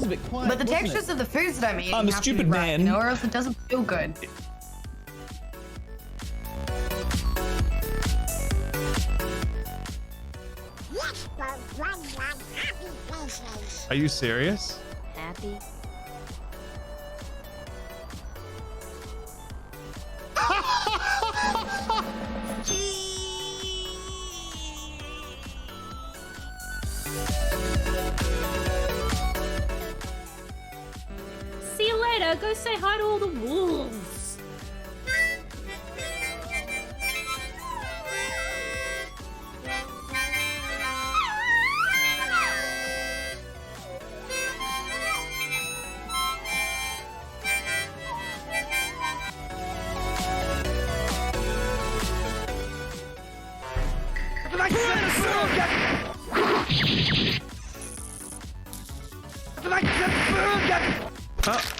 a bit quiet. But the wasn't textures it? of the foods that I'm eating I'm a have stupid to be right, man. you know, or else it doesn't feel good. Are you serious? Happy. See you later. Go say hi to all the wolves.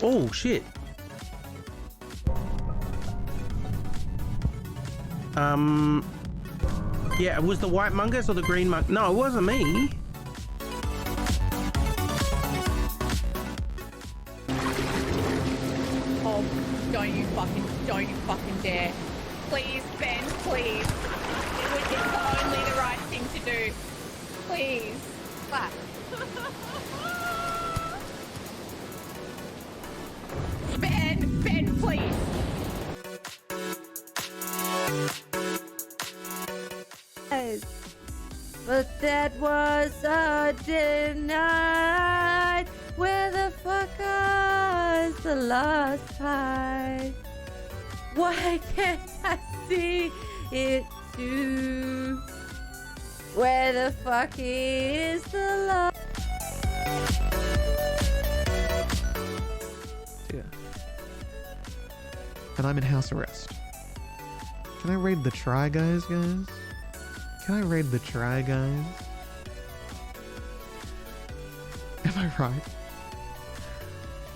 Oh shit. Yeah, it was the white mongoose or the green mongoose? No, it wasn't me. Oh, don't you fucking dare. Please, Ben, please. It's the only the right thing to do. Please. Clap. Ben, please. But that was a night. Where the fuck is the last time? Why can't I see it too? Where the fuck is the last? Yeah. And I'm in house arrest. Can I raid the Try Guys, guys? Can I raid the Try Guys? Am I right?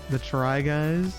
The Try Guys?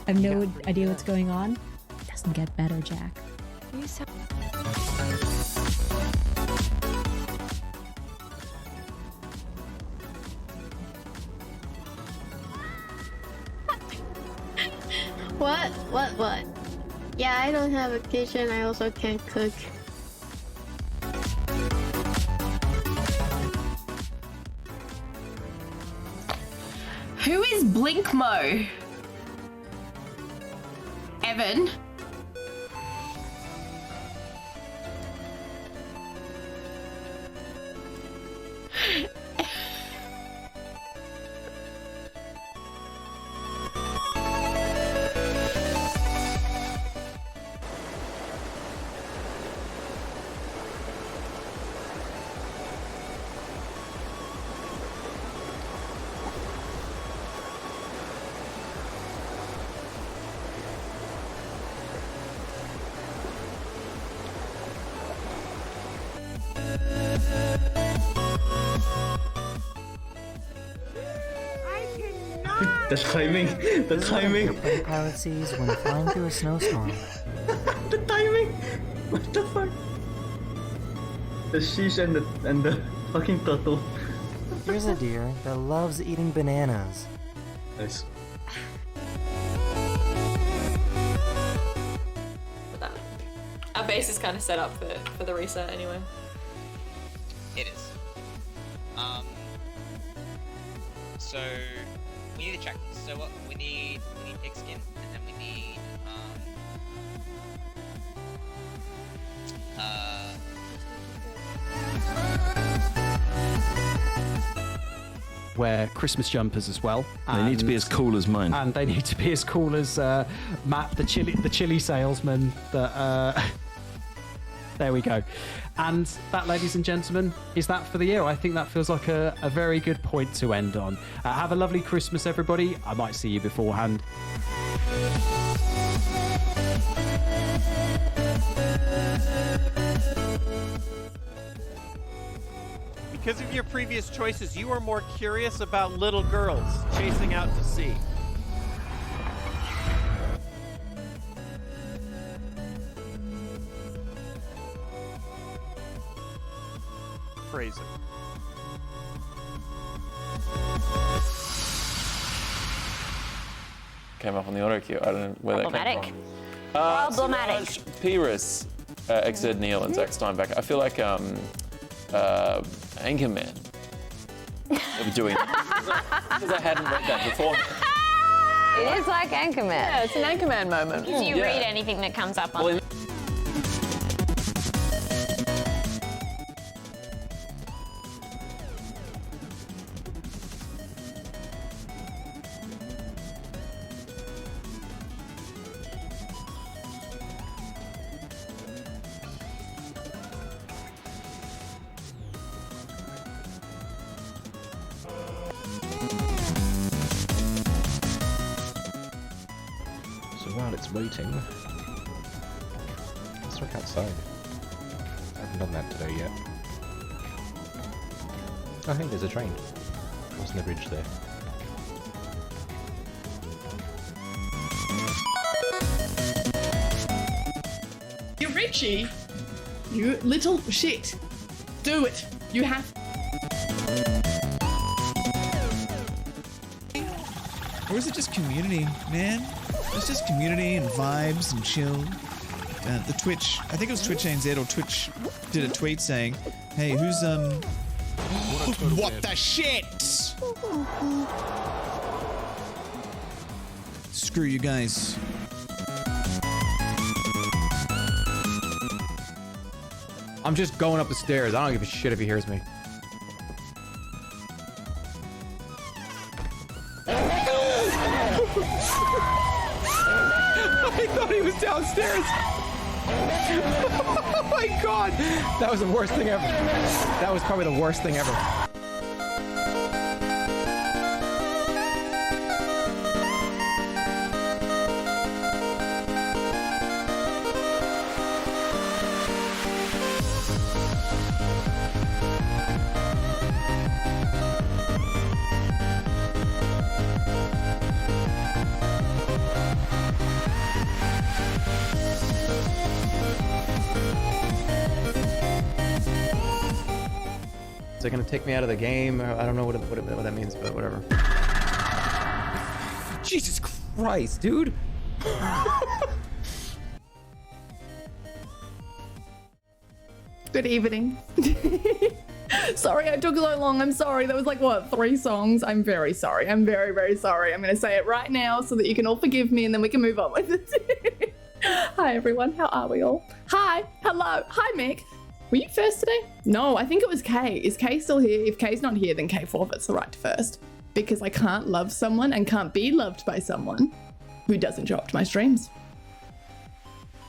I have no idea what's going on. It doesn't get better, Jack. You sound What? Yeah, I don't have a kitchen. I also can't cook. Who is Blinkmo? Evan? The timing. Pilot sees when flying through a snowstorm. The timing. What the fuck? The sheesh and the fucking turtle. Here's a deer that loves eating bananas. Nice. Our base is kind of set up for the reset anyway. It is. So we need to check. So what we need pig skin, and then we need wear Christmas jumpers as well. They need to be as cool as mine. And they need to be as cool as Matt, the chili salesman. That There we go. And that, ladies and gentlemen, is that for the year. I think that feels like a very good point to end on. Have a lovely Christmas, everybody. I might see you beforehand. Because of your previous choices, you are more curious about little girls chasing out to sea. Phrase it. Came up on the auto queue. I don't know where that came from. Problematic. Siraj, Pyrrhus, XZ Neil, and Zach Steinbeck. I feel like Anchorman. They were doing that because I hadn't read that before. It is like Anchorman. Yeah, it's an Anchorman moment. If you read anything that comes up on So while it's waiting, let's look outside. I haven't done that today yet. Oh hey, there's a train. Crossing the bridge there. You Richie, you little shit. Do it. You have. Or is it just community, man? It's just community and vibes and chill. The Twitch, I think it was Twitch ANZ or Twitch did a tweet saying, hey, who's, what the shit? Screw you guys. I'm just going up the stairs. I don't give a shit if he hears me. I thought he was downstairs. Oh my god! That was the worst thing ever. That was probably the worst thing ever. Is it gonna take me out of the game? I don't know what that means, but whatever. Jesus Christ, dude! Good evening. Sorry I took so long. I'm sorry. That was like, what, 3 songs? I'm very sorry. I'm very, very sorry. I'm going to say it right now so that you can all forgive me and then we can move on with it. Hi, everyone. How are we all? Hi. Hello. Hi, Mick. Were you first today? No, I think it was Kay. Is Kay still here? If Kay's not here, then Kay forfeits the right to first. Because I can't love someone and can't be loved by someone who doesn't show up to my streams.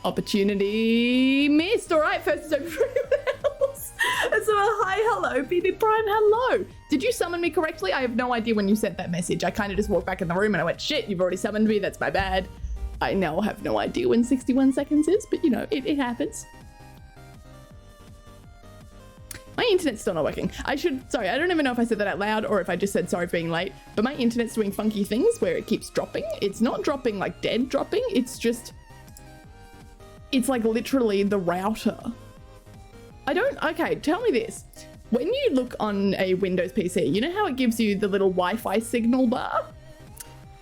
Opportunity missed. All right, first is over for everyone else. And so, hi, hello, BB Prime, hello. Did you summon me correctly? I have no idea when you sent that message. I kind of just walked back in the room and I went, shit, you've already summoned me. That's my bad. I now have no idea when 61 seconds is, but you know, it happens. My internet's still not working. Sorry, I don't even know if I said that out loud or if I just said sorry for being late, but my internet's doing funky things where it keeps dropping. It's not dropping like dead dropping, it's like literally the router. Okay, tell me this. When you look on a Windows PC, you know how it gives you the little Wi-Fi signal bar?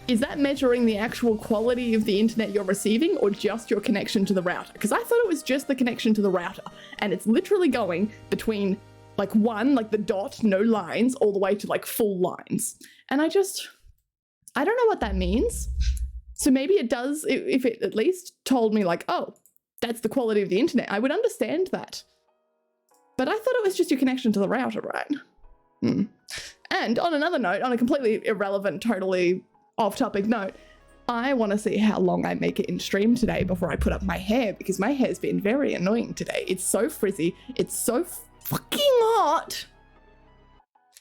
Is that measuring the actual quality of the internet you're receiving or just your connection to the router? Because I thought it was just the connection to the router, and it's literally going between like the dot, no lines, all the way to like full lines. And I don't know what that means. So maybe it does, if it at least told me like, oh, that's the quality of the internet, I would understand that. But I thought it was just your connection to the router, right? And on another note, on a completely irrelevant, totally off-topic note, I want to see how long I make it in stream today before I put up my hair, because my hair's been very annoying today. It's so frizzy. It's so fucking hot.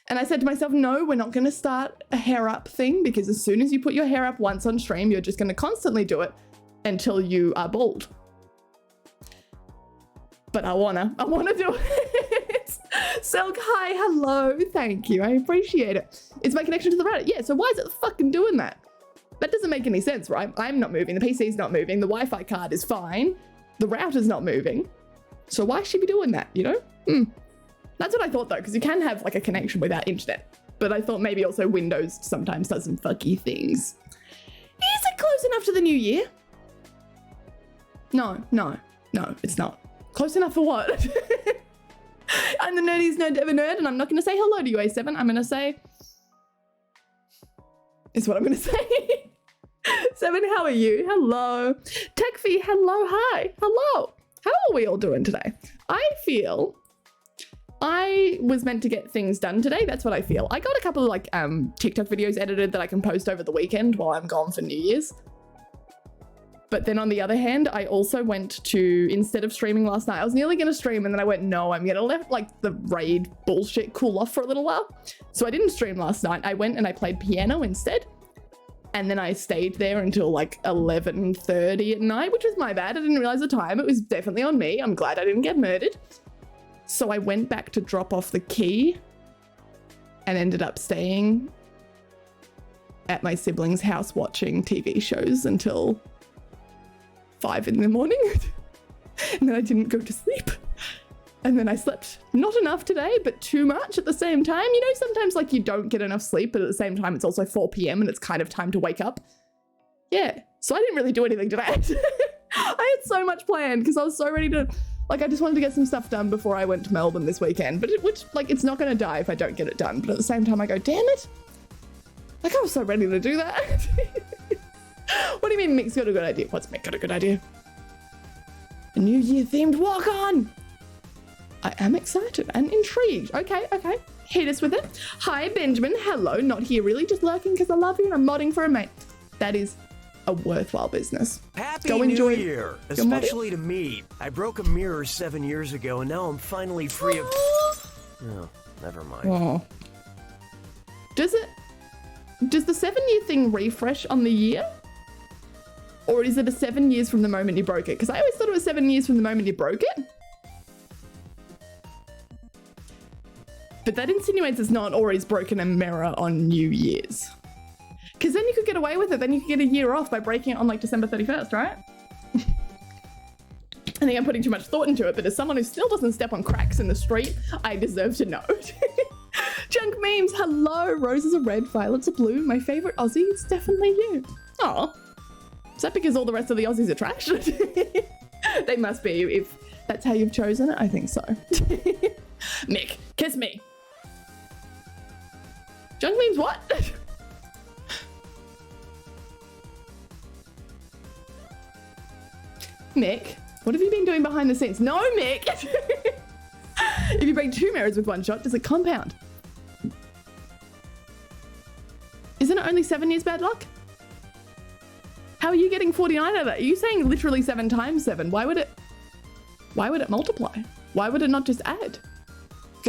And I said to myself, no, we're not going to start a hair up thing, because as soon as you put your hair up once on stream, you're just going to constantly do it until you are bald. But I wanna do it. Silk, hi, hello, thank you, I appreciate it. It's my connection to the router. Yeah, so why is it fucking doing that? That doesn't make any sense, right? I'm not moving, the PC's not moving, the Wi-Fi card is fine, the router's not moving. So why should we be doing that, you know? That's what I thought though, because you can have like a connection without internet. But I thought maybe also Windows sometimes does some fucky things. Is it close enough to the new year? No, it's not. Close enough for what? I'm the nerdiest nerd ever nerd, and I'm not going to say hello to you, A7. I'm going to say... Is what I'm going to say. 7, how are you? Hello. Techfee, hello, hi. Hello. How are we all doing today? I feel I was meant to get things done today. That's what I feel. I got a couple of like TikTok videos edited that I can post over the weekend while I'm gone for New Year's. But then on the other hand, I also went to, instead of streaming last night, I was nearly going to stream and then I went, no, I'm going to let like the raid bullshit cool off for a little while. So I didn't stream last night. I went and I played piano instead. And then I stayed there until like 11:30 at night, which was my bad. I didn't realize the time. It was definitely on me. I'm glad I didn't get murdered. So I went back to drop off the key and ended up staying at my siblings' house watching TV shows until 5 in the morning. And then I didn't go to sleep. And then I slept not enough today, but too much at the same time. You know, sometimes like you don't get enough sleep, but at the same time, it's also 4 p.m. and it's kind of time to wake up. Yeah, so I didn't really do anything today. I had so much planned because I was so ready to, like, I just wanted to get some stuff done before I went to Melbourne this weekend. But it's not going to die if I don't get it done. But at the same time, I go, damn it. Like, I was so ready to do that. What do you mean Mick's got a good idea? What's Mick got a good idea? A New Year themed walk on. I am excited and intrigued. Okay. Hit us with it. Hi, Benjamin. Hello. Not here really, just lurking because I love you and I'm modding for a mate. That is a worthwhile business. Happy Go New enjoy Year, especially to me. I broke a mirror 7 years ago and now I'm finally free of... Oh, never mind. Oh. Does the 7-year thing refresh on the year? Or is it a 7 years from the moment you broke it? Because I always thought it was 7 years from the moment you broke it. But that insinuates it's not always broken a mirror on New Year's. Because then you could get away with it. Then you could get a year off by breaking it on like December 31st, right? I think I'm putting too much thought into it, but as someone who still doesn't step on cracks in the street, I deserve to know. Junk memes, hello. Roses are red, violets are blue. My favorite Aussie is definitely you. Oh. Is that because all the rest of the Aussies are trash? They must be. If that's how you've chosen it, I think so. Mick, kiss me. Junk means what? Mick, what have you been doing behind the scenes? No, Mick! If you break 2 mirrors with 1 shot, does it compound? Isn't it only 7 years bad luck? How are you getting 49 out of that? Are you saying literally 7 times 7? Why would it multiply? Why would it not just add?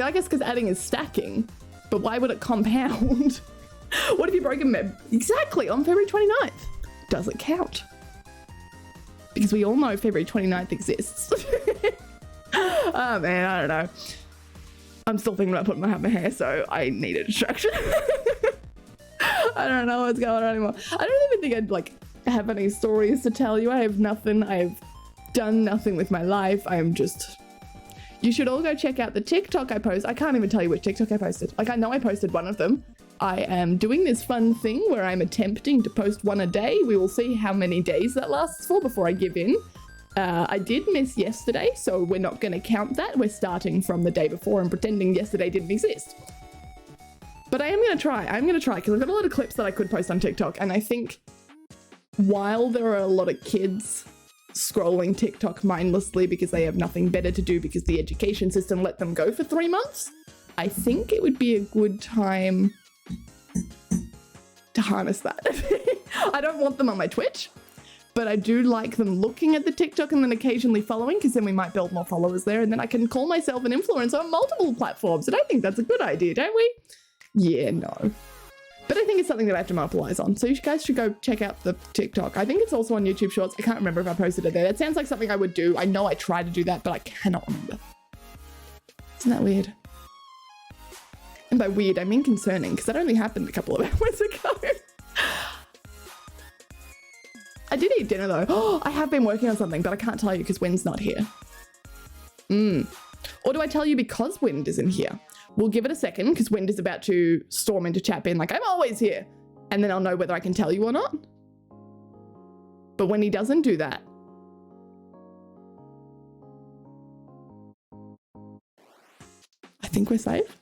I guess because adding is stacking, but why would it compound? What if you broke a mirror? Exactly, on February 29th. Does it count? Because we all know February 29th exists. Oh man, I don't know. I'm still thinking about putting my hair, so I need a distraction. I don't know what's going on anymore. I don't even think I'd like have any stories to tell you. I have nothing. I've done nothing with my life. I'm just... You should all go check out the TikTok I post. I can't even tell you which TikTok I posted. Like, I know I posted one of them. I am doing this fun thing where I'm attempting to post 1 a day. We will see how many days that lasts for before I give in. I did miss yesterday, so we're not going to count that. We're starting from the day before and pretending yesterday didn't exist. But I am going to try. I'm going to try because I've got a lot of clips that I could post on TikTok. And I think while there are a lot of kids scrolling TikTok mindlessly because they have nothing better to do because the education system let them go for 3 months, I think it would be a good time to harness that. I don't want them on my Twitch, but I do like them looking at the TikTok and then occasionally following, because then we might build more followers there, and then I can call myself an influencer on multiple platforms. And I think that's a good idea, don't we? Yeah, no. But I think it's something that I have to monopolize on. So you guys should go check out the TikTok. I think it's also on YouTube Shorts. I can't remember if I posted it there. That sounds like something I would do. I know I tried to do that, but I cannot remember. Isn't that weird? And by weird, I mean concerning, because that only happened a couple of hours ago. I did eat dinner though. Oh, I have been working on something, but I can't tell you because Wynn's not here. Or do I tell you because Wynn isn't here? We'll give it a second because Wynn is about to storm into chat being like, I'm always here. And then I'll know whether I can tell you or not. But when he doesn't do that, I think we're safe.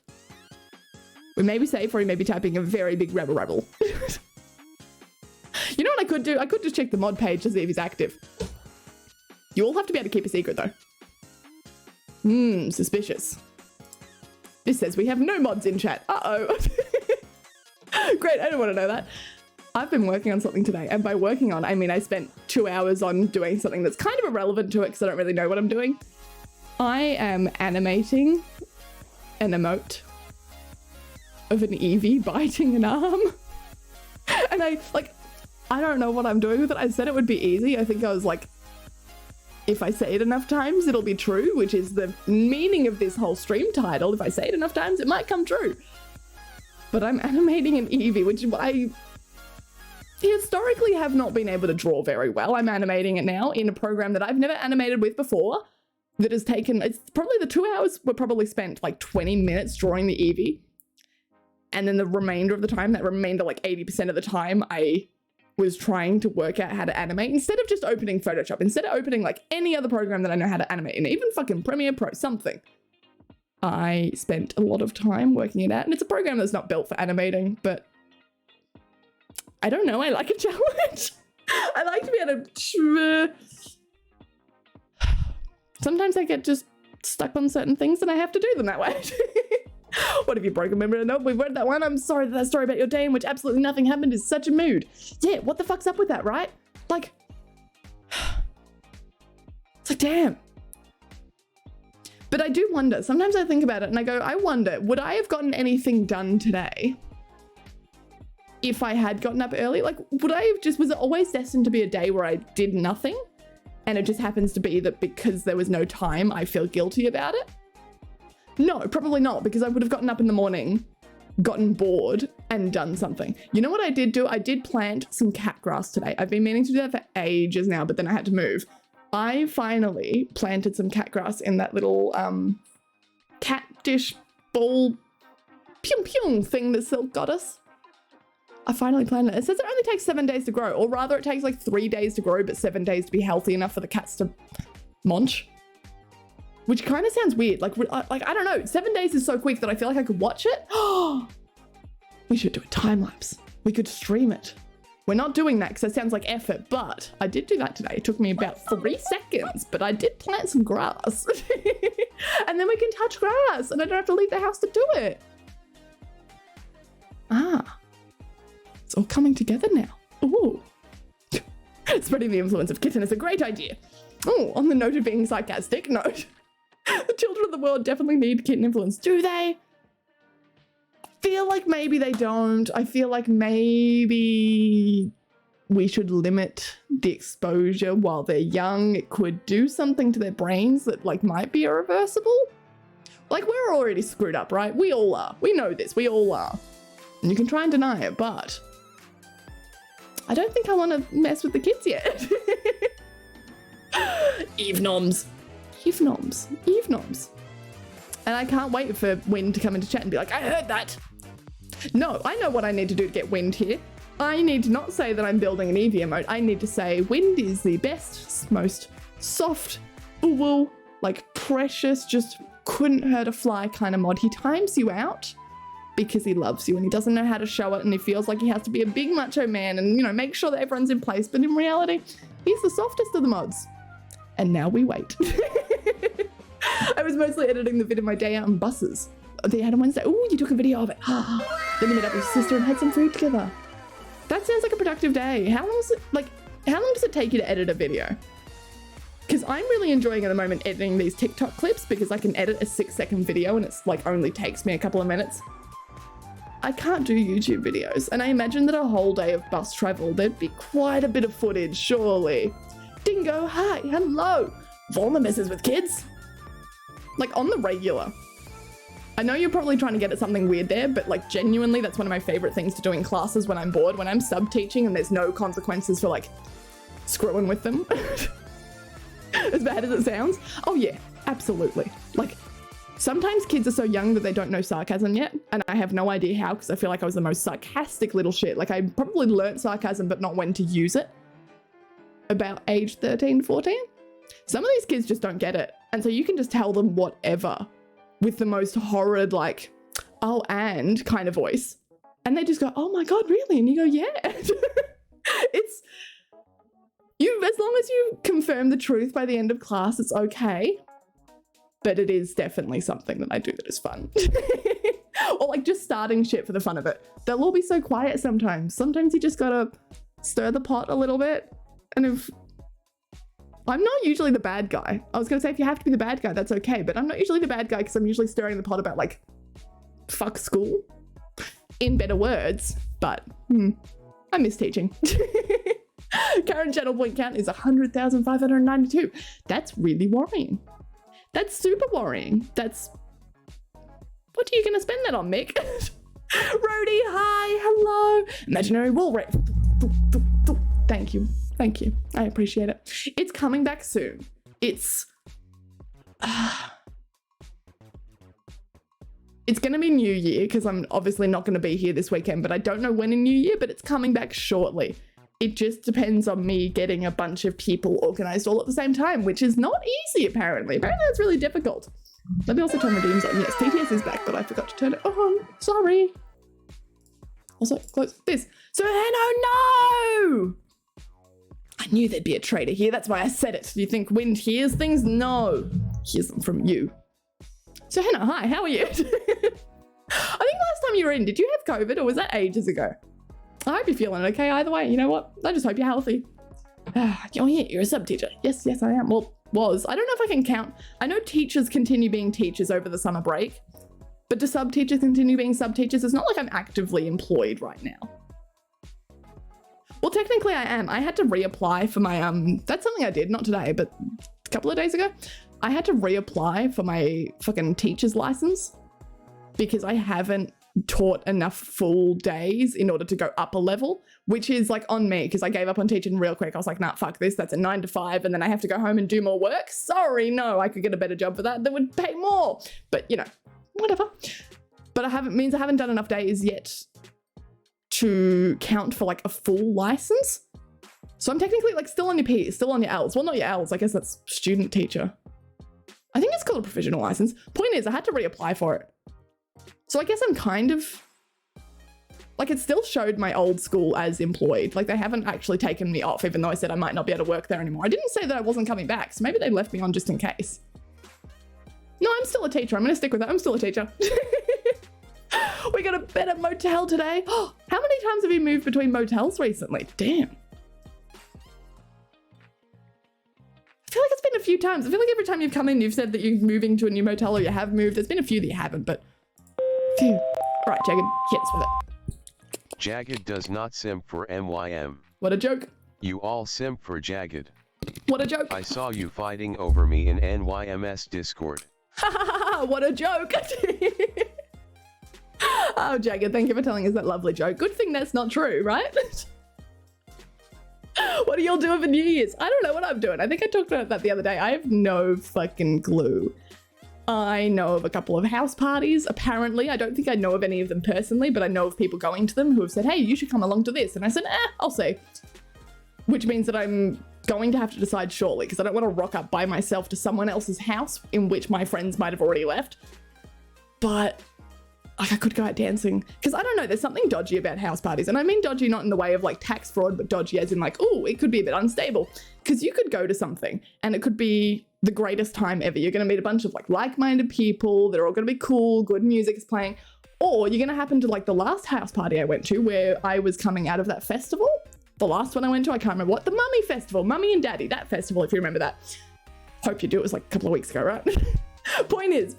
We may be safe, or he may be typing a very big rebel. You know what I could do? I could just check the mod page to see if he's active. You all have to be able to keep a secret though. Suspicious. This says we have no mods in chat. Uh-oh. Great, I don't want to know that. I've been working on something today, and by working on, I mean I spent 2 hours on doing something that's kind of irrelevant to it because I don't really know what I'm doing. I am animating an emote of an Eevee biting an arm. And I don't know what I'm doing with it. I said it would be easy. I think I was like, if I say it enough times, it'll be true, which is the meaning of this whole stream title. If I say it enough times, it might come true. But I'm animating an Eevee, which I historically have not been able to draw very well. I'm animating it now in a program that I've never animated with before. That has taken, it's probably the 2 hours were probably spent like 20 minutes drawing the Eevee. And then the remainder of the time, that remainder like 80% of the time, I was trying to work out how to animate instead of just opening Photoshop, instead of opening like any other program that I know how to animate in, even fucking Premiere Pro, something. I spent a lot of time working it out, and it's a program that's not built for animating, but I don't know, I like a challenge. I like to be able to... Sometimes I get just stuck on certain things and I have to do them that way. What have you broken? Remember? Nope, we've read that one. I'm sorry that story about your day in which absolutely nothing happened is such a mood. Yeah, what the fuck's up with that, right? Like, it's like, damn. But I do wonder, sometimes I think about it and I go, I wonder, would I have gotten anything done today if I had gotten up early? Like, would I have just, was it always destined to be a day where I did nothing? And it just happens to be that because there was no time, I feel guilty about it? No, probably not, because I would have gotten up in the morning, gotten bored, and done something. You know what I did do? I did plant some cat grass today. I've been meaning to do that for ages now, but then I had to move. I finally planted some cat grass in that little cat dish ball pyung pyung thing that Silk got us. I finally planted it. It says it only takes 7 days to grow, or rather it takes like 3 days to grow, but 7 days to be healthy enough for the cats to munch. Which kind of sounds weird. Like, I don't know. 7 days is so quick that I feel like I could watch it. We should do a time lapse. We could stream it. We're not doing that because that sounds like effort, but I did do that today. It took me about 3 seconds, but I did plant some grass. And then we can touch grass and I don't have to leave the house to do it. Ah, it's all coming together now. Ooh. Spreading the influence of kitten is a great idea. Oh, on the note of being sarcastic, note. The children of the world definitely need kitten influence. Do they? I feel like maybe they don't. I feel like maybe we should limit the exposure while they're young. It could do something to their brains that like might be irreversible. Like, we're already screwed up, right? We all are. We know this. We all are. And you can try and deny it, but I don't think I want to mess with the kids yet. Eve noms. Eve noms. Eve noms. And I can't wait for Wind to come into chat and be like, I heard that. No, I know what I need to do to get Wind here. I need to not say that I'm building an Eevee emote. I need to say Wind is the best, most soft, ooh, like precious, just couldn't hurt a fly kind of mod. He times you out because he loves you and he doesn't know how to show it and he feels like he has to be a big macho man and, you know, make sure that everyone's in place. But in reality, he's the softest of the mods. And now we wait. I was mostly editing the video of my day out on buses. They had on Wednesday. Oh, you took a video of it. Then you met up with your sister and had some food together. That sounds like a productive day. How long does it take you to edit a video? Because I'm really enjoying at the moment editing these TikTok clips because I can edit a 6-second video and it's like only takes me a couple of minutes. I can't do YouTube videos, and I imagine that a whole day of bus travel, there'd be quite a bit of footage, surely. Dingo, hi, hello. Volma messes with kids. Like on the regular. I know you're probably trying to get at something weird there, but like genuinely, that's one of my favorite things to do in classes when I'm bored, when I'm sub-teaching and there's no consequences for like screwing with them. As bad as it sounds. Oh yeah, absolutely. Like sometimes kids are so young that they don't know sarcasm yet, and I have no idea how because I feel like I was the most sarcastic little shit. Like I probably learnt sarcasm but not when to use it. About age 13, 14. Some of these kids just don't get it. And so you can just tell them whatever with the most horrid like, oh, and kind of voice. And they just go, oh my God, really? And you go, yeah. It's, as long as you confirm the truth by the end of class, it's okay. But it is definitely something that I do that is fun. Or like just starting shit for the fun of it. They'll all be so quiet sometimes. Sometimes you just gotta stir the pot a little bit. And if I'm not usually the bad guy. I was gonna say if you have to be the bad guy, that's okay. But I'm not usually the bad guy because I'm usually stirring the pot about like, fuck school. In better words, but I miss teaching. Current channel point count is 100,592. That's really worrying. That's super worrying. What are you gonna spend that on, Mick? Rhodey, hi, hello. Imaginary wall rate. Thank you. Thank you. I appreciate it. It's coming back soon. It's gonna be New Year because I'm obviously not gonna be here this weekend, but I don't know when in New Year, but it's coming back shortly. It just depends on me getting a bunch of people organized all at the same time, which is not easy apparently. Apparently it's really difficult. Let me also turn redeems on. Yes, TTS is back, but I forgot to turn it on. Sorry. Also, close this. So no! I knew there'd be a traitor here. That's why I said it. Do you think wind hears things? No. Hears them from you. So Hannah, hi, how are you? I think last time you were in, did you have COVID or was that ages ago? I hope you're feeling okay either way. You know what? I just hope you're healthy. Oh yeah, you're a sub-teacher. Yes, I am. Well, was. I don't know if I can count. I know teachers continue being teachers over the summer break, but do sub-teachers continue being sub-teachers? It's not like I'm actively employed right now. Well, technically I am. I had to reapply for my, that's something I did, not today, but a couple of days ago. I had to reapply for my fucking teacher's license because I haven't taught enough full days in order to go up a level, which is like on me because I gave up on teaching real quick. I was like, nah, fuck this. That's a 9 to 5 and then I have to go home and do more work. Sorry, no, I could get a better job for that would pay more. But you know, whatever. But I haven't done enough days yet to count for like a full license. So I'm technically like still on your P, still on your L's. Well, not your L's, I guess that's student teacher. I think it's called a provisional license. Point is, I had to reapply for it. So I guess I'm kind of, like it still showed my old school as employed. Like they haven't actually taken me off, even though I said I might not be able to work there anymore. I didn't say that I wasn't coming back, so maybe they left me on just in case. No, I'm still a teacher. I'm gonna stick with that. I'm still a teacher. We got a better motel today. How many times have you moved between motels recently? Damn. I feel like it's been a few times. I feel like every time you've come in, you've said that you're moving to a new motel or you have moved. There's been a few that you haven't, but phew. All right, Jagged, hit us with it. Jagged does not simp for MYM. What a joke. You all simp for Jagged. What a joke. I saw you fighting over me in NYMS Discord. What a joke. Oh, Jagged, thank you for telling us that lovely joke. Good thing that's not true, right? What are y'all doing for New Year's? I don't know what I'm doing. I think I talked about that the other day. I have no fucking clue. I know of a couple of house parties, apparently. I don't think I know of any of them personally, but I know of people going to them who have said, hey, you should come along to this. And I said, I'll see. Which means that I'm going to have to decide shortly because I don't want to rock up by myself to someone else's house in which my friends might have already left. But like I could go out dancing because I don't know, there's something dodgy about house parties. And I mean dodgy not in the way of like tax fraud, but dodgy as in like, oh, it could be a bit unstable because you could go to something and it could be the greatest time ever. You're going to meet a bunch of like like-minded people. They're all going to be cool. Good music is playing. Or you're gonna happen to like the last house party I went to where I was coming out of that festival. The last one I went to, I can't remember what, the Mummy Festival, Mummy and Daddy, that festival, if you remember that. Hope you do, it was like a couple of weeks ago, right? Point is.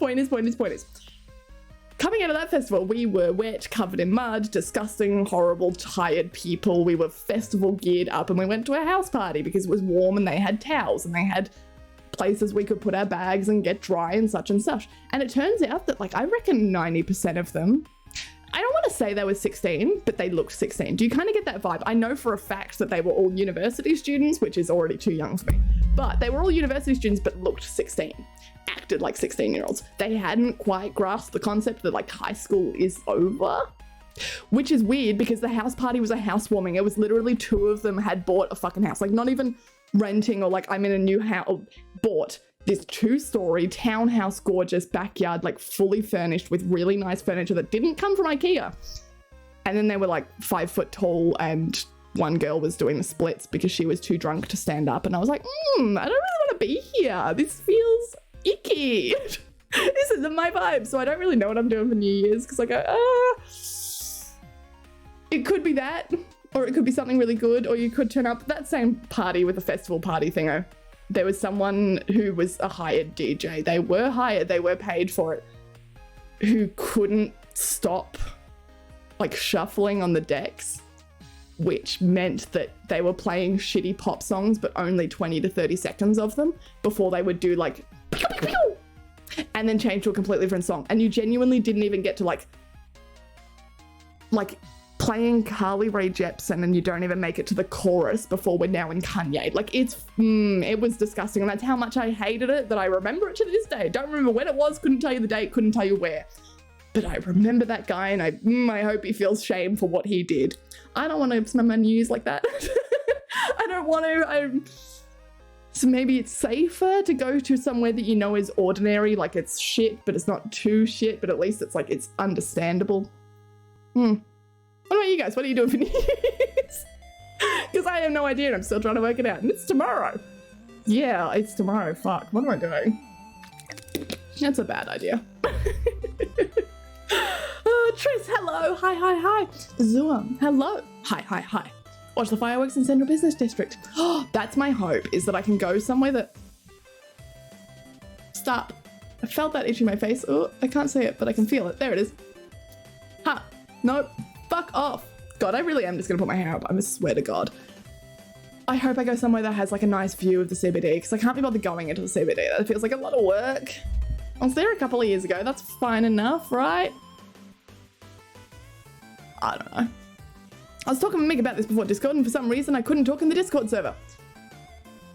Coming out of that festival, we were wet, covered in mud, disgusting, horrible, tired people. We were festival geared up and we went to a house party because it was warm and they had towels and they had places we could put our bags and get dry and such and such. And it turns out that like, I reckon 90% of them, I don't want to say they were 16, but they looked 16. Do you kind of get that vibe? I know for a fact that they were all university students, which is already too young for me, but they were all university students, but looked 16, acted like 16-year-olds. They hadn't quite grasped the concept that like high school is over, which is weird because the house party was a housewarming. It was literally 2 of them had bought a fucking house, like not even renting or like I'm in a new house, bought this 2-story townhouse, gorgeous backyard, like fully furnished with really nice furniture that didn't come from IKEA. And then they were like 5 foot tall and one girl was doing the splits because she was too drunk to stand up. And I was like, I don't really want to be here. This feels icky. This isn't my vibe. So I don't really know what I'm doing for New Year's because I go, it could be that, or it could be something really good, or you could turn up that same party with a festival party thingo. There was someone who was a hired DJ. They were hired, they were paid for it, who couldn't stop like shuffling on the decks, which meant that they were playing shitty pop songs, but only 20 to 30 seconds of them before they would do like, pew, pew, pew, and then change to a completely different song. And you genuinely didn't even get to like playing Carly Rae Jepsen and you don't even make it to the chorus before we're now in Kanye. Like it was disgusting. And that's how much I hated it that I remember it to this day. Don't remember when it was, couldn't tell you the date, couldn't tell you where. But I remember that guy and I hope he feels shame for what he did. I don't want to spend my New Year's like that. I don't want to. So maybe it's safer to go to somewhere that you know is ordinary, like it's shit, but it's not too shit, but at least it's like, it's understandable. What about you guys? What are you doing for New Year's? Because I have no idea and I'm still trying to work it out. And it's tomorrow. Yeah, it's tomorrow. Fuck. What am I doing? That's a bad idea. Tris, hello. Hi. Zoom, hello. Hi. Watch the fireworks in Central Business District. Oh, that's my hope, is that I can go somewhere that... Stop. I felt that itch in my face. Oh, I can't see it, but I can feel it. There it is. Ha. Nope. Fuck off. God, I really am just gonna put my hair up. I swear to God. I hope I go somewhere that has like a nice view of the CBD because I can't be bothered going into the CBD. That feels like a lot of work. I was there a couple of years ago. That's fine enough, right? I don't know. I was talking to Mick about this before Discord and for some reason I couldn't talk in the Discord server.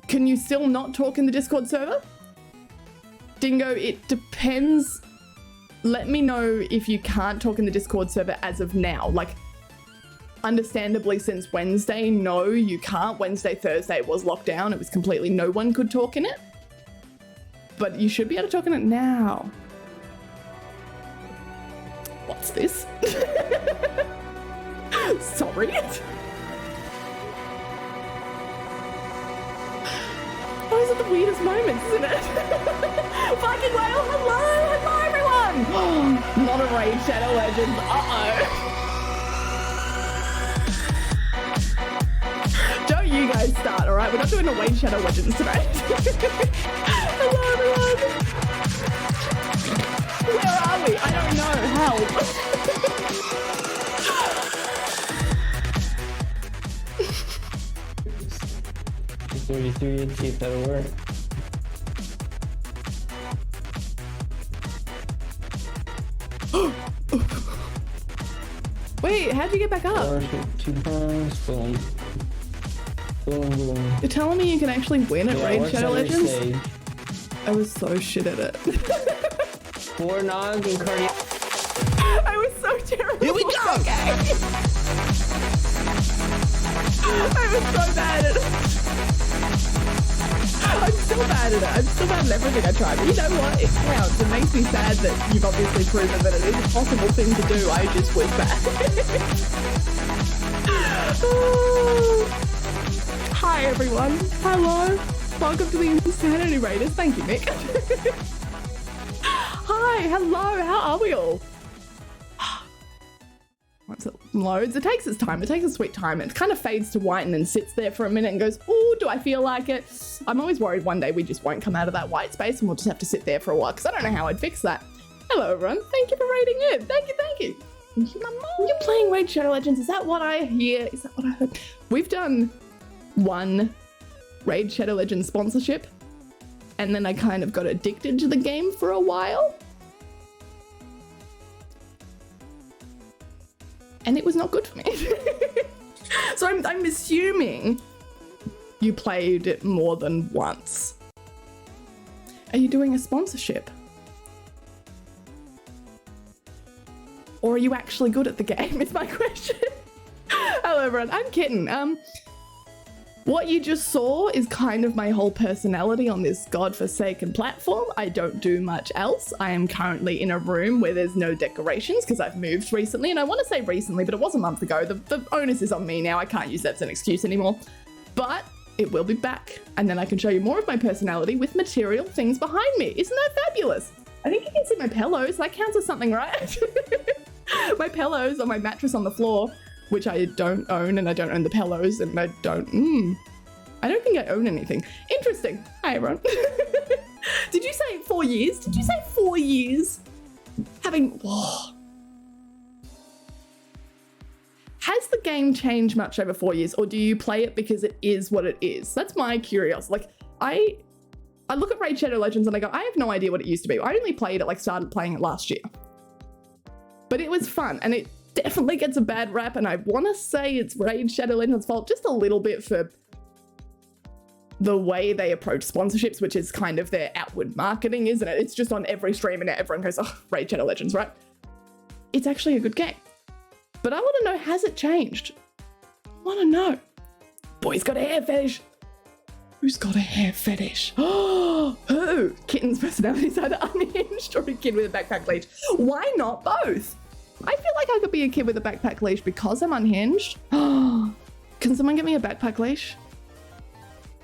Can you still not talk in the Discord server? Dingo, it depends. Let me know if you can't talk in the Discord server as of now. Like, understandably, since Wednesday, no, you can't. Wednesday, Thursday, it was locked down. It was completely no one could talk in it. But you should be able to talk in it now. What's this? Sorry. Those are the weirdest moments, isn't it? Fucking whale, hello everyone! Not a Raid Shadow Legend, Don't you guys start, alright? We're not doing a Raid Shadow Legends today. Hello everyone! Where are we? I don't know, help! and see if that'll work. Wait, how'd you get back up? 2 times, boom. Boom. You're telling me you can actually win at Raid Shadow Legends? I was so shit at it. 4 nogs and cardio. I was so terrible. Here we go! I was so bad at it. I'm still bad at it. I'm still bad at everything I try. But you know what? It counts. It makes me sad that you've obviously proven that it is a possible thing to do. I just was bad. Hi everyone. Hello. Welcome to the Insanity Raiders. Thank you, Mick. Hi. Hello. How are we all? once it loads, it takes its time. It takes a sweet time. It kind of fades to white and then sits there for a minute and goes, oh, do I feel like it? I'm always worried one day we just won't come out of that white space and we'll just have to sit there for a while because I don't know how I'd fix that. Hello, everyone. Thank you for raiding in. Thank you, thank you. You're playing Raid Shadow Legends. Is that what I hear? Is that what I heard? We've done one Raid Shadow Legends sponsorship and then I kind of got addicted to the game for a while. And it was not good for me. So I'm assuming you played it more than once. Are you doing a sponsorship? Or are you actually good at the game is my question. Hello everyone, I'm Kitten. What you just saw is kind of my whole personality on this godforsaken platform. I don't do much else. I am currently in a room where there's no decorations because I've moved recently, and I want to say recently, but it was a month ago. The onus is on me now. I can't use that as an excuse anymore. But it will be back, and then I can show you more of my personality with material things behind me. Isn't that fabulous? I think you can see my pillows. That counts as something, right? My pillows on my mattress on the floor, which I don't own, and I don't own the pillows, and I don't think I own anything. Interesting. Hi, everyone. Did you say 4 years? Did you say 4 years? Whoa. Has the game changed much over 4 years, or do you play it because it is what it is? That's my curiosity. Like, I look at Raid Shadow Legends and I go, I have no idea what it used to be. I only played it, started playing it last year. But it was fun, and it definitely gets a bad rap, and I want to say it's Raid Shadow Legends' fault just a little bit for the way they approach sponsorships, which is kind of their outward marketing, isn't it? It's just on every stream and everyone goes, oh, Raid Shadow Legends, right? It's actually a good game. But I want to know, has it changed? I want to know. Boy's got a hair fetish. Who's got a hair fetish? Oh, who? Kitten's personality is either unhinged or a kid with a backpack leash. Why not both? I feel like I could be a kid with a backpack leash because I'm unhinged. Can someone get me a backpack leash?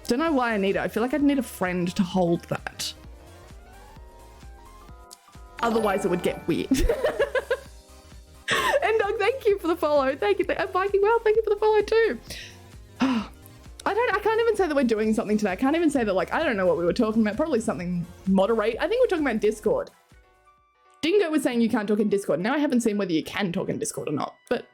Don't know why I need it. I feel like I'd need a friend to hold that. Otherwise it would get weird. And Doug, thank you for the follow. Thank you. Viking Well, thank you for the follow too. I can't even say that we're doing something today. I can't even say that, I don't know what we were talking about. Probably something moderate. I think we're talking about Discord. Dingo was saying you can't talk in Discord. Now I haven't seen whether you can talk in Discord or not, but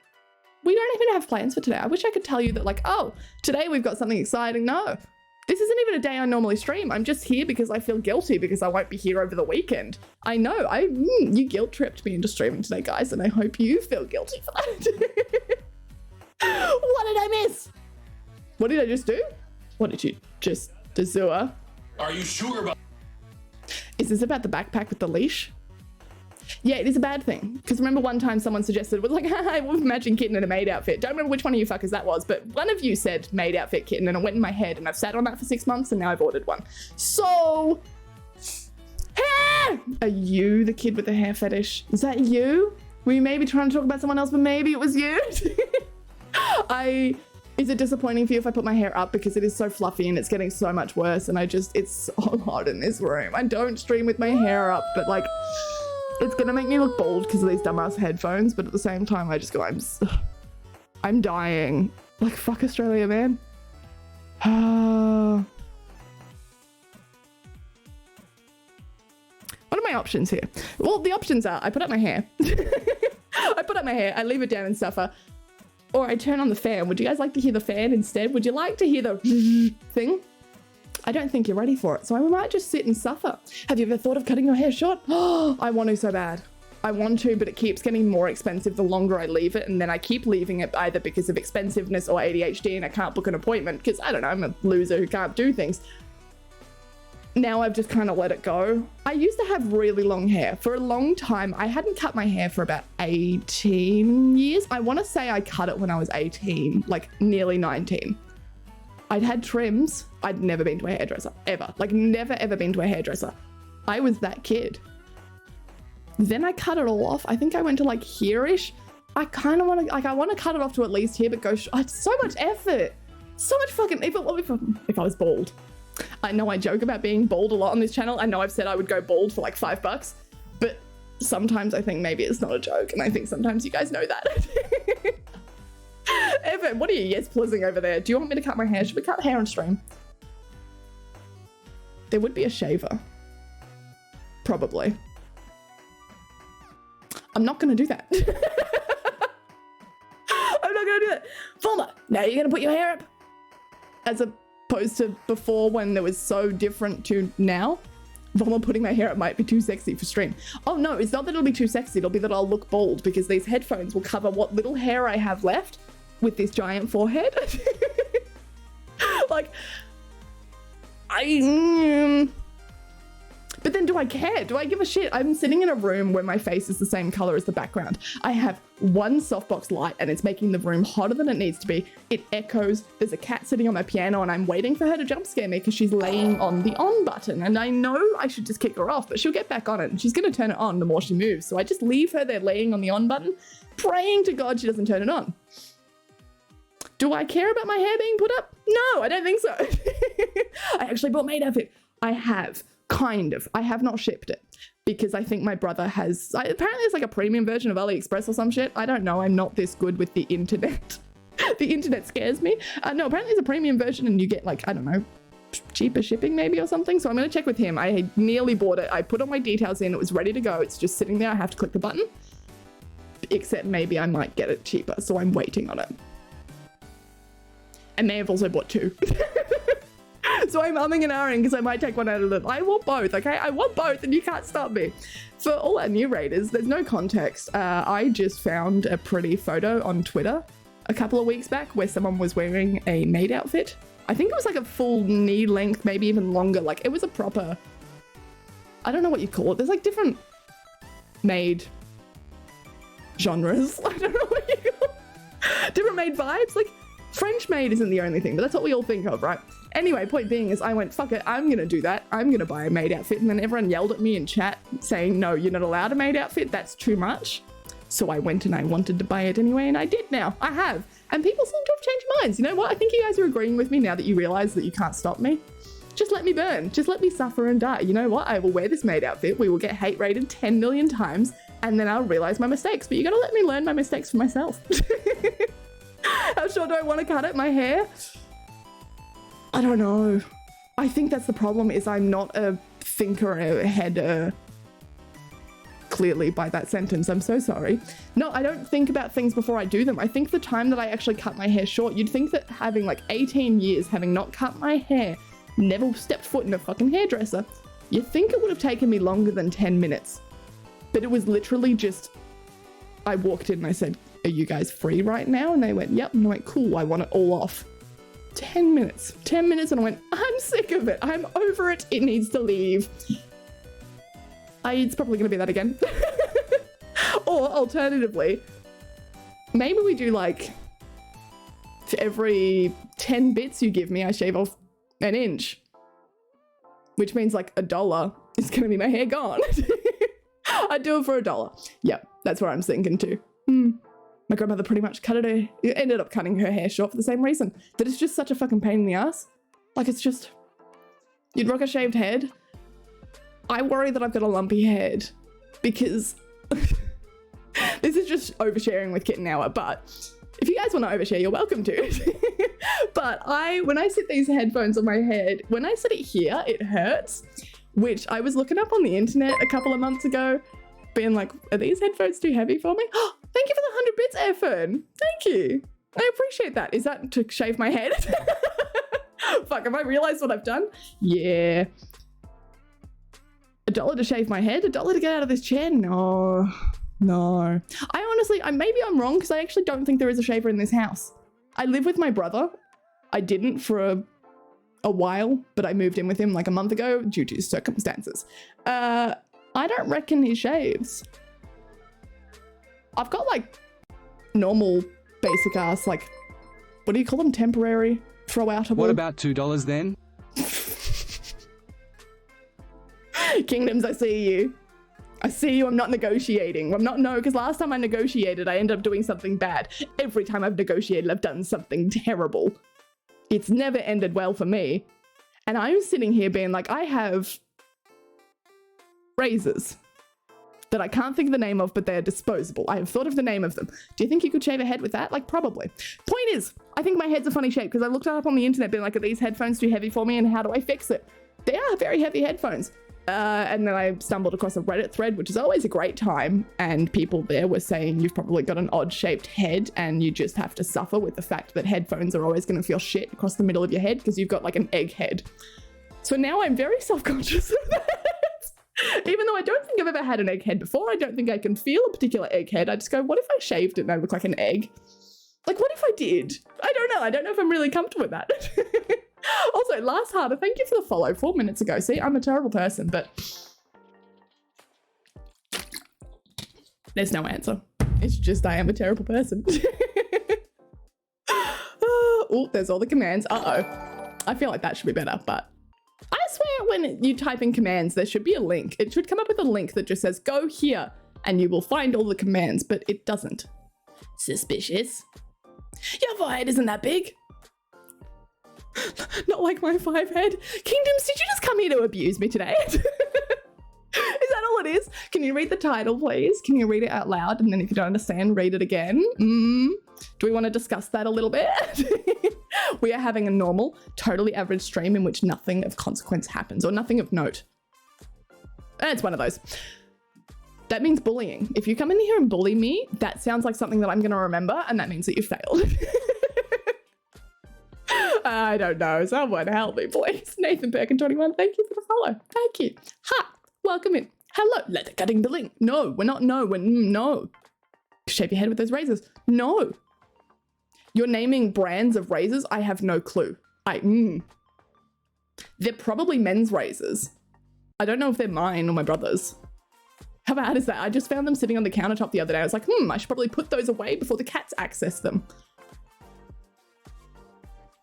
we don't even have plans for today. I wish I could tell you that oh, today we've got something exciting. No, this isn't even a day I normally stream. I'm just here because I feel guilty because I won't be here over the weekend. I know, you guilt tripped me into streaming today, guys, and I hope you feel guilty for that. What did I miss? What did I just do? What did you just do? Are you sure about? Is this about the backpack with the leash? Yeah, it is a bad thing. Because remember one time someone suggested, it was like, haha, we've matching Kitten in a maid outfit. Don't remember which one of you fuckers that was, but one of you said maid outfit Kitten and it went in my head and I've sat on that for 6 months and now I've ordered one. So, hair! Are you the kid with the hair fetish? Is that you? Were you maybe trying to talk about someone else, but maybe it was you? Is it disappointing for you if I put my hair up because it is so fluffy and it's getting so much worse and it's so hot in this room. I don't stream with my hair up, but it's gonna make me look bald because of these dumbass headphones, but at the same time, I just go, I'm dying. Fuck Australia, man. What are my options here? Well, the options are, I put up my hair. I leave it down and suffer. Or I turn on the fan. Would you guys like to hear the fan instead? Would you like to hear the thing? I don't think you're ready for it, so I might just sit and suffer. Have you ever thought of cutting your hair short? Oh, I want to so bad. I want to, but it keeps getting more expensive the longer I leave it, and then I keep leaving it either because of expensiveness or ADHD, and I can't book an appointment because, I don't know, I'm a loser who can't do things. Now I've just kind of let it go. I used to have really long hair. For a long time, I hadn't cut my hair for about 18 years. I want to say I cut it when I was 18, nearly 19. I'd had trims. I'd never been to a hairdresser, ever. Never, ever been to a hairdresser. I was that kid. Then I cut it all off. I think I went to here-ish. I kind of want to, I want to cut it off to at least here, but go, it's so much effort. So much fucking, if I was bald. I know I joke about being bald a lot on this channel. I know I've said I would go bald for $5, but sometimes I think maybe it's not a joke, and I think sometimes you guys know that. Evan, what are you yes pleasing over there? Do you want me to cut my hair? Should we cut hair on stream? There would be a shaver. Probably. I'm not going to do that. I'm not going to do that. Fulma, now you're going to put your hair up. As opposed to before when it was so different to now. Fulma putting my hair up might be too sexy for stream. Oh no, it's not that it'll be too sexy. It'll be that I'll look bald because these headphones will cover what little hair I have left with this giant forehead. Like, but then do I care? Do I give a shit? I'm sitting in a room where my face is the same color as the background. I have one softbox light and it's making the room hotter than it needs to be. It echoes. There's a cat sitting on my piano and I'm waiting for her to jump scare me because she's laying on the on button. And I know I should just kick her off, but she'll get back on it and she's going to turn it on the more she moves. So I just leave her there laying on the on button, praying to God she doesn't turn it on. Do I care about my hair being put up? No, I don't think so. I actually bought maid outfit. I have. Kind of. I have not shipped it because I think my brother has, apparently it's like a premium version of AliExpress or some shit. I don't know. I'm not this good with the internet. The internet scares me. No, apparently it's a premium version and you get like, I don't know, cheaper shipping maybe or something. So I'm going to check with him. I nearly bought it. I put all my details in. It was ready to go. It's just sitting there. I have to click the button. Except maybe I might get it cheaper. So I'm waiting on it. I may have also bought two. So I'm umming and ahhing because I might take one out of them. I want both, okay? I want both and you can't stop me. For all our new raiders, there's no context. I just found a pretty photo on Twitter a couple of weeks back where someone was wearing a maid outfit. I think it was like a full knee length, maybe even longer. Like it was a proper, I don't know what you call it. There's like different maid genres. I don't know what you call it. Different maid vibes. Like French maid isn't the only thing, but that's what we all think of, right? Anyway, point being is I went, fuck it, I'm going to do that. I'm going to buy a maid outfit. And then everyone yelled at me in chat saying, no, you're not allowed a maid outfit. That's too much. So I went and I wanted to buy it anyway. And I did now. I have. And people seem to have changed minds. You know what? I think you guys are agreeing with me now that you realize that you can't stop me. Just let me burn. Just let me suffer and die. You know what? I will wear this maid outfit. We will get hate rated 10 million times. And then I'll realize my mistakes. But you got to let me learn my mistakes for myself. How short do I want to cut it? My hair? I don't know. I think that's the problem is I'm not a thinker, a header. Clearly by that sentence, I'm so sorry. No, I don't think about things before I do them. I think the time that I actually cut my hair short, you'd think that having like 18 years, having not cut my hair, never stepped foot in a fucking hairdresser, you'd think it would have taken me longer than 10 minutes. But it was literally just, I walked in and I said, are you guys free right now? And they went, yep. And I went, cool, I want it all off. 10 minutes. 10 minutes and I went, I'm sick of it. I'm over it. It needs to leave. It's probably going to be that again. Or alternatively, maybe we do like, for every 10 bits you give me, I shave off an inch. Which means like $1 is going to be my hair gone. I'd do it for $1. Yep, that's where I'm thinking too. My grandmother pretty much ended up cutting her hair short for the same reason. That it's just such a fucking pain in the ass. Like it's just, you'd rock a shaved head. I worry that I've got a lumpy head because this is just oversharing with Kitten Hour, but if you guys want to overshare, you're welcome to. But when I sit these headphones on my head, when I sit it here, it hurts, which I was looking up on the internet a couple of months ago, being like, are these headphones too heavy for me? Oh, thank you for the 100 bits, Evan. Thank you. I appreciate that. Is that to shave my head? Fuck, have I realized what I've done? Yeah. $1 to shave my head? $1 to get out of this chair? No. I honestly, maybe I'm wrong because I actually don't think there is a shaver in this house. I live with my brother. I didn't for a while, but I moved in with him like a month ago due to circumstances. I don't reckon he shaves. I've got like normal basic ass, like, what do you call them? Temporary throw outable. What about $2 then? Kingdoms, I see you. I see you. I'm not negotiating. Because last time I negotiated, I ended up doing something bad. Every time I've negotiated, I've done something terrible. It's never ended well for me. And I'm sitting here being like, I have razors. that I can't think of the name of, but they are disposable. I have thought of the name of them. Do you think you could shave a head with that? Like, probably. Point is, I think my head's a funny shape because I looked it up on the internet being like, are these headphones too heavy for me and how do I fix it? They are very heavy headphones. And then I stumbled across a Reddit thread, which is always a great time. And people there were saying you've probably got an odd shaped head and you just have to suffer with the fact that headphones are always going to feel shit across the middle of your head because you've got like an egg head. So now I'm very self-conscious of that. Even though I don't think I've ever had an egg head before, I don't think I can feel a particular egg head. I just go, what if I shaved it and I look like an egg? Like, what if I did? I don't know. I don't know if I'm really comfortable with that. Also, Last Harder, thank you for the follow 4 minutes ago. See, I'm a terrible person, but there's no answer. It's just I am a terrible person. Oh, there's all the commands. Uh-oh. I feel like that should be better, but I swear when you type in commands, there should be a link. It should come up with a link that just says, go here, and you will find all the commands, but it doesn't. Suspicious. Your forehead isn't that big. Not like my 5 head. Kingdoms, did you just come here to abuse me today? Is that all it is? Can you read the title, please? Can you read it out loud? And then if you don't understand, read it again. Do we want to discuss that a little bit? We are having a normal, totally average stream in which nothing of consequence happens or nothing of note. It's one of those. That means bullying. If you come in here and bully me, that sounds like something that I'm going to remember, and that means that you failed. I don't know. Someone help me, please. Nathan Perkin21, thank you for the follow. Thank you. Ha! Welcome in. Hello. Leather cutting the link. No, we're not. No, we're no. Shave your head with those razors. No. You're naming brands of razors? I have no clue. They're probably men's razors. I don't know if they're mine or my brother's. How bad is that? I just found them sitting on the countertop the other day. I was like, I should probably put those away before the cats access them.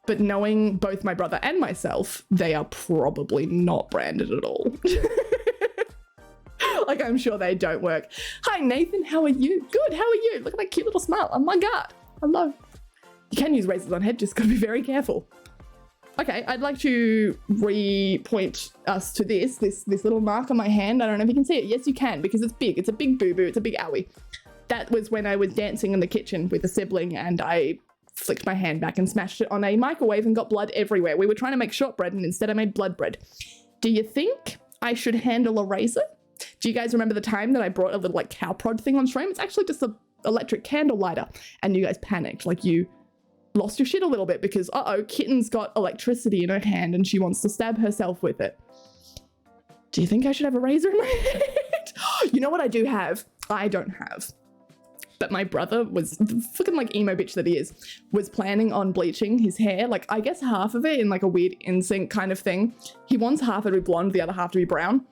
But knowing both my brother and myself, they are probably not branded at all. Like, I'm sure they don't work. Hi, Nathan. How are you? Good. How are you? Look at that cute little smile. Oh my God. Hello. You can use razors on head, just gotta be very careful. Okay, I'd like to re-point us to this little mark on my hand. I don't know if you can see it. Yes, you can, because it's big. It's a big boo-boo. It's a big owie. That was when I was dancing in the kitchen with a sibling and I flicked my hand back and smashed it on a microwave and got blood everywhere. We were trying to make shortbread and instead I made blood bread. Do you think I should handle a razor? Do you guys remember the time that I brought a little like cow prod thing on stream? It's actually just an electric candle lighter and you guys panicked. Like you lost your shit a little bit because, Kitten's got electricity in her hand and she wants to stab herself with it. Do you think I should have a razor in my head? You know what I do have? I don't have. But my brother was, the fucking like emo bitch that he is, was planning on bleaching his hair. Like, I guess half of it in like a weird in-sync kind of thing. He wants half it to be blonde, the other half to be brown.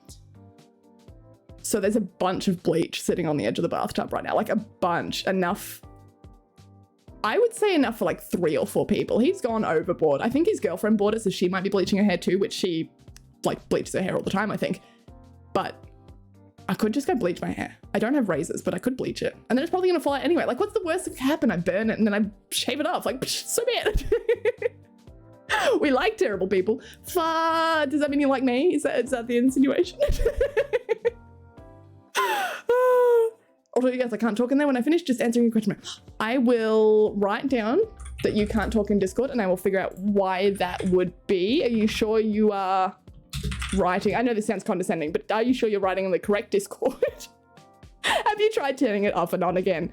So there's a bunch of bleach sitting on the edge of the bathtub right now. Like a bunch. Enough. I would say enough for like 3 or 4 people. He's gone overboard. I think his girlfriend bought it, so she might be bleaching her hair too, which she like bleaches her hair all the time, I think. But I could just go bleach my hair. I don't have razors, but I could bleach it. And then it's probably gonna fall out anyway. Like, what's the worst that could happen? I burn it and then I shave it off. Like, so bad. We like terrible people. Does that mean you like me? Is that the insinuation? Also, you guys, I can't talk in there. When I finish just answering your question, I will write down that you can't talk in Discord and I will figure out why that would be. Are you sure you are writing? I know this sounds condescending, but are you sure you're writing in the correct Discord? Have you tried turning it off and on again?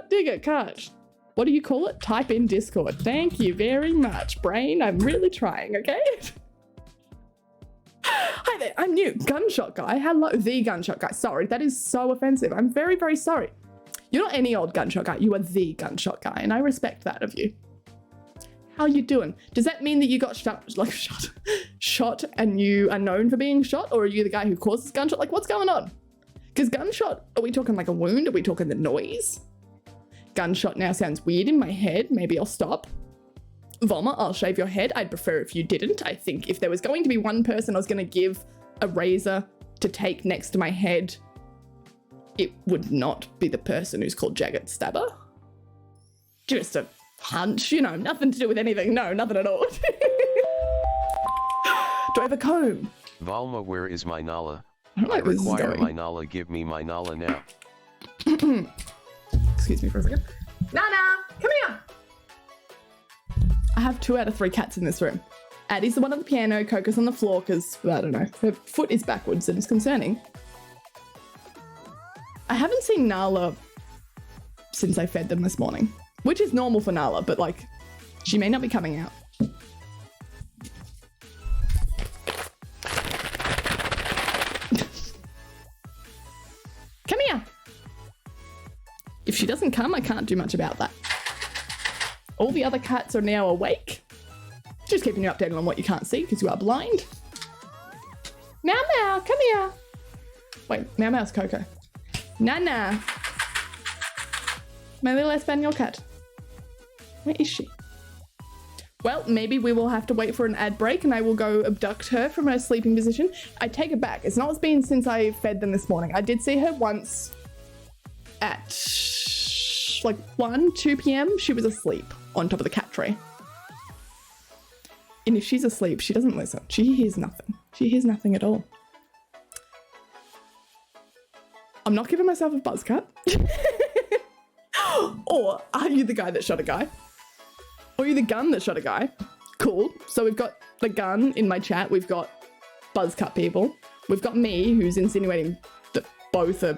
Digger, cut. What do you call it? Type in Discord. Thank you very much, brain. I'm really trying, okay? Hi there, I'm new. Gunshot guy. Hello, the gunshot guy. Sorry, that is so offensive. I'm very, very sorry. You're not any old gunshot guy. You are the gunshot guy, and I respect that of you. How you doing? Does that mean that you got shot and you are known for being shot? Or are you the guy who causes gunshot? Like, what's going on? Because gunshot, are we talking like a wound? Are we talking the noise? Gunshot now sounds weird in my head. Maybe I'll stop. Vomit, I'll shave your head. I'd prefer if you didn't. I think if there was going to be one person I was going to give a razor to take next to my head, it would not be the person who's called Jagged Stabber. Just a hunch, you know, nothing to do with anything. No, nothing at all. Do I have a comb? Valma, where is my Nala? I don't know I where this is require going. my Nala. Give me my Nala now. Excuse me for a second. Nana, come here. I have 2 out of 3 cats in this room. Addie's the one on the piano, Coco's on the floor because, I don't know, her foot is backwards and it's concerning. I haven't seen Nala since I fed them this morning, which is normal for Nala, but like, she may not be coming out. Come here. If she doesn't come, I can't do much about that. All the other cats are now awake. Just keeping you updated on what you can't see because you are blind. Meow Meow, come here. Wait, Meow Meow's Coco. Nana. My little Espanol cat. Where is she? Well, maybe we will have to wait for an ad break and I will go abduct her from her sleeping position. I take it back. It's not been since I fed them this morning. I did see her once at like 1, 2 p.m. She was asleep on top of the cat tree. And if she's asleep, she doesn't listen. She hears nothing. She hears nothing at all. I'm not giving myself a buzz cut. Or are you the guy that shot a guy? Or are you the gun that shot a guy? Cool. So we've got the gun in my chat. We've got buzz cut people. We've got me, who's insinuating that both are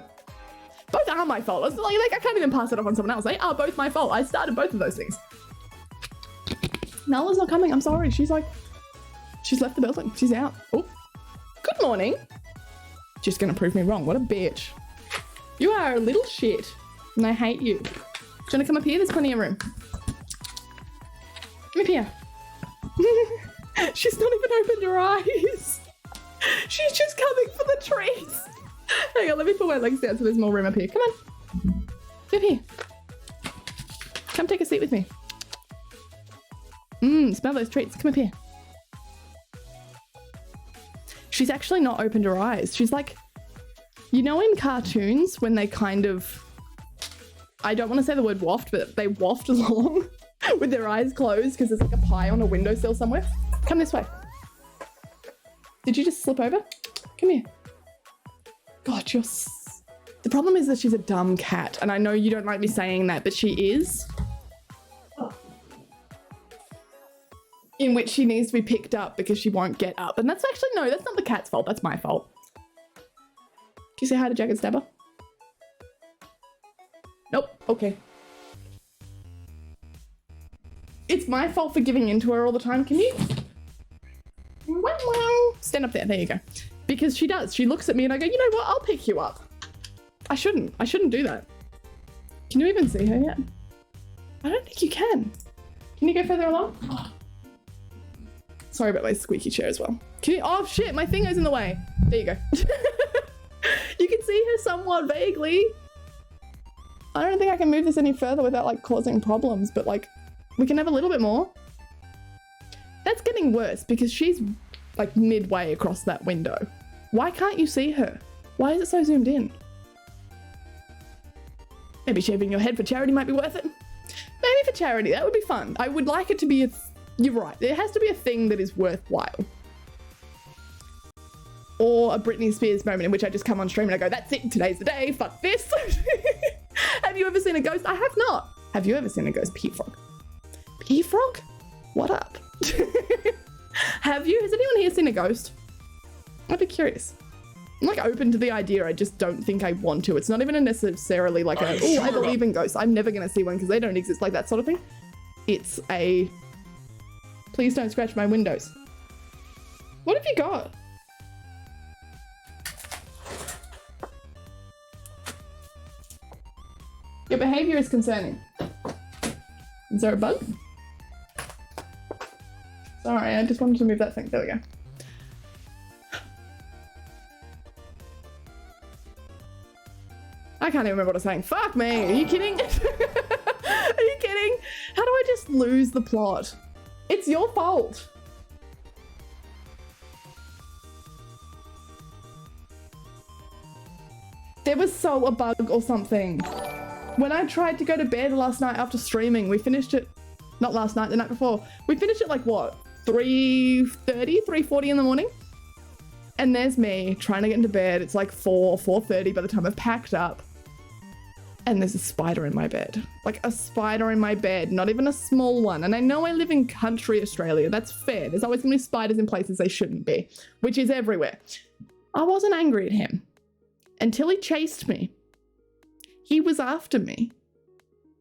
my fault. It's like I can't even pass it off on someone else. They are both my fault. I started both of those things. Nala's not coming. I'm sorry. She's left the building. She's out. Oh, good morning. Just gonna prove me wrong. What a bitch. You are a little shit. And I hate you. Do you wanna come up here? There's plenty of room. Come up here. She's not even opened her eyes. She's just coming for the trees. Hang on, let me put my legs down so there's more room up here. Come on. Come here. Come take a seat with me. Smell those treats. Come up here. She's actually not opened her eyes. She's like, you know in cartoons when they kind of, I don't want to say the word waft, but they waft along with their eyes closed because there's like a pie on a windowsill somewhere. Come this way. Did you just slip over? Come here. God, the problem is that she's a dumb cat, and I know you don't like me saying that, but she is. In which she needs to be picked up because she won't get up. And that's actually, no, that's not the cat's fault. That's my fault. Can you say hi to Jagged Stabber? Nope. Okay. It's my fault for giving in to her all the time. Can you? Stand up there. There you go. Because she does. She looks at me and I go, you know what? I'll pick you up. I shouldn't do that. Can you even see her yet? I don't think you can. Can you go further along? Oh. Sorry about my squeaky chair as well. Can you? Oh shit, my thing goes in the way. There you go. You can see her somewhat vaguely. I don't think I can move this any further without like causing problems, but like we can have a little bit more. That's getting worse because she's like midway across that window. Why can't you see her? Why is it so zoomed in? Maybe shaving your head for charity might be worth it. Maybe for charity, that would be fun. I would like it to be a, you're right, there has to be a thing that is worthwhile. Or a Britney Spears moment in which I just come on stream and I go, that's it, today's the day, fuck this. Have you ever seen a ghost? I have not. Have you ever seen a ghost? Peafrog. Peafrog? What up? Have you? Has anyone here seen a ghost? I'd be curious. I'm like open to the idea, I just don't think I want to. It's not even necessarily like a, oh, I believe in ghosts. I'm never gonna see one because they don't exist, like that sort of thing. It's a, please don't scratch my windows. What have you got? Your behavior is concerning. Is there a bug? Sorry, I just wanted to move that thing. There we go. I can't even remember what I was saying. Fuck me. Are you kidding? Are you kidding? How do I just lose the plot? It's your fault. There was so a bug or something. When I tried to go to bed last night after streaming, we finished it, not last night, the night before. We finished at like what? 3:30, 3:40 in the morning? And there's me trying to get into bed. It's like 4:30 by the time I've packed up. And there's a spider in my bed. Like a spider in my bed, not even a small one. And I know I live in country Australia. That's fair. There's always gonna be spiders in places they shouldn't be, which is everywhere. I wasn't angry at him until he chased me. He was after me.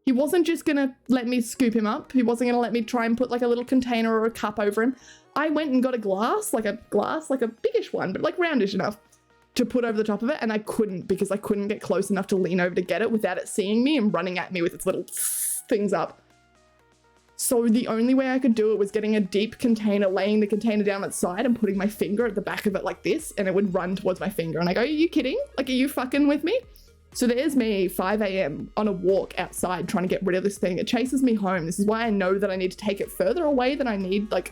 He wasn't just gonna let me scoop him up. He wasn't gonna let me try and put like a little container or a cup over him. I went and got a glass, like a biggish one, but like roundish enough to put over the top of it. And I couldn't, because I couldn't get close enough to lean over to get it without it seeing me and running at me with its little things up. So the only way I could do it was getting a deep container, laying the container down its side and putting my finger at the back of it like this, and it would run towards my finger. And I go, are you kidding? Like, are you fucking with me? So there's me, 5 a.m. on a walk outside trying to get rid of this thing. It chases me home. This is why I know that I need to take it further away than I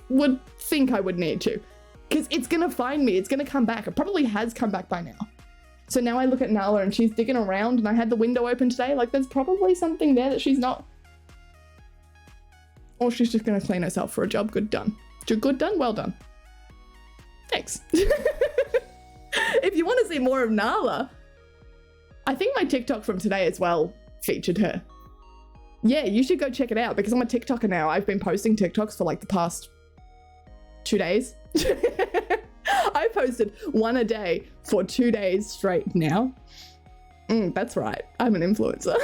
would think I would need to. Because it's gonna find me, it's gonna come back. It probably has come back by now. So now I look at Nala and she's digging around, and I had the window open today. Like, there's probably something there that she's not. Or she's just gonna clean herself for a job. Good done. Good done, well done. Thanks. If you want to see more of Nala, I think my TikTok from today as well featured her. Yeah, you should go check it out, because I'm a TikToker now. I've been posting TikToks for like the past 2 days. I posted one a day for 2 days straight now. That's right. I'm an influencer.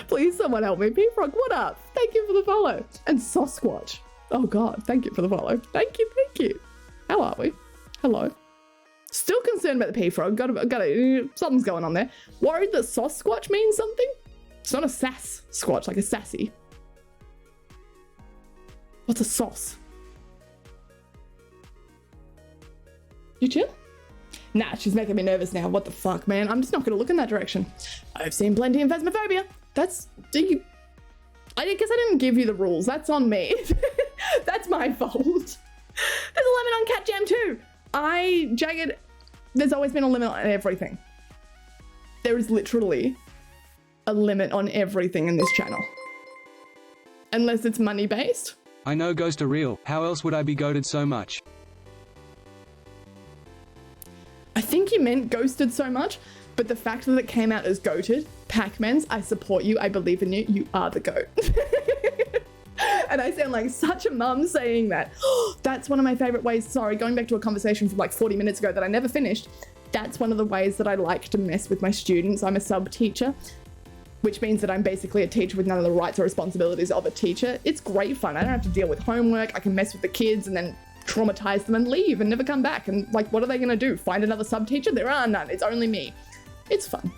Please, someone help me. P-Frog, what up? Thank you for the follow. And Sasquatch. Oh God, thank you for the follow. Thank you, thank you. How are we? Hello. Still concerned about the P-Frog. Something's going on there. Worried that Sasquatch means something? It's not a sass squatch, like a sassy. What's a sauce? You chill? Nah, she's making me nervous now. What the fuck, man? I'm just not gonna look in that direction. I've seen plenty of Phasmophobia. I guess I didn't give you the rules. That's on me. That's my fault. There's a limit on Cat Jam too. Jagged, there's always been a limit on everything. There is literally a limit on everything in this channel. Unless it's money-based. I know ghosts are real. How else would I be goated so much? I think you meant ghosted so much, but the fact that it came out as goated, Pac-Man's, I support you, I believe in you, you are the goat. And I sound like such a mum saying that. That's one of my favorite ways, sorry, going back to a conversation from like 40 minutes ago that I never finished. That's one of the ways that I like to mess with my students. I'm a sub teacher, which means that I'm basically a teacher with none of the rights or responsibilities of a teacher. It's great fun. I don't have to deal with homework. I can mess with the kids and then traumatize them and leave and never come back. And like, what are they gonna do? Find another sub teacher? There are none. It's only me. It's fun.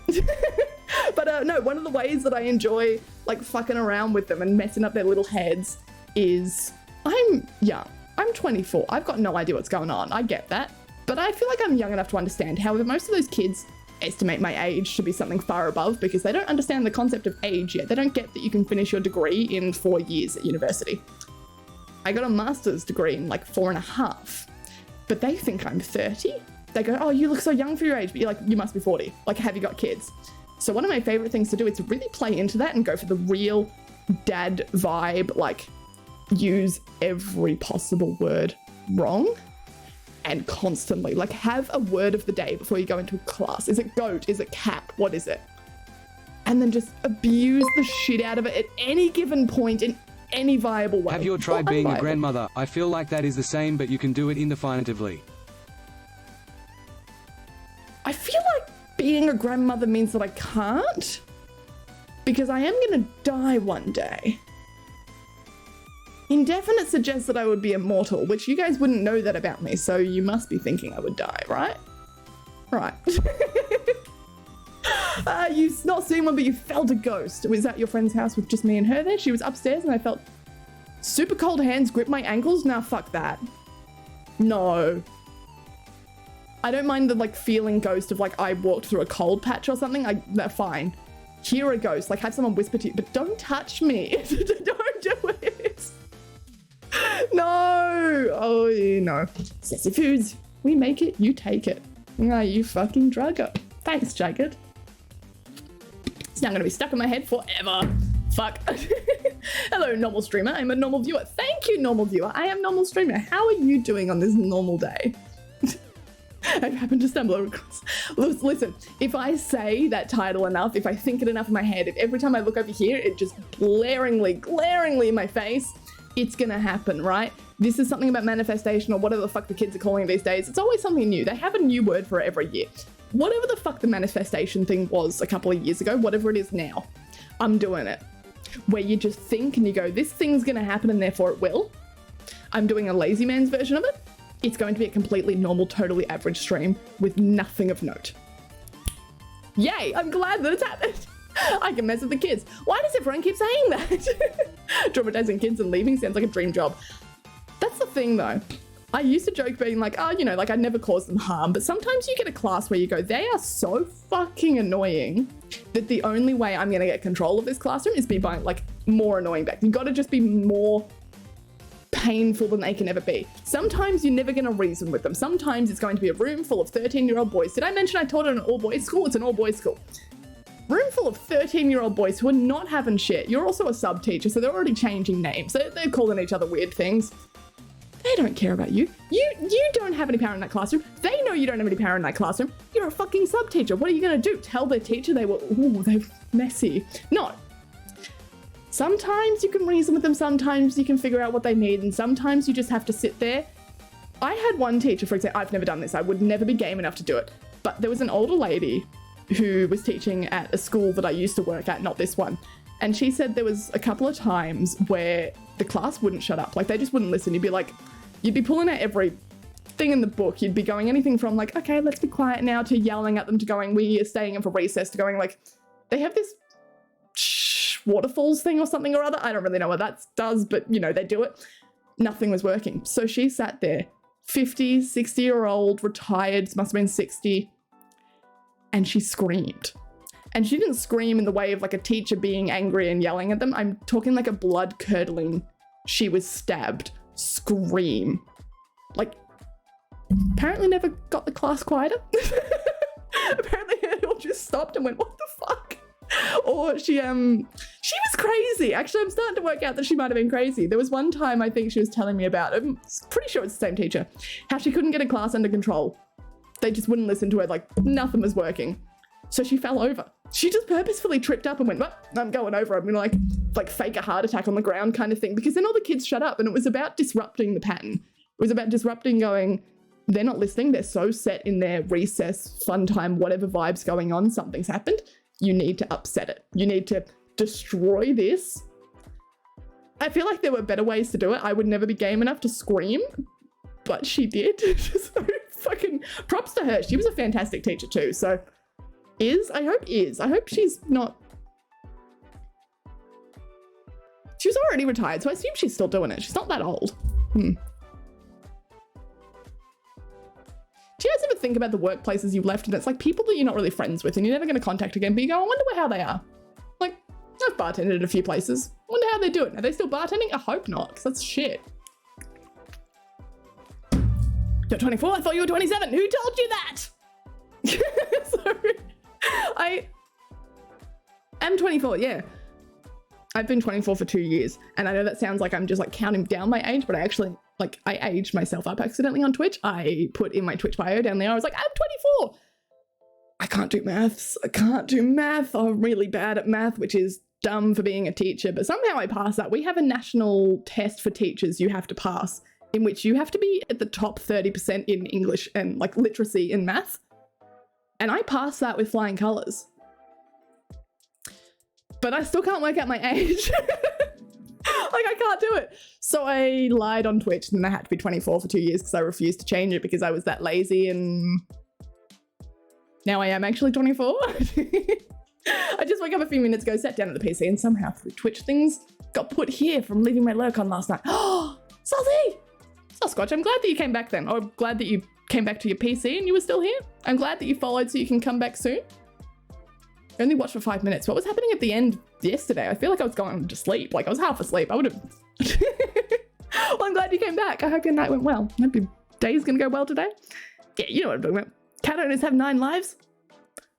But no, one of the ways that I enjoy like fucking around with them and messing up their little heads is I'm young. I'm 24. I've got no idea what's going on. I get that. But I feel like I'm young enough to understand. However, most of those kids estimate my age to be something far above because they don't understand the concept of age yet. They don't get that you can finish your degree in 4 years at university. I got a master's degree in like 4.5, but they think I'm 30. They go, oh, you look so young for your age, but you're like, you must be 40. Like, have you got kids? So one of my favorite things to do is to really play into that and go for the real dad vibe, like use every possible word wrong and constantly like have a word of the day before you go into a class. Is it goat? Is it cap? What is it? And then just abuse the shit out of it at any given point in any viable way. Have you tried being a grandmother? I feel like that is the same, but you can do it indefinitively. I feel like being a grandmother means that I can't, because I am gonna die one day. Indefinite suggests that I would be immortal, which you guys wouldn't know that about me, so you must be thinking I would die, right? Right. You've not seen one, but you felt a ghost. Was at your friend's house with just me and her there. She was upstairs and I felt super cold hands grip my ankles. Nah, fuck that. No. I don't mind the like feeling ghost of like I walked through a cold patch or something. They're fine. Hear a ghost, like have someone whisper to you, but don't touch me. Don't do it. No. Oh, no. Sassy foods. We make it, you take it. Ah, you fucking drugger. Thanks, Jagged. It's now gonna be stuck in my head forever. Fuck. Hello, normal streamer. I'm a normal viewer. Thank you, normal viewer. I am normal streamer. How are you doing on this normal day? I've happened to stumble across. Listen, if I say that title enough, if I think it enough in my head, if every time I look over here, it just glaringly in my face, it's gonna happen, right? This is something about manifestation or whatever the fuck the kids are calling it these days. It's always something new. They have a new word for it every year. Whatever the fuck the manifestation thing was a couple of years ago, whatever it is now, I'm doing it. Where you just think and you go, this thing's gonna happen and therefore it will. I'm doing a lazy man's version of it. It's going to be a completely normal, totally average stream with nothing of note. Yay, I'm glad that it's happened. I can mess with the kids. Why does everyone keep saying that? Traumatizing kids and leaving sounds like a dream job. That's the thing though. I used to joke being like, oh, you know, like I never cause them harm, but sometimes you get a class where you go, they are so fucking annoying that the only way I'm gonna get control of this classroom is be by like more annoying back. You've got to just be more painful than they can ever be. Sometimes you're never going to reason with them. Sometimes it's going to be a room full of 13-year-old boys. Did I mention I taught at an all-boys school? It's an all-boys school. Room full of 13-year-old boys who are not having shit. You're also a sub-teacher, so they're already changing names. They're calling each other weird things. They don't care about you. You don't have any power in that classroom. They know you don't have any power in that classroom. You're a fucking sub-teacher. What are you going to do? Tell their teacher they're messy. No. Sometimes you can reason with them, sometimes you can figure out what they need, and sometimes you just have to sit there. I had one teacher, for example, I've never done this, I would never be game enough to do it, but there was an older lady who was teaching at a school that I used to work at, not this one, and she said there was a couple of times where the class wouldn't shut up, like they just wouldn't listen. You'd be pulling out every thing in the book, you'd be going anything from like, okay, let's be quiet now, to yelling at them, to going, we are staying in for recess, to going like, they have this waterfalls thing or something or other. I don't really know what that does, but you know, they do it. Nothing was working. So she sat there, 50, 60-year-old, retired, must have been 60, and she screamed. And she didn't scream in the way of like a teacher being angry and yelling at them. I'm talking like a blood-curdling, she was stabbed, scream. Like, apparently never got the class quieter. Apparently it all just stopped and went, what the fuck? Or she was crazy. Actually, I'm starting to work out that she might have been crazy. There was one time I think she was telling me about, I'm pretty sure it's the same teacher, how she couldn't get a class under control. They just wouldn't listen to her, like nothing was working. So she fell over. She just purposefully tripped up and went, well, I'm going over. I'm gonna like fake a heart attack on the ground kind of thing, because then all the kids shut up, and it was about disrupting the pattern. It was about disrupting, going, they're not listening. They're so set in their recess, fun time, whatever vibe's going on, something's happened. You need to upset it. You need to destroy this. I feel like there were better ways to do it. I would never be game enough to scream, but she did. So fucking props to her. She was a fantastic teacher too. So I hope she's not. She was already retired, so I assume she's still doing it. She's not that old. Do you guys ever think about the workplaces you've left and it's like people that you're not really friends with and you're never going to contact again, but you go, I wonder how they are. Like, I've bartended at a few places. I wonder how they're doing. Are they still bartending? I hope not, because that's shit. You're 24? I thought you were 27. Who told you that? Sorry. I am 24, yeah. I've been 24 for 2 years, and I know that sounds like I'm just like counting down my age, but I actually, like, I aged myself up accidentally on Twitch. I put in my Twitch bio down there, I was like, I'm 24. I can't do maths. I can't do math. I'm really bad at math, which is dumb for being a teacher, but somehow I passed that. We have a national test for teachers you have to pass, in which you have to be at the top 30% in English and like literacy in math. And I passed that with flying colors. But I still can't work out my age. Like, I can't do it. So I lied on Twitch, and I had to be 24 for 2 years because I refused to change it because I was that lazy, and now I am actually 24. I just woke up a few minutes ago, sat down at the PC, and somehow through Twitch things got put here from leaving my lurk on last night. Oh, Salty! Sasquatch, I'm glad that you came back then. Or glad that you came back to your PC and you were still here. I'm glad that you followed so you can come back soon. I only watched for 5 minutes. What was happening at the end yesterday? I feel like I was going to sleep. Like, I was half asleep. I would have... Well, I'm glad you came back. I hope your night went well. I hope your day's gonna go well today. Yeah, you know what I'm talking about. Cat owners have 9 lives?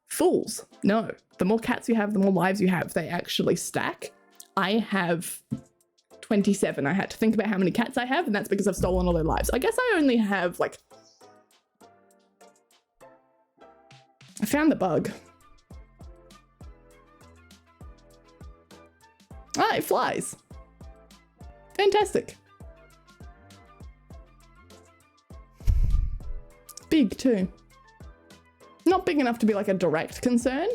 Fools. No. The more cats you have, the more lives you have. They actually stack. I have 27. I had to think about how many cats I have, and that's because I've stolen all their lives. I guess I only have, like... I found the bug. Ah, it flies. Fantastic. Big, too. Not big enough to be, like, a direct concern,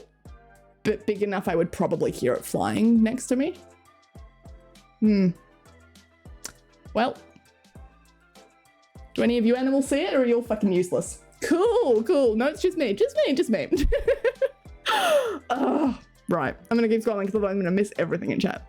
but big enough I would probably hear it flying next to me. Well. Do any of you animals see it, or are you all fucking useless? Cool, cool. No, it's just me. Just me, just me. Right. I'm going to keep scrolling because otherwise I'm going to miss everything in chat.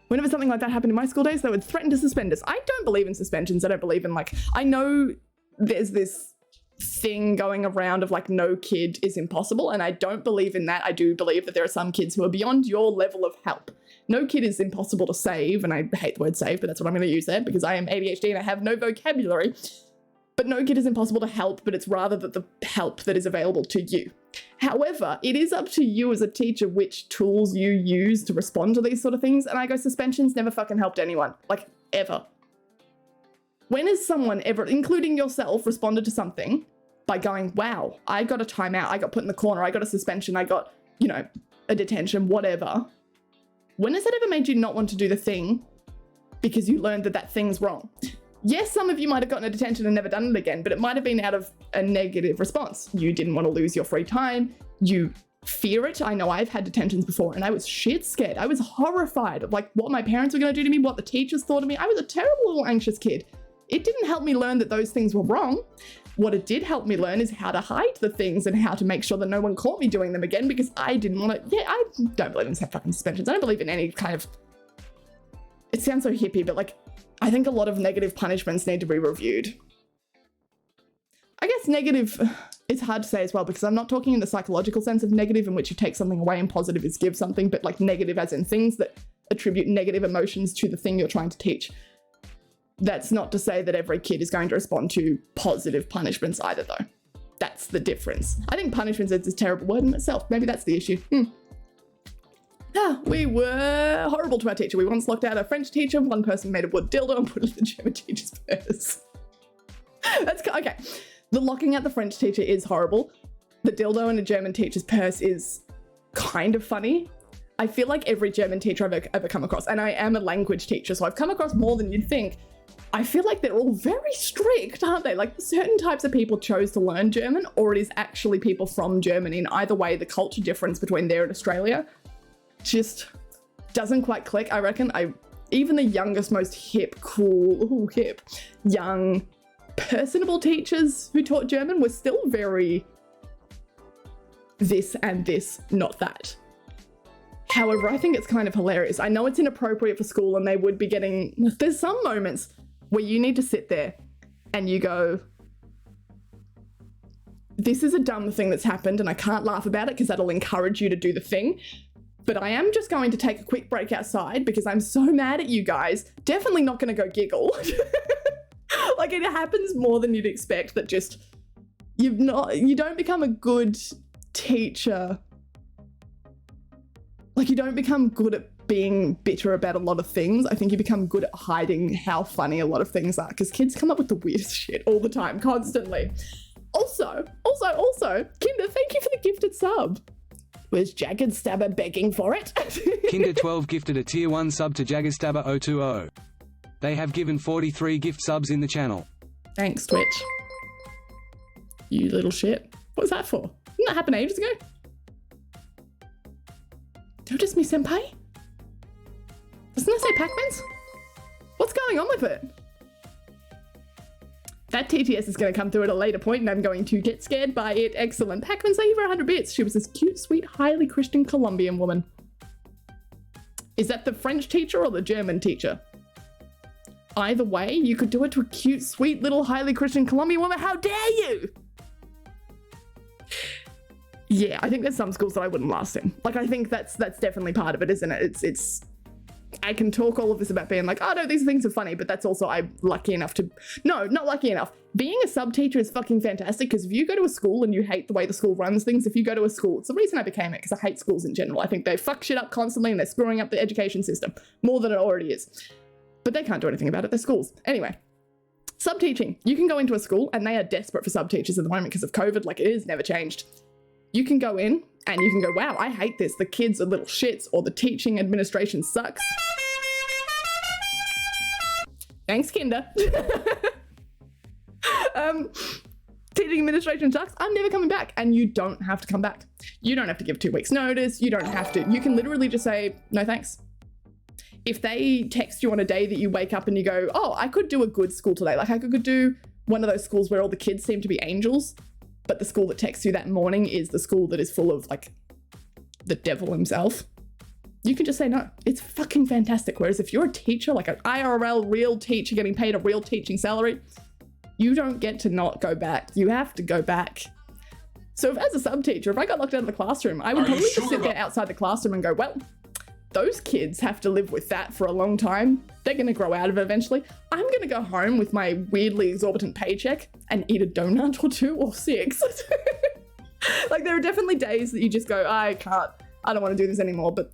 Whenever something like that happened in my school days, they would threaten to suspend us. I don't believe in suspensions. I don't believe in, like... I know there's this thing going around of, like, no kid is impossible, and I don't believe in that. I do believe that there are some kids who are beyond your level of help. No kid is impossible to save, and I hate the word save, but that's what I'm going to use there because I am ADHD and I have no vocabulary. But no kid is impossible to help, but it's rather that the help that is available to you. However, it is up to you as a teacher which tools you use to respond to these sort of things, and I go, suspensions never fucking helped anyone. Like, ever. When has someone ever, including yourself, responded to something by going, wow, I got a timeout, I got put in the corner, I got a suspension, I got, you know, a detention, whatever. When has that ever made you not want to do the thing because you learned that that thing's wrong? Yes, some of you might have gotten a detention and never done it again, but it might have been out of a negative response. You didn't want to lose your free time. You fear it. I know I've had detentions before and I was shit scared. I was horrified of, like, what my parents were going to do to me, what the teachers thought of me. I was a terrible little anxious kid. It didn't help me learn that those things were wrong. What it did help me learn is how to hide the things and how to make sure that no one caught me doing them again, because I didn't want to. Yeah, I don't believe in fucking suspensions. I don't believe in any kind of. It sounds so hippie, but, like, I think a lot of negative punishments need to be reviewed. I guess negative, it's hard to say as well, because I'm not talking in the psychological sense of negative in which you take something away and positive is give something, but, like, negative as in things that attribute negative emotions to the thing you're trying to teach. That's not to say that every kid is going to respond to positive punishments either, though. That's the difference. I think punishments is a terrible word in itself. Maybe that's the issue. We were horrible to our teacher. We once locked out our French teacher. One person made a wood dildo and put it in the German teacher's purse. That's okay. The locking out the French teacher is horrible. The dildo in a German teacher's purse is kind of funny. I feel like every German teacher I've ever come across, and I am a language teacher, so I've come across more than you'd think. I feel like they're all very strict, aren't they? Like, certain types of people chose to learn German, or it is actually people from Germany. And either way, the culture difference between there and Australia just doesn't quite click. I reckon even the youngest, most hip, cool, young, personable teachers who taught German were still very this and this, not that. However, I think it's kind of hilarious. I know it's inappropriate for school and they would be getting, there's some moments where you need to sit there and you go, this is a dumb thing that's happened and I can't laugh about it because that'll encourage you to do the thing. But I am just going to take a quick break outside because I'm so mad at you guys. Definitely not going to go giggle. Like, it happens more than you'd expect that just, you don't become a good teacher. Like, you don't become good at being bitter about a lot of things. I think you become good at hiding how funny a lot of things are, because kids come up with the weirdest shit all the time, constantly. Also, Kinder, thank you for the gifted sub. Was Jagged Stabber begging for it? Kinder12 gifted a tier 1 sub to Jagged Stabber 020. They have given 43 gift subs in the channel. Thanks, Twitch. You little shit. What was that for? Didn't that happen ages ago? Notice me, senpai? Doesn't that say Pac-Man's? What's going on with it? That TTS is going to come through at a later point and I'm going to get scared by it. Excellent. Pac-Man, thank you for 100 bits. She was this cute, sweet, highly Christian Colombian woman. Is that the French teacher or the German teacher? Either way, you could do it to a cute, sweet, little, highly Christian Colombian woman. How dare you? Yeah, I think there's some schools that I wouldn't last in. Like, I think that's definitely part of it, isn't it? It's I can talk all of this about being like, oh no, these things are funny, but that's also I'm lucky enough to, no, not lucky enough. Being a sub teacher is fucking fantastic because if you go to a school and you hate the way the school runs things, if you go to a school, it's the reason I became it because I hate schools in general. I think they fuck shit up constantly and they're screwing up the education system more than it already is. But they can't do anything about it, they're schools. Anyway, sub teaching. You can go into a school and they are desperate for sub teachers at the moment because of COVID, like it is never changed. You can go in and you can go, wow, I hate this. The kids are little shits or the teaching administration sucks. Thanks, Kinder. Teaching administration sucks. I'm never coming back. And you don't have to come back. You don't have to give 2 weeks notice. You don't have to. You can literally just say, no thanks. If they text you on a day that you wake up and you go, oh, I could do a good school today. Like I could do one of those schools where all the kids seem to be angels. But the school that texts you that morning is the school that is full of like the devil himself. You can just say no. It's fucking fantastic. Whereas if you're a teacher, like an IRL real teacher getting paid a real teaching salary, you don't get to not go back. You have to go back. So if as a sub teacher, if I got locked out of the classroom, I would probably just sit there outside the classroom and go, well, those kids have to live with that for a long time. They're going to grow out of it eventually. I'm going to go home with my weirdly exorbitant paycheck and eat a donut or 2 or 6. Like there are definitely days that you just go, I don't want to do this anymore. But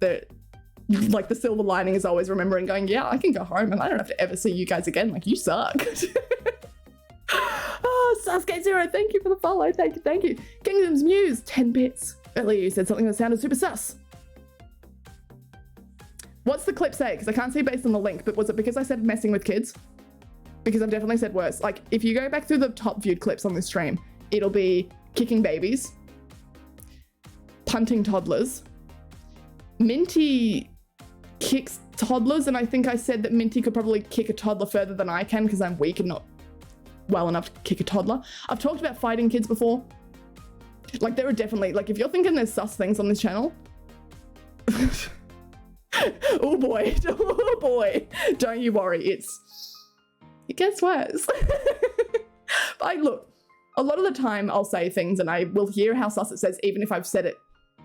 like the silver lining is always remembering going, yeah, I can go home and I don't have to ever see you guys again. Like you suck. Oh, Sasuke Zero, thank you for the follow. Thank you. Kingdom's Muse, 10 bits. Earlier you said something that sounded super sus. What's the clip say? Because I can't see based on the link, but was it because I said messing with kids? Because I've definitely said worse. Like, if you go back through the top viewed clips on this stream, it'll be kicking babies, punting toddlers, Minty kicks toddlers, and I think I said that Minty could probably kick a toddler further than I can because I'm weak and not well enough to kick a toddler. I've talked about fighting kids before. Like, there are definitely, like, if you're thinking there's sus things on this channel, oh boy, don't you worry, it gets worse. But look, a lot of the time I'll say things and I will hear how sus it says, even if I've said it,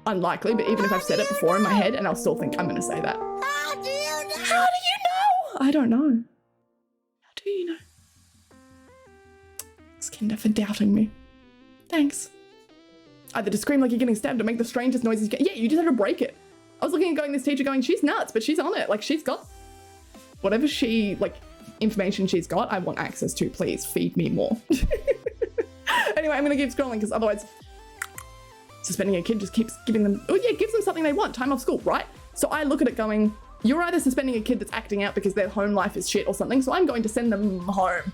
unlikely, but even if I've said it before in my head, and I'll still think I'm gonna say that. How do you know? I don't know. How do you know? Thanks, Kinder, for doubting me. Thanks. Either to scream like you're getting stabbed or make the strangest noises. Yeah, you just have to break it. I was looking at this teacher going, she's nuts, but she's on it. Like, she's got whatever information she's got, I want access to. Please feed me more. Anyway, I'm going to keep scrolling because otherwise suspending a kid just keeps giving them, gives them something they want, time off school, right? So I look at it going, you're either suspending a kid that's acting out because their home life is shit or something, so I'm going to send them home.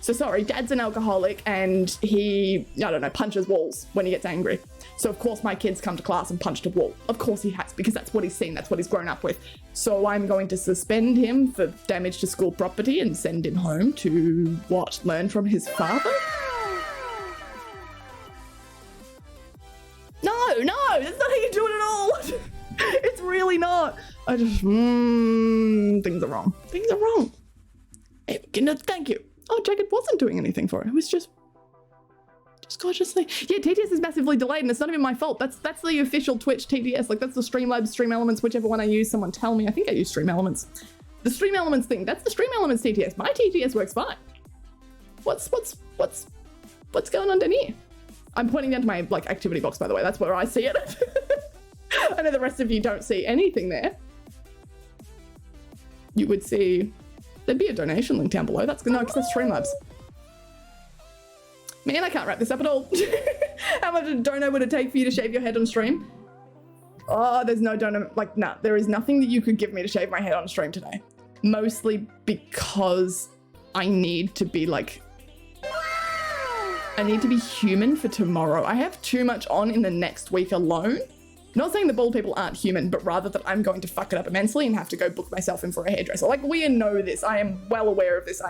So sorry, dad's an alcoholic and he, I don't know, punches walls when he gets angry. So of course my kids come to class and punched a wall. Of course he has, because that's what he's seen, that's what he's grown up with. So I'm going to suspend him for damage to school property and send him home to, what, learn from his father? No, that's not how you do it at all. It's really not. I just, things are wrong. Things are wrong. Hey, thank you. Oh, Jacob wasn't doing anything for it. It was just gorgeously. Yeah, TTS is massively delayed and it's not even my fault. That's the official Twitch TTS. Like, that's the Streamlabs, Stream Elements, whichever one I use. Someone tell me. I think I use Stream Elements. The Stream Elements thing, that's the Stream Elements TTS. My TTS works fine. What's going on down here? I'm pointing down to my, activity box, by the way. That's where I see it. I know the rest of you don't see anything there. You would see... There'd be a donation link down below. That's no, because that's Streamlabs. Man, I can't wrap this up at all. How much a dono would it take for you to shave your head on stream? Oh, there's no dono. Nah, there is nothing that you could give me to shave my head on stream today. Mostly because I need to be I need to be human for tomorrow. I have too much on in the next week alone. Not saying the bald people aren't human, but rather that I'm going to fuck it up immensely and have to go book myself in for a hairdresser. We know this. I am well aware of this.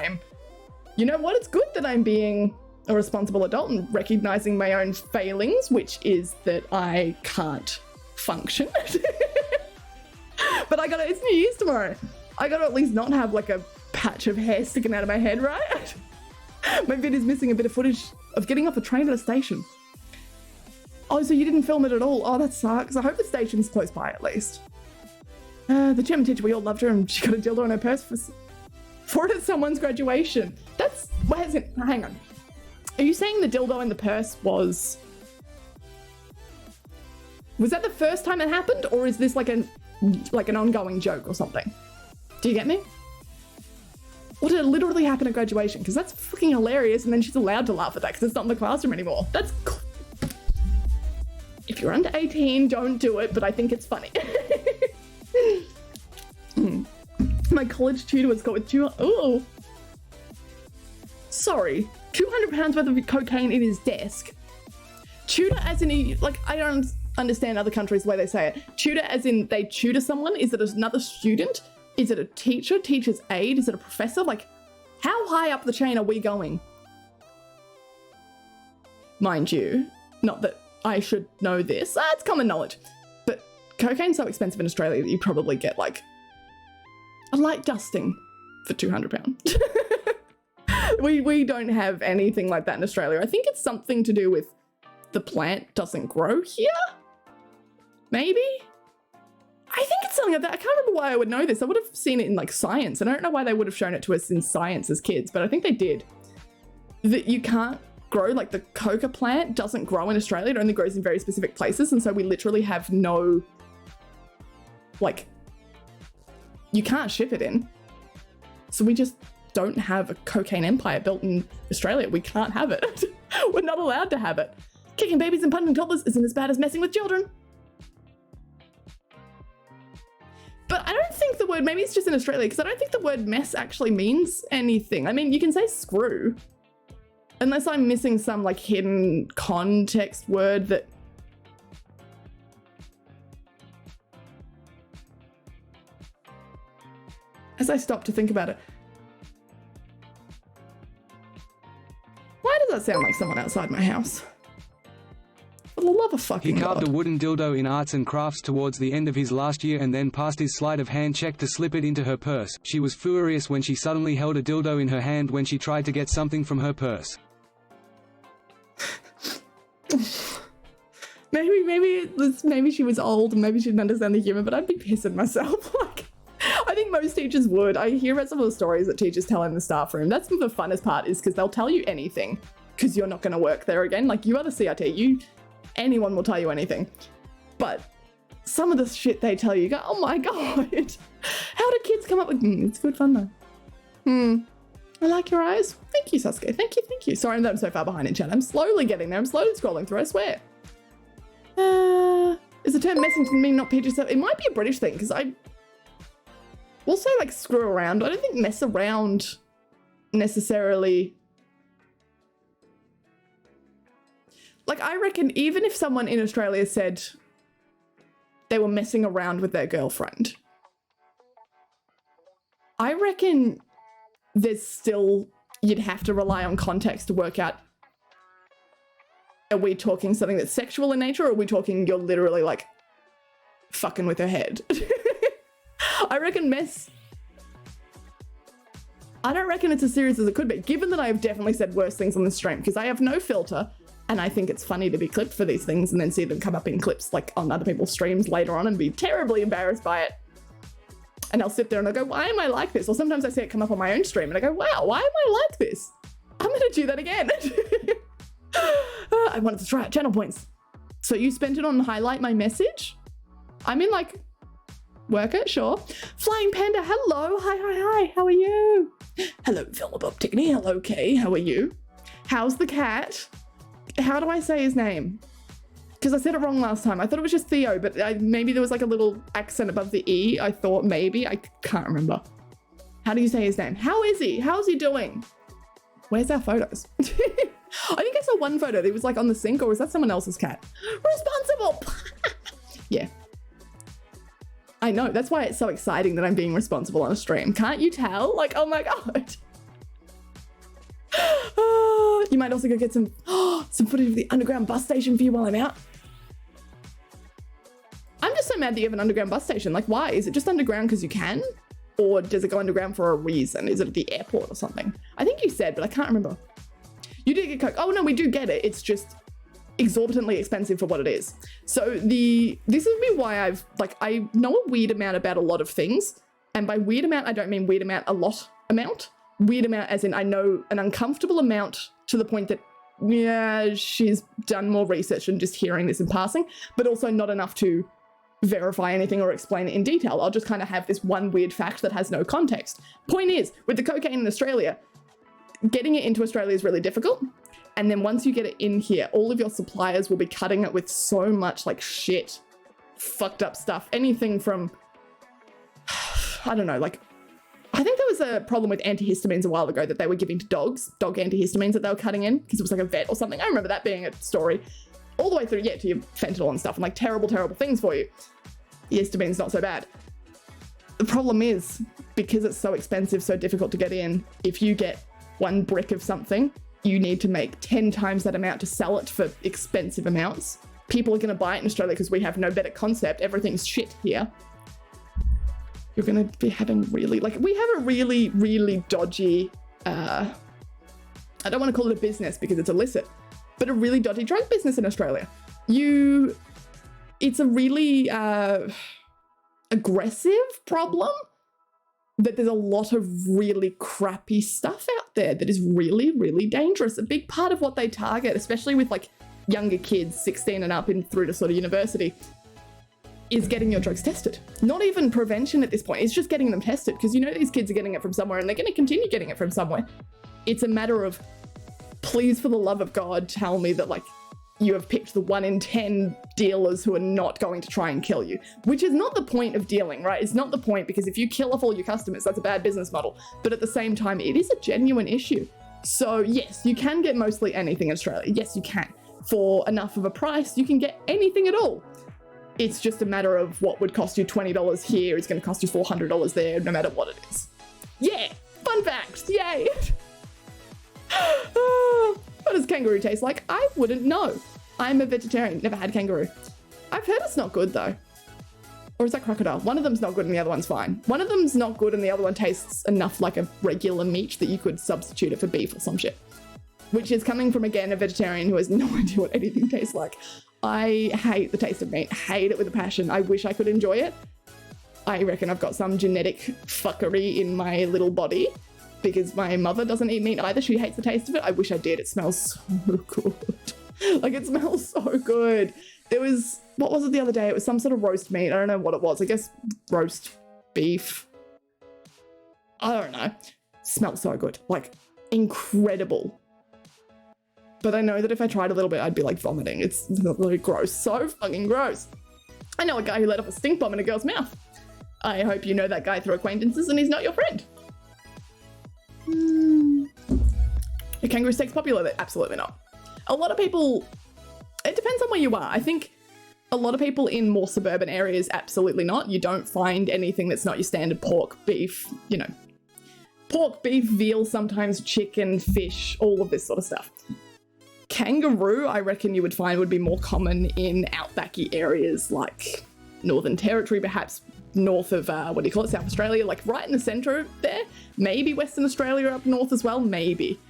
You know what? It's good that I'm being a responsible adult and recognizing my own failings, which is that I can't function. But it's New Year's tomorrow. I gotta at least not have a patch of hair sticking out of my head, right? My vid is missing a bit of footage of getting off the train at a station. Oh, so you didn't film it at all? Oh, that sucks. I hope the station's close by at least. The German teacher, we all loved her, and she got a dildo in her purse for it at someone's graduation. That's, hang on. Are you saying the dildo in the purse was that the first time it happened, or is this like an ongoing joke or something? Do you get me? Or did it literally happen at graduation? Because that's fucking hilarious, and then she's allowed to laugh at that because it's not in the classroom anymore. That's cool. If you're under 18, don't do it, but I think it's funny. My college tutor was caught with sorry, 200 pounds worth of cocaine in his desk. Tutor as in, like, I don't understand other countries the way they say it. Tutor as in they tutor someone? Is it another student? Is it a teacher? Teacher's aide? Is it a professor? Like, how high up the chain are we going? Mind you, not that I should know this. It's common knowledge. But cocaine's so expensive in Australia that you probably get, like, a light dusting for £200. We don't have anything like that in Australia. I think it's something to do with the plant doesn't grow here? Maybe? I think it's something like that. I can't remember why I would know this. I would have seen it in like science. And I don't know why they would have shown it to us in science as kids, but I think they did. That you can't grow, like the coca plant doesn't grow in Australia. It only grows in very specific places. And so we literally have no, like, you can't ship it in. So we just don't have a cocaine empire built in Australia. We can't have it. We're not allowed to have it. Kicking babies and punching toddlers isn't as bad as messing with children. But I don't think the word, maybe it's just in Australia, because I don't think the word mess actually means anything. I mean, you can say screw, unless I'm missing some like hidden context word that... As I stop to think about it, why does that sound like someone outside my house? For the love of fucking He carved God. a wooden dildo in arts and crafts towards the end of his last year and then passed his sleight of hand check to slip it into her purse. She was furious when she suddenly held a dildo in her hand when she tried to get something from her purse. Maybe she was old and maybe she didn't understand the humor, but I'd be pissing myself. Like, I think most teachers would. I hear about some of the stories that teachers tell in the staff room. That's the funnest part, is because they'll tell you anything because you're not going to work there again. Like, you are the CRT. Anyone will tell you anything. But some of the shit they tell you, go, oh my God. How do kids come up with... it's good fun though. I like your eyes. Thank you, Sasuke. Thank you. Sorry that I'm so far behind in chat. I'm slowly getting there. I'm slowly scrolling through, I swear. Is the term messing to mean not PG stuff? It might be a British thing, because we'll say like screw around. I don't think mess around necessarily... Like, I reckon even if someone in Australia said they were messing around with their girlfriend, I reckon there's still, you'd have to rely on context to work out, are we talking something that's sexual in nature, or are we talking you're literally like fucking with her head? I reckon I don't reckon it's as serious as it could be, given that I have definitely said worse things on the stream, because I have no filter. And I think it's funny to be clipped for these things and then see them come up in clips like on other people's streams later on and be terribly embarrassed by it. And I'll sit there and I'll go, why am I like this? Or sometimes I see it come up on my own stream and I go, wow, why am I like this? I'm going to do that again. I wanted to try out channel points. So you spent it on highlight my message? I mean, like, work it, sure. Flying Panda, hello. Hi. How are you? Hello, Philip Tickney. Hello, Kay. How are you? How's the cat? How do I say his name? Because I said it wrong last time. I thought it was just Theo, but maybe there was like a little accent above the E. I thought maybe. I can't remember. How do you say his name? How is he? How's he doing? Where's our photos? I think I saw one photo that was like on the sink, or was that someone else's cat? Responsible! Yeah. I know. That's why it's so exciting that I'm being responsible on a stream. Can't you tell? Like, oh my God. You might also go get some footage of the underground bus station for you while I'm out. I'm just so mad that you have an underground bus station. Like, why? Is it just underground because you can? Or does it go underground for a reason? Is it at the airport or something? I think you said, but I can't remember. You did get Coke. Oh no, we do get it. It's just exorbitantly expensive for what it is. So this would be why I know a weird amount about a lot of things. And by weird amount, I don't mean weird amount, a lot amount. Weird amount as in I know an uncomfortable amount to the point that, yeah, she's done more research than just hearing this in passing, but also not enough to verify anything or explain it in detail. I'll just kind of have this one weird fact that has no context. Point is, with the cocaine in Australia, getting it into Australia is really difficult. And then once you get it in here, all of your suppliers will be cutting it with so much like shit, fucked up stuff. Anything from, I don't know, like, I think there was a problem with antihistamines a while ago that they were giving to dogs, dog antihistamines that they were cutting in because it was like a vet or something. I remember that being a story all the way through, yeah, to your fentanyl and stuff and like terrible, terrible things for you. The histamine's not so bad. The problem is, because it's so expensive, so difficult to get in, if you get one brick of something, you need to make 10 times that amount to sell it for expensive amounts. People are going to buy it in Australia because we have no better concept. Everything's shit here. You're going to be having really, like, we have a really, really dodgy, I don't want to call it a business because it's illicit, but a really dodgy drug business in Australia. It's a really aggressive problem that there's a lot of really crappy stuff out there that is really, really dangerous. A big part of what they target, especially with like younger kids, 16 and up and through to sort of university, is getting your drugs tested. Not even prevention at this point, it's just getting them tested because you know these kids are getting it from somewhere and they're going to continue getting it from somewhere. It's a matter of, please for the love of God, tell me that like you have picked the 1 in 10 dealers who are not going to try and kill you, which is not the point of dealing, right? It's not the point because if you kill off all your customers, that's a bad business model. But at the same time, it is a genuine issue. So yes, you can get mostly anything in Australia. Yes, you can. For enough of a price, you can get anything at all. It's just a matter of what would cost you $20 here is going to cost you $400 there, no matter what it is. Yeah, fun fact, yay. What does kangaroo taste like? I wouldn't know. I'm a vegetarian, never had kangaroo. I've heard it's not good though. Or is that crocodile? One of them's not good and the other one's fine. One of them's not good and the other one tastes enough like a regular meat that you could substitute it for beef or some shit. Which is coming from, again, a vegetarian who has no idea what anything tastes like. I hate the taste of meat, hate it with a passion. I wish I could enjoy it. I reckon I've got some genetic fuckery in my little body because my mother doesn't eat meat either. She hates the taste of it. I wish I did. It smells so good. Like, it smells so good. There was, what was it the other day? It was some sort of roast meat. I don't know what it was. I guess roast beef. I don't know. It smells so good. Like, incredible. But I know that if I tried a little bit, I'd be like vomiting. It's really gross. So fucking gross. I know a guy who let off a stink bomb in a girl's mouth. I hope you know that guy through acquaintances and he's not your friend. Are kangaroo steaks popular? Absolutely not. A lot of people, it depends on where you are. I think a lot of people in more suburban areas, absolutely not. You don't find anything that's not your standard pork, beef, you know, pork, beef, veal, sometimes chicken, fish, all of this sort of stuff. Kangaroo, I reckon you would find would be more common in outbacky areas like Northern Territory, perhaps north of, what do you call it, South Australia, like right in the centre there. Maybe Western Australia up north as well, maybe.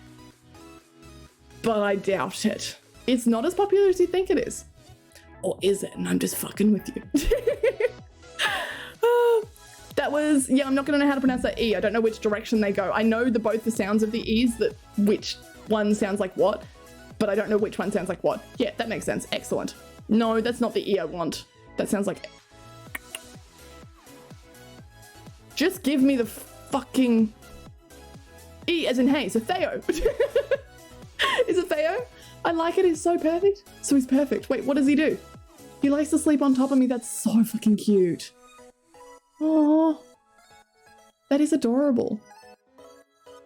But I doubt it. It's not as popular as you think it is. Or is it? And I'm just fucking with you. That was, yeah, I'm not going to know how to pronounce that E. I don't know which direction they go. I know both the sounds of the E's, that which one sounds like what, but I don't know which one sounds like what. Yeah, that makes sense. Excellent. No, that's not the E I want. That sounds like... Just give me the fucking... E as in hey, so Theo. Is it Theo? I like it, he's so perfect. So he's perfect. Wait, what does he do? He likes to sleep on top of me. That's so fucking cute. Oh, that is adorable.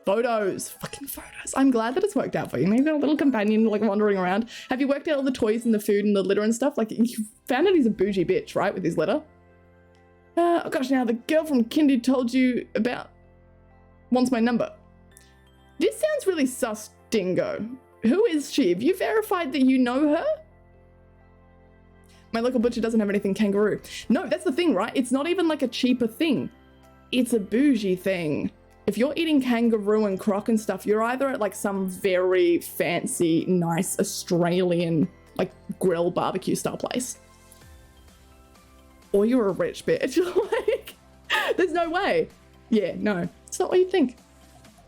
Photos, fucking photos. I'm glad that it's worked out for you. Maybe a little companion like wandering around. Have you worked out all the toys and the food and the litter and stuff? Like, you found out he's a bougie bitch, right, with his litter? Oh gosh, now the girl from Kindy told you about wants my number. This sounds really sus, Dingo. Who is she? Have you verified that you know her? My local butcher doesn't have anything kangaroo. No, that's the thing, right? It's not even like a cheaper thing. It's a bougie thing. If you're eating kangaroo and croc and stuff, you're either at like some very fancy, nice Australian, like grill barbecue style place. Or you're a rich bitch. Like, there's no way. Yeah, no, it's not what you think.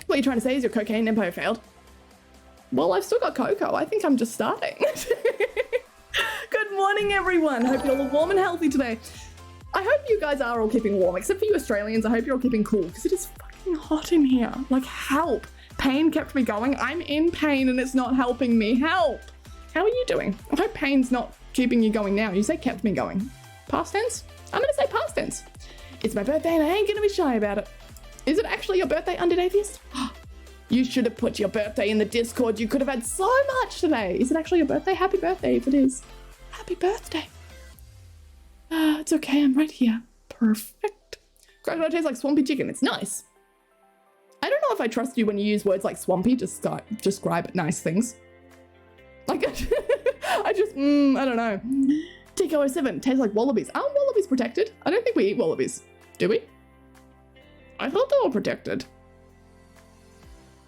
What you're trying to say is your cocaine empire failed. Well, I've still got cocoa. I think I'm just starting. Good morning, everyone. Hope you're all warm and healthy today. I hope you guys are all keeping warm, except for you Australians. I hope you're all keeping cool, because it is fucking hot in here. Like, help. Pain kept me going. I'm in pain and it's not helping me. Help. How are you doing? I hope pain's not keeping you going now. You say kept me going. Past tense? I'm gonna say past tense. It's my birthday and I ain't gonna be shy about it. Is it actually your birthday, Undead Atheist? You should have put your birthday in the Discord. You could have had so much today. Is it actually your birthday? Happy birthday if it is. Happy birthday. It's okay, I'm right here. Perfect. Crocodile tastes like swampy chicken. It's nice. I don't know if I trust you when you use words like swampy to describe nice things. Like, I don't know. TK07 tastes like wallabies. Aren't wallabies protected? I don't think we eat wallabies. Do we? I thought they were protected.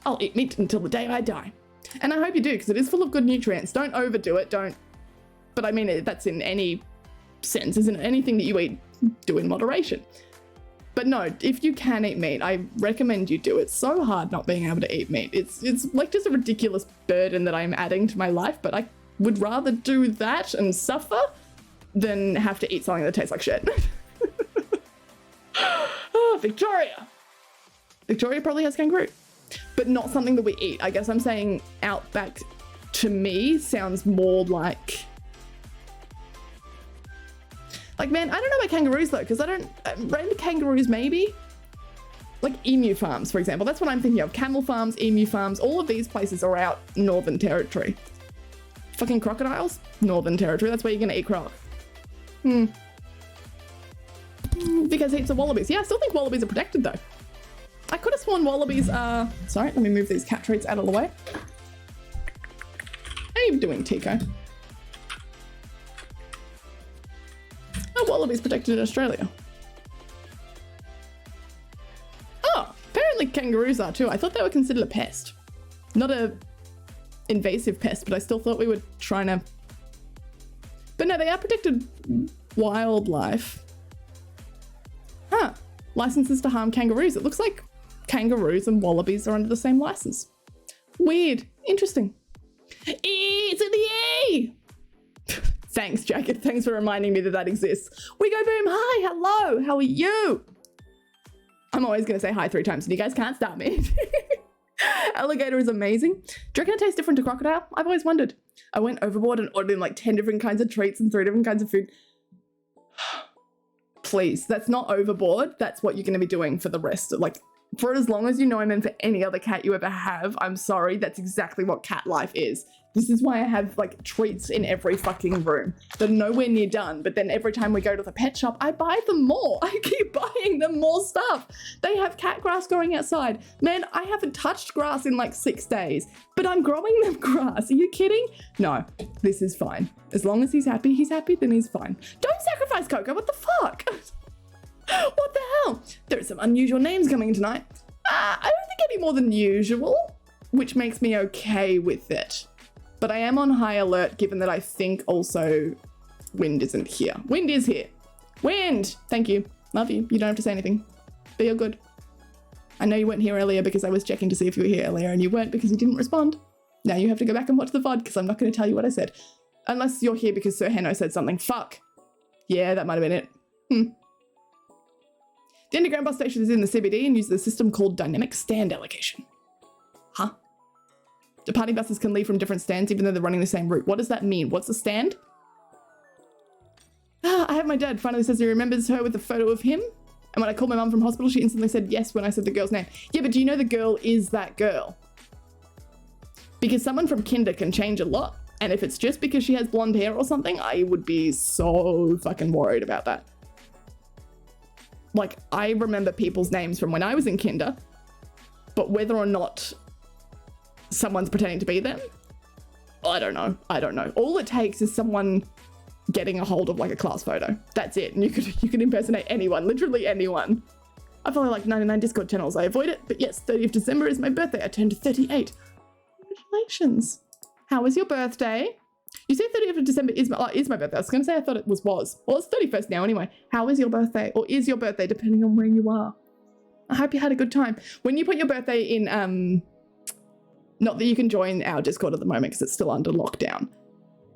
I'll eat meat until the day I die. And I hope you do, because it is full of good nutrients. Don't overdo it, don't. But I mean, that's in any sense, isn't it? Anything that you eat, do in moderation. But no, if you can eat meat, I recommend you do. It's so hard not being able to eat meat. It's like just a ridiculous burden that I'm adding to my life, but I would rather do that and suffer than have to eat something that tastes like shit. Oh, Victoria. Victoria probably has kangaroo, but not something that we eat. I guess I'm saying outback to me sounds more like man, I don't know about kangaroos though, because I don't, random kangaroos maybe? Like emu farms, for example. That's what I'm thinking of. Camel farms, emu farms, all of these places are out Northern Territory. Fucking crocodiles? Northern Territory, that's where you're gonna eat croc. Because heaps of wallabies. Yeah, I still think wallabies are protected though. I could have sworn wallabies are... Sorry, let me move these cat treats out of the way. How are you doing, Tico? Oh, wallabies protected in Australia. Oh, apparently kangaroos are too. I thought they were considered a pest. Not a invasive pest, but I still thought we were trying to... But no, they are protected wildlife. Huh. Licenses to harm kangaroos. It looks like kangaroos and wallabies are under the same license. Weird. Interesting. It's in the A! Thanks, Jacket. Thanks for reminding me that that exists. We go boom. Hi, hello. How are you? I'm always going to say hi 3 times and you guys can't stop me. Alligator is amazing. Do you reckon it tastes different to crocodile? I've always wondered. I went overboard and ordered in like 10 different kinds of treats and 3 different kinds of food. Please, that's not overboard. That's what you're going to be doing for the rest. Like, for as long as you know him and for any other cat you ever have, I'm sorry, that's exactly what cat life is. This is why I have like treats in every fucking room. They're nowhere near done, but then every time we go to the pet shop, I buy them more. I keep buying them more stuff. They have cat grass growing outside. Man, I haven't touched grass in like 6 days, but I'm growing them grass. Are you kidding? No, this is fine. As long as he's happy, then he's fine. Don't sacrifice Coco, what the fuck? What the hell? There are some unusual names coming in tonight. I don't think any more than usual, which makes me okay with it. But I am on high alert given that I think also Wind isn't here. Wind is here. Wind! Thank you. Love you. You don't have to say anything. But you're good. I know you weren't here earlier because I was checking to see if you were here earlier and you weren't because you didn't respond. Now you have to go back and watch the VOD because I'm not going to tell you what I said. Unless you're here because Sir Henno said something. Fuck. Yeah, that might have been it. The underground bus station is in the CBD and uses a system called dynamic stand allocation. Huh? The party buses can leave from different stands even though they're running the same route. What does that mean? What's the stand? I have my dad finally says he remembers her with a photo of him. And when I called my mum from hospital, she instantly said yes when I said the girl's name. Yeah, but do you know the girl is that girl? Because someone from kinder can change a lot. And if it's just because she has blonde hair or something, I would be so fucking worried about that. Like, I remember people's names from when I was in kinder, but whether or not someone's pretending to be them, I don't know. I don't know. All it takes is someone getting a hold of like a class photo. That's it. And you could impersonate anyone, literally anyone. I follow like 99 Discord channels. I avoid it, but yes, 30th December is my birthday. I turned 38. Congratulations. How was your birthday? You say 30th of December is my birthday. I was going to say I thought it was. Well, it's 31st now anyway. How is your birthday? Or is your birthday, depending on where you are? I hope you had a good time. When you put your birthday in, not that you can join our Discord at the moment because it's still under lockdown.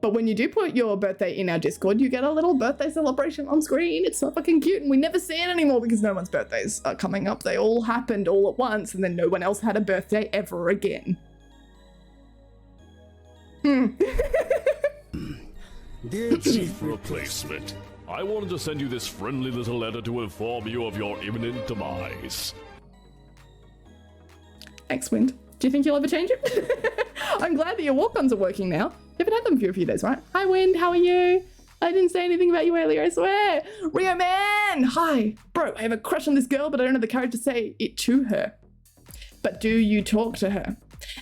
But when you do put your birthday in our Discord, you get a little birthday celebration on screen. It's so fucking cute. And we never see it anymore because no one's birthdays are coming up. They all happened all at once and then no one else had a birthday ever again. Dear Chief Replacement, I wanted to send you this friendly little letter to inform you of your imminent demise. Thanks, Wind. Do you think you'll ever change it? I'm glad that your walk-ons are working now. You haven't had them for a few days, right? Hi, Wind. How are you? I didn't say anything about you earlier, I swear. Rio Man! Hi. Bro, I have a crush on this girl, but I don't have the courage to say it to her. But do you talk to her?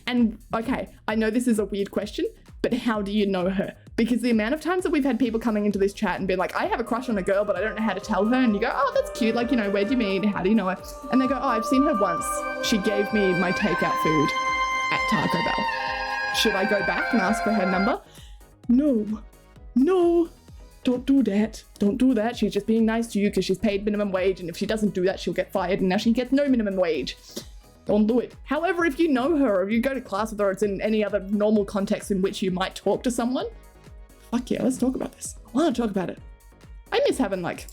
And, okay, I know this is a weird question, but how do you know her? Because the amount of times that we've had people coming into this chat and be like, I have a crush on a girl, but I don't know how to tell her. And you go, oh, that's cute. Like, you know, where'd you meet? How do you know her? And they go, oh, I've seen her once. She gave me my takeout food at Taco Bell. Should I go back and ask for her number? No, don't do that. Don't do that. She's just being nice to you because she's paid minimum wage. And if she doesn't do that, she'll get fired. And now she gets no minimum wage. Don't do it. However, if you know her or if you go to class with her, or it's in any other normal context in which you might talk to someone, fuck yeah, let's talk about this. I want to talk about it. I miss having like,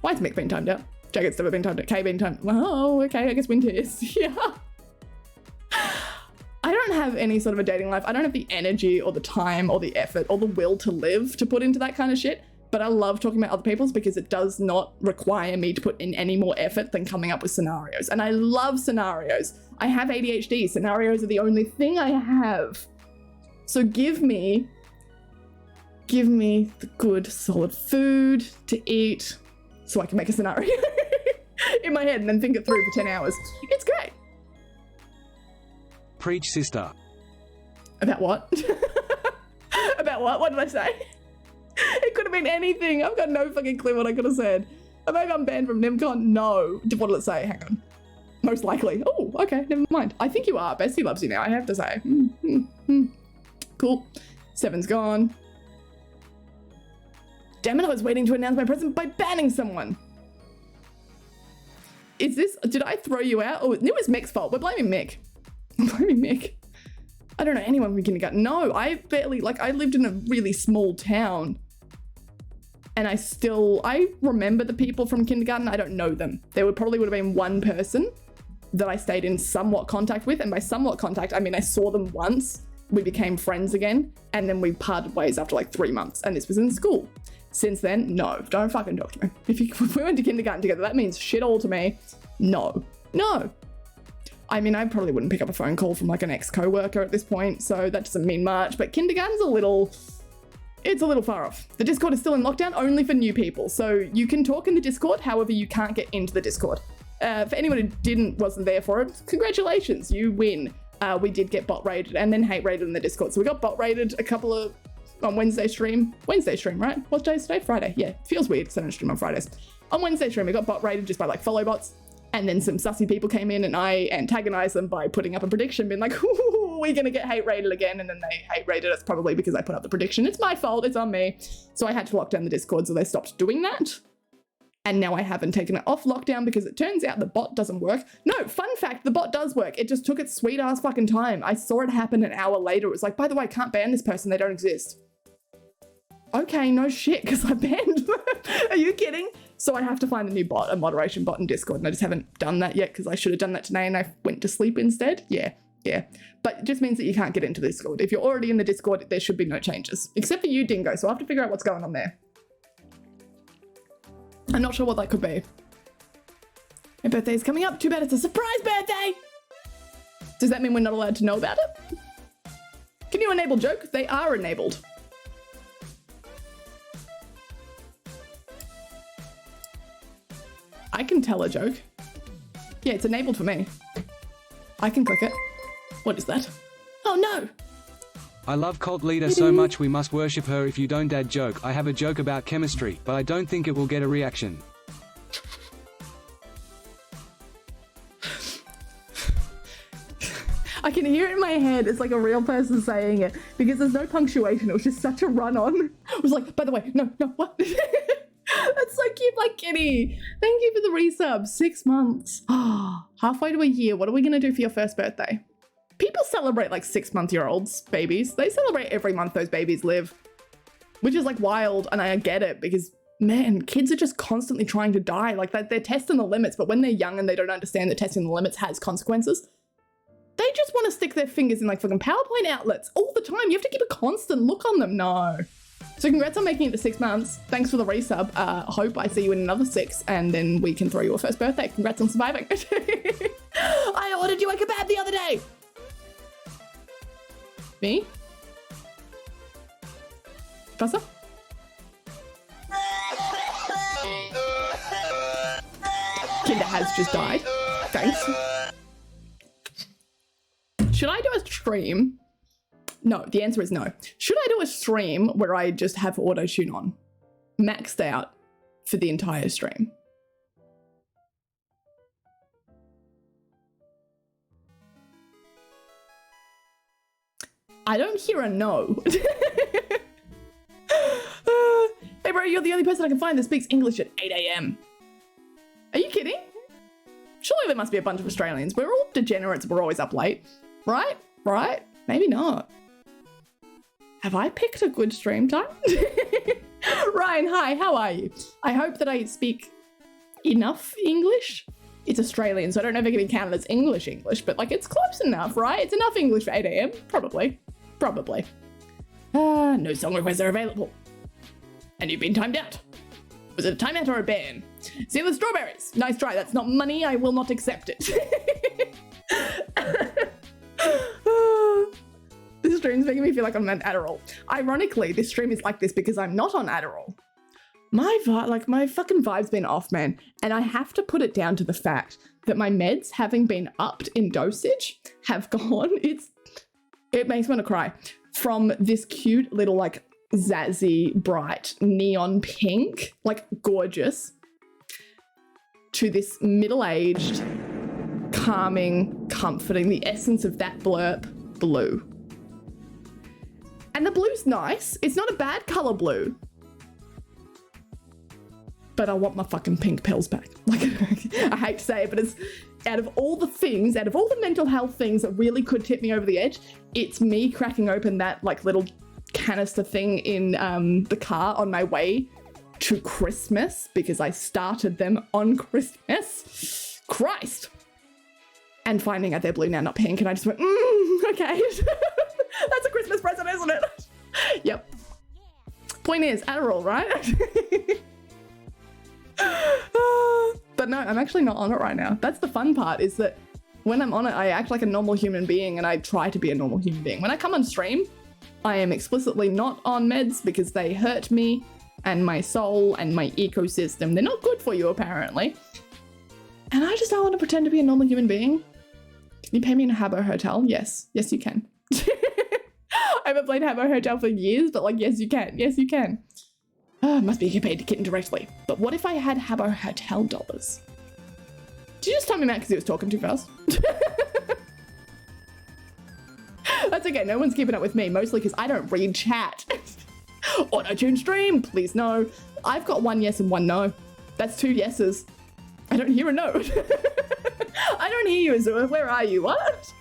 why is Mick being timed out? Jagged's never been timed out. Kay being timed. Oh, okay, I guess winter is. Yeah. I don't have any sort of a dating life. I don't have the energy or the time or the effort or the will to live to put into that kind of shit. But I love talking about other people's because it does not require me to put in any more effort than coming up with scenarios. And I love scenarios. I have ADHD. Scenarios are the only thing I have. So give me the good solid food to eat so I can make a scenario in my head and then think it through for 10 hours. It's great. Preach, sister. About what? About what? What did I say? It could have been anything. I've got no fucking clue what I could have said. Maybe I'm banned from NimCon? No. What did it say? Hang on. Most likely. Oh, okay. Never mind. I think you are. Bestie loves you now, I have to say. Cool. 7's gone. Damn it, I was waiting to announce my present by banning someone. Is this... Did I throw you out? Oh, it was Mick's fault. We're blaming Mick. I'm blaming Mick. I don't know anyone from kindergarten. No, I barely... Like, I lived in a really small town. And I remember the people from kindergarten. I don't know them. There probably would have been one person that I stayed in somewhat contact with. And by somewhat contact, I mean I saw them once. We became friends again. And then we parted ways after like 3 months. And this was in school. Since then, no. Don't fucking talk to me. If we went to kindergarten together, that means shit all to me. No. I mean, I probably wouldn't pick up a phone call from like an ex-coworker at this point. So that doesn't mean much. But kindergarten's it's a little far off. The Discord is still in lockdown only for new people. So you can talk in the Discord, however, you can't get into the Discord. For anyone who wasn't there for it, congratulations, you win. We did get bot rated and then hate rated in the Discord. So we got bot rated on Wednesday stream, right? What day is today? Friday. Yeah, feels weird because I don't stream on Fridays. On Wednesday stream, we got bot rated just by like follow bots. And then some sussy people came in and I antagonized them by putting up a prediction, being like, ooh, we're going to get hate rated again. And then they hate rated us probably because I put up the prediction. It's my fault. It's on me. So I had to lock down the Discord. So they stopped doing that. And now I haven't taken it off lockdown because it turns out the bot doesn't work. No, fun fact, the bot does work. It just took its sweet ass fucking time. I saw it happen an hour later. It was like, by the way, I can't ban this person. They don't exist. Okay, no shit, because I banned them. Are you kidding? So I have to find a new bot, a moderation bot in Discord, and I just haven't done that yet because I should have done that today and I went to sleep instead. Yeah. But it just means that you can't get into the Discord. If you're already in the Discord, there should be no changes. Except for you, Dingo, so I'll have to figure out what's going on there. I'm not sure what that could be. My birthday is coming up. Too bad it's a surprise birthday! Does that mean we're not allowed to know about it? Can you enable joke? They are enabled. I can tell a joke. Yeah, it's enabled for me. I can click it. What is that? Oh no! I love cult leader so much we must worship her. If you don't dad joke, I have a joke about chemistry, but I don't think it will get a reaction. can hear it in my head. It's like a real person saying it because there's no punctuation. It was just such a run-on. It was like, by the way, no, what? That's so cute, like Kitty. Thank you for the resub. 6 months. Halfway to a year. What are we going to do for your first birthday? People celebrate like 6-month-year-olds, babies. They celebrate every month those babies live, which is like wild. And I get it because, man, kids are just constantly trying to die. Like they're testing the limits, but when they're young and they don't understand that testing the limits has consequences, they just want to stick their fingers in like fucking PowerPoint outlets all the time. You have to keep a constant look on them. No. So congrats on making it to 6 months. Thanks for the resub. Hope I see you in another 6 and then we can throw you a first birthday. Congrats on surviving. I ordered you a kebab the other day. Me? Faster? Kinder has just died. Thanks. Should I do a stream? No, the answer is no. Should I do a stream where I just have auto-tune on? Maxed out for the entire stream. I don't hear a no. Hey bro, you're the only person I can find that speaks English at 8 AM. Are you kidding? Surely there must be a bunch of Australians. We're all degenerates, we're always up late. Right? Right? Maybe not. Have I picked a good stream time? Ryan, hi, how are you? I hope that I speak enough English. It's Australian, so I don't know if it can be counted as English, but like it's close enough, right? It's enough English for 8 AM, probably. Probably. No song requests are available. And you've been timed out. Was it a timeout or a ban? See the strawberries. Nice try. That's not money. I will not accept it. This stream's making me feel like I'm on Adderall. Ironically, this stream is like this because I'm not on Adderall. My fucking vibe's been off, man. And I have to put it down to the fact that my meds, having been upped in dosage, have gone. It makes me want to cry. From this cute little like zazzy, bright, neon pink, like gorgeous, to this middle-aged, calming, comforting, the essence of that blurb, blue. And the blue's nice. It's not a bad color blue. But I want my fucking pink pills back. Like, I hate to say it, but it's out of all the things, out of all the mental health things that really could tip me over the edge, it's me cracking open that like little canister thing in the car on my way to Christmas because I started them on Christmas. Christ. And finding out they're blue now, not pink. And I just went, okay. That's a Christmas present, isn't it? Yep. Point is, Adderall, right? But no, I'm actually not on it right now. That's the fun part, is that when I'm on it, I act like a normal human being and I try to be a normal human being. When I come on stream, I am explicitly not on meds because they hurt me and my soul and my ecosystem. They're not good for you, apparently. And I just don't want to pretend to be a normal human being. Can you pay me in a Habbo hotel? Yes. Yes, you can. I haven't played Habbo Hotel for years, but like, yes, you can. Yes, you can. Must be paid to Kitten directly. But what if I had Habbo Hotel dollars? Did you just tell me Matt because he was talking too fast? That's okay. No one's keeping up with me, mostly because I don't read chat. Auto-tune stream, please no. I've got 1 yes and 1 no. That's 2 yeses. I don't hear a no. I don't hear you, Azura. Where are you? What?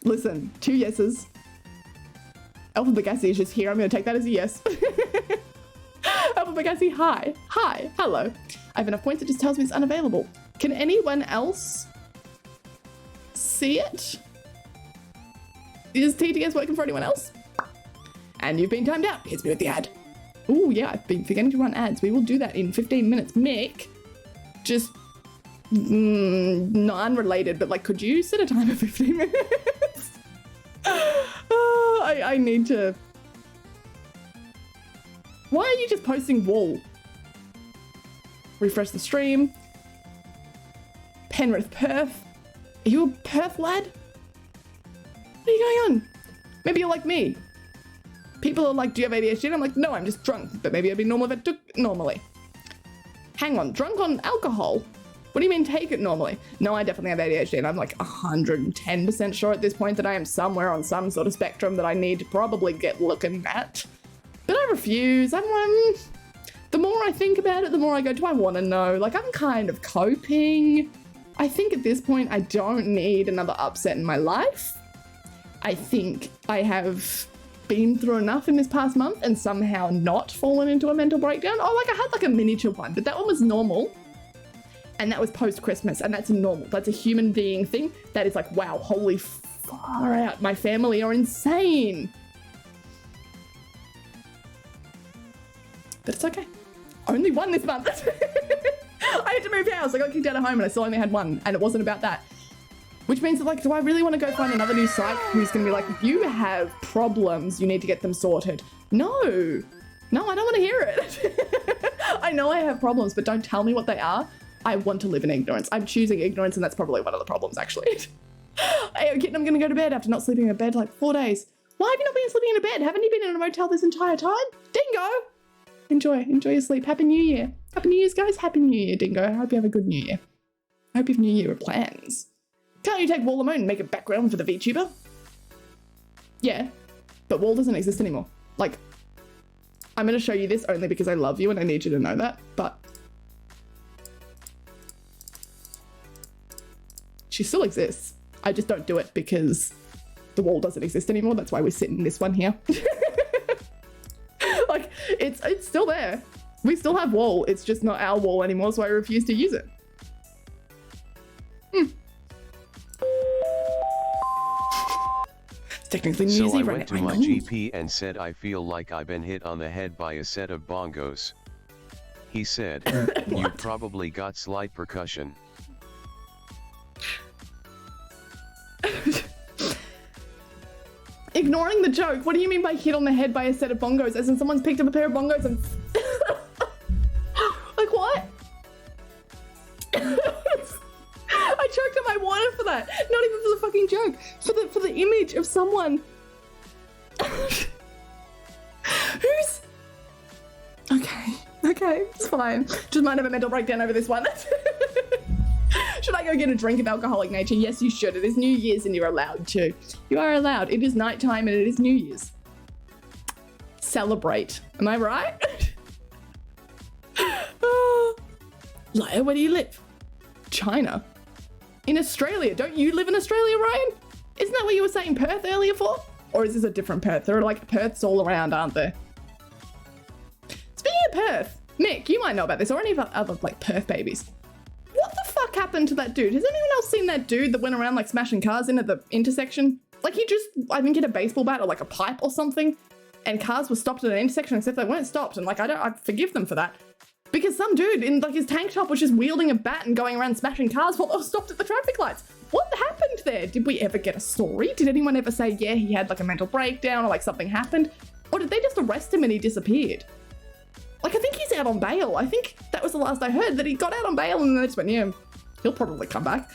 Listen, 2 yeses. Alpha Bagassi is just here. I'm going to take that as a yes. Alpha Bagassi, hi. Hi. Hello. I have enough points. It just tells me it's unavailable. Can anyone else see it? Is TTS working for anyone else? And you've been timed out. Hits me with the ad. Oh yeah, I've been forgetting to run ads. We will do that in 15 minutes. Mick, just not unrelated, but like, could you set a timer for 15 minutes? I need to. Why are you just posting wall? Refresh the stream. Penrith, Perth. Are you a Perth lad? What are you going on? Maybe you're like me. People are like, do you have ADHD? And I'm like, no, I'm just drunk. But maybe I'd be normal if I took normally. Hang on, drunk on alcohol? What do you mean take it normally? No, I definitely have ADHD, and I'm like 110% sure at this point that I am somewhere on some sort of spectrum that I need to probably get looking at. But I refuse. The more I think about it, the more I go, do I want to know? Like, I'm kind of coping. I think at this point, I don't need another upset in my life. I think I have been through enough in this past month and somehow not fallen into a mental breakdown. Oh, like I had like a miniature one, but that one was normal. And that was post-Christmas, and that's normal. That's a human being thing. That is like, wow, holy far out. My family are insane. But it's okay. Only one this month. I had to move house. I got kicked out of home and I still only had one, and it wasn't about that. Which means that, like, do I really want to go find another new psych who's going to be like, if you have problems, you need to get them sorted? No, I don't want to hear it. I know I have problems, but don't tell me what they are. I want to live in ignorance. I'm choosing ignorance, and that's probably one of the problems, actually. Hey, kitten, I'm going to go to bed after not sleeping in bed like 4 days. Why have you not been sleeping in a bed? Haven't you been in a motel this entire time? Dingo! Enjoy your sleep. Happy New Year. Happy New Year's, guys. Happy New Year, Dingo. I hope you have a good New Year. I hope you have New Year plans. Can't you take Wall the Moon and make a background for the VTuber? Yeah, but Wall doesn't exist anymore. Like, I'm going to show you this only because I love you and I need you to know that, but she still exists. I just don't do it because the Wall doesn't exist anymore. That's why we're sitting in this one here. Like, it's still there. We still have Wall. It's just not our Wall anymore, so I refuse to use it. It's technically New Year's So I Eve went right to now. my GP and said I feel like I've been hit on the head by a set of bongos. He said, you probably got slight percussion. Ignoring the joke, what do you mean by hit on the head by a set of bongos? As in someone's picked up a pair of bongos and... Like, what? I choked on my water for that. Not even for the fucking joke. For the image of someone. Who's... Okay, it's fine. Just might have a mental breakdown over this one. Should I go get a drink of alcoholic nature? Yes, you should. It is New Year's and you're allowed to. You are allowed. It is nighttime and it is New Year's. Celebrate. Am I right? Liar, where do you live? China. In Australia. Don't you live in Australia, Ryan? Isn't that what you were saying Perth earlier for? Or is this a different Perth? There are like Perths all around, aren't there? Speaking of Perth, Mick, you might know about this, or any of other like Perth babies. What the fuck happened to that dude? Has anyone else seen that dude that went around like smashing cars in at the intersection? Like he just, I think, hit a baseball bat or like a pipe or something, and cars were stopped at an intersection except they weren't stopped, and like I forgive them for that. Because some dude in like his tank top was just wielding a bat and going around smashing cars while they were stopped at the traffic lights. What happened there? Did we ever get a story? Did anyone ever say, yeah, he had like a mental breakdown or like something happened? Or did they just arrest him and he disappeared? Like, I think he's out on bail. I think that was the last I heard, that he got out on bail and then they just went, yeah, he'll probably come back.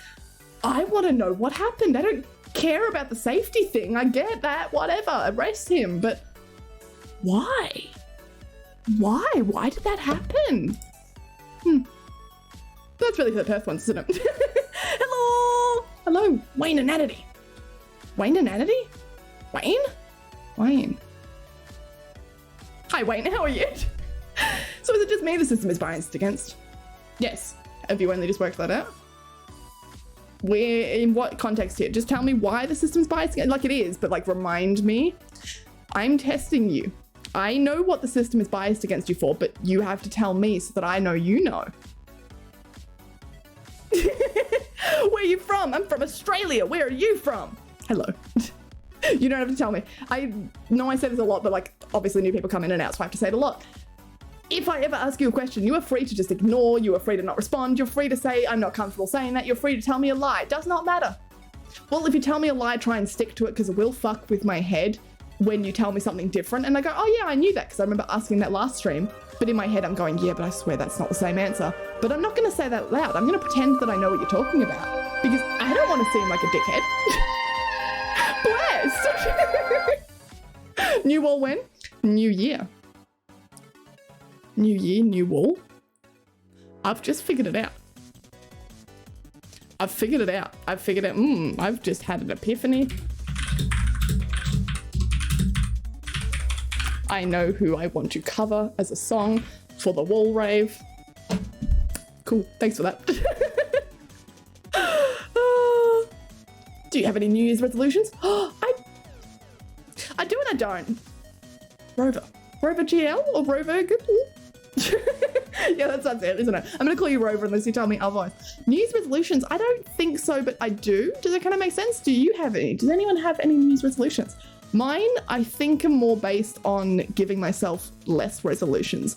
I want to know what happened. I don't care about the safety thing. I get that, whatever, arrest him, but why? Why? Why did that happen? That's really for the Perth ones, isn't it? Hello! Hello, Wayne and Anity. Wayne and Anity? Wayne? Wayne. Hi, Wayne, how are you? So is it just me the system is biased against? Yes. Have you only just worked that out? Where, in what context here? Just tell me why the system's biased against, like it is, but like remind me. I'm testing you. I know what the system is biased against you for, but you have to tell me so that I know you know. Where are you from? I'm from Australia. Where are you from? Hello. You don't have to tell me. I know I say this a lot, but like obviously new people come in and out, so I have to say it a lot. If I ever ask you a question, you are free to just ignore, you are free to not respond, you're free to say, I'm not comfortable saying that, you're free to tell me a lie. It does not matter. Well, if you tell me a lie, try and stick to it, because it will fuck with my head when you tell me something different. And I go, oh yeah, I knew that, because I remember asking that last stream. But in my head, I'm going, yeah, but I swear that's not the same answer. But I'm not going to say that loud. I'm going to pretend that I know what you're talking about, because I don't want to seem like a dickhead. Bless! New wall when? New year. New year, new wall. I've just figured it out. I've figured it out. I've just had an epiphany. I know who I want to cover as a song for the wall rave. Cool, thanks for that. Do you have any New Year's resolutions? I do and I don't. Rover GL or Rover? Yeah, that sounds it, isn't it? I'm gonna call you Rover unless you tell me otherwise. New Year's resolutions? I don't think so, but I do. Does it kind of make sense? Do you have any? Does anyone have any New Year's resolutions? Mine, I think, are more based on giving myself less resolutions.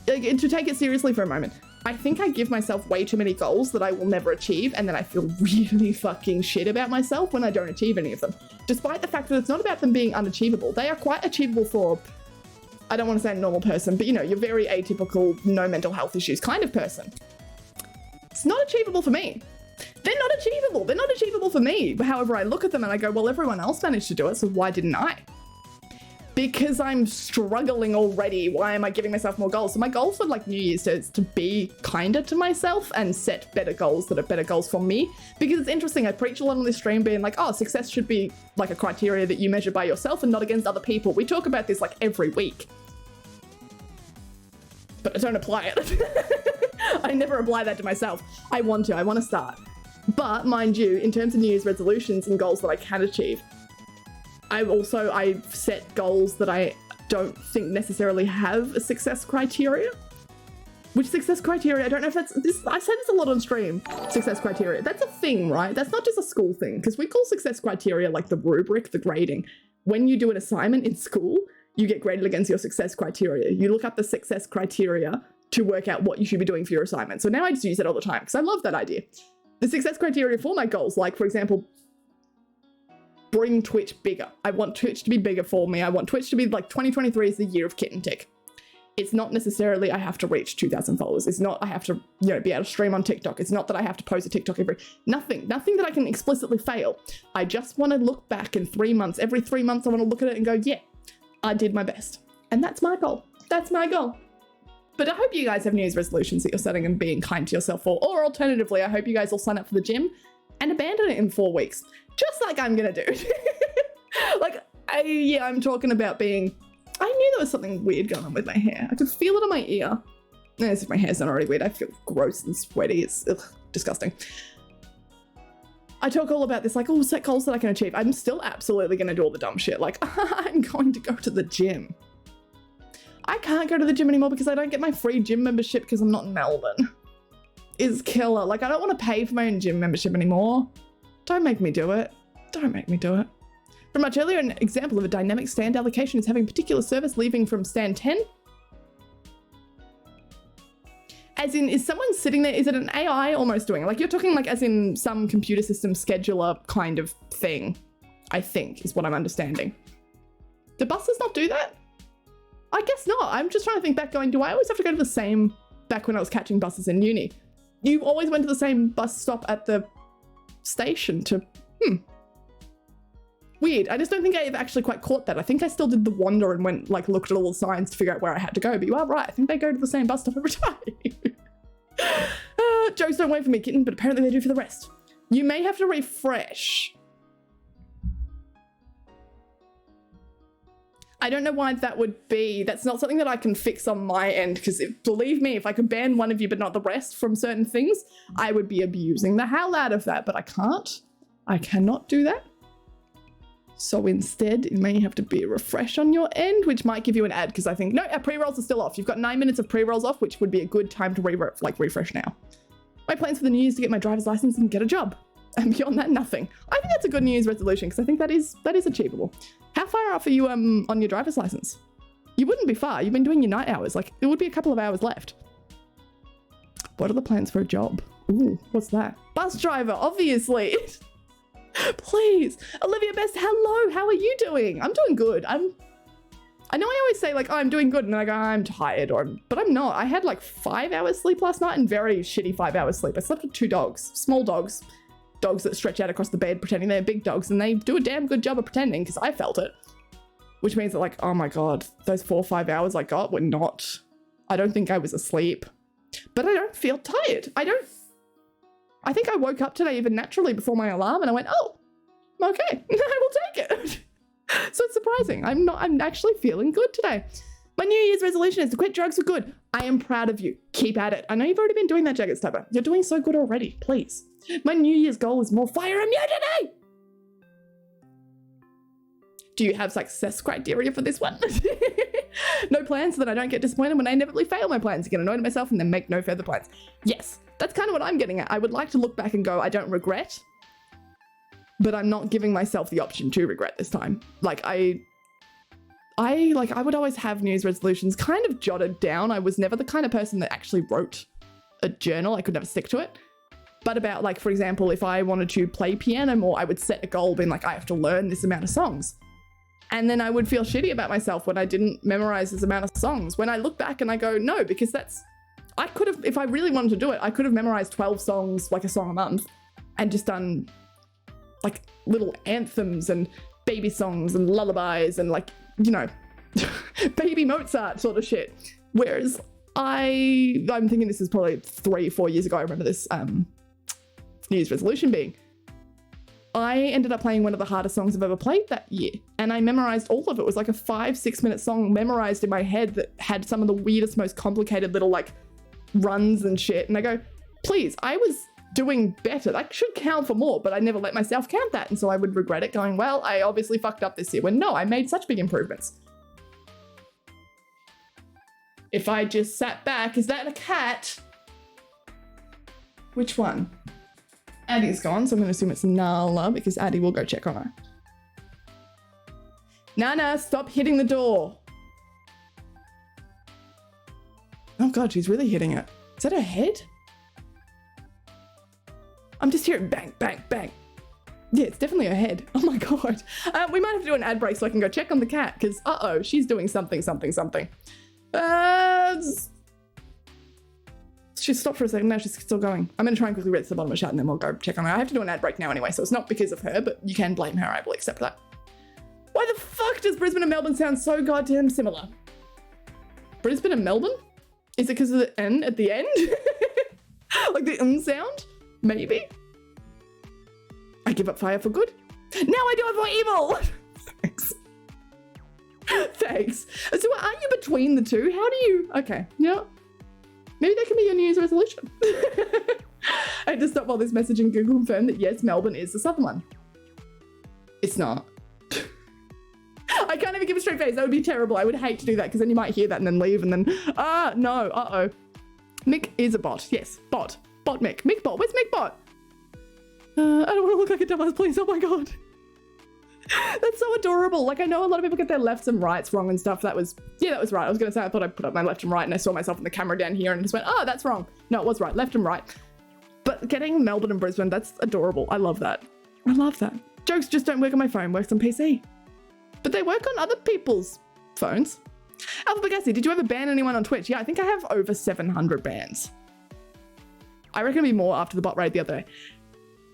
Like, to take it seriously for a moment, I think I give myself way too many goals that I will never achieve, and then I feel really fucking shit about myself when I don't achieve any of them. Despite the fact that it's not about them being unachievable. They are quite achievable for, I don't want to say a normal person, but you know, you're very atypical, no mental health issues kind of person. It's not achievable for me. They're not achievable. They're not achievable for me. However, I look at them and I go, well, everyone else managed to do it, so why didn't I? Because I'm struggling already. Why am I giving myself more goals? So my goal for like New Year's is to be kinder to myself and set better goals that are better goals for me. Because it's interesting, I preach a lot on this stream being like, oh, success should be like a criteria that you measure by yourself and not against other people. We talk about this like every week. But I don't apply it. I never apply that to myself. I want to start. But mind you, in terms of New Year's resolutions and goals that I can achieve, I've set goals that I don't think necessarily have a success criteria. Which success criteria, I don't know if that's this. I say this a lot on stream. Success criteria. That's a thing, right? That's not just a school thing, because we call success criteria like the rubric, the grading. When you do an assignment in school, you get graded against your success criteria. You look up the success criteria to work out what you should be doing for your assignment. So now I just use it all the time because I love that idea. The success criteria for my goals, like for example, bring Twitch bigger. I want Twitch to be bigger for me. I want Twitch to be like 2023 is the year of kitten tick. It's not necessarily I have to reach 2,000 followers. It's not I have to, you know, be able to stream on TikTok. It's not that I have to post a TikTok nothing that I can explicitly fail. I just want to look back in 3 months. Every 3 months I want to look at it and go, yeah, I did my best. And that's my goal. That's my goal. But I hope you guys have New Year's resolutions that you're setting and being kind to yourself for. Or alternatively, I hope you guys will sign up for the gym and abandon it in 4 weeks. Just like I'm gonna do. Like, I'm talking about being... I knew there was something weird going on with my hair. I could feel it in my ear. As if my hair's not already weird. I feel gross and sweaty. It's disgusting. I talk all about this, like, oh, set goals that I can achieve. I'm still absolutely gonna do all the dumb shit. Like, I'm going to go to the gym. I can't go to the gym anymore because I don't get my free gym membership because I'm not in Melbourne. It's killer. Like, I don't want to pay for my own gym membership anymore. Don't make me do it. Don't make me do it. From much earlier, an example of a dynamic stand allocation is having particular service leaving from stand 10. As in, is someone sitting there? Is it an AI almost doing it? Like, you're talking like as in some computer system scheduler kind of thing, I think, is what I'm understanding. Do buses not do that? I guess not. I'm just trying to think back going, do I always have to go to the same, back when I was catching buses in uni? You always went to the same bus stop at the station to, Weird. I just don't think I've actually quite caught that. I think I still did the wander and went, like, looked at all the signs to figure out where I had to go. But you are right. I think they go to the same bus stop every time. Jokes don't wait for me, kitten, but apparently they do for the rest. You may have to refresh. I don't know why that would be. That's not something that I can fix on my end, because believe me, if I could ban one of you but not the rest from certain things, I would be abusing the hell out of that, but I can't. I cannot do that. So instead, it may have to be a refresh on your end, which might give you an ad, because I think, no, our pre-rolls are still off. You've got 9 minutes of pre-rolls off, which would be a good time to refresh now. My plans for the New Year's to get my driver's license and get a job. And beyond that, nothing. I think that's a good New Year's resolution, because I think that is achievable. How far off are you on your driver's license? You wouldn't be far. You've been doing your night hours. Like, it would be a couple of hours left. What are the plans for a job? Ooh, what's that? Bus driver, obviously. Please. Olivia Best, hello. How are you doing? I'm doing good. I know I always say, like, oh, I'm doing good, and then I go, I'm tired, but I'm not. I had like 5 hours sleep last night and very shitty 5 hours sleep. I slept with 2 dogs, small dogs. Dogs that stretch out across the bed pretending they're big dogs, and they do a damn good job of pretending, because I felt it. Which means that, like, oh my god, those 4 or 5 hours I got were not... I don't think I was asleep. But I don't feel tired. I don't... I think I woke up today even naturally before my alarm and I went, oh, okay, I will take it. So it's surprising. I'm actually feeling good today. My New Year's resolution is to quit drugs for good. I am proud of you. Keep at it. I know you've already been doing that, Jagged Stubber. You're doing so good already, please. My New Year's goal is more fire immunity. Do you have success criteria for this one? No plans so that I don't get disappointed when I inevitably fail my plans, get annoyed at myself and then make no further plans. Yes, that's kind of what I'm getting at. I would like to look back and go, I don't regret, but I'm not giving myself the option to regret this time. Like I would always have New Year's resolutions kind of jotted down. I was never the kind of person that actually wrote a journal. I could never stick to it. But about like, for example, if I wanted to play piano more, I would set a goal being like, I have to learn this amount of songs. And then I would feel shitty about myself when I didn't memorize this amount of songs. When I look back and I go, no, because I could have, if I really wanted to do it, I could have memorized 12 songs, like a song a month, and just done like little anthems and baby songs and lullabies and like, you know, baby Mozart sort of shit. Whereas I'm thinking this is probably 3-4 years ago. I remember this New Year's resolution being, I ended up playing one of the hardest songs I've ever played that year. And I memorized all of it. It was like a 5-6 minute song memorized in my head that had some of the weirdest, most complicated little like runs and shit. And I go, please, I was doing better. That should count for more, but I never let myself count that. And so I would regret it going, well, I obviously fucked up this year. When no, I made such big improvements. If I just sat back, is that a cat? Which one? Addie's gone, so I'm going to assume it's Nala because Addie will go check on her. Nana, stop hitting the door. Oh God, she's really hitting it. Is that her head? I'm just hearing bang, bang, bang. Yeah, it's definitely her head. Oh my God. We might have to do an ad break so I can go check on the cat because, uh-oh, she's doing something. She stopped for a second, now she's still going. I'm going to try and quickly read to the bottom of the chat and then we'll go check on her. I have to do an ad break now anyway, so it's not because of her, but you can blame her, I will accept that. Why the fuck does Brisbane and Melbourne sound so goddamn similar? Brisbane and Melbourne? Is it because of the N at the end? Like the sound? Maybe? I give up fire for good. Now I do it for evil! Thanks. Thanks. So aren't you between the two? How do you... Okay, yeah. Maybe that can be your New Year's resolution. I had to stop while this message in Google confirmed that yes, Melbourne is the southern one. It's not. I can't even give a straight face. That would be terrible. I would hate to do that because then you might hear that and then leave and then, no, uh-oh. Mick is a bot. Yes, bot. Bot Mick. Mick bot. Where's Mick bot? I don't want to look like a dumbass, please. Oh my God. That's so adorable. Like, I know a lot of people get their lefts and rights wrong and stuff. That was right. I was going to say, I thought I put up my left and right and I saw myself in the camera down here and just went, oh, that's wrong. No, it was right. Left and right. But getting Melbourne and Brisbane, that's adorable. I love that. I love that. Jokes just don't work on my phone. Works on PC. But they work on other people's phones. Alpha Bagassi, did you ever ban anyone on Twitch? Yeah, I think I have over 700 bans. I reckon it'll be more after the bot raid the other day.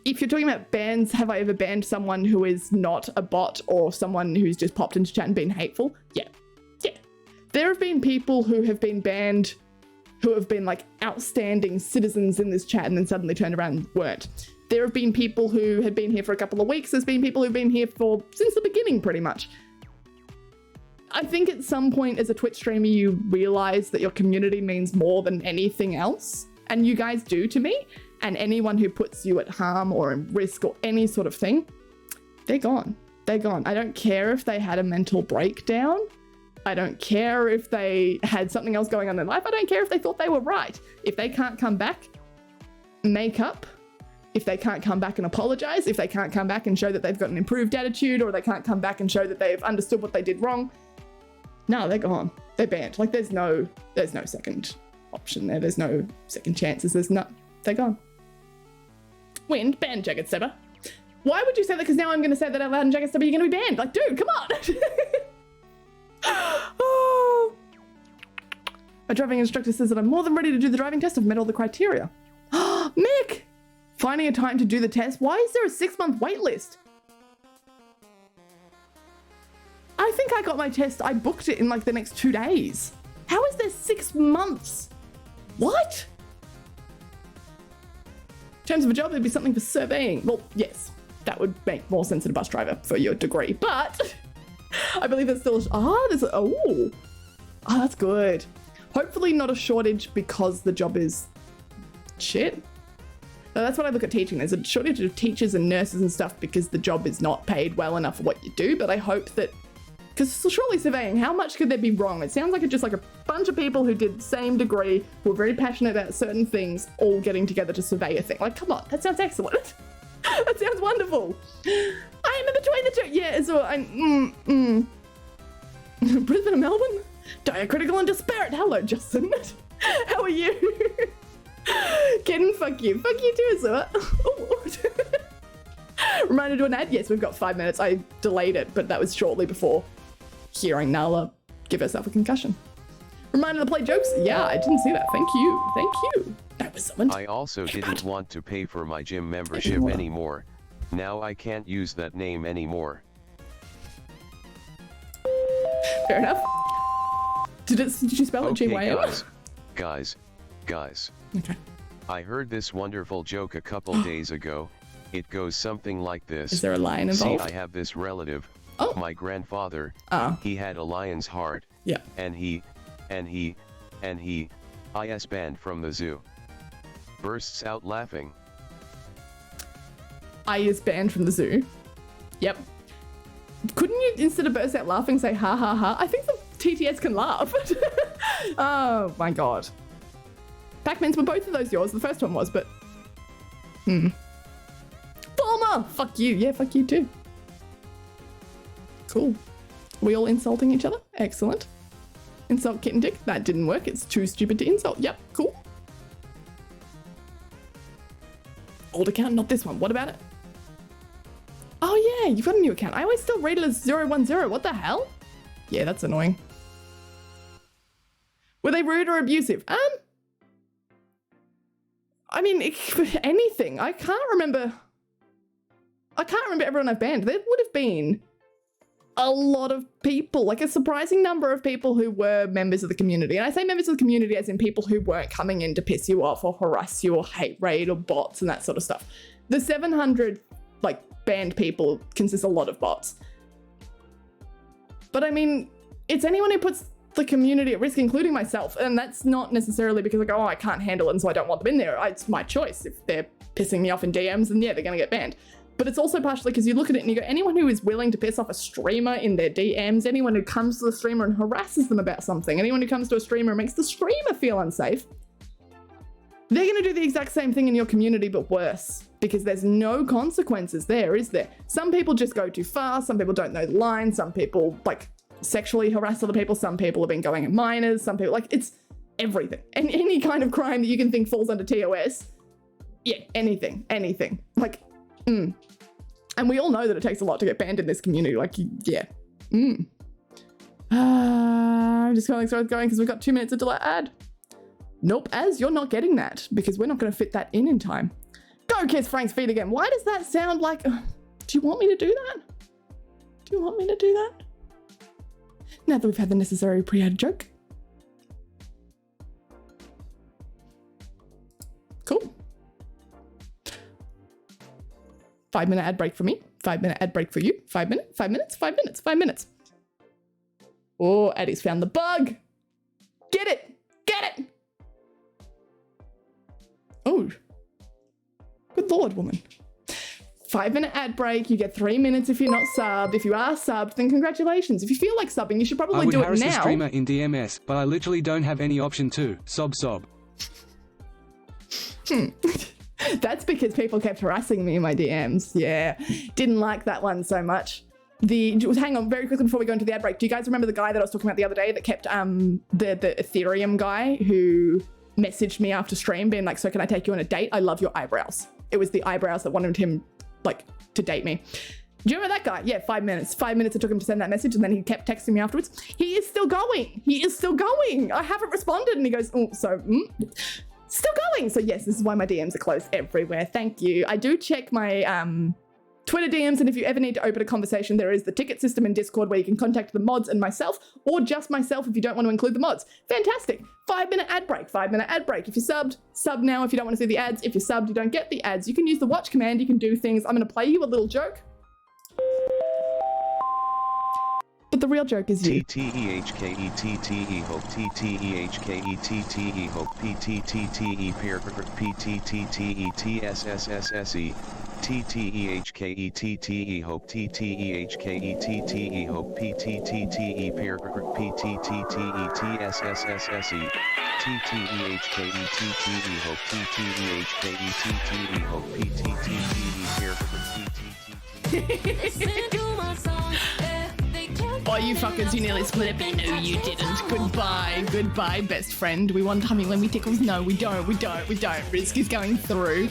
If you're talking about bans, have I ever banned someone who is not a bot or someone who's just popped into chat and been hateful? Yeah. There have been people who have been banned who have been like outstanding citizens in this chat and then suddenly turned around and weren't. There have been people who had been here for a couple of weeks. There's been people who've been here since the beginning, pretty much. I think at some point as a Twitch streamer, you realize that your community means more than anything else. And you guys do to me. And anyone who puts you at harm or in risk or any sort of thing, they're gone. They're gone. I don't care if they had a mental breakdown. I don't care if they had something else going on in their life. I don't care if they thought they were right. If they can't come back, make up. If they can't come back and apologize, if they can't come back and show that they've got an improved attitude, or they can't come back and show that they've understood what they did wrong, no, they're gone. They're banned. Like there's no second option there. There's no second chances. They're gone. Wind, ban Jagged Stubber. Why would you say that? Because now I'm going to say that out loud and Jagged Stubber, you're going to be banned. Like, dude, come on. Oh. My driving instructor says that I'm more than ready to do the driving test. I've met all the criteria. Mick! Finding a time to do the test? Why is there a 6-month wait list? I think I got my test. I booked it in like the next 2 days. How is there 6 months? What? In terms of a job, it'd be something for surveying. Well, yes, that would make more sense than a bus driver for your degree, but I believe there's still that's good. Hopefully not a shortage because the job is shit. So that's what I look at teaching. There's a shortage of teachers and nurses and stuff because the job is not paid well enough for what you do, but I hope that, because surely surveying, how much could there be wrong? It sounds like it's just like a bunch of people who did the same degree, who are very passionate about certain things, all getting together to survey a thing. Like, come on, that sounds excellent. That sounds wonderful. I am in between the two. Yeah, so I'm, Brisbane and Melbourne? Diacritical and disparate. Hello, Justin. How are you? Kitten, fuck you. Fuck you too, Azura. Reminder to an ad? Yes, we've got 5 minutes. I delayed it, but that was shortly before hearing Nala give herself a concussion. Reminder to play jokes? Yeah, I didn't see that. Thank you. Thank you. That was someone. I also didn't want to pay for my gym membership anymore. Now I can't use that name anymore. Fair enough. Did you spell it G-Y-O? Guys. Okay. I heard this wonderful joke a couple days ago. It goes something like this. Is there a lion involved? See, I have this relative, my grandfather. He had a lion's heart. Yeah. And he, is banned from the zoo. Bursts out laughing. I is banned from the zoo. Yep. Couldn't you, instead of burst out laughing, say ha ha ha? I think the TTS can laugh. Oh my god. Pac-Mans were both of those yours. The first one was, but... Former! Fuck you. Yeah, fuck you too. Cool. We all insulting each other? Excellent. Insult kitten dick? That didn't work. It's too stupid to insult. Yep, cool. Old account, not this one. What about it? Oh yeah, you've got a new account. I always still read it as 010. What the hell? Yeah, that's annoying. Were they rude or abusive? I mean, anything. I can't remember everyone I've banned. There would have been a lot of people, like a surprising number of people who were members of the community. And I say members of the community as in people who weren't coming in to piss you off or harass you or hate raid or bots and that sort of stuff. The 700 banned people consists a lot of bots. But I mean, it's anyone who puts the community at risk, including myself. And that's not necessarily because I go, oh, I can't handle it and so I don't want them in there. It's my choice. If they're pissing me off in DMs, then yeah, they're going to get banned. But it's also partially because you look at it and you go, anyone who is willing to piss off a streamer in their DMs, anyone who comes to the streamer and harasses them about something, anyone who comes to a streamer and makes the streamer feel unsafe, they're going to do the exact same thing in your community, but worse, because there's no consequences there, is there? Some people just go too far. Some people don't know the line. Some people sexually harass other people. Some people have been going at minors. Some people it's everything. And any kind of crime that you can think falls under TOS. Yeah, anything. And we all know that it takes a lot to get banned in this community. Yeah. I'm just going because we've got 2 minutes until our ad. Nope, Az, you're not getting that because we're not going to fit that in time. Go kiss Frank's feet again. Why does that sound like... do you want me to do that? Do you want me to do that? Now that we've had the necessary pre-ad joke. Cool. 5-minute ad break for me. 5-minute ad break for you. 5 minutes, 5 minutes, 5 minutes, 5 minutes. Oh, Addie's found the bug. Get it. Get it. Oh. Good Lord, woman. 5-minute ad break. You get 3 minutes if you're not subbed. If you are subbed, then congratulations. If you feel like subbing, you should probably do it now. I would harass a streamer in DMS, but I literally don't have any option to. Sob. That's because people kept harassing me in my DMs. Yeah, didn't like that one so much. Hang on, very quickly before we go into the ad break. Do you guys remember the guy that I was talking about the other day that kept the Ethereum guy who messaged me after stream being like, so can I take you on a date? I love your eyebrows. It was the eyebrows that wanted him to date me. Do you remember that guy? Yeah, 5 minutes. 5 minutes it took him to send that message and then he kept texting me afterwards. He is still going. He is still going. I haven't responded and he goes, still going. So yes, this is why my DMs are closed everywhere. Thank you. I do check my Twitch Twitter DMs, and if you ever need to open a conversation, there is the ticket system in Discord where you can contact the mods and myself, or just myself if you don't want to include the mods. Fantastic. 5-minute ad break, 5-minute ad break. If you're subbed, sub now if you don't want to see the ads. If you're subbed, you don't get the ads. You can use the watch command, you can do things. I'm going to play you a little joke. But the real joke is you. TTEHKETTE hope TTEHKETTE hope PTTTE peer PTTTE TSSSSE TTEHKETTE hope TTEHKETTE hope PTTTE peer PTTTE TSSSSE TTEHKETTE hope TTEHKETTE hope PTTTE peer Oh, you fuckers, you nearly split it, but no, you didn't. Goodbye, goodbye, best friend. We want tummy when we tickles. No, we don't. Risk is going through.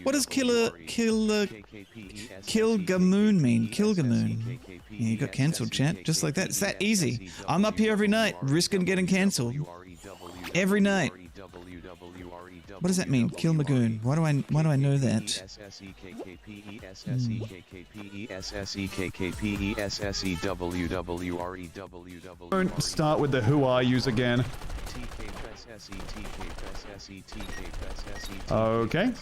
What does Kilgamoon mean? Kilgamoon. Yeah, you got cancelled, chat. Just like that. It's that easy. I'm up here every night, risking getting cancelled. Every night. What does that mean? Kilmagoon. Why do I know that? Don't start with the who are yous again. Okay.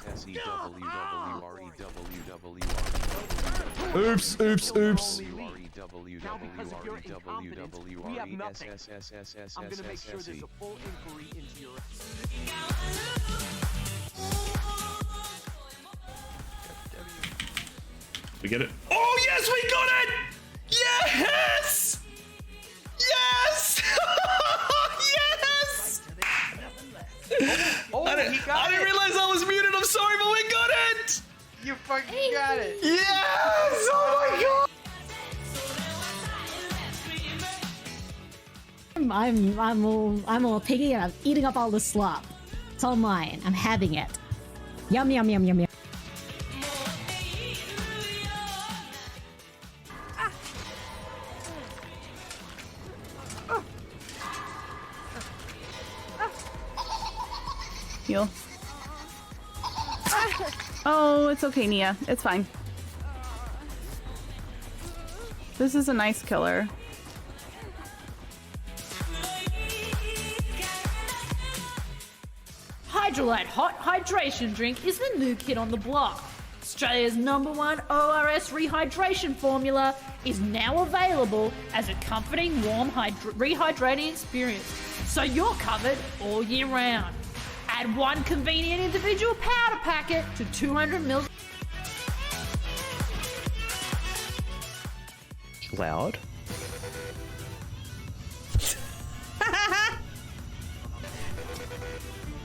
Oops, oops, oops. Now because of your incompetence, we have nothing. I'm gonna make sure there's a full inquiry into your... We get it. Oh yes, we got it! Yes! Yes! Yes! Oh, I didn't realize I was muted. I'm sorry, but we got it! You fucking got it! Yes! Oh my god! I'm all piggy and I'm eating up all the slop. It's all mine. I'm having it. Yum yum yum yum yum. Heal. Oh, it's okay, Nia. It's fine. This is a nice killer. Hydrolite Hot Hydration Drink is the new kid on the block. Australia's #1 ORS rehydration formula is now available as a comforting, warm, rehydrating experience, so you're covered all year round. Add one convenient individual powder packet to 200 ml. Loud.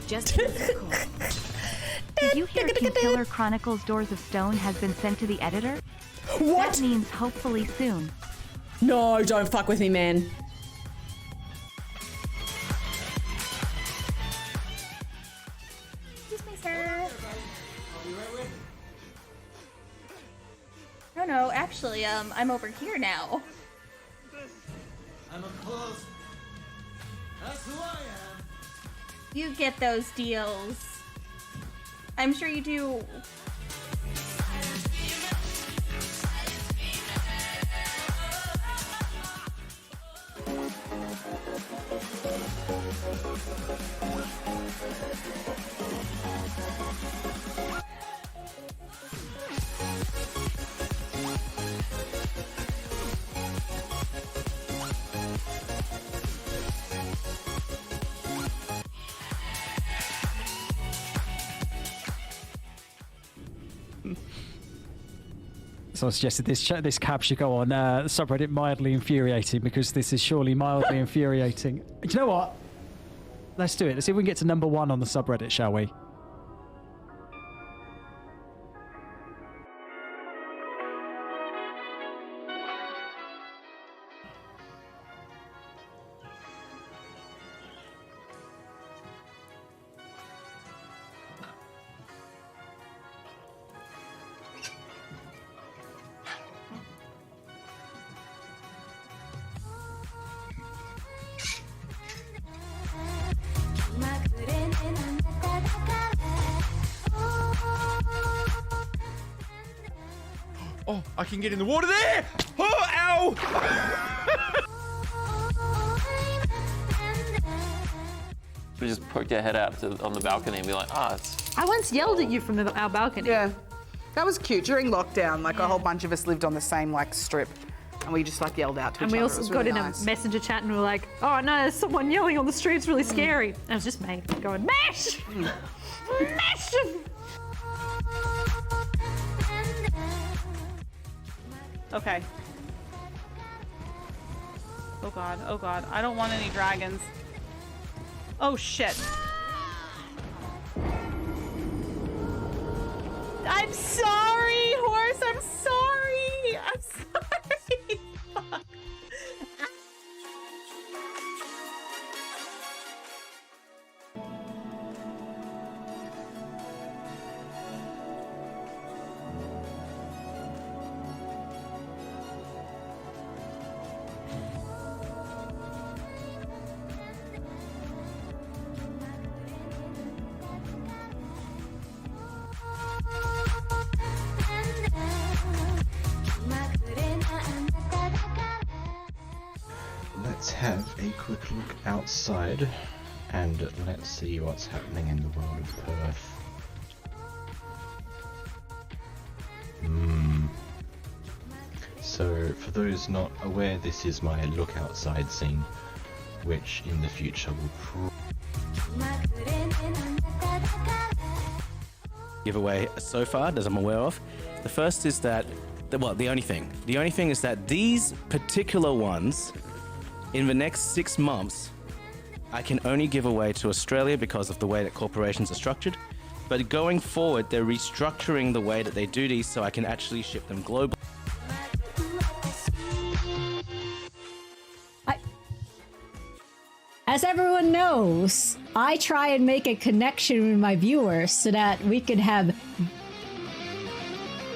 Just cool. Did you hear King Killer Chronicles Doors of Stone has been sent to the editor? What? That means hopefully soon. No, don't fuck with me, man. Excuse me, sir. No, actually, I'm over here now. I'm a close. That's who I am. You get those deals. I'm sure you do. So I suggested this cap should go on subreddit mildly infuriating, because this is surely mildly infuriating. Do you know what? Let's do it. Let's see if we can get to #1 on the subreddit, shall we? Oh, I can get in the water there! Oh, ow! We just poked our head out on the balcony and be like, it's... I once yelled at you from our balcony. Yeah, that was cute. During lockdown, like a whole bunch of us lived on the same like strip, and we just like yelled out to each And other. we also got in a messenger chat and we were like, oh no, there's someone yelling on the street, it's really scary. And it was just me going, Mash! Mash! Okay. Oh god, I don't want any dragons. Oh shit. I'm sorry, horse, I'm sorry! I'm sorry! Fuck. Let's have a quick look outside and let's see what's happening in the world of Perth. So, for those not aware, this is my look outside scene, which in the future will giveaway so far, as I'm aware of. The first is that, well, the only thing is that these particular ones, in the next 6 months, I can only give away to Australia because of the way that corporations are structured. But going forward, they're restructuring the way that they do these so I can actually ship them globally. As everyone knows, I try and make a connection with my viewers so that we could have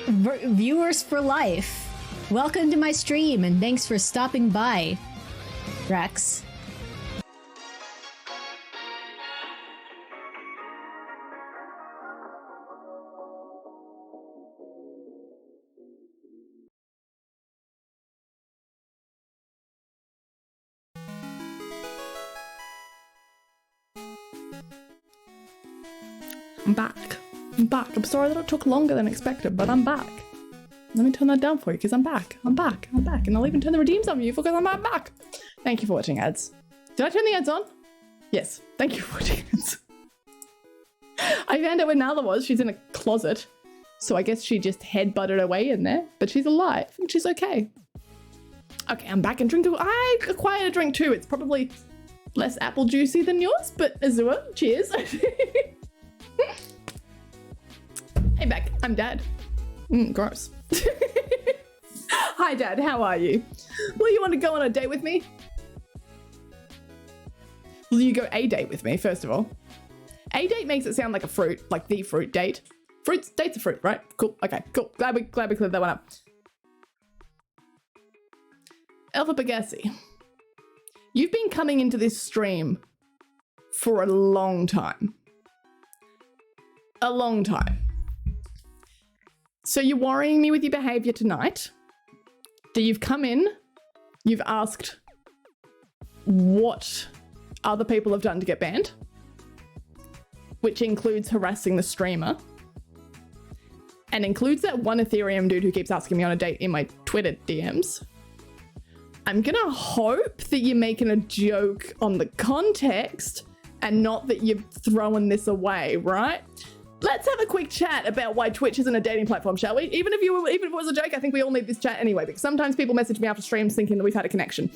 viewers for life. Welcome to my stream and thanks for stopping by, Rex. I'm back. I'm back. I'm sorry that it took longer than expected, but I'm back. Let me turn that down for you because I'm back. I'm back. I'm back. And I'll even turn the redeems on you because I'm back. Thank you for watching ads. Did I turn the ads on? Yes. Thank you for watching ads. I found out where Nala was. She's in a closet. So I guess she just headbutted her way in there. But she's alive and she's okay. Okay, I'm back and drink. I acquired a drink too. It's probably less apple juicy than yours, but Azua, cheers. Hey Beck, I'm Dad. Gross. Hi Dad, how are you? Will you want to go on a date with me? Will you go a date with me, first of all? A date makes it sound like a fruit, like the fruit date. Date's a fruit, right? Cool, okay, cool. Glad we cleared that one up. Elva Bagassi, you've been coming into this stream for a long time. A long time. So you're worrying me with your behavior tonight. That you've come in, you've asked what other people have done to get banned, which includes harassing the streamer, and includes that one Ethereum dude who keeps asking me on a date in my Twitter DMs. I'm gonna hope that you're making a joke on the context and not that you're throwing this away, right? Let's have a quick chat about why Twitch isn't a dating platform, shall we? Even if it was a joke, I think we all need this chat anyway, because sometimes people message me after streams thinking that we've had a connection.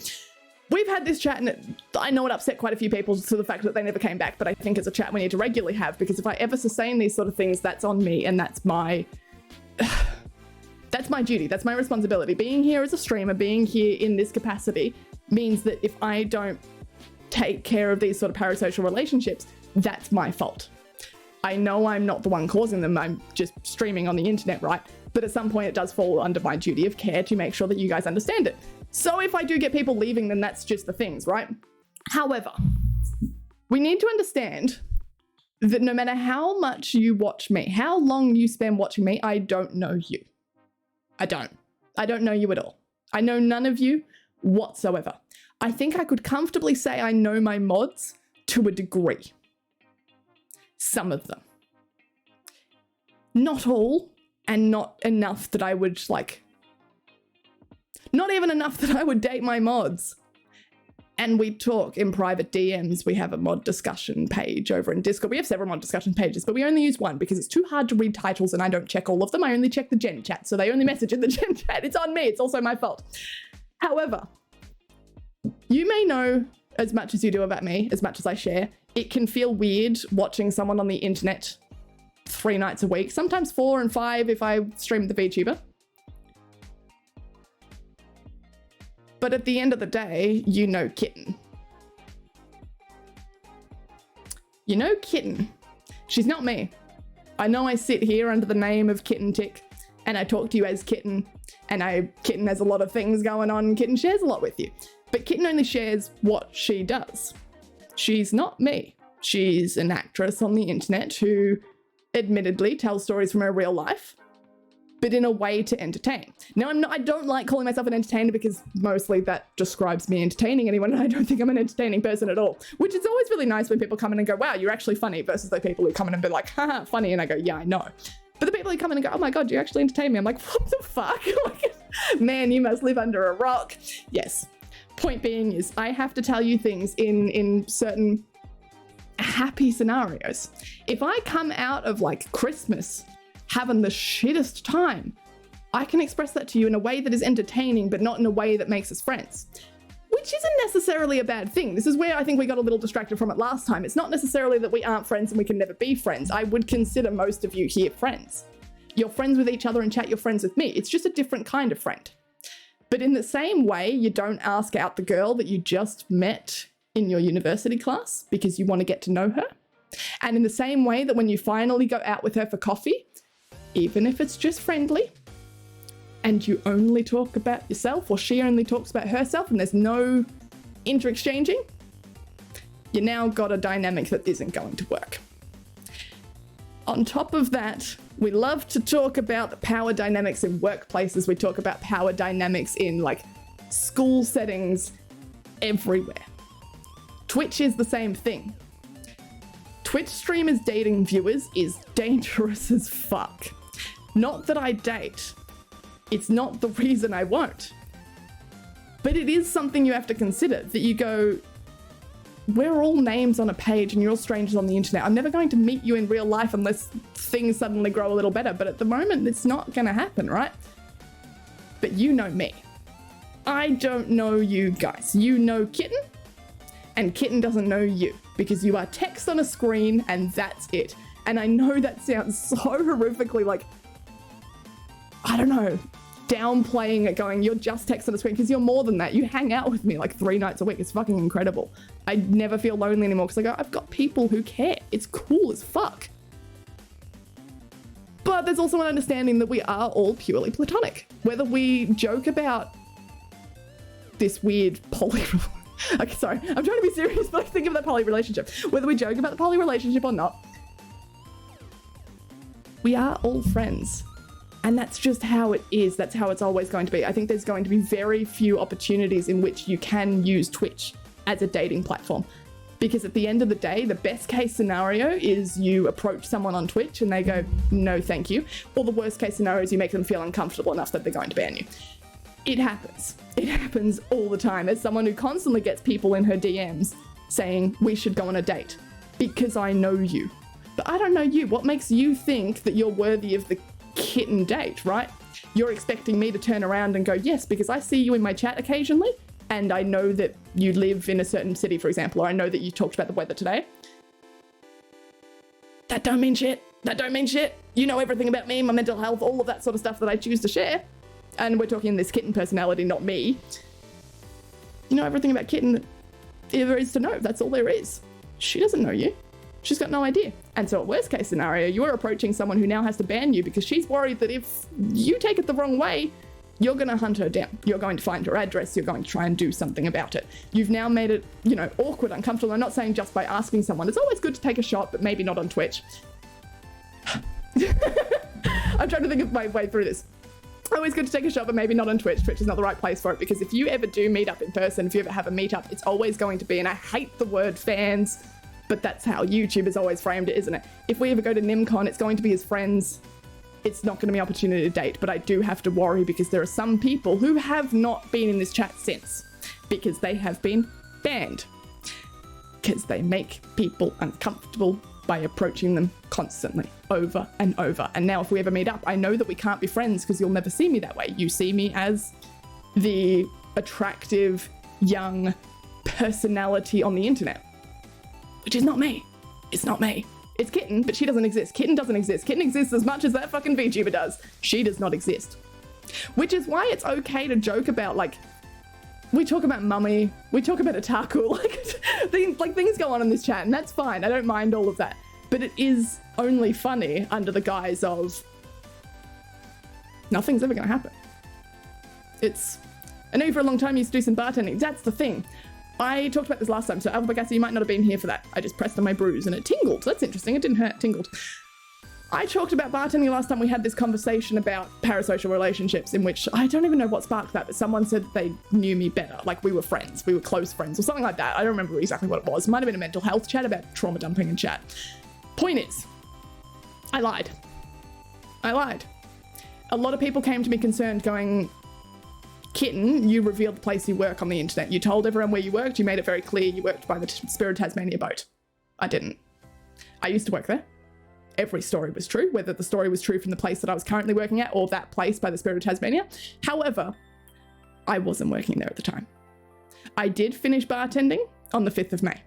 We've had this chat, and I know it upset quite a few people to the fact that they never came back, but I think it's a chat we need to regularly have, because if I ever sustain these sort of things, that's on me, and that's my duty, that's my responsibility. Being here as a streamer, being here in this capacity, means that if I don't take care of these sort of parasocial relationships, that's my fault. I know I'm not the one causing them, I'm just streaming on the internet, right? But at some point it does fall under my duty of care to make sure that you guys understand it. So if I do get people leaving, then that's just the things, right? However, we need to understand that no matter how much you watch me, how long you spend watching me, I don't know you. I don't. I don't know you at all. I know none of you whatsoever. I think I could comfortably say I know my mods to a degree. Some of them. Not all, and not enough that I would, like... Not even enough that I would date my mods. And we talk in private DMs. We have a mod discussion page over in Discord. We have several mod discussion pages, but we only use one because it's too hard to read titles and I don't check all of them. I only check the gen chat, so they only message in the gen chat. It's on me. It's also my fault. However, you may know as much as you do about me, as much as I share. It can feel weird watching someone on the internet 3 nights a week, sometimes 4 and 5 if I stream the VTuber. But at the end of the day, you know Kitten. You know Kitten. She's not me. I know I sit here under the name of Kitten Tick, and I talk to you as Kitten, and Kitten has a lot of things going on, Kitten shares a lot with you. But Kitten only shares what she does. She's not me. She's an actress on the internet who admittedly tells stories from her real life, but in a way to entertain. Now, I don't like calling myself an entertainer because mostly that describes me entertaining anyone, and I don't think I'm an entertaining person at all, which is always really nice when people come in and go, wow, you're actually funny, versus the people who come in and be like, haha, funny, and I go, yeah, I know. But the people who come in and go, oh my God, you actually entertain me. I'm like, what the fuck? Man, you must live under a rock. Yes. Point being is I have to tell you things in certain happy scenarios. If I come out of like Christmas having the shittest time, I can express that to you in a way that is entertaining, but not in a way that makes us friends. Which isn't necessarily a bad thing. This is where I think we got a little distracted from it last time. It's not necessarily that we aren't friends and we can never be friends. I would consider most of you here friends. You're friends with each other in chat, you're friends with me. It's just a different kind of friend. But in the same way, you don't ask out the girl that you just met in your university class because you want to get to know her. And in the same way that when you finally go out with her for coffee, even if it's just friendly, and you only talk about yourself or she only talks about herself and there's no inter-exchanging, you now got a dynamic that isn't going to work. On top of that, we love to talk about the power dynamics in workplaces. We talk about power dynamics in like school settings, everywhere. Twitch is the same thing. Twitch streamers dating viewers is dangerous as fuck. Not that I date. It's not the reason I won't. But it is something you have to consider, that you go, we're all names on a page and you're all strangers on the internet. I'm never going to meet you in real life unless things suddenly grow a little better. But at the moment, it's not going to happen, right? But you know me. I don't know you guys. You know Kitten, and Kitten doesn't know you because you are text on a screen and that's it. And I know that sounds so horrifically like, I don't know, downplaying it, going, you're just text on the screen, because you're more than that. You hang out with me like 3 nights a week. It's fucking incredible. I never feel lonely anymore because I go, I've got people who care. It's cool as fuck. But there's also an understanding that we are all purely platonic. Whether we joke about this weird poly... Okay, sorry. I'm trying to be serious, but I think of that poly relationship. Whether we joke about the poly relationship or not, we are all friends. And that's just how it is. That's how it's always going to be. I think there's going to be very few opportunities in which you can use Twitch as a dating platform. Because at the end of the day, the best case scenario is you approach someone on Twitch and they go, no, thank you. Or the worst case scenario is you make them feel uncomfortable enough that they're going to ban you. It happens. It happens all the time. As someone who constantly gets people in her DMs saying, we should go on a date because I know you. But I don't know you. What makes you think that you're worthy of the Kitten date, right? You're expecting me to turn around and go, yes, because I see you in my chat occasionally and I know that you live in a certain city, for example, or I know that you talked about the weather today. That don't mean shit. That don't mean shit. You know everything about me, my mental health, all of that sort of stuff that I choose to share. And we're talking this Kitten personality, not me. You know everything about Kitten that there is to know. That's all there is. She doesn't know you. She's got no idea. And so at worst case scenario, you're approaching someone who now has to ban you because she's worried that if you take it the wrong way, you're going to hunt her down. You're going to find her address. You're going to try and do something about it. You've now made it, you know, awkward, uncomfortable. I'm not saying just by asking someone. It's always good to take a shot, but maybe not on Twitch. I'm trying to think of my way through this. Always good to take a shot, but maybe not on Twitch. Twitch is not the right place for it, because if you ever do meet up in person, if you ever have a meetup, it's always going to be, and I hate the word fans, but that's how YouTube has always framed it, isn't it? If we ever go to NimCon, it's going to be as friends. It's not going to be opportunity to date, but I do have to worry because there are some people who have not been in this chat since, because they have been banned. Because they make people uncomfortable by approaching them constantly, over and over. And now if we ever meet up, I know that we can't be friends because you'll never see me that way. You see me as the attractive, young personality on the internet, which is not me. It's not me. It's Kitten, but she doesn't exist. Kitten doesn't exist. Kitten exists as much as that fucking VTuber does. She does not exist. Which is why it's okay to joke about, like, we talk about mummy, we talk about otaku, things go on in this chat, and that's fine. I don't mind all of that. But it is only funny under the guise of nothing's ever gonna happen. I know for a long time you used to do some bartending. That's the thing. I talked about this last time, so Alpha Bagassi, you might not have been here for that. I just pressed on my bruise and it tingled. That's interesting. It didn't hurt, it tingled. I talked about bartending last time. We had this conversation about parasocial relationships in which I don't even know what sparked that, but someone said they knew me better. Like we were friends, we were close friends or something like that. I don't remember exactly what it was. It might have been a mental health chat about trauma dumping and chat. Point is, I lied. A lot of people came to me concerned going, Kitten, you revealed the place you work on the internet. You told everyone where you worked. You made it very clear you worked by the Spirit of Tasmania boat. I didn't. I used to work there. Every story was true, whether the story was true from the place that I was currently working at or that place by the Spirit of Tasmania. However, I wasn't working there at the time. I did finish bartending on the 5th of May,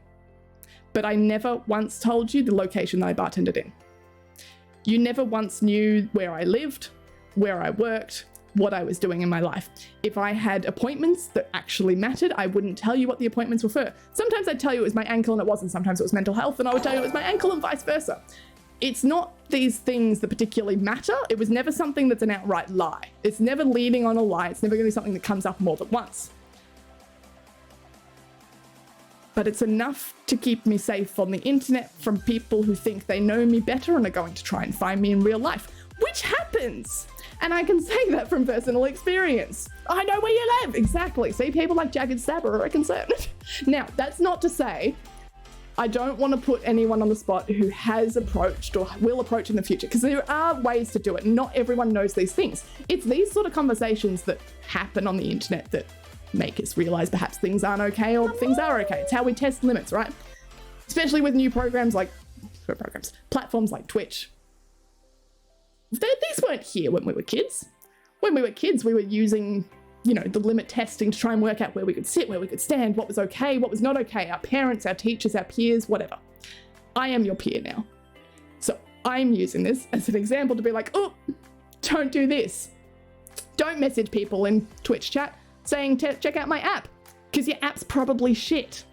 but I never once told you the location that I bartended in. You never once knew where I lived, where I worked, what I was doing in my life. If I had appointments that actually mattered, I wouldn't tell you what the appointments were for. Sometimes I'd tell you it was my ankle and it wasn't. Sometimes it was mental health and I would tell you it was my ankle and vice versa. It's not these things that particularly matter. It was never something that's an outright lie. It's never leading on a lie. It's never going to be something that comes up more than once. But it's enough to keep me safe on the internet from people who think they know me better and are going to try and find me in real life, which happens. And I can say that from personal experience. I know where you live. Exactly. See, people like Jagged Stabber are a concern. Now, that's not to say I don't want to put anyone on the spot who has approached or will approach in the future, because there are ways to do it. Not everyone knows these things. It's these sort of conversations that happen on the internet that make us realize perhaps things aren't okay or things are okay. It's how we test limits, right? Especially with new platforms like Twitch. These weren't here when we were kids. When we were kids, we were using, the limit testing to try and work out where we could sit, where we could stand, what was okay, what was not okay, our parents, our teachers, our peers, whatever. I am your peer now. So I'm using this as an example to be like, oh, don't do this. Don't message people in Twitch chat saying, check out my app, because your app's probably shit.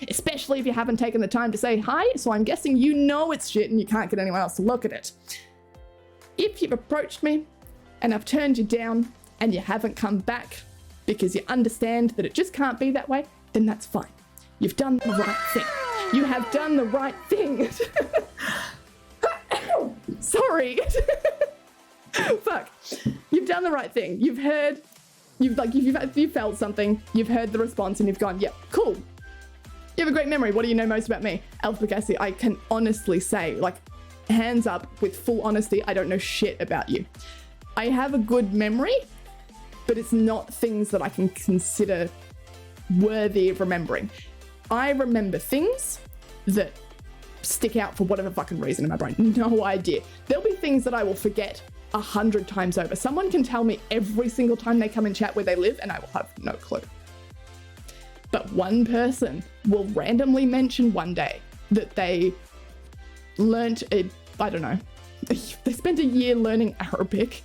Especially if you haven't taken the time to say hi, so I'm guessing you know it's shit and you can't get anyone else to look at it. If you've approached me and I've turned you down and you haven't come back because you understand that it just can't be that way, then that's fine. You've done the right thing. You have done the right thing. Sorry. Fuck. You've done the right thing. You've heard, you've felt something, you've heard the response and you've gone, yep, cool. You have a great memory. What do you know most about me? Alpha Bagassi, I can honestly say, hands up with full honesty, I don't know shit about you. I have a good memory, but it's not things that I can consider worthy of remembering. I remember things that stick out for whatever fucking reason in my brain. No idea. There'll be things that I will forget 100 times over. Someone can tell me every single time they come and chat where they live and I will have no clue. But one person will randomly mention one day that they learnt I don't know, they spent a year learning Arabic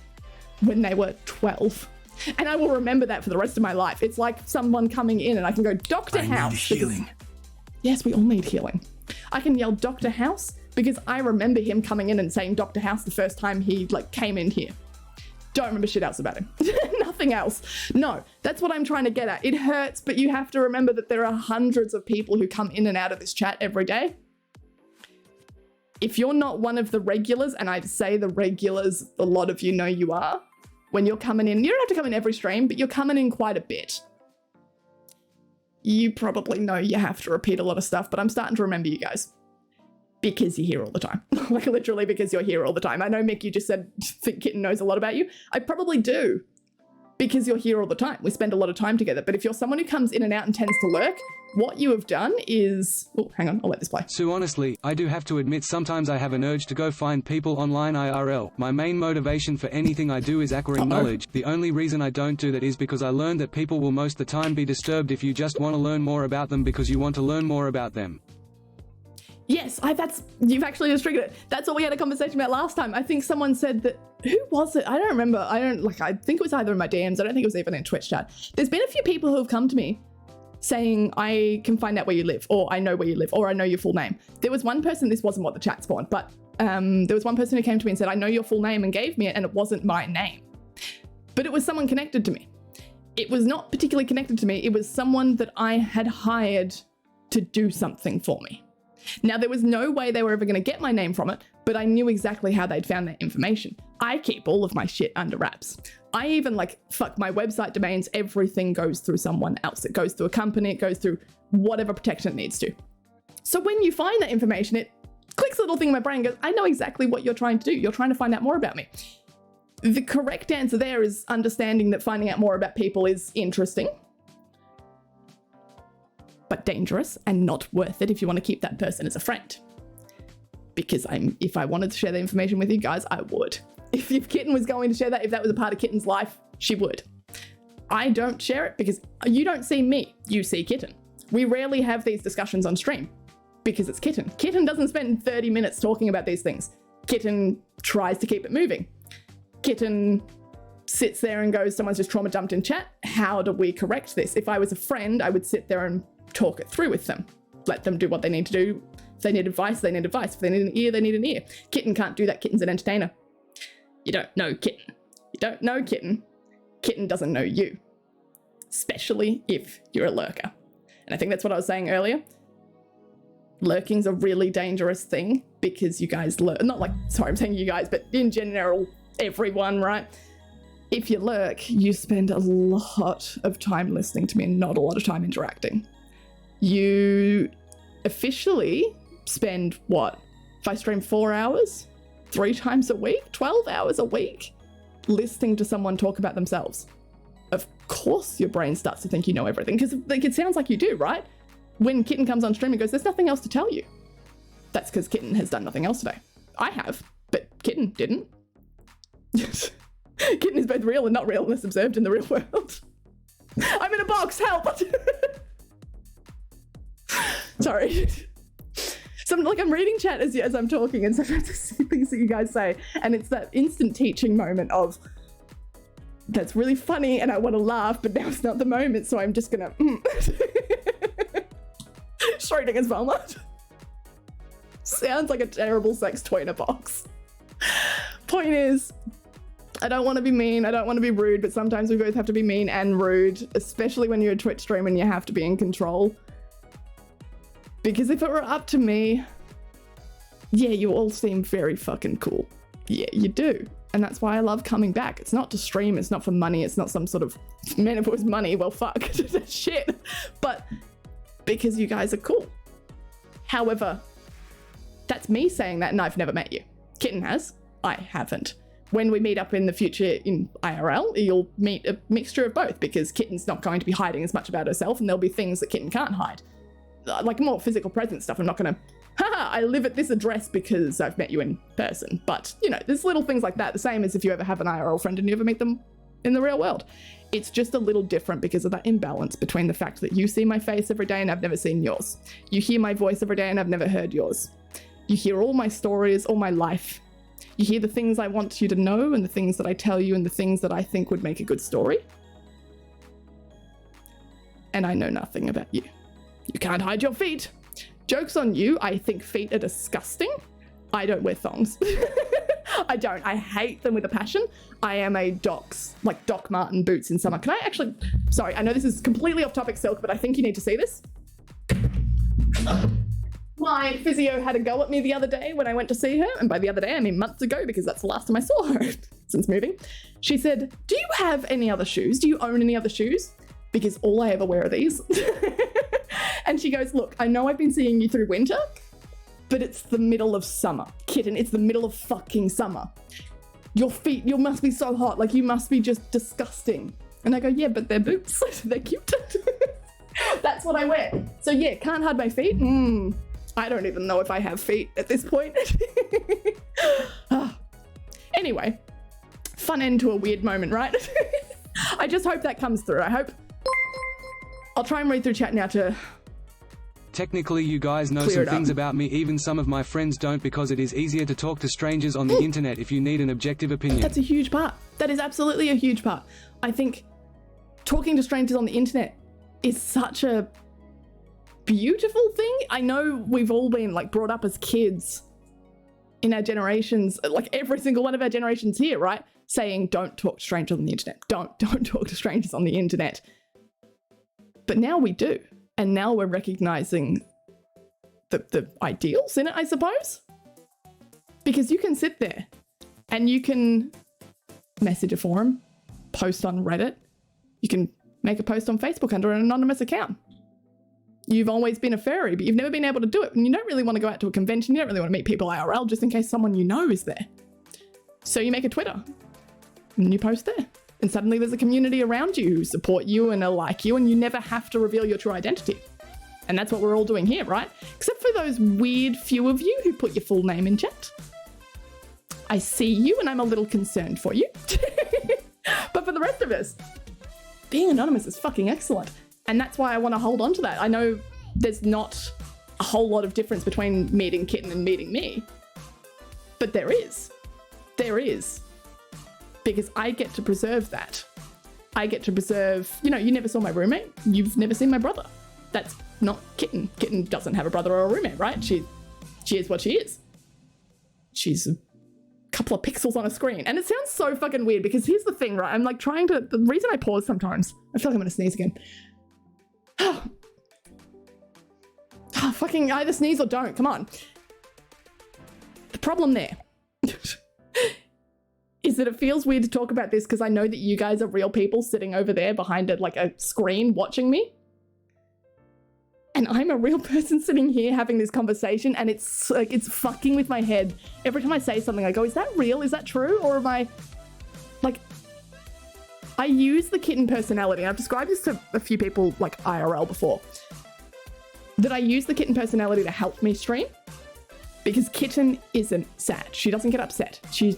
when they were 12. And I will remember that for the rest of my life. It's like someone coming in and I can go, Dr. House. I need healing. Yes, we all need healing. I can yell Dr. House because I remember him coming in and saying Dr. House the first time he came in here. Don't remember shit else about him. Nothing else. No, that's what I'm trying to get at. It hurts, but you have to remember that there are hundreds of people who come in and out of this chat every day. If you're not one of the regulars, and I'd say the regulars, a lot of you know you are, when you're coming in, you don't have to come in every stream, but you're coming in quite a bit. You probably know you have to repeat a lot of stuff, but I'm starting to remember you guys. Because you're here all the time. Like literally because you're here all the time. I know, Mick, you just said think Kitten knows a lot about you. I probably do. Because you're here all the time. We spend a lot of time together. But if you're someone who comes in and out and tends to lurk, what you have done is... Oh, hang on, I'll let this play. So honestly, I do have to admit sometimes I have an urge to go find people online IRL. My main motivation for anything I do is acquiring knowledge. The only reason I don't do that is because I learned that people will most of the time be disturbed if you just want to learn more about them because you want to learn more about them. Yes, you've actually just triggered it. That's what we had a conversation about last time. I think someone said that, who was it? I don't remember. I think it was either in my DMs. I don't think it was even in Twitch chat. There's been a few people who have come to me saying, I can find out where you live, or I know where you live, or I know your full name. There was one person, this wasn't what the chat spawned, but there was one person who came to me and said, I know your full name, and gave me it, and it wasn't my name. But it was someone connected to me. It was not particularly connected to me. It was someone that I had hired to do something for me. Now, there was no way they were ever going to get my name from it, but I knew exactly how they'd found that information. I keep all of my shit under wraps. I even fuck my website domains, everything goes through someone else. It goes through a company, it goes through whatever protection it needs to. So when you find that information, it clicks a little thing in my brain and goes, I know exactly what you're trying to do. You're trying to find out more about me. The correct answer there is understanding that finding out more about people is interesting, but dangerous and not worth it if you want to keep that person as a friend. Because if I wanted to share the information with you guys, I would. If Kitten was going to share that, if that was a part of Kitten's life, she would. I don't share it because you don't see me, you see Kitten. We rarely have these discussions on stream because it's Kitten. Kitten doesn't spend 30 minutes talking about these things. Kitten tries to keep it moving. Kitten sits there and goes, someone's just trauma dumped in chat. How do we correct this? If I was a friend, I would sit there and talk it through with them. Let them do what they need to do. If they need advice, they need advice. If they need an ear, they need an ear. Kitten can't do that. Kitten's an entertainer. You don't know Kitten. You don't know Kitten. Kitten doesn't know you. Especially if you're a lurker. And I think that's what I was saying earlier. Lurking's a really dangerous thing because you guys lurk. Not sorry, I'm saying you guys, but in general, everyone, right? If you lurk, you spend a lot of time listening to me and not a lot of time interacting. You officially spend, what? If I stream 4 hours, 3 times a week, 12 hours a week, listening to someone talk about themselves. Of course your brain starts to think you know everything, because it sounds like you do, right? When Kitten comes on stream and goes, there's nothing else to tell you. That's because Kitten has done nothing else today. I have, but Kitten didn't. Kitten is both real and not real unless observed in the real world. I'm in a box, help! Sorry. So I'm reading chat as I'm talking, and sometimes I see things that you guys say, and it's that instant teaching moment of, that's really funny and I want to laugh, but now it's not the moment, so I'm just gonna Schrodinger's Velma. Sounds like a terrible sex toy in a box. Point is, I don't want to be mean, I don't want to be rude, but sometimes we both have to be mean and rude, especially when you're a Twitch streamer and you have to be in control. Because if it were up to me, yeah, you all seem very fucking cool. Yeah, you do. And that's why I love coming back. It's not to stream, it's not for money, it's not some sort of, man, if it was money, well, fuck, shit. But because you guys are cool. However, that's me saying that, and I've never met you. Kitten has, I haven't. When we meet up in the future in IRL, you'll meet a mixture of both, because Kitten's not going to be hiding as much about herself, and there'll be things that Kitten can't hide. Like more physical presence stuff. I'm not gonna, haha, I live at this address because I've met you in person. But, you know, there's little things like that, the same as if you ever have an IRL friend and you ever meet them in the real world. It's just a little different because of that imbalance between the fact that you see my face every day and I've never seen yours. You hear my voice every day and I've never heard yours. You hear all my stories, all my life. You hear the things I want you to know and the things that I tell you and the things that I think would make a good story. And I know nothing about you. You can't hide your feet. Joke's on you, I think feet are disgusting. I don't wear thongs. I don't. I hate them with a passion. I am a Doc's, like Doc Marten boots in summer. Can I actually, sorry, I know this is completely off topic, Silk, but I think you need to see this. My physio had a go at me the other day when I went to see her, and by the other day I mean months ago because that's the last time I saw her since moving. She said, do you have any other shoes? Do you own any other shoes? Because all I ever wear are these. And she goes, look, I know I've been seeing you through winter, but it's the middle of summer. Kitten, it's the middle of fucking summer. Your feet, you must be so hot, like you must be just disgusting. And I go, yeah, but they're boots, they're cute. That's what I wear. So yeah, can't hide my feet. I don't even know if I have feet at this point. Anyway, fun end to a weird moment, right? I just hope that comes through. I'll try and read through chat now to... Technically, you guys know Clear some it up. things about me even some of my friends don't, because it is easier to talk to strangers on the internet if you need an objective opinion. That's a huge part. That is absolutely a huge part. I think talking to strangers on the internet is such a beautiful thing. I know we've all been like brought up as kids in our generations, like every single one of our generations here, right? Saying don't talk to strangers on the internet. Don't talk to strangers on the internet. But now we do. And now we're recognizing the ideals in it, I suppose. Because you can sit there and you can message a forum, post on Reddit, you can make a post on Facebook under an anonymous account. You've always been a furry, but you've never been able to do it. And you don't really want to go out to a convention, you don't really want to meet people IRL just in case someone you know is there. So you make a Twitter and you post there. And suddenly there's a community around you who support you and are like you, and you never have to reveal your true identity. And that's what we're all doing here, right? Except for those weird few of you who put your full name in chat. I see you and I'm a little concerned for you. But for the rest of us, being anonymous is fucking excellent. And that's why I want to hold on to that. I know there's not a whole lot of difference between meeting Kitten and meeting me, but there is. There is. Because I get to preserve that. I get to preserve, you never saw my roommate. You've never seen my brother. That's not Kitten. Kitten doesn't have a brother or a roommate, right? She is what she is. She's a couple of pixels on a screen. And it sounds so fucking weird because here's the thing, right? I'm like the reason I pause sometimes, I feel like I'm gonna sneeze again. Fucking either sneeze or don't, come on. The problem there is that it feels weird to talk about this because I know that you guys are real people sitting over there behind a screen watching me. And I'm a real person sitting here having this conversation, and it's like, it's fucking with my head. Every time I say something, I go, is that real? Is that true? Or am I, like, I use the Kitten personality. I've described this to a few people like IRL before. That I use the Kitten personality to help me stream. Because Kitten isn't sad. She doesn't get upset. She's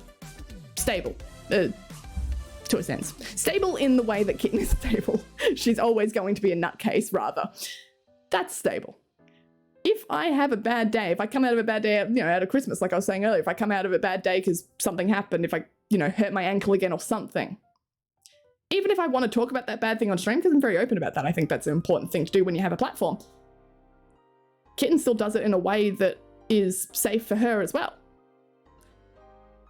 stable, to a sense. Stable in the way that Kitten is stable. She's always going to be a nutcase, rather. That's stable. If I have a bad day, if I come out of a bad day, out of Christmas, like I was saying earlier, if I come out of a bad day because something happened, if I, hurt my ankle again or something, even if I want to talk about that bad thing on stream, because I'm very open about that, I think that's an important thing to do when you have a platform, Kitten still does it in a way that is safe for her as well.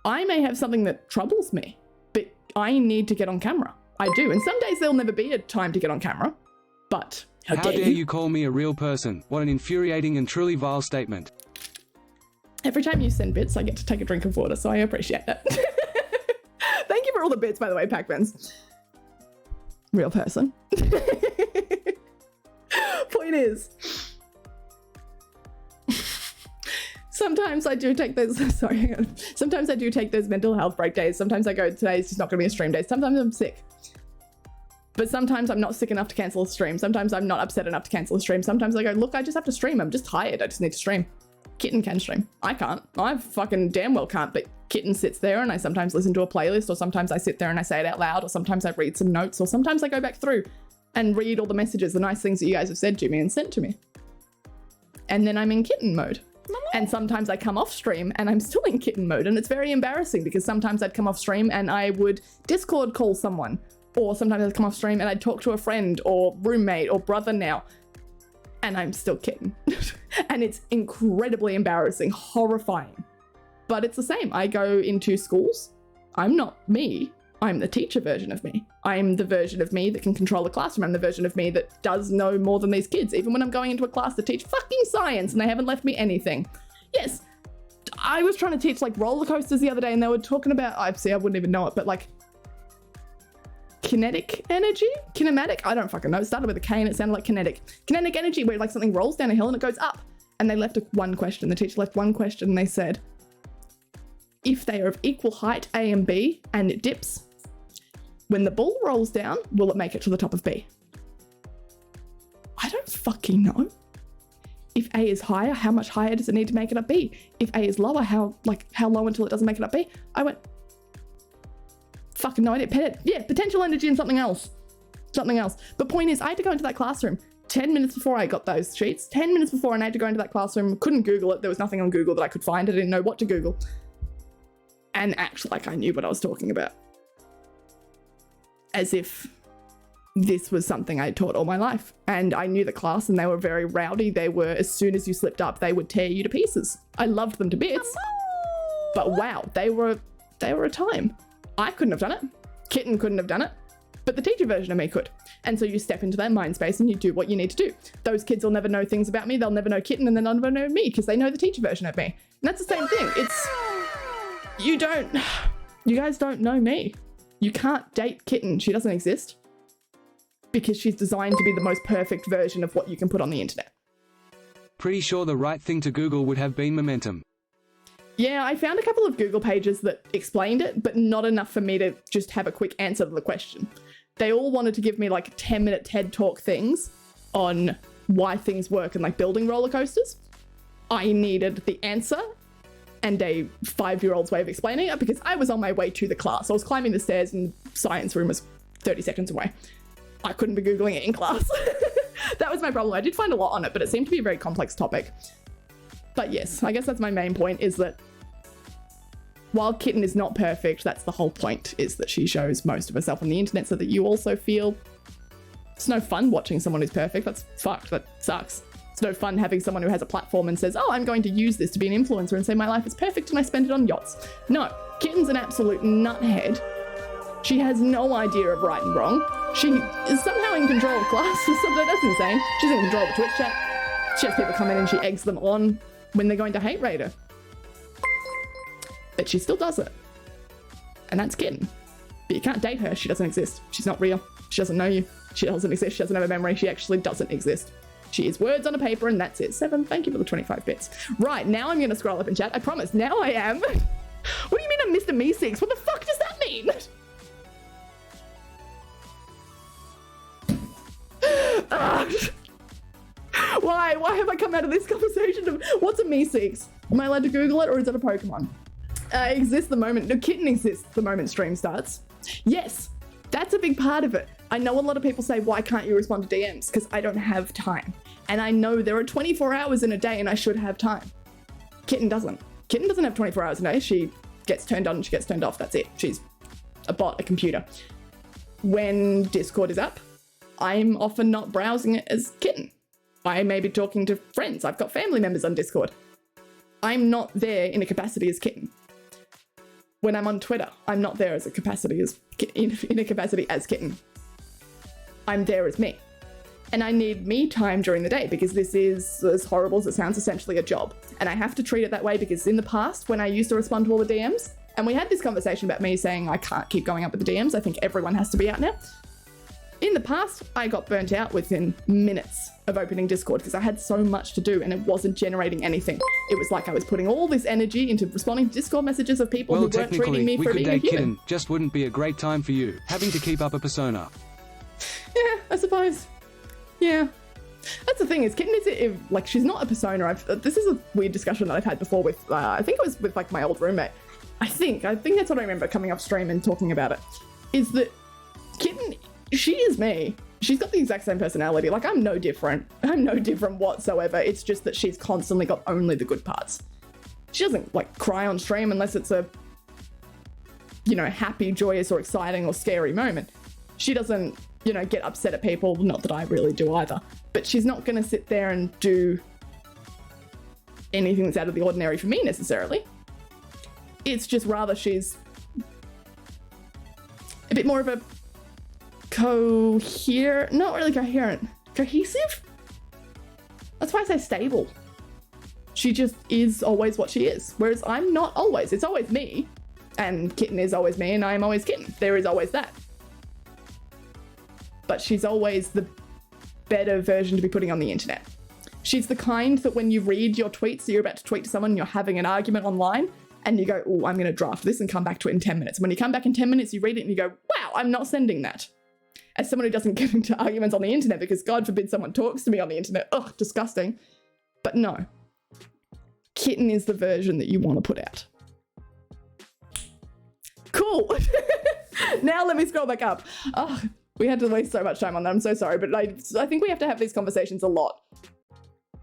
I may have something that troubles me, but I need to get on camera. I do. And some days there'll never be a time to get on camera, but how dare you call me a real person? What an infuriating and truly vile statement. Every time you send bits, I get to take a drink of water, so I appreciate that. Thank you for all the bits, by the way, Pac-Mans. Real person. Point is, sometimes I do take those, sometimes I do take those mental health break days. Sometimes I go, today's just not gonna be a stream day. Sometimes I'm sick. But sometimes I'm not sick enough to cancel a stream. Sometimes I'm not upset enough to cancel a stream. Sometimes I go, look, I just have to stream. I'm just tired. I just need to stream. Kitten can stream. I can't. I fucking damn well can't, but Kitten sits there and I sometimes listen to a playlist, or sometimes I sit there and I say it out loud, or sometimes I read some notes, or sometimes I go back through and read all the messages, the nice things that you guys have said to me and sent to me. And then I'm in Kitten mode. And sometimes I come off stream and I'm still in Kitten mode, and it's very embarrassing because sometimes I'd come off stream and I would Discord call someone, or sometimes I'd come off stream and I'd talk to a friend or roommate or brother now, and I'm still Kitten. And it's incredibly embarrassing, horrifying. But it's the same. I go into schools. I'm not me. I'm the teacher version of me. I'm the version of me that can control the classroom. I'm the version of me that does know more than these kids, even when I'm going into a class to teach fucking science and they haven't left me anything. Yes, I was trying to teach like roller coasters the other day and they were talking about, I wouldn't even know it, but like kinetic energy? Kinematic? I don't fucking know. It started with a K and it sounded like kinetic. Kinetic energy, where like something rolls down a hill and it goes up. And they left one question. The teacher left one question and they said, if they are of equal height, A and B, and it dips, when the ball rolls down, will it make it to the top of B? I don't fucking know. If A is higher, how much higher does it need to make it up B? If A is lower, how low until it doesn't make it up B? I went, fucking no idea. Yeah, potential energy and something else. Something else. But point is, I had to go into that classroom 10 minutes before I got those sheets. 10 minutes before, and I had to go into that classroom. Couldn't Google it. There was nothing on Google that I could find. I didn't know what to Google. And act like I knew what I was talking about. As if this was something I taught all my life. And I knew the class and they were very rowdy. They were, as soon as you slipped up, they would tear you to pieces. I loved them to bits. But wow, they were a time. I couldn't have done it. Kitten couldn't have done it. But the teacher version of me could. And so you step into that mind space and you do what you need to do. Those kids will never know things about me. They'll never know Kitten and they'll never know me because they know the teacher version of me. And that's the same thing. You guys don't know me. You can't date Kitten. She doesn't exist because she's designed to be the most perfect version of what you can put on the internet. Pretty sure the right thing to Google would have been Momentum. Yeah, I found a couple of Google pages that explained it, but not enough for me to just have a quick answer to the question. They all wanted to give me like 10-minute TED Talk things on why things work and like building roller coasters. I needed the answer and a 5-year-old's way of explaining it because I was on my way to the class. I was climbing the stairs and the science room was 30 seconds away. I couldn't be Googling it in class. That was my problem. I did find a lot on it, but it seemed to be a very complex topic. But yes, I guess that's my main point, is that while Kitten is not perfect, that's the whole point, is that she shows most of herself on the internet so that you also feel it's no fun watching someone who's perfect. That's fucked. That sucks. It's no fun having someone who has a platform and says, oh, I'm going to use this to be an influencer and say my life is perfect and I spend it on yachts. No, Kitten's an absolute nuthead. She has no idea of right and wrong. She is somehow in control of class or something. That's insane. She's in control of the Twitch chat. She has people come in and she eggs them on when they're going to hate rate her. But she still does it. And that's Kitten. But you can't date her. She doesn't exist. She's not real. She doesn't know you. She doesn't exist. She doesn't have a memory. She actually doesn't exist. She is words on a paper and that's it. 7, thank you for the 25 bits. Right, now I'm going to scroll up in chat. I promise. Now I am. What do you mean I'm Mr. Me6? What the fuck does that mean? Why have I come out of this conversation of what's a Me6? Am I allowed to Google it or is it a Pokemon? Exists the moment, no, Kitten exists the moment stream starts. Yes, that's a big part of it. I know a lot of people say, why can't you respond to DMs? Because I don't have time. And I know there are 24 hours in a day and I should have time. Kitten doesn't. Kitten doesn't have 24 hours in a day. She gets turned on and she gets turned off. That's it. She's a bot, a computer. When Discord is up, I'm often not browsing it as Kitten. I may be talking to friends. I've got family members on Discord. I'm not there in a capacity as Kitten. When I'm on Twitter, I'm not there as a capacity as in a capacity as Kitten. I'm there as me. And I need me time during the day because this is, as horrible as it sounds, essentially a job. And I have to treat it that way because in the past, when I used to respond to all the DMs, and we had this conversation about me saying I can't keep going up with the DMs, I think everyone has to be out now. In the past, I got burnt out within minutes of opening Discord because I had so much to do and it wasn't generating anything. It was like I was putting all this energy into responding to Discord messages of people who weren't treating me for being a human. Kitten just wouldn't be a great time for you, having to keep up a persona. Yeah, I suppose. Yeah. That's the thing is, Kitten is, like, she's not a persona. This is a weird discussion that I've had before with, I think it was with, like, my old roommate. I think that's what I remember coming off stream and talking about it, is that Kitten, she is me. She's got the exact same personality. Like, I'm no different. I'm no different whatsoever. It's just that she's constantly got only the good parts. She doesn't, like, cry on stream unless it's a, you know, happy, joyous, or exciting or scary moment. She doesn't, you know, get upset at people. Not that I really do either. But she's not going to sit there and do anything that's out of the ordinary for me, necessarily. It's just rather she's a bit more of a not really coherent. Cohesive? That's why I say stable. She just is always what she is. Whereas I'm not always. It's always me. And Kitten is always me and I'm always Kitten. There is always that. But she's always the better version to be putting on the internet. She's the kind that when you read your tweets that you're about to tweet to someone and you're having an argument online and you go, oh, I'm going to draft this and come back to it in 10 minutes. And when you come back in 10 minutes, you read it and you go, wow, I'm not sending that. As someone who doesn't get into arguments on the internet because God forbid someone talks to me on the internet. Ugh, disgusting. But no. Kitten is the version that you want to put out. Cool. Now let me scroll back up. Oh, we had to waste so much time on that. I'm so sorry. But I think we have to have these conversations a lot.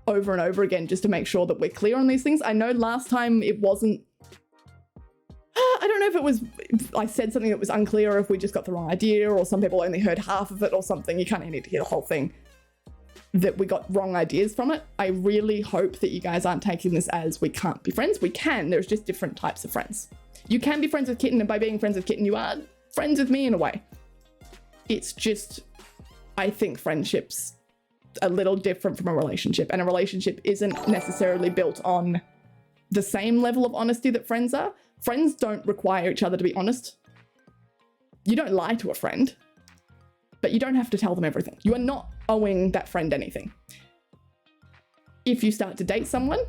Over and over again just to make sure that we're clear on these things. I know last time it wasn't... I don't know if it was... I said something that was unclear or if we just got the wrong idea or some people only heard half of it or something. You kind of need to hear the whole thing. That we got wrong ideas from it. I really hope that you guys aren't taking this as we can't be friends. We can. There's just different types of friends. You can be friends with Kitten and by being friends with Kitten you are friends with me in a way. It's just... I think friendships... a little different from a relationship, and a relationship isn't necessarily built on the same level of honesty that friends are. Friends don't require each other to be honest. You don't lie to a friend, but you don't have to tell them everything. You are not owing that friend anything. If you start to date someone,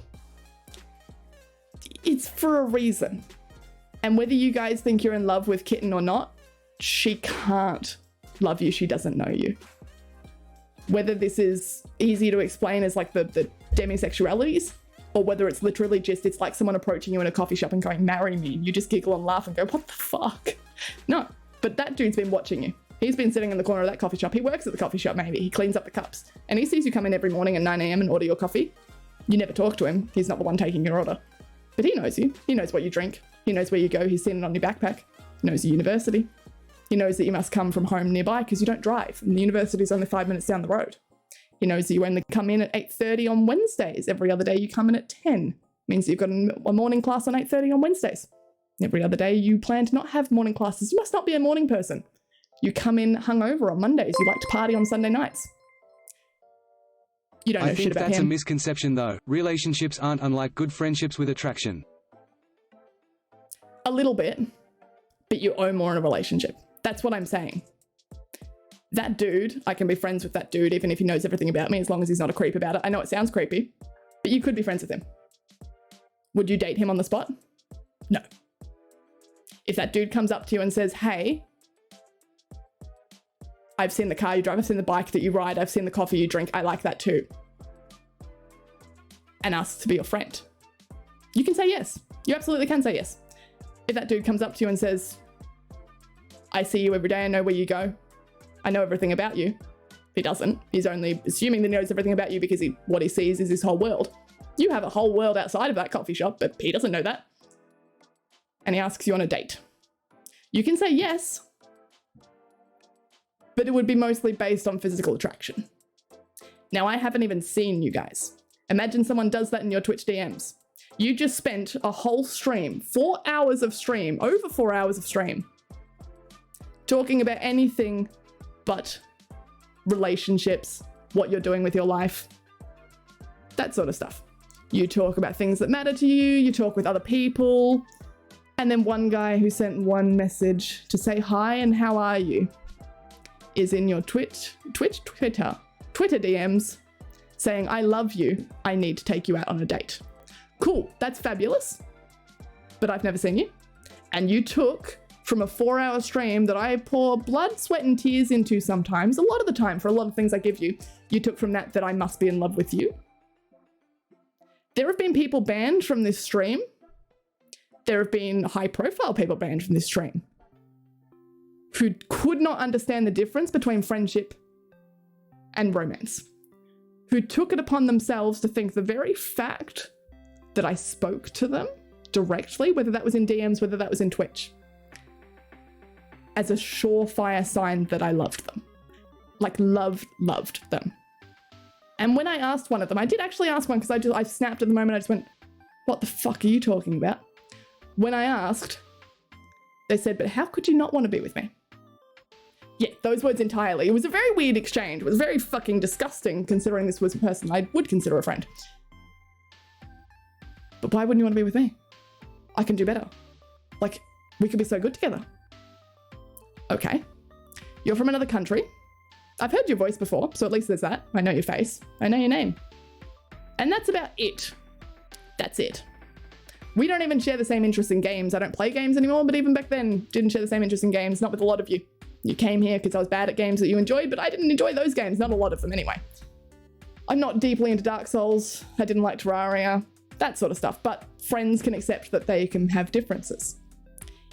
it's for a reason. And whether you guys think you're in love with Kitten or not, she can't love you. She doesn't know you. Whether this is easy to explain as like the demisexualities, or whether it's literally just, it's like someone approaching you in a coffee shop and going, marry me. You just giggle and laugh and go, what the fuck? No, but that dude's been watching you. He's been sitting in the corner of that coffee shop. He works at the coffee shop maybe. He cleans up the cups. And he sees you come in every morning at 9 a.m. and order your coffee. You never talk to him. He's not the one taking your order. But he knows you. He knows what you drink. He knows where you go. He's seen it on your backpack. He knows your university. He knows that you must come from home nearby because you don't drive. And the university is only 5 minutes down the road. He knows that you only come in at 8:30 on Wednesdays. Every other day you come in at 10. Means you've got a morning class on 8:30 on Wednesdays. Every other day you plan to not have morning classes. You must not be a morning person. You come in hungover on Mondays. You like to party on Sunday nights. You don't know shit about him. I think that's a misconception though. Relationships aren't unlike good friendships with attraction. A little bit, but you owe more in a relationship. That's what I'm saying. That dude, I can be friends with that dude even if he knows everything about me, as long as he's not a creep about it. I know it sounds creepy, but you could be friends with him. Would you date him on the spot? No. If that dude comes up to you and says, hey, I've seen the car you drive, I've seen the bike that you ride, I've seen the coffee you drink, I like that too, and asks to be your friend, you can say yes. You absolutely can say yes. If that dude comes up to you and says, I see you every day, I know where you go, I know everything about you. He doesn't. He's only assuming that he knows everything about you because what he sees is his whole world. You have a whole world outside of that coffee shop, but he doesn't know that. And he asks you on a date. You can say yes, but it would be mostly based on physical attraction. Now, I haven't even seen you guys. Imagine someone does that in your Twitch DMs. You just spent a whole stream, 4 hours of stream, over 4 hours of stream, talking about anything but relationships, what you're doing with your life, that sort of stuff. You talk about things that matter to you, you talk with other people, and then one guy who sent one message to say hi and how are you is in your Twitter DMs saying, I love you, I need to take you out on a date. Cool, that's fabulous, but I've never seen you. And you took from a 4-hour stream that I pour blood, sweat, and tears into sometimes, a lot of the time for a lot of things I give you, you took from that I must be in love with you. There have been people banned from this stream. There have been high-profile people banned from this stream who could not understand the difference between friendship and romance, who took it upon themselves to think the very fact that I spoke to them directly, whether that was in DMs, whether that was in Twitch, as a surefire sign that I loved them. Like loved them. And when I asked one of them, I did actually ask one because I snapped at the moment, I just went, what the fuck are you talking about? When I asked, they said, but how could you not want to be with me? Yeah, those words entirely. It was a very weird exchange. It was very fucking disgusting considering this was a person I would consider a friend. But why wouldn't you want to be with me? I can do better. Like, we could be so good together. Okay. You're from another country. I've heard your voice before, so at least there's that. I know your face. I know your name. And that's about it. That's it. We don't even share the same interests in games. I don't play games anymore, but even back then, didn't share the same interests in games, not with a lot of you. You came here because I was bad at games that you enjoyed, but I didn't enjoy those games, not a lot of them anyway. I'm not deeply into Dark Souls. I didn't like Terraria, that sort of stuff, but friends can accept that they can have differences.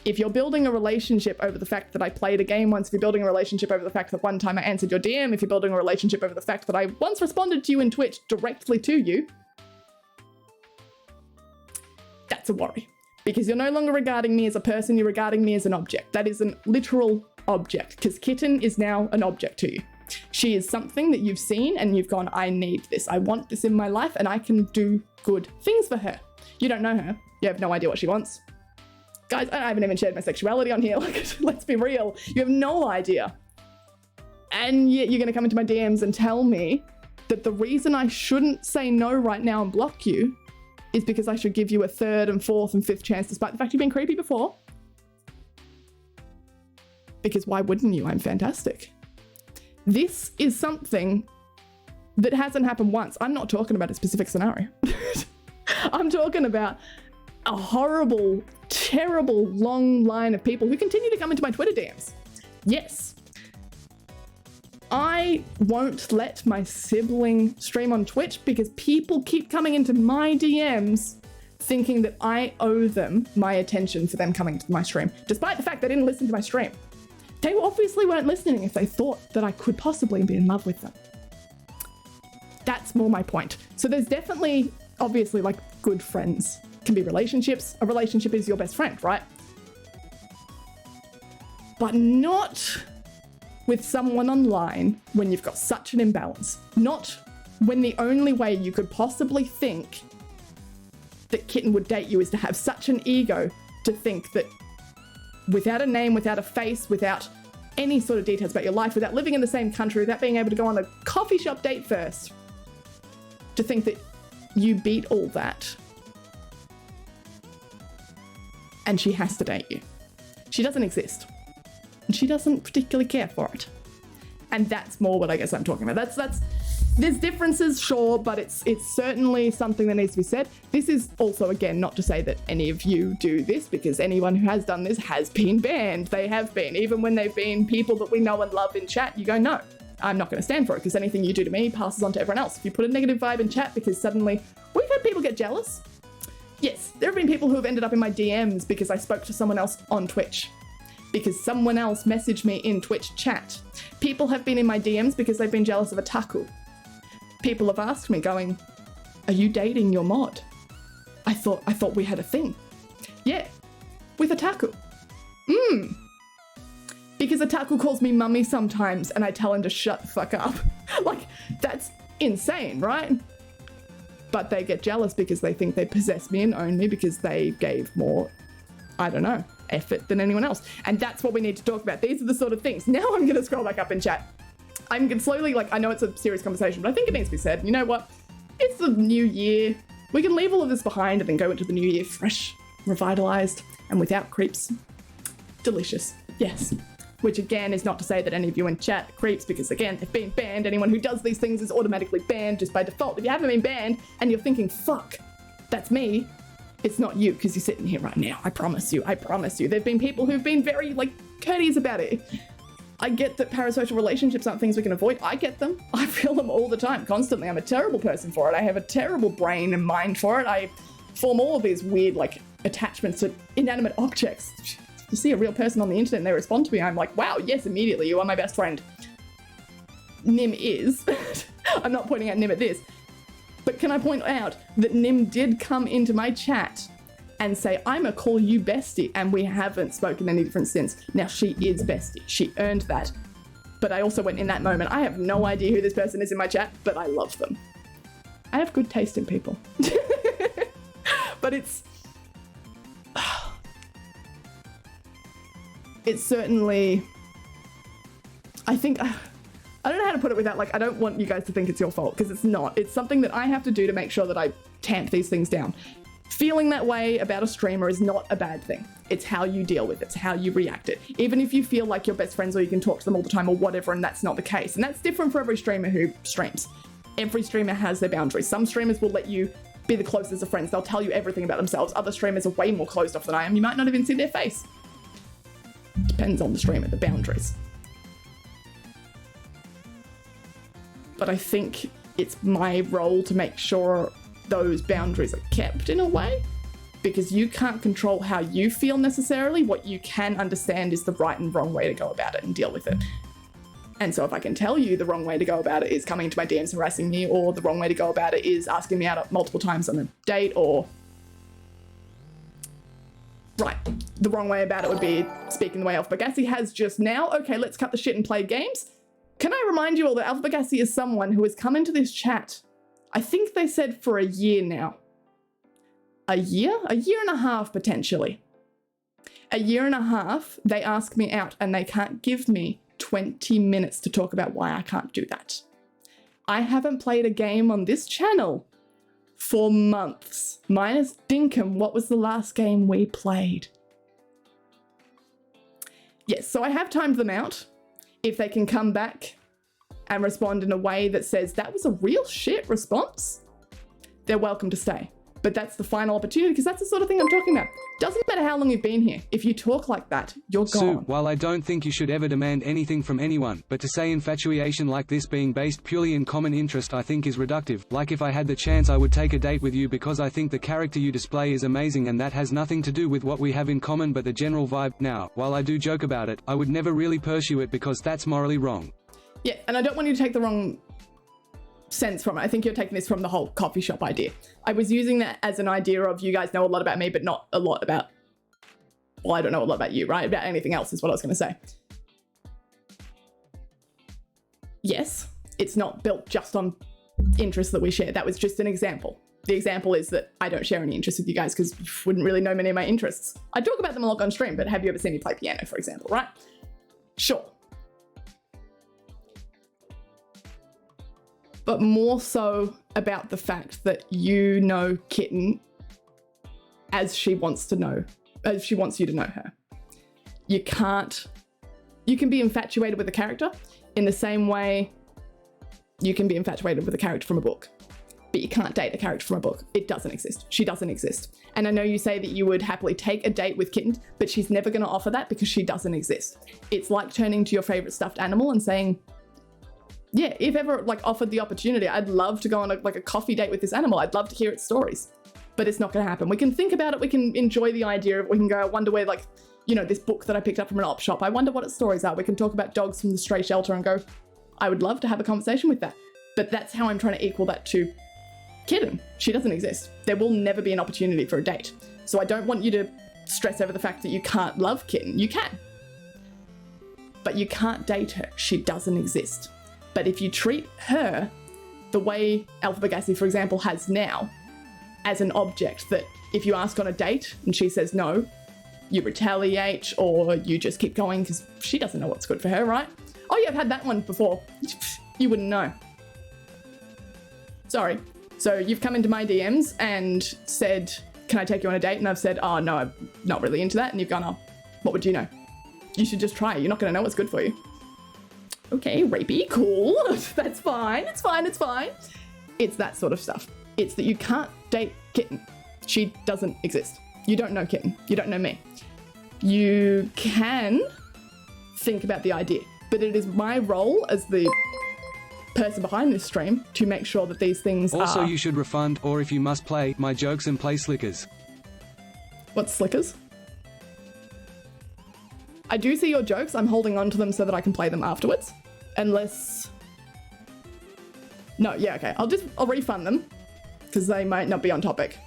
If you're building a relationship over the fact that I played a game once, if you're building a relationship over the fact that one time I answered your DM, if you're building a relationship over the fact that I once responded to you in Twitch directly to you, that's a worry. Because you're no longer regarding me as a person, you're regarding me as an object. That is a literal object, because Kitten is now an object to you. She is something that you've seen and you've gone, I need this, I want this in my life, and I can do good things for her. You don't know her. You have no idea what she wants. Guys, I haven't even shared my sexuality on here. Like, let's be real. You have no idea. And yet you're going to come into my DMs and tell me that the reason I shouldn't say no right now and block you is because I should give you a third and fourth and fifth chance despite the fact you've been creepy before. Because why wouldn't you? I'm fantastic. This is something that hasn't happened once. I'm not talking about a specific scenario. I'm talking about a horrible, terrible long line of people who continue to come into my Twitter DMs. Yes. I won't let my sibling stream on Twitch because people keep coming into my DMs thinking that I owe them my attention for them coming to my stream, despite the fact they didn't listen to my stream. They obviously weren't listening if they thought that I could possibly be in love with them. That's more my point. So there's definitely, obviously, like, good friends can be relationships. A relationship is your best friend, right? But not with someone online when you've got such an imbalance. Not when the only way you could possibly think that Kitten would date you is to have such an ego to think that without a name, without a face, without any sort of details about your life, without living in the same country, without being able to go on a coffee shop date first, to think that you beat all that and she has to date you. She doesn't exist. And she doesn't particularly care for it. And that's more what I guess I'm talking about. There's differences, sure, but it's certainly something that needs to be said. This is also, again, not to say that any of you do this, because anyone who has done this has been banned. They have been. Even when they've been people that we know and love in chat, you go, no, I'm not going to stand for it, because anything you do to me passes on to everyone else. If you put a negative vibe in chat because suddenly, we've had people get jealous. Yes, there have been people who have ended up in my DMs because I spoke to someone else on Twitch, because someone else messaged me in Twitch chat. People have been in my DMs because they've been jealous of a taku. People have asked me going, are you dating your mod? I thought we had a thing. Yeah, with a taku. Because a taku calls me mummy sometimes and I tell him to shut the fuck up. Like, that's insane, right? But they get jealous because they think they possess me and own me because they gave more, I don't know, effort than anyone else. And that's what we need to talk about. These are the sort of things. Now I'm going to scroll back up in chat. I'm going to slowly, like, I know it's a serious conversation, but I think it needs to be said. You know what? It's the new year. We can leave all of this behind and then go into the new year fresh, revitalized, and without creeps. Delicious. Yes. Which, again, is not to say that any of you in chat are creeps, because, again, they've been banned. Anyone who does these things is automatically banned just by default. If you haven't been banned and you're thinking, fuck, that's me, it's not you, because you're sitting here right now. I promise you. I promise you. There've been people who've been very, like, courteous about it. I get that parasocial relationships aren't things we can avoid. I get them. I feel them all the time, constantly. I'm a terrible person for it. I have a terrible brain and mind for it. I form all of these weird, like, attachments to inanimate objects. To see a real person on the internet and they respond to me, I'm like, wow, yes, immediately, you are my best friend. Nim is. I'm not pointing out Nim at this. But can I point out that Nim did come into my chat and say, I'ma call you bestie, and we haven't spoken any different since. Now, she is bestie. She earned that. But I also went in that moment, I have no idea who this person is in my chat, but I love them. I have good taste in people. But it's certainly I think, I don't know how to put it without, like, I don't want you guys to think it's your fault, because it's not. It's something that I have to do to make sure that I tamp these things down. Feeling that way about a streamer is not a bad thing. It's how you deal with it. It's how you react it. Even if you feel like you're best friends or you can talk to them all the time or whatever, and that's not the case. And that's different for every streamer who streams. Every streamer has their boundaries. Some streamers will let you be the closest of friends. They'll tell you everything about themselves. Other streamers are way more closed off than I am. You might not even see their face. Depends on the streamer, the boundaries. But I think it's my role to make sure those boundaries are kept in a way, because you can't control how you feel necessarily. What you can understand is the right and wrong way to go about it and deal with it. And so if I can tell you the wrong way to go about it is coming into my DMs harassing me, or the wrong way to go about it is asking me out multiple times on a date, or right, the wrong way about it would be speaking the way Alpha Bagassi has just now. Okay, let's cut the shit and play games. Can I remind you all that Alpha Bagassi is someone who has come into this chat, I think they said for a year now. A year and a half potentially. A year and a half, they ask me out and they can't give me 20 minutes to talk about why I can't do that. I haven't played a game on this channel for months. Minus Dinkum, what was the last game we played? Yes, so I have timed them out. If they can come back and respond in a way that says that was a real shit response, they're welcome to stay. But that's the final opportunity, because that's the sort of thing I'm talking about. Doesn't matter how long you've been here. If you talk like that, you're gone. Sue, while I don't think you should ever demand anything from anyone, but to say infatuation like this being based purely in common interest I think is reductive. Like if I had the chance I would take a date with you because I think the character you display is amazing and that has nothing to do with what we have in common but the general vibe. Now, while I do joke about it, I would never really pursue it because that's morally wrong. Yeah, and I don't want you to take the wrong sense from it. I think you're taking this from the whole coffee shop idea. I was using that as an idea of you guys know a lot about me, but not a lot about, well, I don't know a lot about you, right? About anything else is what I was going to say. Yes, it's not built just on interests that we share. That was just an example. The example is that I don't share any interests with you guys because you wouldn't really know many of my interests. I talk about them a lot on stream, but have you ever seen me play piano, for example, right? Sure. But more so about the fact that you know Kitten as she wants to know, as she wants you to know her. You can be infatuated with a character in the same way you can be infatuated with a character from a book, but you can't date a character from a book. It doesn't exist. She doesn't exist. And I know you say that you would happily take a date with Kitten, but she's never going to offer that because she doesn't exist. It's like turning to your favorite stuffed animal and saying, yeah, if ever like offered the opportunity, I'd love to go on a coffee date with this animal. I'd love to hear its stories, but it's not going to happen. We can think about it. We can enjoy the idea of it. We can go, I wonder where, like, you know, this book that I picked up from an op shop, I wonder what its stories are. We can talk about dogs from the stray shelter and go, I would love to have a conversation with that. But that's how I'm trying to equal that to Kitten. She doesn't exist. There will never be an opportunity for a date. So I don't want you to stress over the fact that you can't love Kitten. You can. But you can't date her. She doesn't exist. But if you treat her the way Alpha Bagassi, for example, has now, as an object that if you ask on a date and she says no, you retaliate or you just keep going because she doesn't know what's good for her, right? Oh yeah, I've had that one before. You wouldn't know. Sorry. So you've come into my DMs and said, can I take you on a date? And I've said, oh no, I'm not really into that. And you've gone, oh, what would you know? You should just try it. You're not going to know what's good for you. Okay, rapey, cool. That's fine. It's fine. It's fine. It's that sort of stuff. It's that you can't date Kitten. She doesn't exist. You don't know Kitten. You don't know me. You can think about the idea, but it is my role as the person behind this stream to make sure that these things also, are... you should refund, or if you must play, my jokes and play slickers. What's slickers? I do see your jokes. I'm holding on to them so that I can play them afterwards. Unless... No, yeah, okay. I'll refund them because they might not be on topic.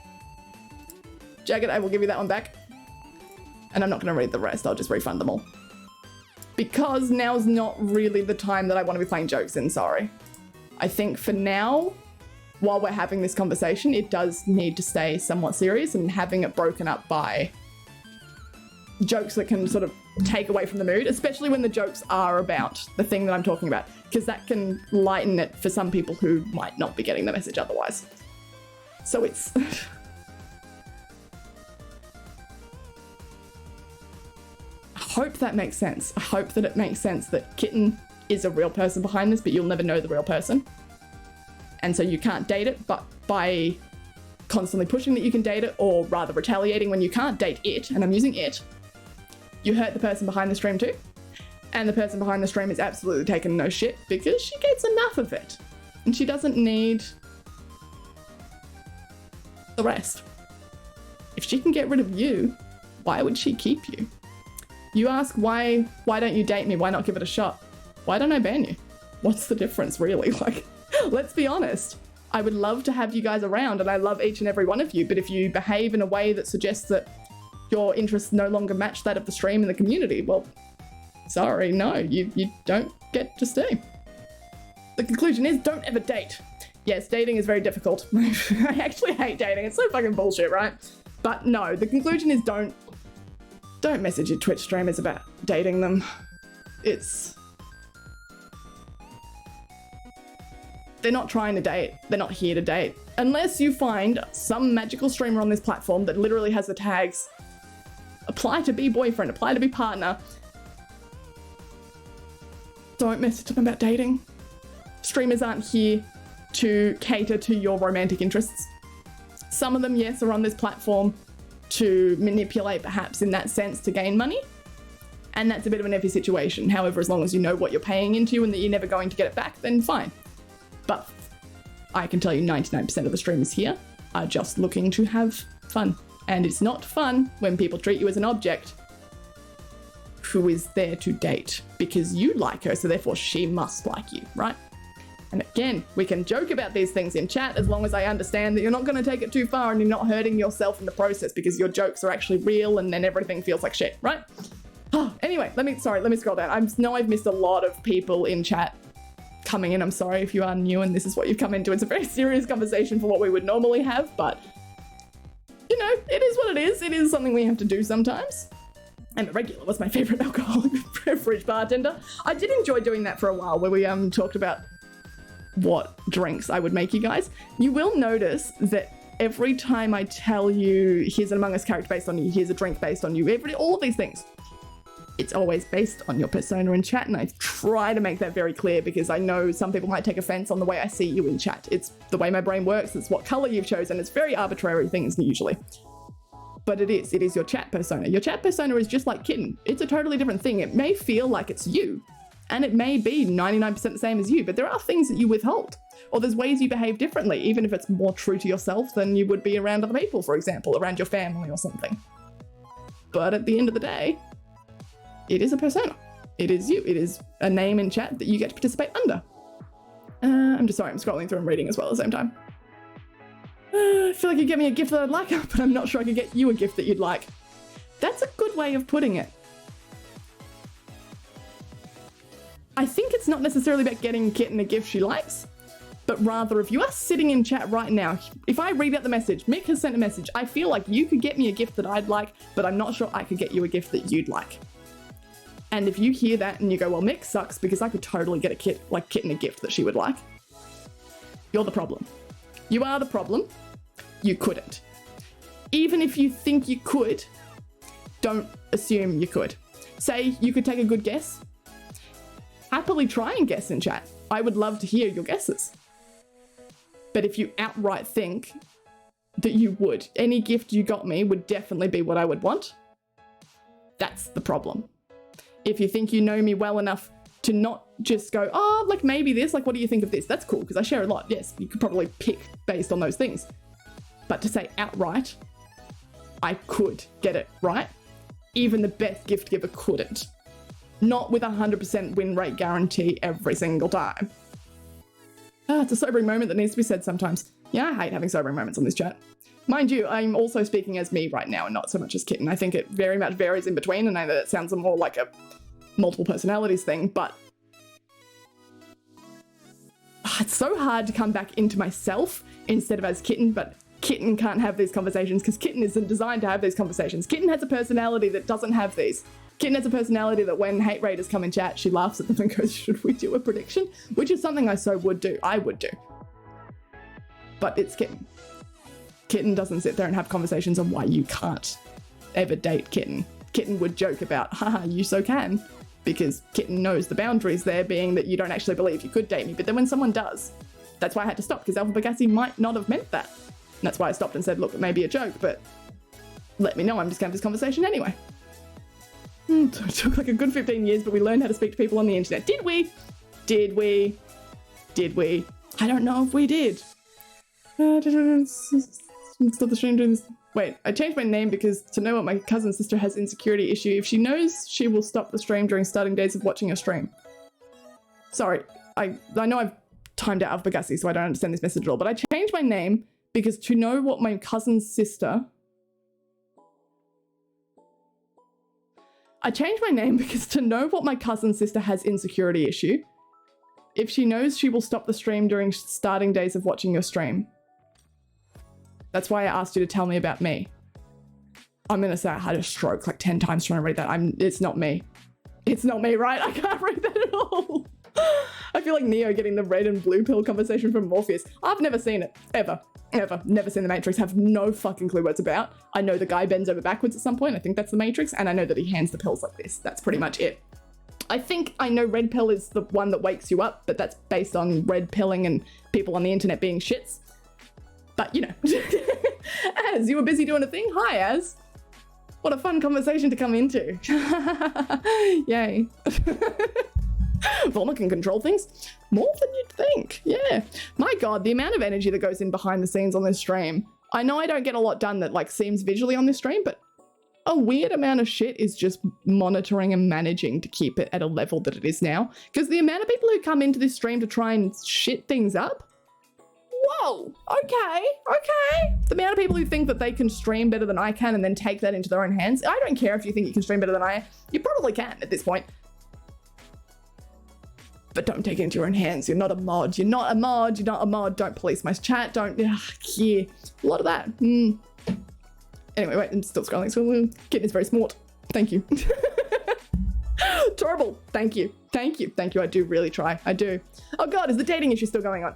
Jagged, I will give you that one back. And I'm not going to read the rest. I'll just refund them all. Because now's not really the time that I want to be playing jokes in, sorry. I think for now, while we're having this conversation, it does need to stay somewhat serious, and having it broken up by jokes that can sort of take away from the mood, especially when the jokes are about the thing that I'm talking about, because that can lighten it for some people who might not be getting the message otherwise. So it's... I hope that makes sense. I hope that it makes sense that Kitten is a real person behind this, but you'll never know the real person. And so you can't date it, but by constantly pushing that you can date it, or rather retaliating when you can't date it, and I'm using it, you hurt the person behind the stream too. And the person behind the stream is absolutely taking no shit because she gets enough of it. And she doesn't need the rest. If she can get rid of you, why would she keep you? You ask why don't you date me? Why not give it a shot? Why don't I ban you? What's the difference really? Like, let's be honest. I would love to have you guys around and I love each and every one of you, but if you behave in a way that suggests that your interests no longer match that of the stream and the community, well, sorry, no, you don't get to stay. The conclusion is don't ever date. Yes, dating is very difficult. I actually hate dating. It's so fucking bullshit, right? But no, the conclusion is don't message your Twitch streamers about dating them. They're not trying to date. They're not here to date. Unless you find some magical streamer on this platform that literally has the tags apply to be boyfriend, apply to be partner. Don't message them about dating. Streamers aren't here to cater to your romantic interests. Some of them, yes, are on this platform to manipulate perhaps in that sense to gain money. And that's a bit of an iffy situation. However, as long as you know what you're paying into and that you're never going to get it back, then fine. But I can tell you 99% of the streamers here are just looking to have fun. And it's not fun when people treat you as an object who is there to date because you like her, so therefore she must like you, right? And again, we can joke about these things in chat as long as I understand that you're not going to take it too far and you're not hurting yourself in the process because your jokes are actually real and then everything feels like shit, right? Anyway, let me scroll down. I know I've missed a lot of people in chat coming in. I'm sorry if you are new and this is what you've come into. It's a very serious conversation for what we would normally have, but you know, it is what it is. It is something we have to do sometimes. And the regular was my favorite alcoholic beverage bartender. I did enjoy doing that for a while where we talked about what drinks I would make you guys. You will notice that every time I tell you here's an Among Us character based on you, here's a drink based on you, all of these things, it's always based on your persona in chat, and I try to make that very clear because I know some people might take offense on the way I see you in chat. It's the way my brain works, it's what color you've chosen, it's very arbitrary things usually. But it is your chat persona. Your chat persona is just like Kitten. It's a totally different thing. It may feel like it's you, and it may be 99% the same as you, but there are things that you withhold. Or there's ways you behave differently, even if it's more true to yourself than you would be around other people, for example, around your family or something. But at the end of the day, it is a persona. It is you. It is a name in chat that you get to participate under. I'm just sorry, I'm scrolling through and reading as well at the same time. I feel like you'd get me a gift that I'd like, but I'm not sure I could get you a gift that you'd like. That's a good way of putting it. I think it's not necessarily about getting Kitten a gift she likes, but rather if you are sitting in chat right now, if I read out the message, Mick has sent a message, I feel like you could get me a gift that I'd like, but I'm not sure I could get you a gift that you'd like. And if you hear that and you go, well, Mick sucks because I could totally get Kitten a gift that she would like, you're the problem. You are the problem. You couldn't. Even if you think you could, don't assume you could. Say you could take a good guess. Happily try and guess in chat. I would love to hear your guesses. But if you outright think that you would, any gift you got me would definitely be what I would want, that's the problem. If you think you know me well enough to not just go, oh, like maybe this, like what do you think of this? That's cool because I share a lot. Yes, you could probably pick based on those things. But to say outright, I could get it right, even the best gift giver couldn't. Not with 100% win rate guarantee every single time. It's a sobering moment that needs to be said sometimes. Yeah, I hate having sobering moments on this chat. Mind you, I'm also speaking as me right now and not so much as Kitten. I think it very much varies in between, and I know that sounds more like a multiple personalities thing, but it's so hard to come back into myself instead of as Kitten, but Kitten can't have these conversations because Kitten isn't designed to have these conversations. Kitten has a personality that doesn't have these. Kitten has a personality that when hate raiders come in chat, she laughs at them and goes, should we do a prediction? Which is something I would do. But it's Kitten. Kitten doesn't sit there and have conversations on why you can't ever date Kitten. Kitten would joke about, haha, you so can. Because Kitten knows the boundaries there being that you don't actually believe you could date me. But then when someone does, that's why I had to stop, because Alpha Bagassi might not have meant that. And that's why I stopped and said, look, it may be a joke, but let me know, I'm just going to have this conversation anyway. It took like a good 15 years, but we learned how to speak to people on the internet. Did we? Did we? Did we? I don't know if we did. Stop the stream doing this. Wait, I changed my name because to know what my cousin's sister has insecurity issue. If she knows, she will stop the stream during starting days of watching your stream. Sorry, I know I've timed out Alpha Bagassi, so I don't understand this message at all, but I changed my name because to know what my cousin's sister... I changed my name because to know what my cousin's sister has insecurity issue. If she knows, she will stop the stream during starting days of watching your stream. That's why I asked you to tell me about me. I'm gonna say I had a stroke like 10 times trying to read that. It's not me. It's not me, right? I can't read that at all. I feel like Neo getting the red and blue pill conversation from Morpheus. I've never seen it, ever. Never seen The Matrix, have no fucking clue what it's about. I know the guy bends over backwards at some point, I think that's The Matrix, and I know that he hands the pills like this. That's pretty much it. I think I know red pill is the one that wakes you up, but that's based on red pilling and people on the internet being shits. But you know. Az, you were busy doing a thing? Hi, Az. What a fun conversation to come into. Yay. Volma can control things more than you'd think. Yeah. My God, the amount of energy that goes in behind the scenes on this stream. I know I don't get a lot done that like seems visually on this stream, but a weird amount of shit is just monitoring and managing to keep it at a level that it is now. Because the amount of people who come into this stream to try and shit things up. Whoa, okay. The amount of people who think that they can stream better than I can and then take that into their own hands. I don't care if you think you can stream better than I am. You probably can at this point. But don't take it into your own hands. You're not a mod. You're not a mod. Don't police my chat. Don't, yeah. A lot of that. Anyway, wait, I'm still scrolling. Kitten is very smart. Thank you. Terrible. Thank you. I do really try. I do. Oh God, is the dating issue still going on?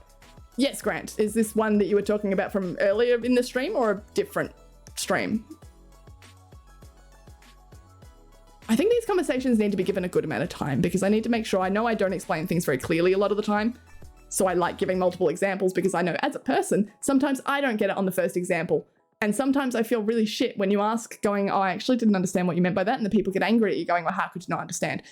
Yes, Grant. Is this one that you were talking about from earlier in the stream or a different stream? I think these conversations need to be given a good amount of time because I need to make sure I know I don't explain things very clearly a lot of the time. So I like giving multiple examples because I know as a person, sometimes I don't get it on the first example. And sometimes I feel really shit when you ask going, oh, I actually didn't understand what you meant by that. And the people get angry at you going, well, how could you not understand?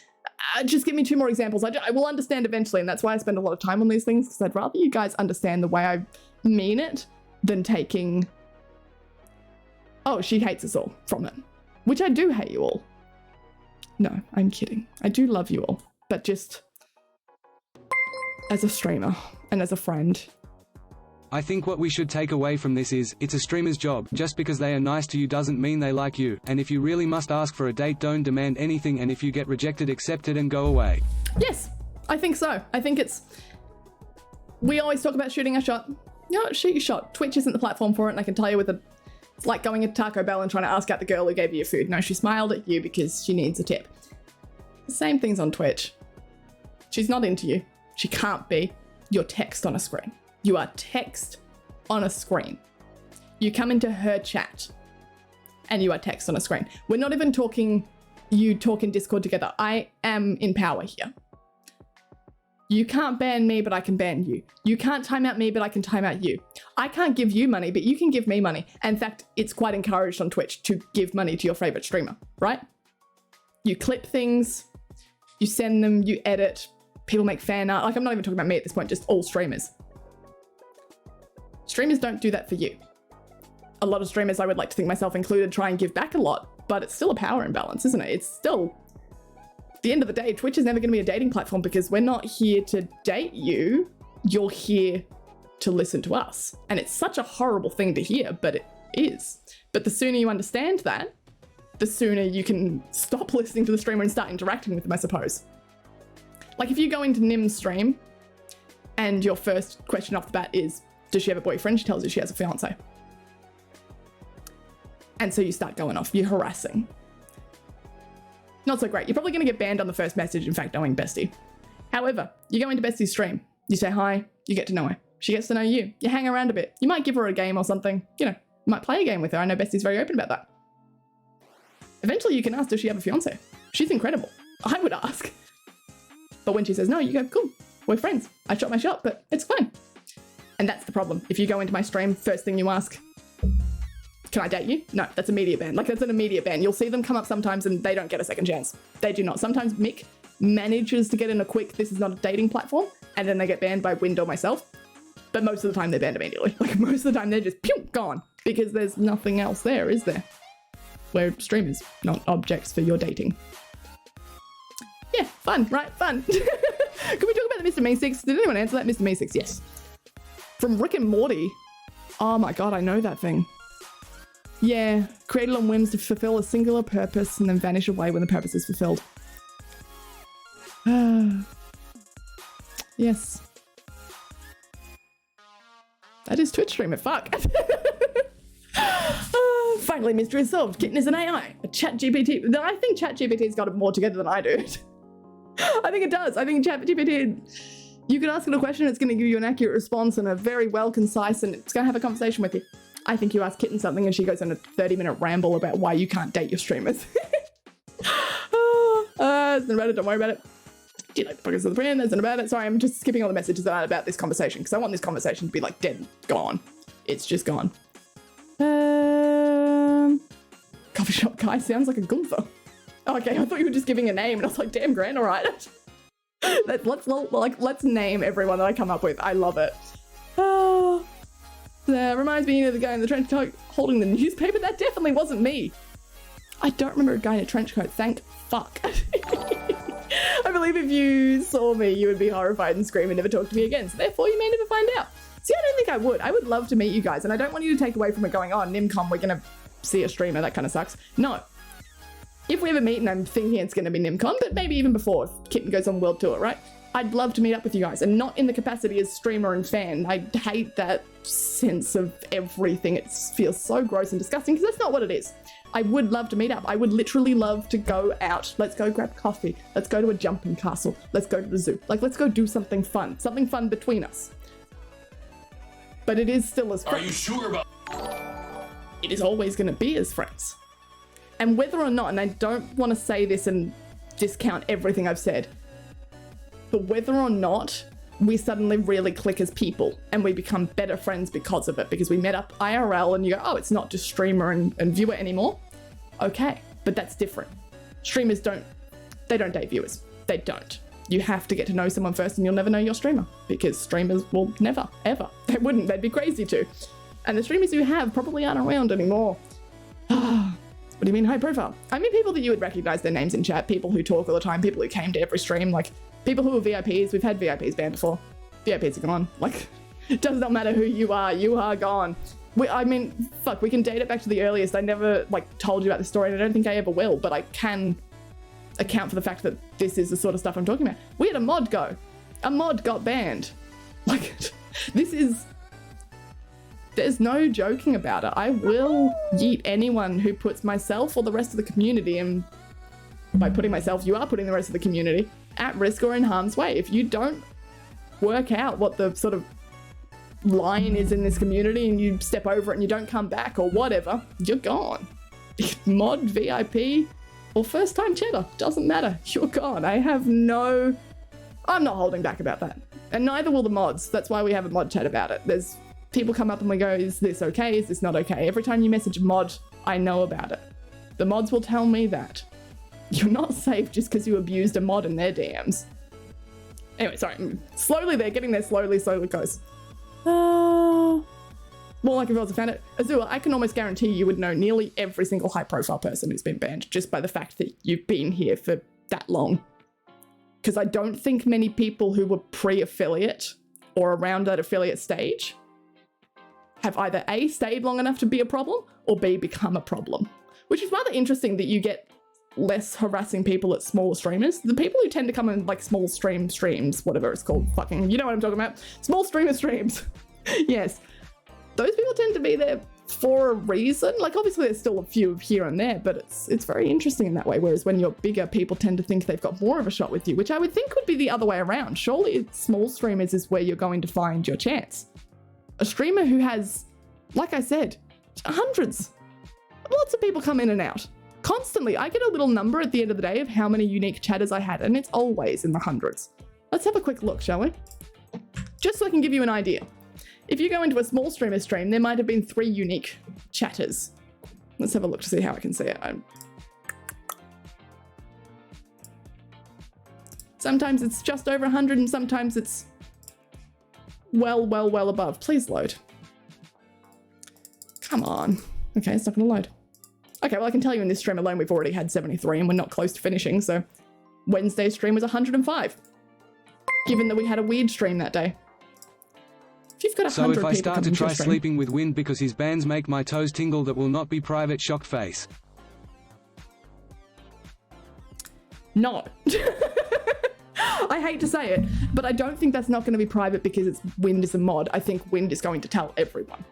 Just give me 2 more examples. I will understand eventually. And that's why I spend a lot of time on these things because I'd rather you guys understand the way I mean it than taking, oh, she hates us all from it, which I do hate you all. No, I'm kidding. I do love you all, but just as a streamer and as a friend. I think what we should take away from this is, it's a streamer's job. Just because they are nice to you doesn't mean they like you. And if you really must ask for a date, don't demand anything. And if you get rejected, accept it and go away. Yes, I think so. I think we always talk about shooting a shot. No, shoot your shot. Twitch isn't the platform for it. And I can tell you it's like going into Taco Bell and trying to ask out the girl who gave you your food. No, she smiled at you because she needs a tip. The same thing's on Twitch. She's not into you. She can't be. You're text on a screen. You are text on a screen. You come into her chat and you are text on a screen. We're not even talking, you talk in Discord together. I am in power here. You can't ban me, but I can ban you. You can't time out me, but I can time out you. I can't give you money, but you can give me money. In fact, it's quite encouraged on Twitch to give money to your favorite streamer, right? You clip things, you send them, you edit, people make fan art. Like, I'm not even talking about me at this point, just all streamers. Streamers don't do that for you. A lot of streamers, I would like to think myself included, try and give back a lot, but it's still a power imbalance, isn't it? It's still, at the end of the day, Twitch is never going to be a dating platform because we're not here to date you. You're here to listen to us. And it's such a horrible thing to hear, but it is. But the sooner you understand that, the sooner you can stop listening to the streamer and start interacting with them, I suppose. Like if you go into Nim's stream and your first question off the bat is, does she have a boyfriend? She tells you she has a fiance. And so you start going off, you're harassing. Not so great. You're probably going to get banned on the first message, in fact, knowing Bestie. However, you go into Bestie's stream, you say hi, you get to know her. She gets to know you. You hang around a bit. You might give her a game or something. You know, you might play a game with her. I know Bestie's very open about that. Eventually, you can ask, does she have a fiance? She's incredible. I would ask. But when she says no, you go, cool, we're friends. I shot my shot, but it's fine. And that's the problem. If you go into my stream, first thing you ask, can I date you? No, that's immediate ban. Like, that's an immediate ban. You'll see them come up sometimes and they don't get a second chance. They do not. Sometimes Mick manages to get in a quick, this is not a dating platform, and then they get banned by Wind or myself. But most of the time they're banned immediately. Like, most of the time they're just pew, gone. Because there's nothing else there, is there? We're streamers, not objects for your dating. Yeah, fun, right? Fun. Can we talk about the Mr. Me6? Did anyone answer that? Mr. Me6, yes. From Rick and Morty. Oh my god, I know that thing. Yeah, created on whims to fulfill a singular purpose and then vanish away when the purpose is fulfilled. Yes. That is Twitch streamer, fuck. Finally, mystery is solved. Kitten is an AI. A chat GPT. I think chat GPT's got it more together than I do. I think it does. I think chat GPT, you can ask it a question, it's going to give you an accurate response and a very well concise, and it's going to have a conversation with you. I think you ask Kitten something and she goes on a 30-minute ramble about why you can't date your streamers. It's not about it, don't worry about it. Do you like the podcast of the brand? That's not about it. Sorry, I'm just skipping all the messages that aren't about this conversation because I want this conversation to be like dead, gone. It's just gone. Coffee shop guy sounds like a Gunther. Oh, okay, I thought you were just giving a name and I was like, damn, Grant, all right. Let's name everyone that I come up with. I love it. That reminds me of the guy in the trench coat holding the newspaper. That definitely wasn't me. I don't remember a guy in a trench coat. Thank fuck. I believe if you saw me, you would be horrified and scream and never talk to me again. So therefore, you may never find out. See, I don't think I would. I would love to meet you guys. And I don't want you to take away from it going, oh, NimCon, we're going to see a streamer. That kind of sucks. No. If we ever meet, and I'm thinking it's going to be NimCon, but maybe even before, if Kitten goes on World Tour, right? I'd love to meet up with you guys, and not in the capacity as streamer and fan. I hate that sense of everything. It feels so gross and disgusting, because that's not what it is. I would love to meet up. I would literally love to go out. Let's go grab coffee. Let's go to a jumping castle. Let's go to the zoo. Like, let's go do something fun. Something fun between us. But it is still as friends. Are you sure about? It is always going to be as friends. And whether or not, and I don't want to say this and discount everything I've said, but whether or not we suddenly really click as people and we become better friends because of it, because we met up IRL and you go, oh, it's not just streamer and viewer anymore. Okay, but that's different. Streamers don't date viewers. They don't. You have to get to know someone first and you'll never know your streamer, because streamers will never, ever. They wouldn't, they'd be crazy to. And the streamers you have probably aren't around anymore. What do you mean high profile? I mean people that you would recognize their names in chat, people who talk all the time, people who came to every stream, like people who are VIPs. We've had VIPs banned before. VIPs are gone. Like, it does not matter who you are gone. I mean, fuck, we can date it back to the earliest. I never, like, told you about this story, and I don't think I ever will, but I can account for the fact that this is the sort of stuff I'm talking about. We had a mod go. A mod got banned. Like, this is... There's no joking about it. I will yeet anyone who puts myself or the rest of the community, and by putting myself, you are putting the rest of the community at risk or in harm's way. If you don't work out what the sort of line is in this community and you step over it and you don't come back or whatever, you're gone. Mod, VIP, or first time cheddar, doesn't matter. You're gone. I'm not holding back about that. And neither will the mods. That's why we have a mod chat about it. There's people come up and we go, is this okay? Is this not okay? Every time you message a mod, I know about it. The mods will tell me that. You're not safe just because you abused a mod in their DMs. Anyway, sorry. Slowly, they're getting there slowly goes. More like if I was a fan. Azua, I can almost guarantee you would know nearly every single high profile person who's been banned just by the fact that you've been here for that long. Because I don't think many people who were pre-affiliate or around that affiliate stage have either A, stayed long enough to be a problem, or B, become a problem. Which is rather interesting that you get less harassing people at smaller streamers. The people who tend to come in like small streams, whatever it's called, fucking, you know what I'm talking about. Small streamer streams. Yes. Those people tend to be there for a reason. Like, obviously there's still a few here and there, but it's very interesting in that way. Whereas when you're bigger, people tend to think they've got more of a shot with you, which I would think would be the other way around. Surely small streamers is where you're going to find your chance. A streamer who has, like I said, hundreds, lots of people come in and out constantly. I get a little number at the end of the day of how many unique chatters I had, and it's always in the hundreds. Let's have a quick look, shall we? Just so I can give you an idea. If you go into a small streamer stream, there might have been 3 unique chatters. Let's have a look to see how I can see it. Sometimes it's just over 100 and sometimes it's well above. Please load. Come on. Okay, it's not gonna load. Okay, well I can tell you in this stream alone we've already had 73 and we're not close to finishing, so Wednesday's stream was 105. Given that we had a weird stream that day. If you've got 100 So if I people start to coming try a stream- sleeping with Wind because his bands make my toes tingle, that will not be private, shock face. No. I hate to say it, but I don't think that's not going to be private because it's Wind is a mod. I think Wind is going to tell everyone.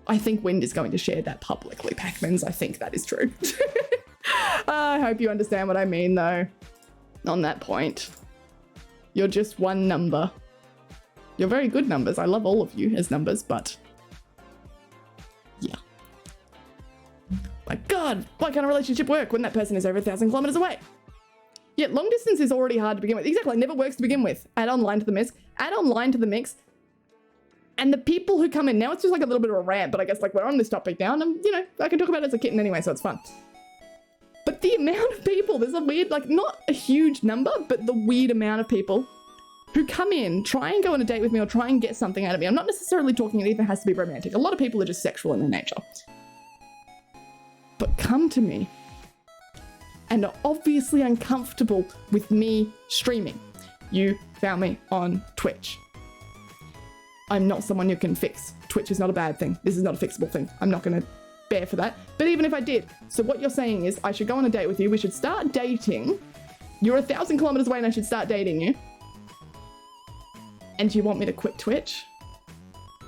I think Wind is going to share that publicly, Pac-Mans. I think that is true. I hope you understand what I mean, though, on that point. You're just one number. You're very good numbers. I love all of you as numbers, but yeah. My God, why can't a relationship work when that person is over 1,000 kilometers away? Yeah, long distance is already hard to begin with. Exactly, never works to begin with. Add online to the mix. Add online to the mix. And the people who come in, now it's just like a little bit of a rant, but I guess like we're on this topic now and I can talk about it as a kitten anyway, so it's fun. But the amount of people, there's a weird, like not a huge number, but the weird amount of people who come in, try and go on a date with me or try and get something out of me. I'm not necessarily talking it even has to be romantic. A lot of people are just sexual in their nature. But come to me and are obviously uncomfortable with me streaming. You found me on Twitch. I'm not someone you can fix. Twitch is not a bad thing. This is not a fixable thing. I'm not going to bear for that. But even if I did, so what you're saying is I should go on a date with you. We should start dating. You're 1,000 kilometers away and I should start dating you. And you want me to quit Twitch?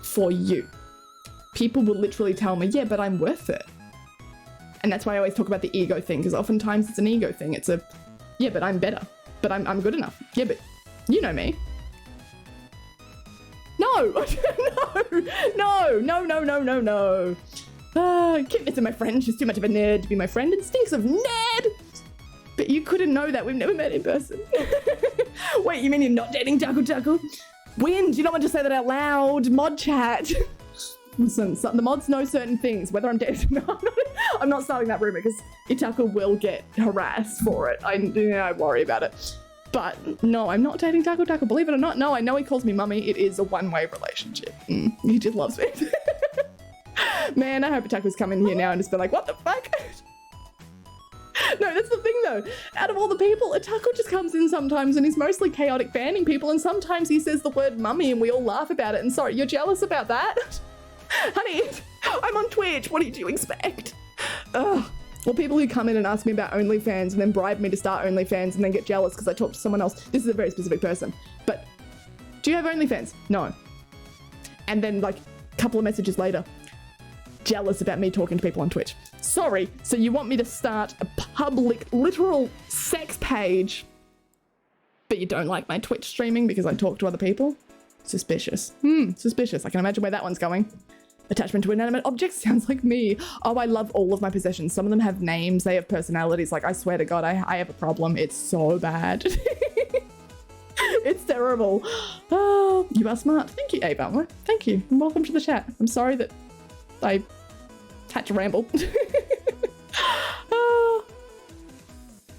For you. People will literally tell me, yeah, but I'm worth it. And that's why I always talk about the ego thing, because oftentimes it's an ego thing. It's a, yeah, but I'm better. But I'm good enough. Yeah, but you know me. No! No. Kitness is my friend. She's too much of a nerd to be my friend and stinks of nerd. But you couldn't know that. We've never met in person. Wait, you mean you're not dating Taco? Wind, you don't want to say that out loud. Mod chat. Listen, the mods know certain things. Whether I'm dating, no, I'm not starting that rumor because Itaku will get harassed for it. I worry about it. But no, I'm not dating Taco. Believe it or not, no, I know he calls me mummy. It is a one-way relationship. He just loves me. Man, I hope Itaku's come in here now and just been like, what the fuck? No, that's the thing though. Out of all the people, Itaku just comes in sometimes and he's mostly chaotic banning people, and sometimes he says the word mummy and we all laugh about it. And sorry, you're jealous about that? Honey, I'm on Twitch. What do you expect? Ugh. Or people who come in and ask me about OnlyFans and then bribe me to start OnlyFans and then get jealous because I talk to someone else. This is a very specific person. But do you have OnlyFans? No. And then like a couple of messages later, jealous about me talking to people on Twitch. Sorry, so you want me to start a public, literal sex page, but you don't like my Twitch streaming because I talk to other people? Suspicious. Suspicious. I can imagine where that one's going. Attachment to inanimate objects sounds like me. Oh, I love all of my possessions. Some of them have names, they have personalities. Like, I swear to God, I have a problem. It's so bad. It's terrible. Oh, you are smart. Thank you, Ava. Thank you. And welcome to the chat. I'm sorry that I had to ramble.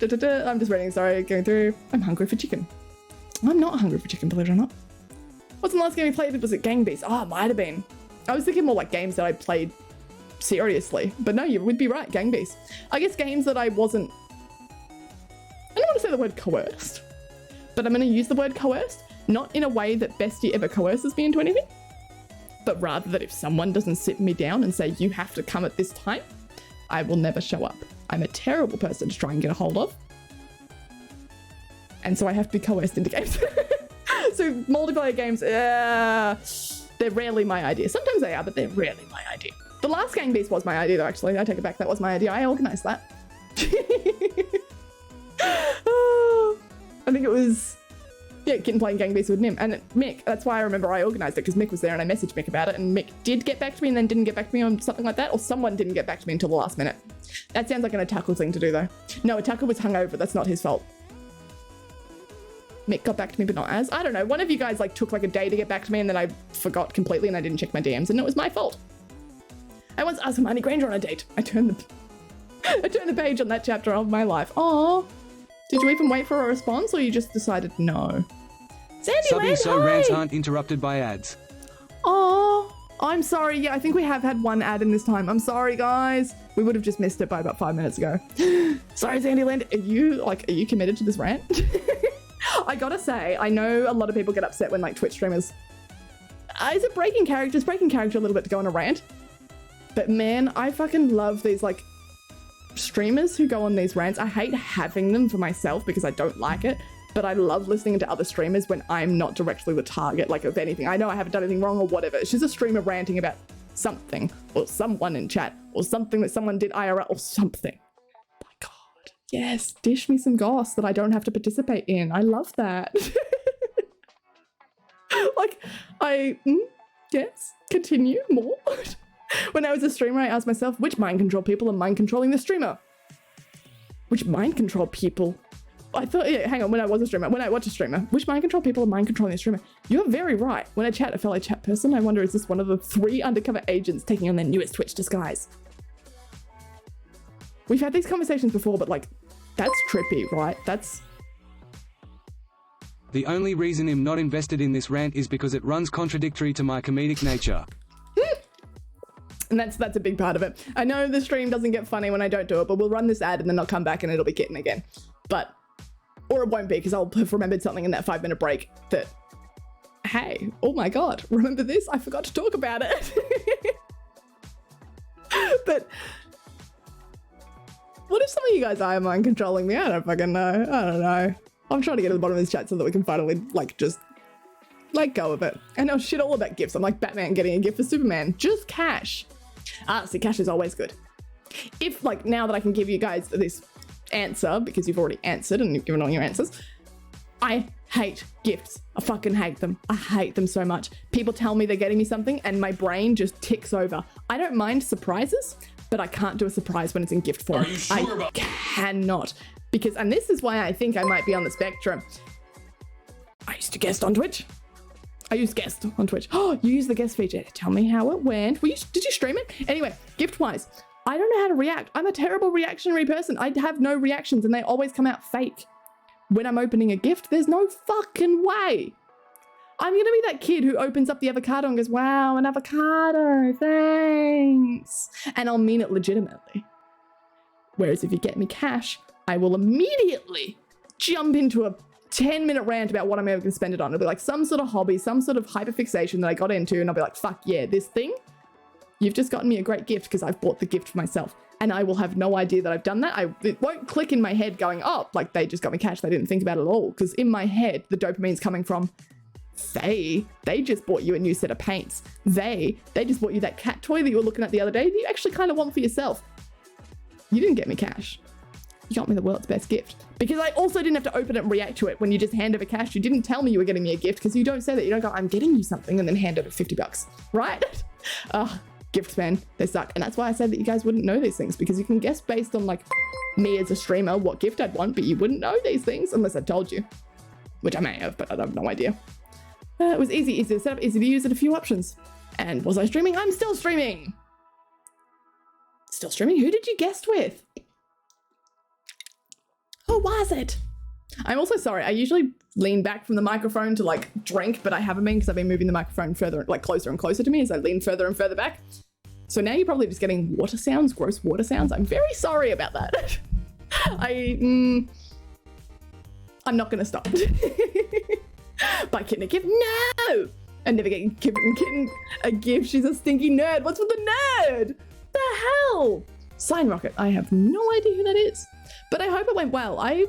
I'm just reading, sorry, going through. I'm hungry for chicken. I'm not hungry for chicken, believe it or not. What's the last game we played? Was it Gang Beasts? Oh, it might have been. I was thinking more like games that I played seriously. But no, you would be right, Gang Beasts. I guess games that I wasn't... I don't want to say the word coerced, but I'm going to use the word coerced, not in a way that Bestie ever coerces me into anything, but rather that if someone doesn't sit me down and say, you have to come at this time, I will never show up. I'm a terrible person to try and get a hold of. And so I have to be coerced into games. So multiplayer games, they're rarely my idea. Sometimes they are, but they're rarely my idea. The last Gang Beast was my idea, though, actually. I take it back. That was my idea. I organised that. I think it was, yeah, Kitten playing Gang Beast with Nim. And Mick, that's why I remember I organised it, because Mick was there and I messaged Mick about it, and Mick did get back to me and then didn't get back to me on something like that, or someone didn't get back to me until the last minute. That sounds like an Otaku thing to do, though. No, Otaku was hungover. That's not his fault. Mick got back to me, but not as. I don't know. One of you guys like took like a day to get back to me, and then I forgot completely, and I didn't check my DMs, and it was my fault. I once asked Hermione Granger on a date. I turned the page on that chapter of my life. Oh, did you even wait for a response, or you just decided no? Sandy Subby Land, so hi! rants aren't interrupted by ads. Oh, I'm sorry. Yeah, I think we have had one ad in this time. I'm sorry, guys. We would have just missed it by about 5 minutes ago. Sorry, Sandy Land. Are you committed to this rant? I gotta say, I know a lot of people get upset when like Twitch streamers. Is it breaking character? It's breaking character a little bit to go on a rant. But man, I fucking love these like streamers who go on these rants. I hate having them for myself because I don't like it, but I love listening to other streamers when I'm not directly the target, like of anything. I know I haven't done anything wrong or whatever. It's just a streamer ranting about something or someone in chat or something that someone did IRL or something. My God. Yes, dish me some goss that I don't have to participate in. I love that. Like, yes, continue more. When I was a streamer, I asked myself, which mind control people are mind controlling the streamer? Which mind control people? I thought, yeah, hang on, when I was a streamer, when I watch a streamer, which mind control people are mind controlling the streamer? You're very right. When I chat a fellow chat person, I wonder, is this one of the 3 undercover agents taking on their newest Twitch disguise? We've had these conversations before, but like, that's trippy, right? That's... The only reason I'm not invested in this rant is because it runs contradictory to my comedic nature. And that's a big part of it. I know the stream doesn't get funny when I don't do it, but we'll run this ad and then I'll come back and it'll be kitten again. But, or it won't be, because I'll have remembered something in that 5-minute break that, hey, oh my God, remember this? I forgot to talk about it. But what if some of you guys are mind controlling me? I don't fucking know. I don't know. I'm trying to get to the bottom of this chat so that we can finally, like, just let go of it. I know shit all about gifts. I'm like Batman getting a gift for Superman. Just cash. See, cash is always good. If, like, now that I can give you guys this answer, because you've already answered and you've given all your answers, I hate gifts. I fucking hate them. I hate them so much. People tell me they're getting me something and my brain just ticks over. I don't mind surprises, but I can't do a surprise when it's in gift form. Are you sure about cannot. Because, and this is why I think I might be on the spectrum. I used to guest on Twitch. I used guest on Twitch. Oh, you use the guest feature. Tell me how it went. Did you stream it? Anyway, gift-wise, I don't know how to react. I'm a terrible reactionary person. I have no reactions and they always come out fake. When I'm opening a gift, there's no fucking way. I'm going to be that kid who opens up the avocado and goes, wow, an avocado, thanks. And I'll mean it legitimately. Whereas if you get me cash, I will immediately jump into a 10-minute rant about what I'm ever going to spend it on. It'll be like some sort of hobby, some sort of hyperfixation that I got into, and I'll be like, fuck yeah, this thing, you've just gotten me a great gift because I've bought the gift for myself. And I will have no idea that I've done that. It won't click in my head going, oh, like they just got me cash. They didn't think about it at all. Because in my head, the dopamine's coming from, they just bought you a new set of paints. They just bought you that cat toy that you were looking at the other day that you actually kind of want for yourself. You didn't get me cash. You got me the world's best gift. Because I also didn't have to open it and react to it when you just hand over cash. You didn't tell me you were getting me a gift because you don't say that. You don't go, I'm getting you something and then hand over $50, right? Gifts, man, they suck. And that's why I said that you guys wouldn't know these things, because you can guess based on like me as a streamer what gift I'd want, but you wouldn't know these things unless I told you, which I may have, but I have no idea. It was easy to set up, easy to use, and a few options. And was I streaming? I'm still streaming. Still streaming? Who did you guest with? Who was it? I'm also sorry. I usually lean back from the microphone to like drink, but I haven't been because I've been moving the microphone further, like closer and closer to me as I lean further and further back. So now you're probably just getting water sounds, gross water sounds. I'm very sorry about that. I'm not going to stop. Buy Kitten a gift? No! I never get Kitten a gift. She's a stinky nerd. What's with the nerd? The hell? Sign Rocket. I have no idea who that is. But I hope it went well. I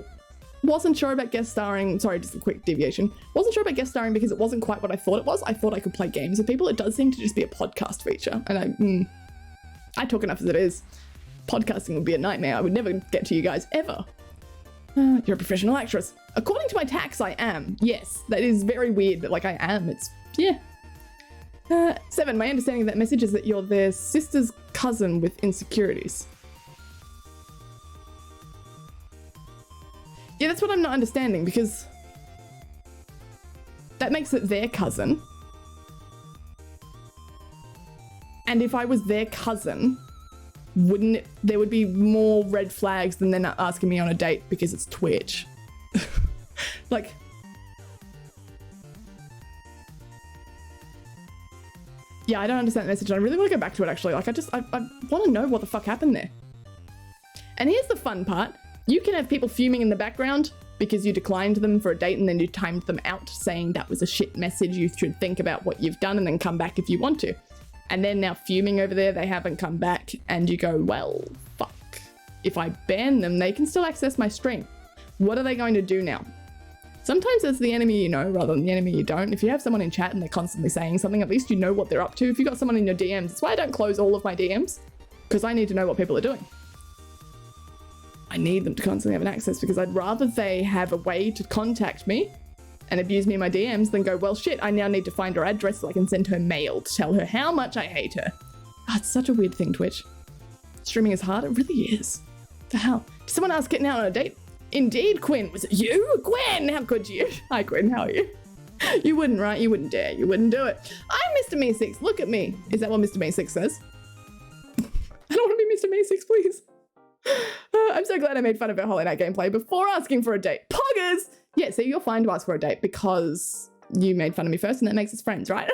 wasn't sure about guest starring. Sorry, just a quick deviation. Wasn't sure about guest starring because it wasn't quite what I thought it was. I thought I could play games with people. It does seem to just be a podcast feature. And I talk enough as it is. Podcasting would be a nightmare. I would never get to you guys, ever. You're a professional actress. According to my tax, I am. Yes, that is very weird, but like I am. It's, yeah. 7, my understanding of that message is that you're their sister's cousin with insecurities. Yeah, that's what I'm not understanding, because that makes it their cousin. And if I was their cousin, wouldn't it, there would be more red flags than them asking me on a date because it's Twitch. Like, yeah, I don't understand the message. I really want to go back to it, actually. Like, I want to know what the fuck happened there. And here's the fun part. You can have people fuming in the background because you declined them for a date and then you timed them out saying that was a shit message, you should think about what you've done and then come back if you want to. And then now fuming over there, they haven't come back, and you go, well, fuck. If I ban them, they can still access my stream. What are they going to do now? Sometimes it's the enemy you know rather than the enemy you don't. If you have someone in chat and they're constantly saying something, at least you know what they're up to. If you've got someone in your DMs, that's why I don't close all of my DMs, because I need to know what people are doing. I need them to constantly have an access because I'd rather they have a way to contact me and abuse me in my DMs than go, well, shit, I now need to find her address so I can send her mail to tell her how much I hate her. Oh, it's such a weird thing, Twitch. Streaming is hard. It really is. The hell? Did someone ask getting out on a date? Indeed, Quinn. Was it you? Gwen, how could you? Hi, Quinn. How are you? You wouldn't, right? You wouldn't dare. You wouldn't do it. I'm Mr. Me6. Look at me. Is that what Mr. Me6 says? I don't want to be Mr. Me6, please. I'm so glad I made fun of her Hollow Knight gameplay before asking for a date. Poggers! Yeah, so you're fine to ask for a date because you made fun of me first and that makes us friends, right?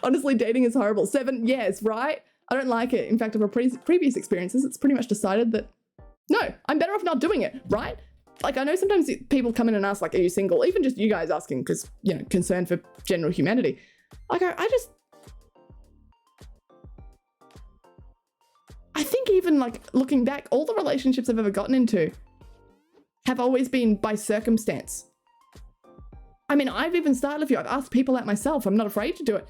Honestly, dating is horrible. 7, yes, right? I don't like it. In fact, over previous experiences, it's pretty much decided that, no, I'm better off not doing it, right? Like, I know sometimes people come in and ask, like, are you single? Even just you guys asking because, you know, concern for general humanity. I go, I think even, like, looking back, all the relationships I've ever gotten into have always been by circumstance. I mean, I've even started a few. I've asked people out myself. I'm not afraid to do it.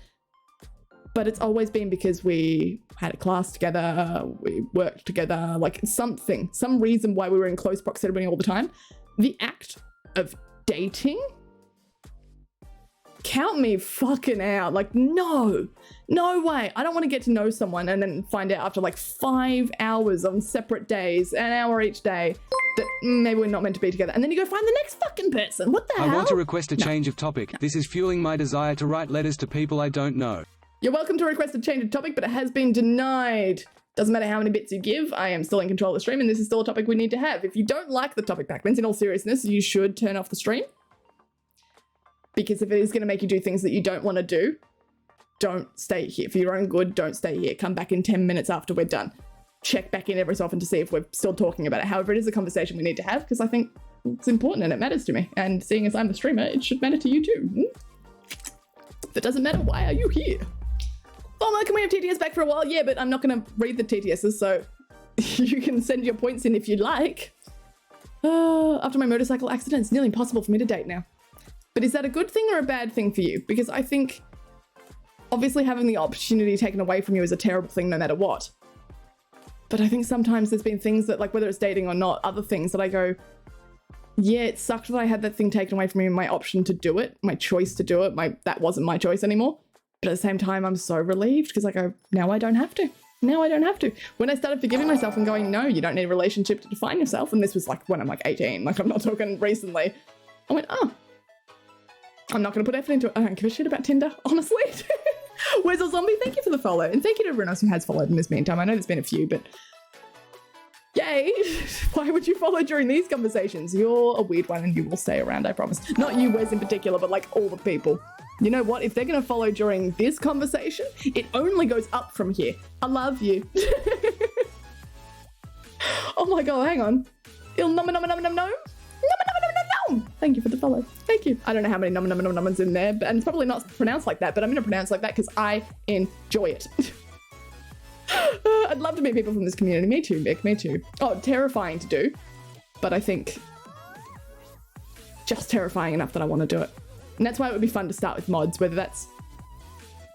But it's always been because we had a class together, we worked together, like something, some reason why we were in close proximity all the time. The act of dating? Count me fucking out. Like, no way. I don't want to get to know someone and then find out after like 5 hours on separate days, an hour each day, that maybe we're not meant to be together. And then you go find the next fucking person. What the hell? I want to request a change of topic. This is fueling my desire to write letters to people I don't know. You're welcome to request a change of topic, but it has been denied. Doesn't matter how many bits you give, I am still in control of the stream, and this is still a topic we need to have. If you don't like the topic, Pac-Mans, in all seriousness, you should turn off the stream. Because if it is going to make you do things that you don't want to do, don't stay here. For your own good, don't stay here. Come back in 10 minutes after we're done. Check back in every so often to see if we're still talking about it. However, it is a conversation we need to have, because I think it's important and it matters to me. And seeing as I'm the streamer, it should matter to you too. If it doesn't matter, why are you here? Oh, can we have TTS back for a while? Yeah, but I'm not going to read the TTSs, so you can send your points in if you'd like. After my motorcycle accident, it's nearly impossible for me to date now. But is that a good thing or a bad thing for you? Because I think, obviously, having the opportunity taken away from you is a terrible thing no matter what. But I think sometimes there's been things that, like, whether it's dating or not, other things that I go, yeah, it sucked that I had that thing taken away from me, my option to do it, my choice to do it, that wasn't my choice anymore. But at the same time, I'm so relieved because I go, now I don't have to. Now I don't have to. When I started forgiving myself and going, no, you don't need a relationship to define yourself. And this was like when I'm like 18, like I'm not talking recently. I went, oh, I'm not going to put effort into it. I don't give a shit about Tinder, honestly. Where's a zombie? Thank you for the follow. And thank you to everyone else who has followed in this meantime. I know there's been a few, but yay. Why would you follow during these conversations? You're a weird one and you will stay around, I promise. Not you, Wes, in particular, but like all the people. You know what? If they're going to follow during this conversation, it only goes up from here. I love you. Oh my god, hang on. Thank you for the follow. Thank you. I don't know how many numbers in there, and it's probably not pronounced like that, but I'm going to pronounce like that because I enjoy it. I'd love to meet people from this community. Me too, Mick. Me too. Oh, terrifying to do, but I think just terrifying enough that I want to do it. And that's why it would be fun to start with mods, whether that's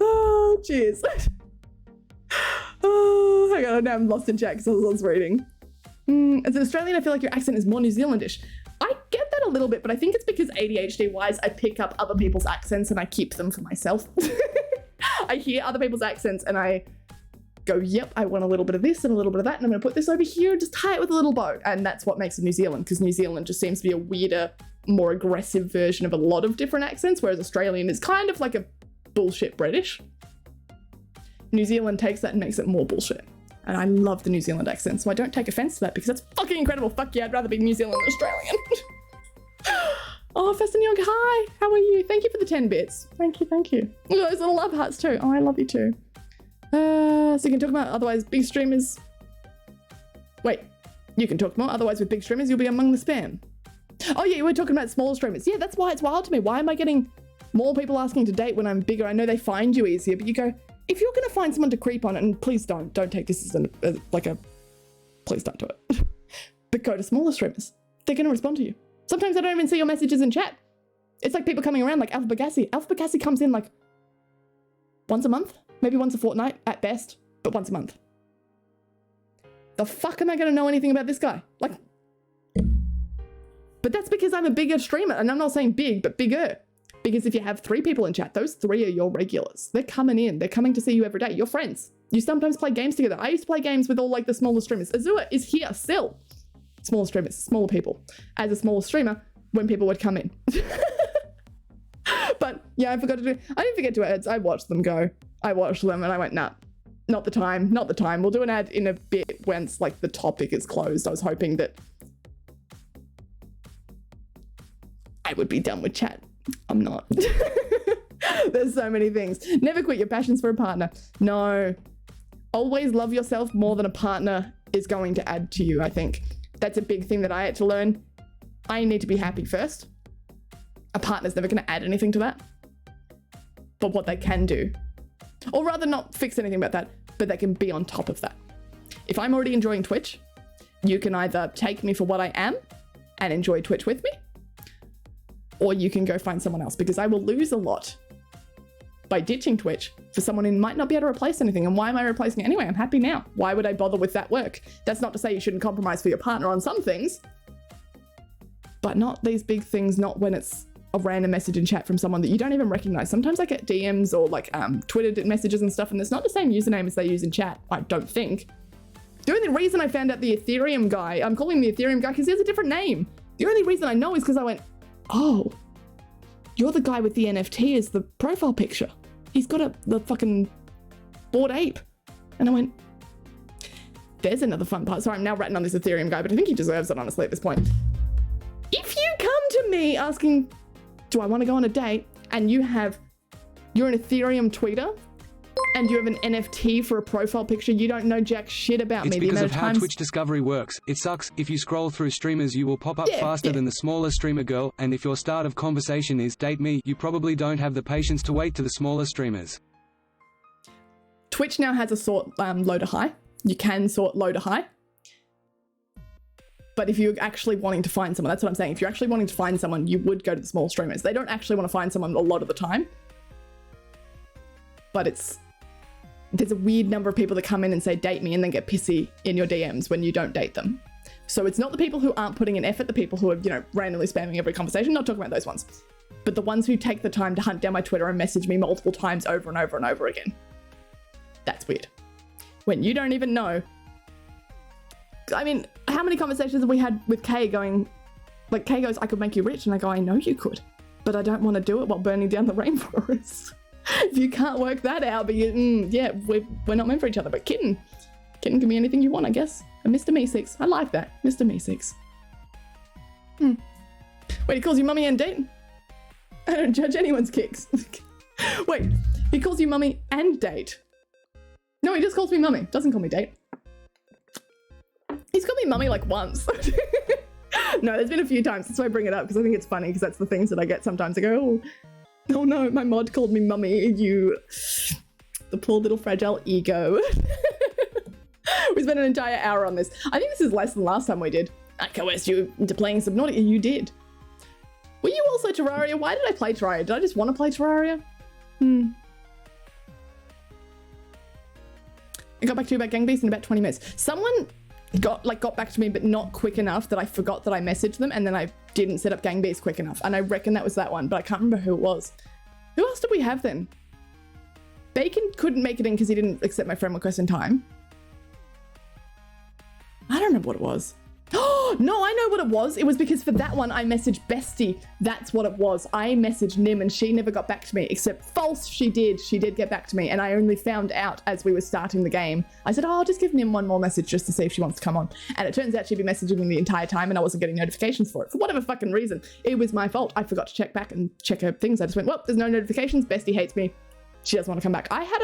Oh, cheers. Oh, hang on, now I'm lost in chat because I was reading. As an Australian, I feel like your accent is more New Zealandish. I get that a little bit, but I think it's because ADHD-wise, I pick up other people's accents and I keep them for myself. I hear other people's accents and I go, yep, I want a little bit of this and a little bit of that, and I'm going to put this over here and just tie it with a little bow. And that's what makes it New Zealand, because New Zealand just seems to be a weirder, more aggressive version of a lot of different accents, whereas Australian is kind of like a bullshit British. New Zealand takes that and makes it more bullshit. And I love the New Zealand accent, so I don't take offense to that because that's fucking incredible. Fuck yeah, I'd rather be New Zealand than Australian. Oh, Festin Young, hi, how are you? Thank you for the 10 bits. Thank you, thank you. Oh, those little love hearts too. Oh, I love you too. So you can talk about otherwise big streamers. Wait, you can talk more. Otherwise with big streamers, you'll be among the spam. Oh yeah, you were talking about smaller streamers. Yeah, that's why it's wild to me. Why am I getting more people asking to date when I'm bigger? I know they find you easier, but you go, if you're going to find someone to creep on, and please don't take this as please don't do it. But go to smaller streamers. They're going to respond to you. Sometimes I don't even see your messages in chat. It's like people coming around like Alpha Bagassi. Alpha Bagassi comes in like once a month, maybe once a fortnight at best, but once a month. The fuck am I going to know anything about this guy? Like, but that's because I'm a bigger streamer, and I'm not saying big, but bigger. Because if you have 3 people in chat, those 3 are your regulars. They're coming in. They're coming to see you every day. You're friends. You sometimes play games together. I used to play games with all like the smaller streamers. Azua is here still. Smaller streamers, smaller people. As a smaller streamer, when people would come in. But yeah, I didn't forget to ads. I watched them go. I watched them and I went, nah, not the time. We'll do an ad in a bit once like the topic is closed. I was hoping that I would be done with chat. I'm not. There's so many things. Never quit your passions for a partner. No. Always love yourself more than a partner is going to add to you, I think. That's a big thing that I had to learn. I need to be happy first. A partner's never going to add anything to that. But what they can do, or rather not fix anything about that, but they can be on top of that. If I'm already enjoying Twitch, you can either take me for what I am and enjoy Twitch with me, or you can go find someone else, because I will lose a lot by ditching Twitch for someone who might not be able to replace anything. And why am I replacing it anyway? I'm happy now. Why would I bother with that work? That's not to say you shouldn't compromise for your partner on some things, but not these big things, not when it's a random message in chat from someone that you don't even recognize. Sometimes I get DMs or like Twitter messages and stuff, and it's not the same username as they use in chat, I don't think. The only reason I found out the Ethereum guy, I'm calling him the Ethereum guy because he has a different name. The only reason I know is because I went, oh, you're the guy with the NFT as the profile picture. He's got the fucking Bored Ape. And I went, there's another fun part. Sorry, I'm now ratting on this Ethereum guy, but I think he deserves it, honestly, at this point. If you come to me asking, do I want to go on a date, and you're an Ethereum tweeter, and you have an NFT for a profile picture, you don't know jack shit about It's me. because of how Twitch discovery works. It sucks. If you scroll through streamers, you will pop up faster than the smaller streamer girl, and if your start of conversation is date me, you probably don't have the patience to wait to the smaller streamers. Twitch now has a sort low to high. You can sort low to high. But if you're actually wanting to find someone, that's what I'm saying. If you're actually wanting to find someone, you would go to the small streamers. They don't actually want to find someone a lot of the time. But there's a weird number of people that come in and say, date me, and then get pissy in your DMs when you don't date them. So it's not the people who aren't putting in effort, the people who are, randomly spamming every conversation, not talking about those ones. But the ones who take the time to hunt down my Twitter and message me multiple times over and over and over again. That's weird. When you don't even know. I mean, how many conversations have we had with Kay going, like Kay goes, I could make you rich. And I go, I know you could, but I don't want to do it while burning down the rainforest. If you can't work that out, but we're not meant for each other. But kitten can be anything you want, I guess. A Mr. Meeseeks. I like that. Mr. Meeseeks. Wait, he calls you mummy and date? I don't judge anyone's kicks. Wait, he calls you mummy and date? No, he just calls me mummy. Doesn't call me date. He's called me mummy like once. No, there's been a few times. That's why I bring it up, because I think it's funny, because that's the things that I get sometimes. I go, oh no, my mod called me mummy. The poor little fragile ego. We spent an entire hour on this. I think this is less than last time we did. I coerced you into playing Subnautica. You did. Were you also Terraria? Why did I play Terraria? Did I just want to play Terraria? I got back to you about Gang Beasts in about 20 minutes. Someone got back to me, but not quick enough that I forgot that I messaged them, and then I didn't set up Gang Beasts quick enough. And I reckon that was that one, but I can't remember who it was. Who else did we have then? Bacon couldn't make it in because he didn't accept my friend request in time. I don't remember what it was. Oh, no, I know what it was. It was because for that one, I messaged Bestie. That's what it was. I messaged Nim and she never got back to me, except false, she did. She did get back to me, and I only found out as we were starting the game. I said, oh, I'll just give Nim one more message just to see if she wants to come on. And it turns out she'd been messaging me the entire time and I wasn't getting notifications for it. For whatever fucking reason. It was my fault. I forgot to check back and check her things. I just went, well, there's no notifications. Bestie hates me. She doesn't want to come back. I had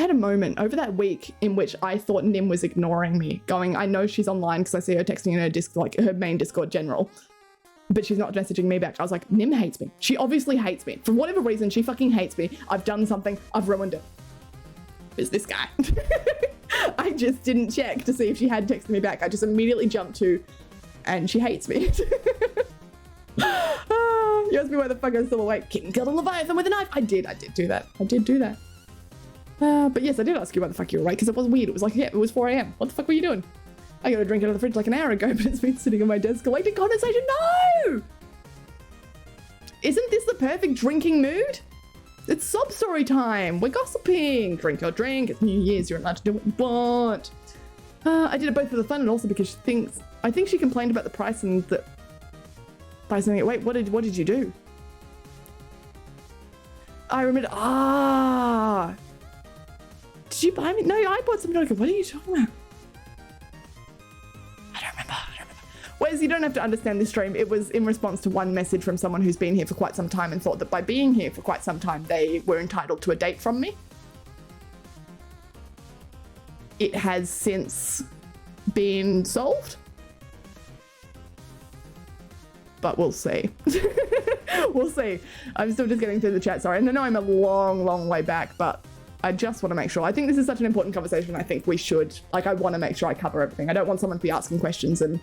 a moment over that week in which I thought Nim was ignoring me, going, I know she's online because I see her texting in her her main Discord general, but she's not messaging me back. I was like, Nim hates me. She obviously hates me. For whatever reason, she fucking hates me. I've done something. I've ruined it. Who's this guy? I just didn't check to see if she had texted me back. I just immediately jumped to, and she hates me. You asked me why the fuck I was still awake. Kitten killed a Leviathan with a knife. I did do that. But yes, I did ask you why the fuck you were awake, because it was weird. It was like, yeah, it was 4 a.m. What the fuck were you doing? I got a drink out of the fridge like an hour ago, but it's been sitting on my desk collecting condensation. No! Isn't this the perfect drinking mood? It's sob story time. We're gossiping. Drink your drink. It's New Year's. You're allowed to do what you want. I did it both for the fun and also because I think she complained about the price and the price. Wait, what did you do? I remember. Did you buy me? No, I bought something. What are you talking about? I don't remember. Wes, you don't have to understand this stream. It was in response to one message from someone who's been here for quite some time and thought that by being here for quite some time, they were entitled to a date from me. It has since been solved. But we'll see. We'll see. I'm still just getting through the chat, sorry. And I know I'm a long, long way back, but I just want to make sure. I think this is such an important conversation. I think we should, I want to make sure I cover everything. I don't want someone to be asking questions and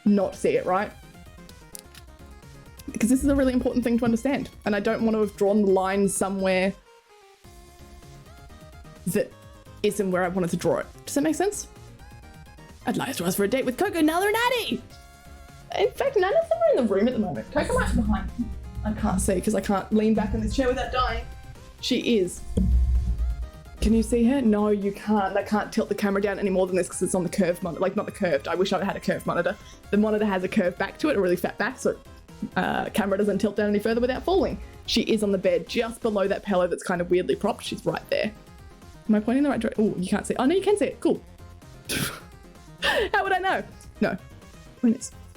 not see it, right? Because this is a really important thing to understand. And I don't want to have drawn the line somewhere that isn't where I wanted to draw it. Does that make sense? I'd like to ask for a date with Coco, Nala, and Addie. In fact, none of them are in the room at the moment. Coco might be behind. I can't see because I can't lean back in this chair without dying. She is. Can you see her? No, you can't. I can't tilt the camera down any more than this because it's on the curved monitor. Like, not the curved. I wish I had a curved monitor. The monitor has a curved back to it, a really fat back, so camera doesn't tilt down any further without falling. She is on the bed just below that pillow that's kind of weirdly propped. She's right there. Am I pointing in the right direction? Oh, you can't see. Oh, no, you can see it. Cool. How would I know? No.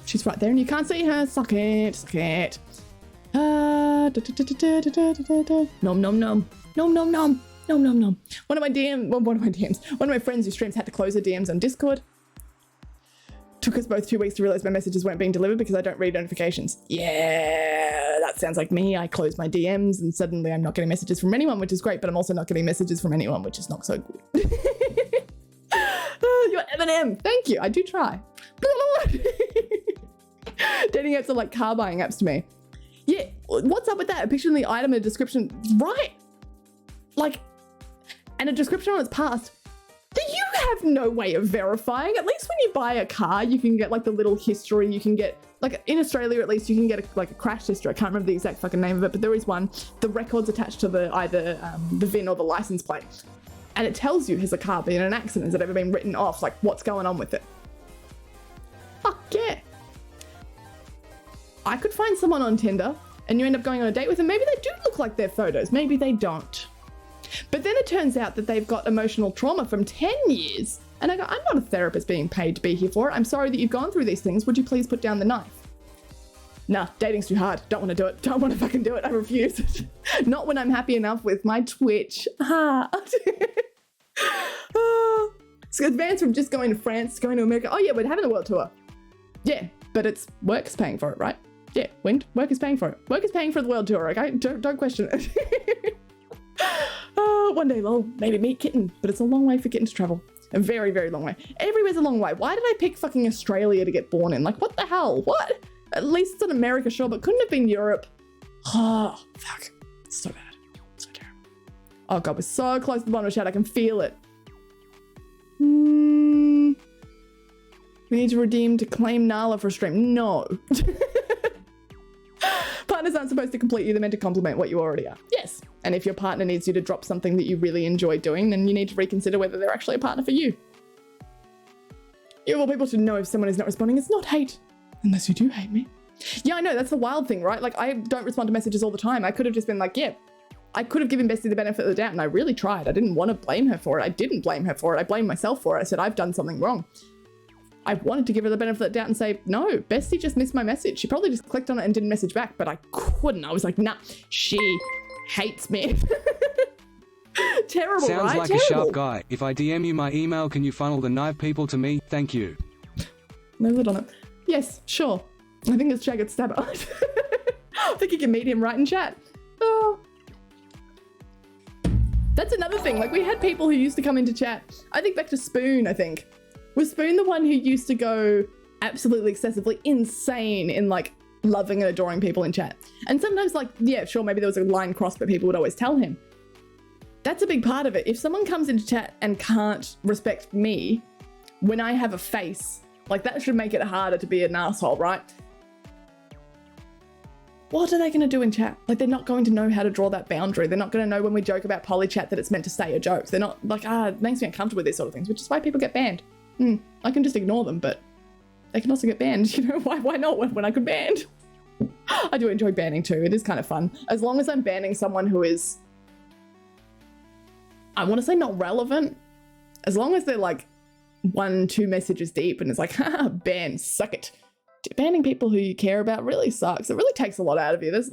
She's right there and you can't see her. Suck it. Suck it. Nom nom nom. Nom nom nom. Nom nom nom. One of my friends who streams had to close her DMs on Discord. Took us both 2 weeks to realize my messages weren't being delivered because I don't read notifications. Yeah, that sounds like me. I close my DMs and suddenly I'm not getting messages from anyone, which is great, but I'm also not getting messages from anyone, which is not so good. You're Eminem. Thank you. I do try. Dating apps are like car buying apps to me. Yeah, what's up with that? A picture in the item and a description. Right. Like, and a description on its past. You have no way of verifying. At least when you buy a car, you can get like the little history. You can get, like in Australia at least, you can get a crash history. I can't remember the exact fucking name of it, but there is one. The record's attached to either the VIN or the license plate. And it tells you, has the car been in an accident? Has it ever been written off? Like, what's going on with it? Fuck yeah. I could find someone on Tinder and you end up going on a date with them. Maybe they do look like their photos. Maybe they don't. But then it turns out that they've got emotional trauma from 10 years. And I go, I'm not a therapist being paid to be here for it. I'm sorry that you've gone through these things. Would you please put down the knife? Nah, dating's too hard. Don't want to do it. Don't want to fucking do it. I refuse. Not when I'm happy enough with my Twitch. So advance from just going to France to going to America. Oh yeah, we're having a world tour. Yeah, but it's work's paying for it, right? Yeah, work is paying for it. Work is paying for the world tour, okay? Don't question it. One day, lol, maybe meet Kitten, but it's a long way for Kitten to travel. A very, very long way. Everywhere's a long way. Why did I pick fucking Australia to get born in? Like, what the hell? What? At least it's in America, sure, but couldn't have been Europe. Oh, fuck. It's so bad. So terrible. Oh god, we're so close to the bottom of the chat. I can feel it. We need to redeem to claim Nala for a stream. No. Partners aren't supposed to complete you. They're meant to complement what you already are. Yes. And if your partner needs you to drop something that you really enjoy doing, then you need to reconsider whether they're actually a partner for you. You want people to know if someone is not responding. It's not hate. Unless you do hate me. Yeah, I know. That's the wild thing, right? Like, I don't respond to messages all the time. I could have just been like, yeah, I could have given Bestie the benefit of the doubt, and I really tried. I didn't want to blame her for it. I didn't blame her for it. I blamed myself for it. I said, I've done something wrong. I wanted to give her the benefit of the doubt and say, no, Bestie just missed my message. She probably just clicked on it and didn't message back, but I couldn't. I was like, nah, she hates me. Terrible, Sounds right? like Terrible. a sharp guy. If I DM you my email, can you funnel the knife people to me? Thank you. No lid on it. Yes, sure. I think it's Jagged Stabber. I think you can meet him right in chat. Oh. That's another thing. Like, we had people who used to come into chat. I think back to Spoon, I think. Was Spoon the one who used to go absolutely excessively insane in, like, loving and adoring people in chat? And sometimes, like, yeah, sure, maybe there was a line crossed, but people would always tell him. That's a big part of it. If someone comes into chat and can't respect me when I have a face, like, that should make it harder to be an asshole, right? What are they going to do in chat? Like, they're not going to know how to draw that boundary. They're not going to know when we joke about polychat that it's meant to stay a joke. They're not like, it makes me uncomfortable with these sort of things, which is why people get banned. I can just ignore them, but they can also get banned. You know, why not when I can ban? I do enjoy banning too. It is kind of fun. As long as I'm banning someone who is, I want to say not relevant. As long as they're like 1-2 messages deep and it's like, haha, ban, suck it. Banning people who you care about really sucks. It really takes a lot out of you. There's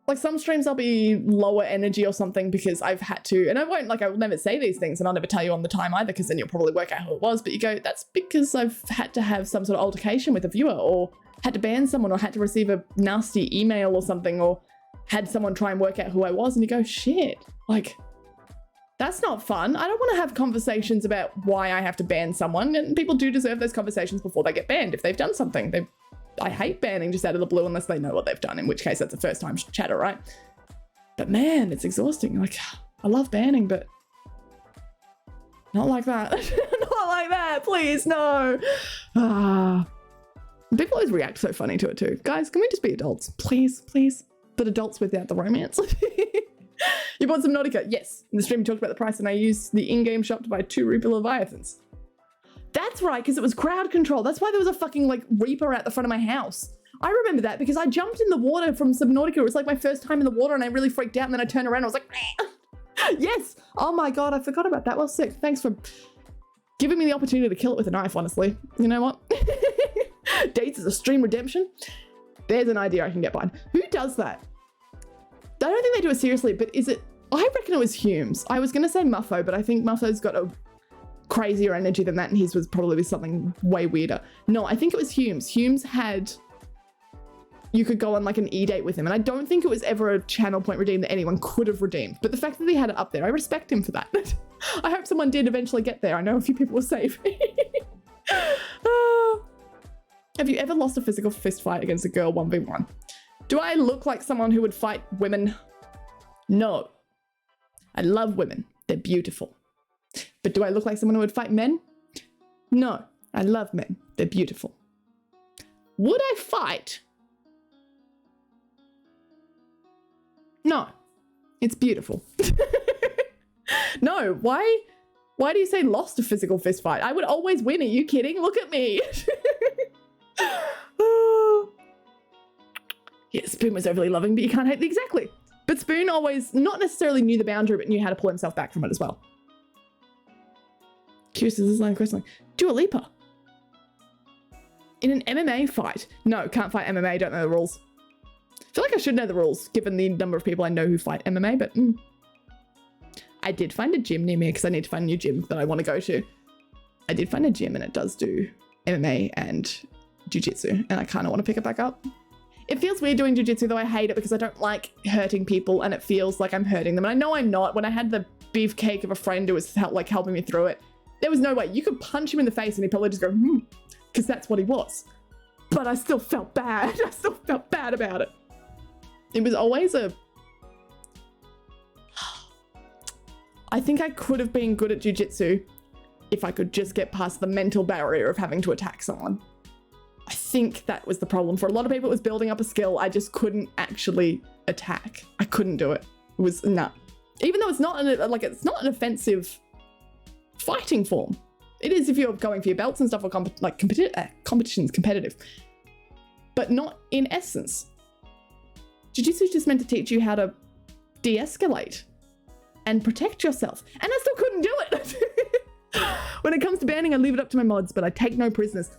like some streams I'll be lower energy or something because I've had to, and I won't, like, I will never say these things and I'll never tell you on the time either because then you'll probably work out who it was, but you go, that's because I've had to have some sort of altercation with a viewer or had to ban someone or had to receive a nasty email or something or had someone try and work out who I was, and you go, shit, like, that's not fun. I don't want to have conversations about why I have to ban someone, and people do deserve those conversations before they get banned if they've done something. I hate banning just out of the blue unless they know what they've done, in which case that's a first time chatter, right? But man, it's exhausting. Like, I love banning, but not like that. Not like that, please, no. People always react so funny to it too. Guys, can we just be adults? Please, please. But adults without the romance. You bought some Nautica? Yes. In the stream, you talked about the price and I used the in-game shop to buy 2 Reaper Leviathans. That's right, because it was crowd control. That's why there was a fucking like Reaper out the front of my house. I remember that because I jumped in the water from Subnautica. It was like my first time in the water and I really freaked out and then I turned around and I was like, yes. Oh my God, I forgot about that. Well, sick. Thanks for giving me the opportunity to kill it with a knife, honestly. You know what? Dates as a stream redemption. There's an idea I can get behind. Who does that? I don't think they do it seriously, but is it? I reckon it was Humes. I was going to say Muffo, but I think Muffo's got a crazier energy than that and his was probably something way weirder. No, I think it was Humes. Humes had, you could go on like an e-date with him, and I don't think it was ever a channel point redeem that anyone could have redeemed, but the fact that he had it up there, I respect him for that. I hope someone did eventually get there. I know a few people were safe. Have you ever lost a physical fist fight against a girl 1v1? Do I look like someone who would fight women? No. I love women. They're beautiful. But do I look like someone who would fight men? No. I love men. They're beautiful. Would I fight? No. It's beautiful. No. Why do you say lost a physical fist fight? I would always win. Are you kidding? Look at me. Yeah, Spoon was overly loving, but you can't hate exactly. But Spoon always not necessarily knew the boundary, but knew how to pull himself back from it as well. Curious, is this line question? Dua Lipa. In an MMA fight? No, can't fight MMA, don't know the rules. I feel like I should know the rules, given the number of people I know who fight MMA, but I did find a gym near me because I need to find a new gym that I want to go to. I did find a gym and it does do MMA and jiu-jitsu, and I kind of want to pick it back up. It feels weird doing jiu-jitsu, though I hate it because I don't like hurting people and it feels like I'm hurting them. And I know I'm not. When I had the beefcake of a friend who was helping me through it, there was no way. You could punch him in the face and he'd probably just go, because that's what he was. But I still felt bad. I still felt bad about it. It was always I think I could have been good at jiu-jitsu if I could just get past the mental barrier of having to attack someone. I think that was the problem. For a lot of people, it was building up a skill. I just couldn't actually attack. I couldn't do it. It was nah. Even though it's not it's not an offensive fighting form. It is if you're going for your belts and stuff or competition's competitive, but not in essence. Jiu-jitsu is just meant to teach you how to de-escalate and protect yourself. And I still couldn't do it. When it comes to banning, I leave it up to my mods, but I take no prisoners.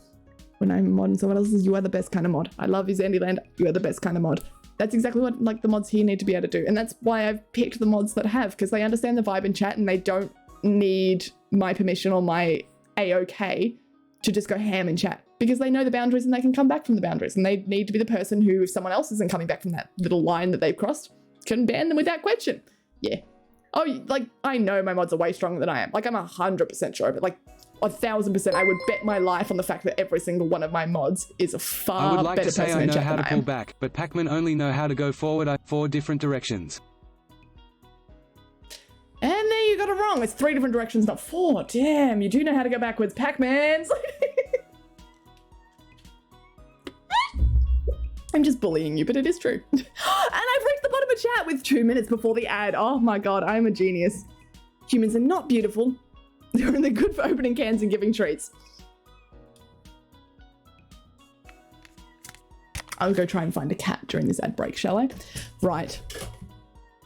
When I'm modding someone else's, you are the best kind of mod. I love you, Zandyland. You are the best kind of mod. That's exactly what the mods here need to be able to do. And that's why I've picked the mods that I have, because they understand the vibe in chat and they don't need my permission or my A-OK to just go ham in chat, because they know the boundaries and they can come back from the boundaries. And they need to be the person who, if someone else isn't coming back from that little line that they've crossed, can ban them without question. Yeah. Oh, like, I know my mods are way stronger than I am. Like, I'm 100% sure of it. Like, 1,000%, I would bet my life on the fact that every single one of my mods is a far better person in chat than I am. I would like to say I know how to pull back, but Pac-Man only know how to go forward 4 different directions. And there you got it wrong. It's 3 different directions, not 4. Damn, you do know how to go backwards, Pac-Mans. I'm just bullying you, but it is true. And I've reached the bottom of chat with 2 minutes before the ad. Oh my God, I'm a genius. Humans are not beautiful. They're only good for opening cans and giving treats. I'll go try and find a cat during this ad break, shall I? Right.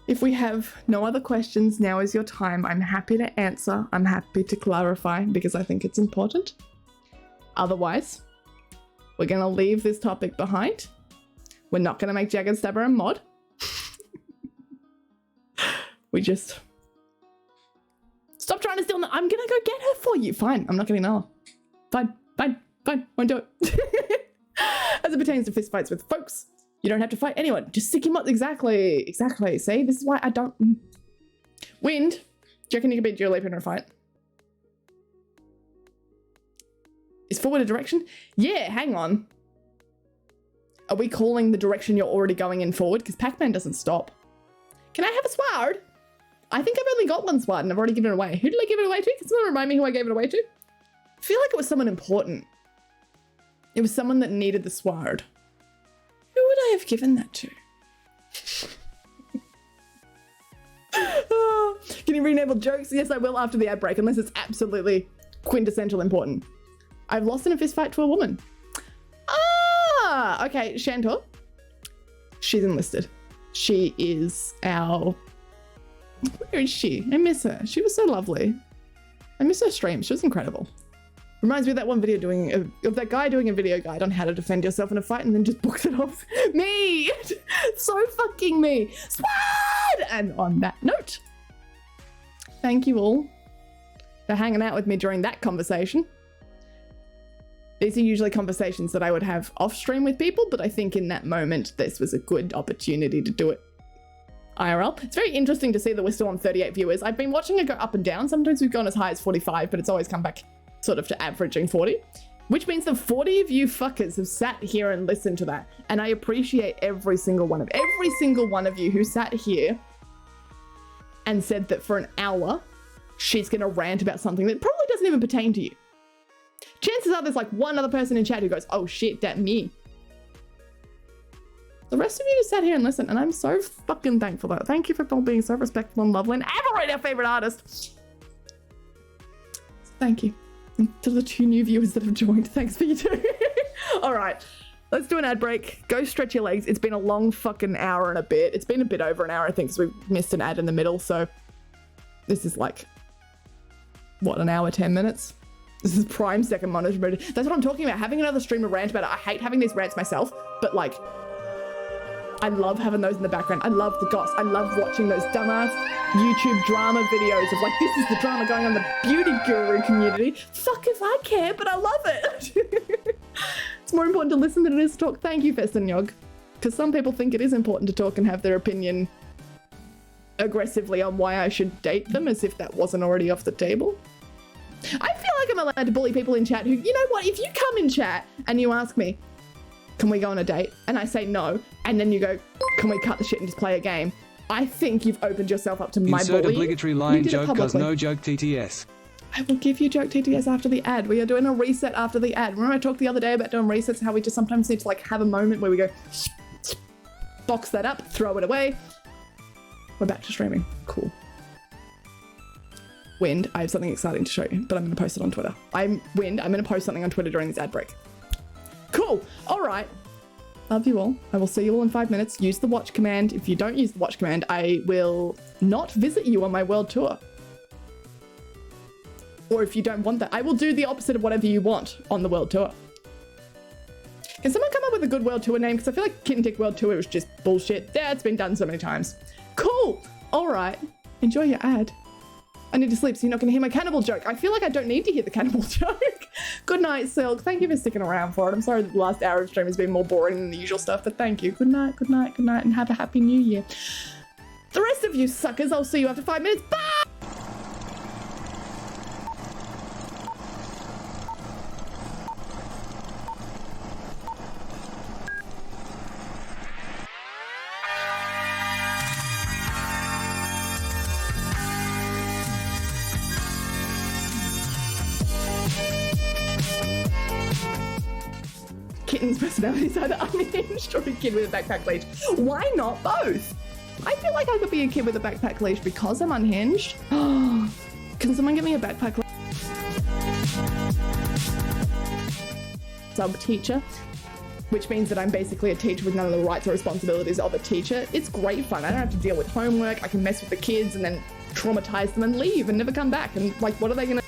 If we have no other questions, now is your time. I'm happy to answer. I'm happy to clarify because I think it's important. Otherwise, we're going to leave this topic behind. We're not going to make Jagged Stabber a mod. We just... Stop trying to steal. I'm gonna go get her for you. Fine. I'm not getting another. Fine. Won't do it. As it pertains to fistfights with folks, you don't have to fight anyone. Just stick your mods. Exactly. See, this is why I don't. Wind. Do you reckon you can beat Dua Lipa in a fight? Is forward a direction? Yeah. Hang on. Are we calling the direction you're already going in forward? Because Pac-Man doesn't stop. Can I have a sword? I think I've only got one sword and I've already given it away. Who did I give it away to? Can someone remind me who I gave it away to? I feel like it was someone important. It was someone that needed the sword. Who would I have given that to? Can you re-enable jokes? Yes, I will after the ad break, unless it's absolutely quintessential important. I've lost in a fist fight to a woman. Ah, okay, Shantor. She's enlisted. She is our... Where is she? I miss her. She was so lovely. I miss her stream. She was incredible. Reminds me of that one video of that guy doing a video guide on how to defend yourself in a fight and then just books it off. Me! So fucking me. Swad! And on that note, thank you all for hanging out with me during that conversation. These are usually conversations that I would have off stream with people, but I think in that moment, this was a good opportunity to do it IRL. It's very interesting to see that we're still on 38 viewers. I've been watching it go up and down. Sometimes we've gone as high as 45, but it's always come back sort of to averaging 40, which means that 40 of you fuckers have sat here and listened to that. And I appreciate every single one of you who sat here and said that for an hour, she's going to rant about something that probably doesn't even pertain to you. Chances are there's like one other person in chat who goes, oh shit, that me. The rest of you just sat here and listened, and I'm so fucking thankful for that. Thank you for being so respectful and lovely and ever our favorite artist. Thank you. And to the 2 new viewers that have joined, thanks for you too. All right, let's do an ad break. Go stretch your legs. It's been a long fucking hour and a bit. It's been a bit over an hour, I think, because we missed an ad in the middle. So this is like, what, an hour, 10 minutes? This is prime second monitor. That's what I'm talking about. Having another streamer rant about it. I hate having these rants myself, but like, I love having those in the background. I love the goss. I love watching those dumbass YouTube drama videos of like, this is the drama going on in the beauty guru community. Fuck if I care, but I love it. It's more important to listen than it is to talk. Thank you, Festanyog. Because some people think it is important to talk and have their opinion aggressively on why I should date them, as if that wasn't already off the table. I feel like I'm allowed to bully people in chat who, you know what, if you come in chat and you ask me, can we go on a date? And I say no, and then you go, can we cut the shit and just play a game? I think you've opened yourself up to my bullying. Insert obligatory line joke cause no joke TTS. I will give you joke TTS after the ad. We are doing a reset after the ad. Remember I talked the other day about doing resets, how we just sometimes need to like have a moment where we go, box that up, throw it away. We're back to streaming. Cool. Wind, I have something exciting to show you, but I'm going to post it on Twitter. I'm going to post something on Twitter during this ad break. Cool. All right. Love you all. I will see you all in 5 minutes. Use the watch command. If you don't use the watch command, I will not visit you on my world tour. Or if you don't want that, I will do the opposite of whatever you want on the world tour. Can someone come up with a good world tour name? Because I feel like Kitten Tick World Tour is just bullshit. Yeah, it's been done so many times. Cool. All right. Enjoy your ad. I need to sleep, so you're not going to hear my cannibal joke. I feel like I don't need to hear the cannibal joke. Good night, Silk. Thank you for sticking around for it. I'm sorry that the last hour of stream has been more boring than the usual stuff, but thank you. Good night, good night, good night, and have a happy new year. The rest of you suckers, I'll see you after 5 minutes. Bye! Kitten's personality is either unhinged or a kid with a backpack leash. Why not both? I feel like I could be a kid with a backpack leash because I'm unhinged. Can someone get me a backpack leash? Sub-teacher, which means that I'm basically a teacher with none of the rights or responsibilities of a teacher. It's great fun. I don't have to deal with homework. I can mess with the kids and then traumatize them and leave and never come back. And like, what are they gonna...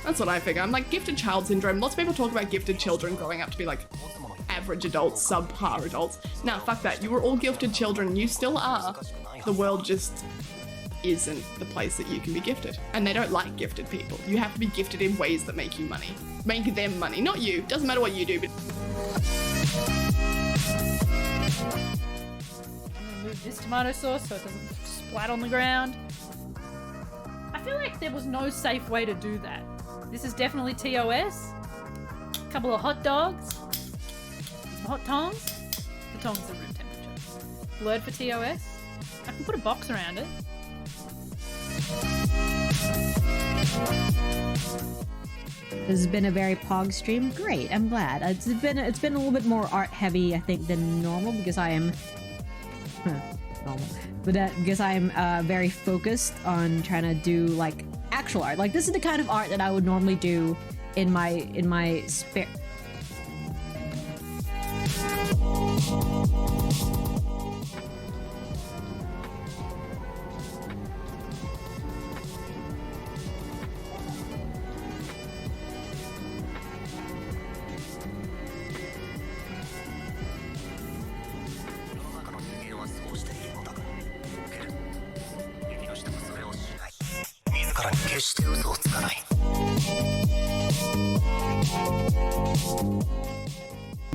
That's what I figure. I'm like gifted child syndrome. Lots of people talk about gifted children growing up to be like average adults, subpar adults. Nah, fuck that. You were all gifted children. You still are. The world just isn't the place that you can be gifted. And they don't like gifted people. You have to be gifted in ways that make you money. Make them money, not you. Doesn't matter what you do, but... I'm gonna move this tomato sauce so it doesn't splat on the ground. I feel like there was no safe way to do that. This is definitely TOS. A couple of hot dogs. Some hot tongs. The tongs are room temperature. Word for TOS. I can put a box around it. This has been a very Pog stream. Great, I'm glad. It's been a little bit more art heavy, I think, than normal because I am normal, but because I am very focused on trying to do like actual art. Like this is the kind of art that I would normally do in my spare.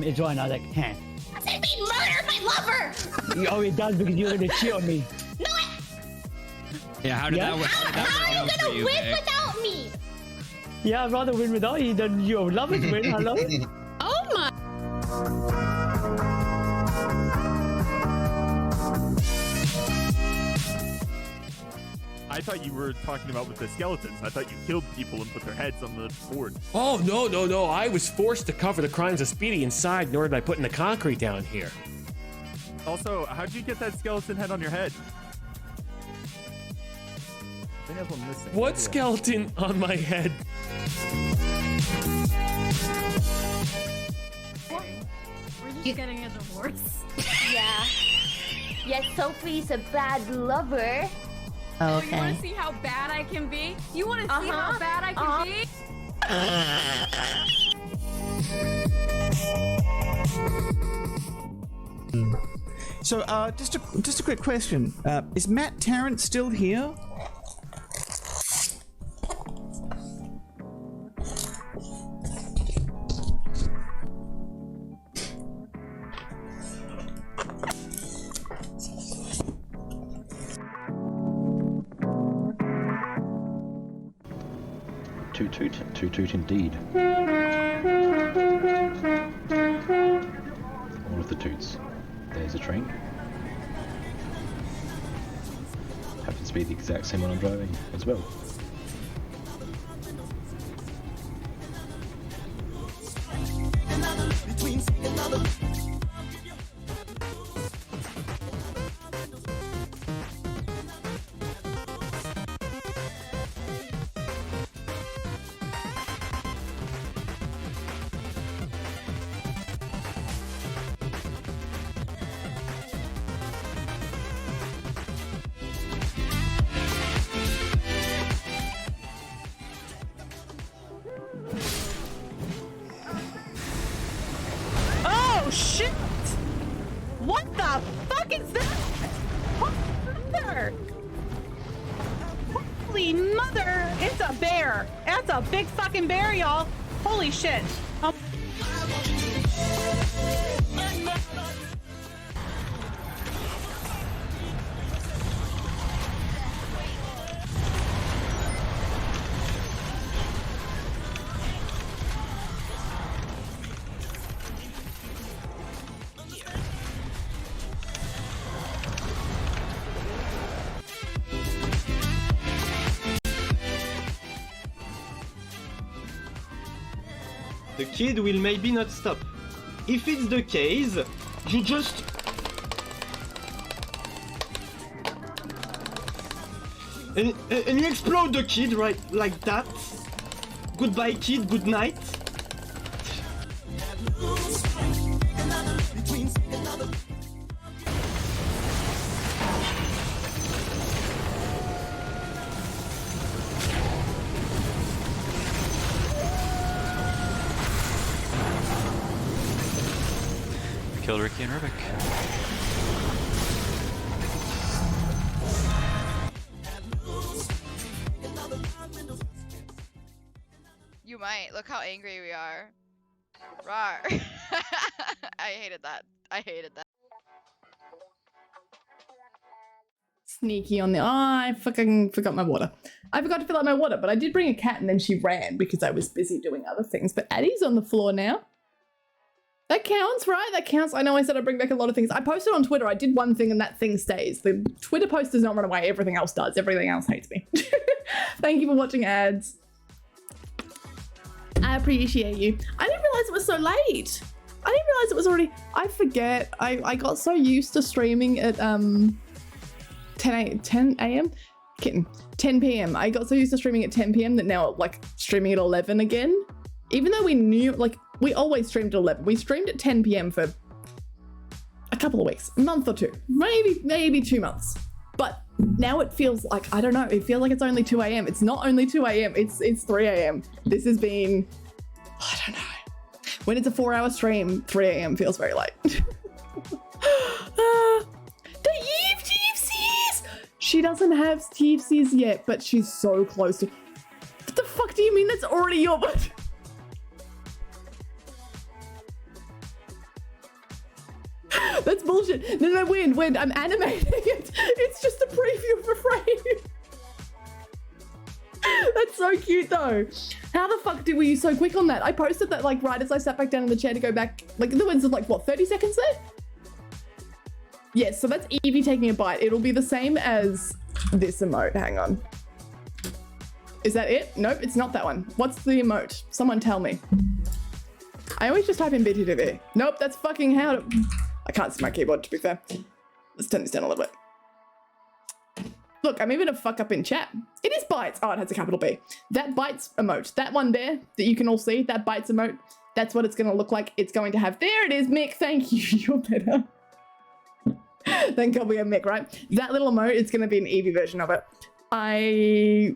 Enjoying, I was like, huh. I said we murdered my lover! Oh, it does because you're gonna cheat on me. No, Yeah, how did that work? how are you gonna win without me? Yeah, I'd rather win without you than your lovers win. Hello? Oh my! I thought you were talking about with the skeletons. I thought you killed people and put their heads on the board. Oh, no. I was forced to cover the crimes of Speedy inside, nor did I putting the concrete down here. Also, how'd you get that skeleton head on your head? I think that's one missing. What skeleton on my head? We're just getting a divorce. Yeah. Yes, Sophie's a bad lover. Okay. You want to see how bad I can be? You want to see how bad I can be? So, just a quick question. Is Matt Tarrant still here? Toot toot indeed. All of the toots. There's a train. Happens to be the exact same one I'm driving as well. Oh shit! What the fuck is that? Mother! Holy mother! It's a bear! That's a big fucking bear, y'all! Holy shit! The kid will maybe not stop. If it's the case, you just... And you explode the kid, right? Like that. Goodbye kid, good night. Killed Ricky and Rubik. You might. Look how angry we are. Rawr. I hated that. I hated that. sneaky on the. Oh, I fucking forgot my water. I forgot to fill out my water, but I did bring a cat and then she ran because I was busy doing other things. But Addie's on the floor now. That counts, right? That counts. I know I said I'd bring back a lot of things. I posted on Twitter. I did one thing and that thing stays. The Twitter post does not run away. Everything else does. Everything else hates me. Thank you for watching ads. I appreciate you. I didn't realize it was so late. I didn't realize it was already. I forget. I got so used to streaming at 10 a.m. Kitten. 10 p.m. I got so used to streaming at 10 p.m. that now like streaming at 11 again. Even though we knew, like, we always streamed at 11. We streamed at 10 p.m. for a couple of weeks, a month or two, maybe 2 months. But now it feels like, I don't know, it feels like it's only 2 a.m. It's not only 2 a.m. It's 3 a.m. This has been, I don't know. When it's a 4-hour stream, 3 a.m. feels very late. The Eve TFCs! She doesn't have TFCs yet, but she's so close to. What the fuck do you mean that's already your butt? That's bullshit. No, Wind, I'm animating it. It's just a preview of a frame. That's so cute though. How the fuck were you so quick on that? I posted that like right as I sat back down in the chair to go back. Like the ones of like what, 30 seconds there? Yes, so that's Evie taking a bite. It'll be the same as this emote. Hang on. Is that it? Nope, it's not that one. What's the emote? Someone tell me. I always just type in BTTV. Nope, that's fucking how to... I can't see my keyboard, to be fair. Let's turn this down a little bit. Look, I'm even a fuck up in chat. It is bites. Oh, it has a capital B. That bites emote. That one there that you can all see, that bites emote, that's what it's going to look like. It's going to have... There it is, Mick. Thank you. You're better. Thank God we have Mick, right? That little emote, it's going to be an Eevee version of it. I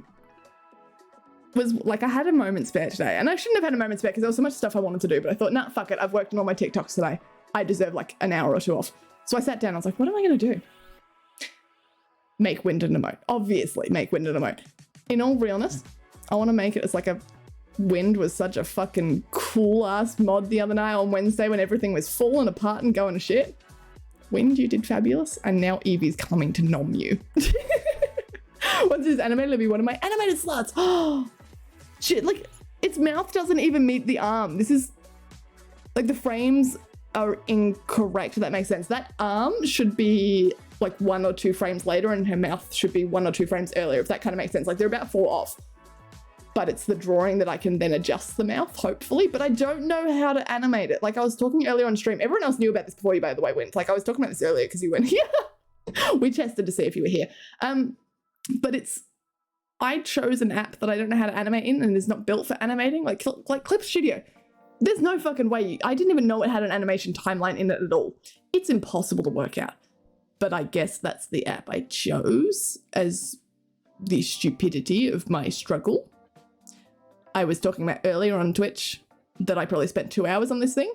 was like, I had a moment spare today, and I shouldn't have had a moment spare because there was so much stuff I wanted to do, but I thought, nah, fuck it. I've worked on all my TikToks today. I deserve like an hour or two off. So I sat down, I was like, what am I going to do? Make Wind an emote. Obviously, make Wind an emote. In all realness, I want to make it as like a... Wind was such a fucking cool ass mod the other night on Wednesday when everything was falling apart and going to shit. Wind, you did fabulous, and now Evie's coming to nom you. Once it's animated, it'll be one of my animated slots. Oh, shit, like, its mouth doesn't even meet the arm. This is, like, the frames are incorrect, if that makes sense. That arm should be, like, 1 or 2 frames later, and her mouth should be 1 or 2 frames earlier, if that kind of makes sense. Like, they're about 4 off. But it's the drawing that I can then adjust the mouth, hopefully. But I don't know how to animate it. Like I was talking earlier on stream. Everyone else knew about this before you, by the way, Wind. Like I was talking about this earlier because you weren't here. We tested to see if you were here. But I chose an app that I don't know how to animate in and is not built for animating, like Clip Studio. There's no fucking way. I didn't even know it had an animation timeline in it at all. It's impossible to work out. But I guess that's the app I chose as the stupidity of my struggle. I was talking about earlier on Twitch that I probably spent 2 hours on this thing.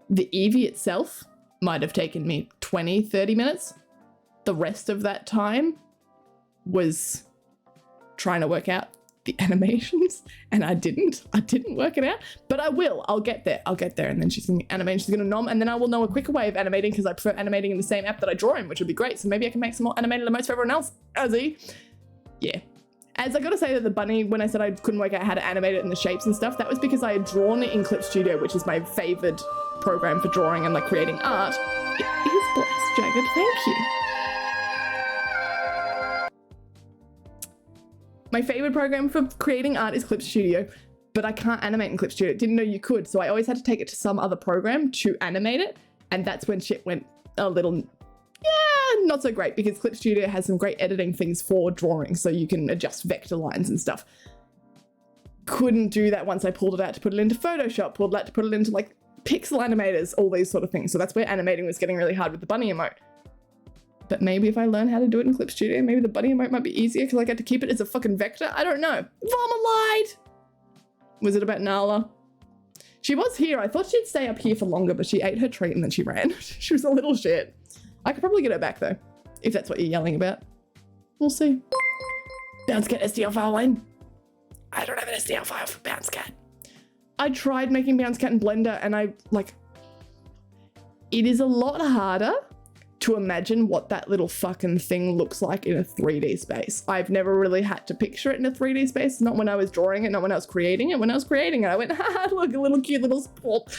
The Eevee itself might have taken me 20, 30 minutes. The rest of that time was trying to work out the animations, and I didn't work it out, but I will. I'll get there. And then she's going to animate, she's going to nom, and then I will know a quicker way of animating because I prefer animating in the same app that I draw in, which would be great. So maybe I can make some more animated emotes for everyone else. Yeah. As I gotta say that the bunny, when I said I couldn't work out how to animate it in the shapes and stuff, that was because I had drawn it in Clip Studio, which is my favorite program for drawing and like creating art. It is blessed, Jagged. Thank you. My favorite program for creating art is Clip Studio, but I can't animate in Clip Studio. Didn't know you could, so I always had to take it to some other program to animate it, and that's when shit went a little... Yeah, not so great because Clip Studio has some great editing things for drawing, so you can adjust vector lines and stuff. Couldn't do that once I pulled it out to put it into Photoshop, pulled it out to put it into like pixel animators, all these sort of things. So that's where animating was getting really hard with the bunny emote. But maybe if I learn how to do it in Clip Studio, maybe the bunny emote might be easier because I get to keep it as a fucking vector. I don't know. Voma lied! Was it about Nala? She was here. I thought she'd stay up here for longer, but she ate her treat and then she ran. She was a little shit. I could probably get her back though, if that's what you're yelling about. We'll see. Bounce Cat SDL file line. I don't have an SDL file for Bounce Cat. I tried making Bounce Cat in Blender and it is a lot harder to imagine what that little fucking thing looks like in a 3D space. I've never really had to picture it in a 3D space. Not when I was drawing it, not when I was creating it. When I was creating it, I went, haha, look, a little cute little sport.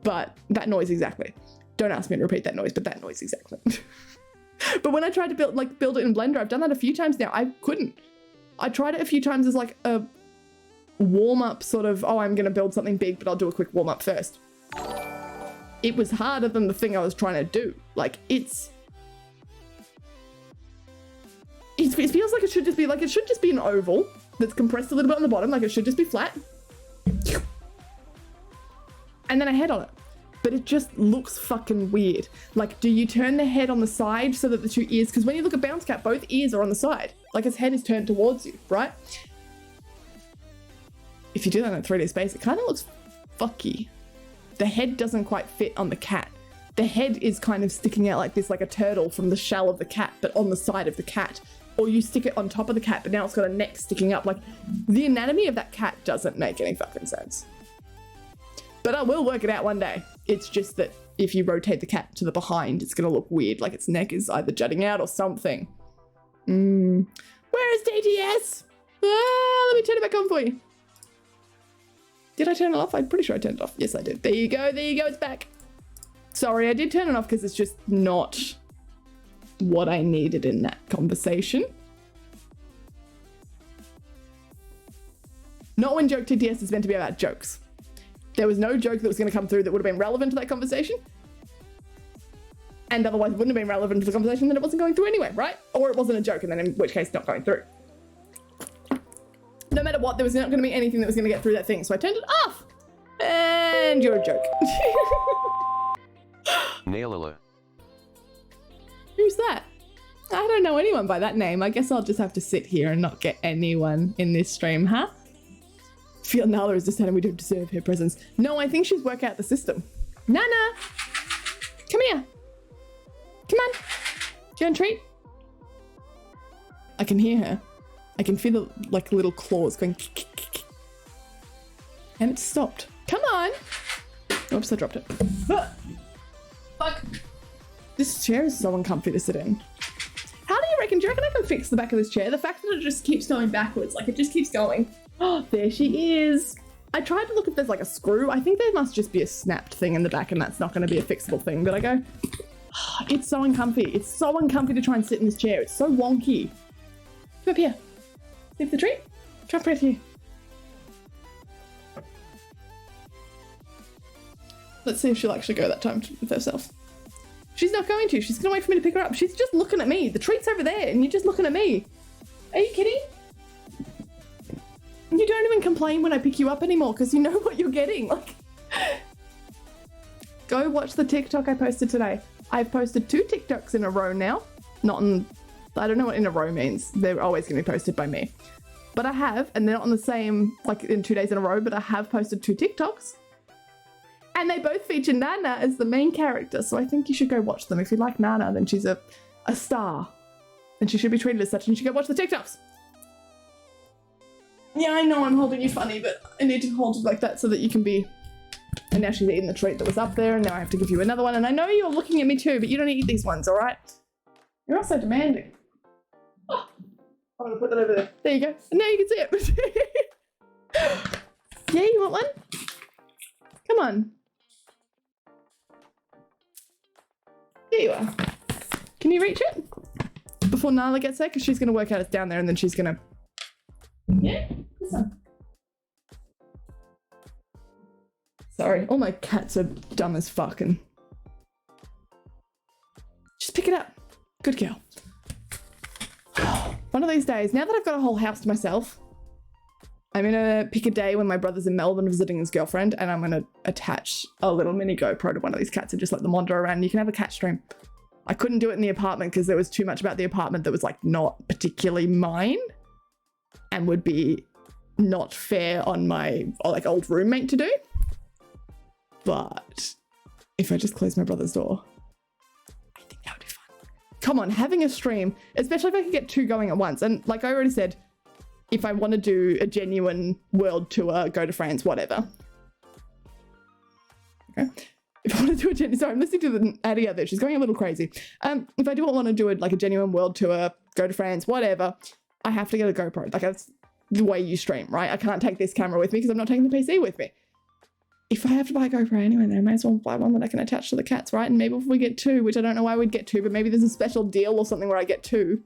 But that noise exactly. Don't ask me to repeat that noise, but that noise exactly. But when I tried to build it in Blender, I've done that a few times now. I couldn't. I tried it a few times as like a warm-up sort of, oh, I'm going to build something big, but I'll do a quick warm-up first. It was harder than the thing I was trying to do. Like, it feels like it should just be an oval that's compressed a little bit on the bottom, like it should just be flat. And then a head on it. But it just looks fucking weird. Like, do you turn the head on the side so that the two ears, because when you look at Bounce Cat, both ears are on the side. Like, his head is turned towards you, right? If you do that in a 3D space, it kind of looks fucky. The head doesn't quite fit on the cat. The head is kind of sticking out like this, like a turtle from the shell of the cat, but on the side of the cat. Or you stick it on top of the cat, but now it's got a neck sticking up. Like, the anatomy of that cat doesn't make any fucking sense. But I will work it out one day. It's just that if you rotate the cat to the behind, it's going to look weird. Like its neck is either jutting out or something. Where is DTS? Let me turn it back on for you. Did I turn it off? I'm pretty sure I turned it off. Yes, I did. There you go, it's back. Sorry, I did turn it off because it's just not what I needed in that conversation. Not when Joke TTS is meant to be about jokes. There was no joke that was going to come through that would have been relevant to that conversation. And otherwise wouldn't have been relevant to the conversation, then it wasn't going through anyway, right? Or it wasn't a joke, and then in which case not going through. No matter what, there was not going to be anything that was going to get through that thing, so I turned it off. And you're a joke. Nailala. Who's that? I don't know anyone by that name. I guess I'll just have to sit here and not get anyone in this stream, huh? Feel Nala is deciding we don't deserve her presence. No, I think she's worked out the system. Nana! Come here. Come on. Do you want a treat? I can hear her. I can feel like little claws going. And it stopped. Come on. Oops, I dropped it. Ah! Fuck. This chair is so uncomfy to sit in. How do you reckon I can fix the back of this chair? The fact that it just keeps going backwards, like it just keeps going. Oh, there she is. I tried to look if there's like a screw. I think there must just be a snapped thing in the back and that's not going to be a fixable thing. But I go, oh, it's so uncomfy. It's so uncomfy to try and sit in this chair. It's so wonky. Come up here. Sniff the treat. Come up here. Let's see if she'll actually go that time with herself. She's not going to. She's going to wait for me to pick her up. She's just looking at me. The treat's over there and you're just looking at me. Are you kidding? You don't even complain when I pick you up anymore because you know what you're getting. Like, go watch the TikTok I posted today. I've posted 2 TikToks in a row now. Not in, I don't know what in a row means. They're always going to be posted by me. But I have, and they're not on the same, like in 2 days in a row, but I have posted 2 TikToks. And they both feature Nana as the main character. So I think you should go watch them. If you like Nana, then she's a star. And she should be treated as such, and you should go watch the TikToks. Yeah, I know I'm holding you funny, but I need to hold it like that so that you can be... And now she's eating the treat that was up there, and now I have to give you another one. And I know you're looking at me too, but you don't eat these ones, all right? You're also demanding. Oh, I'm gonna put that over there. There you go. And now you can see it. Yeah, you want one? Come on. There you are. Can you reach it? Before Nala gets there, because she's gonna work out it's down there, and then she's gonna... Yeah, this one. Sorry, all my cats are dumb as fucking. Just pick it up. Good girl. One of these days, now that I've got a whole house to myself, I'm gonna pick a day when my brother's in Melbourne visiting his girlfriend, and I'm gonna attach a little mini GoPro to one of these cats and just let them wander around. You can have a cat stream. I couldn't do it in the apartment because there was too much about the apartment that was like not particularly mine. And would be not fair on my like old roommate to do. But if I just close my brother's door, I think that would be fun. Come on, having a stream, especially if I could get 2 going at once. And like I already said, if I want to do a genuine world tour, go to France, whatever. Okay. If I want to do a genuine, sorry, I'm listening to the Addie out there. She's going a little crazy. If I do want to do it like a genuine world tour, go to France, whatever, I have to get a GoPro. Like that's the way you stream, right? I can't take this camera with me because I'm not taking the PC with me. If I have to buy a GoPro anyway, then I may as well buy one that I can attach to the cats, right? And maybe if we get 2, which I don't know why we'd get 2, but maybe there's a special deal or something where I get 2.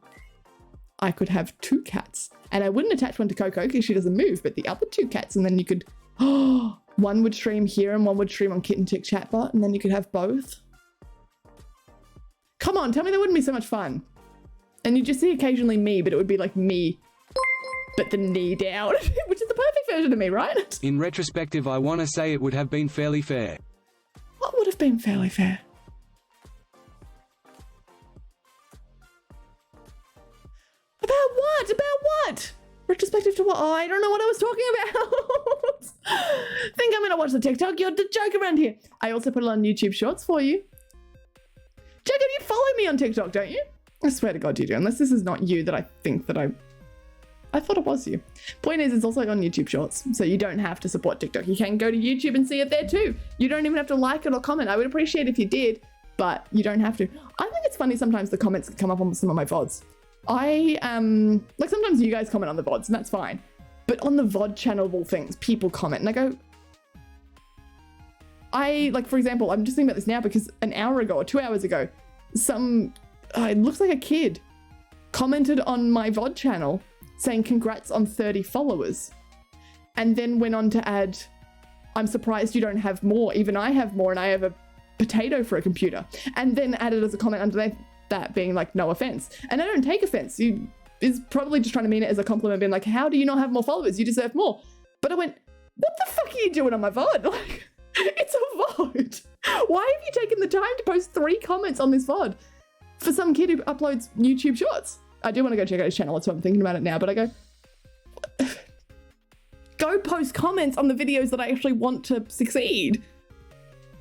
I could have 2 cats. And I wouldn't attach one to Coco because she doesn't move, but the other 2 cats, and then you could, one would stream here and one would stream on Kitten Tick Chatbot, and then you could have both. Come on, tell me that wouldn't be so much fun. And you just see occasionally me, but it would be like me, but the knee down, which is the perfect version of me, right? In retrospective, I want to say it would have been fairly fair. What would have been fairly fair? About what? About what? Retrospective to what? Oh, I don't know what I was talking about. Think I'm gonna watch the TikTok? You're the joke around here. I also put it on YouTube Shorts for you. Jacob, you follow me on TikTok, don't you? I swear to God you do, unless this is not you that I think that I thought it was you. Point is, it's also on YouTube Shorts, so you don't have to support TikTok. You can go to YouTube and see it there too. You don't even have to like it or comment. I would appreciate if you did, but you don't have to. I think it's funny sometimes the comments that come up on some of my VODs. Like sometimes you guys comment on the VODs and that's fine. But on the VOD channelable things, people comment and I go, like for example, I'm just thinking about this now because an hour ago or 2 hours ago, it looks like a kid commented on my VOD channel saying congrats on 30 followers. And then went on to add, I'm surprised you don't have more. Even I have more and I have a potato for a computer. And then added as a comment underneath that being like, no offense. And I don't take offense. He is probably just trying to mean it as a compliment, being like, how do you not have more followers? You deserve more. But I went, what the fuck are you doing on my VOD? Like, it's a VOD. Why have you taken the time to post 3 comments on this VOD for some kid who uploads YouTube Shorts? I do want to go check out his channel. That's what I'm thinking about it now. But I go post comments on the videos that I actually want to succeed.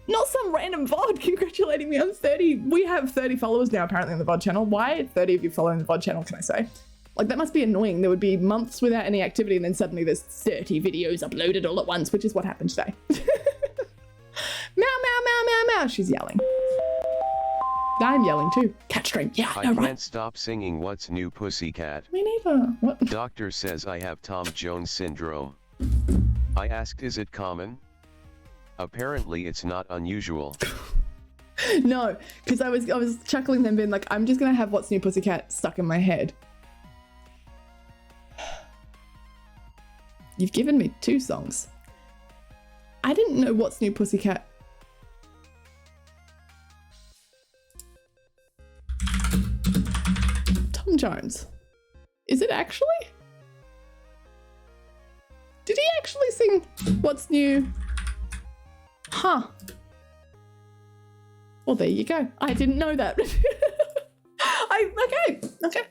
Not some random VOD congratulating me on 30. We have 30 followers now apparently on the VOD channel. Why 30 of you following the VOD channel, can I say? Like that must be annoying. There would be months without any activity and then suddenly there's 30 videos uploaded all at once, which is what happened today. Meow, meow, meow, meow, meow. She's yelling. I'm yelling too. Cat stream. Yeah, I know, can't right? stop singing What's New Pussycat. Me neither. What? Doctor says I have Tom Jones syndrome. I asked, is it common? Apparently it's not unusual. No, because I was chuckling then being like, I'm just gonna have What's New Pussycat stuck in my head. You've given me 2 songs. I didn't know What's New Pussycat. Tom Jones. Is it actually? Did he actually sing What's New? Huh. Well, there you go. I didn't know that. Okay.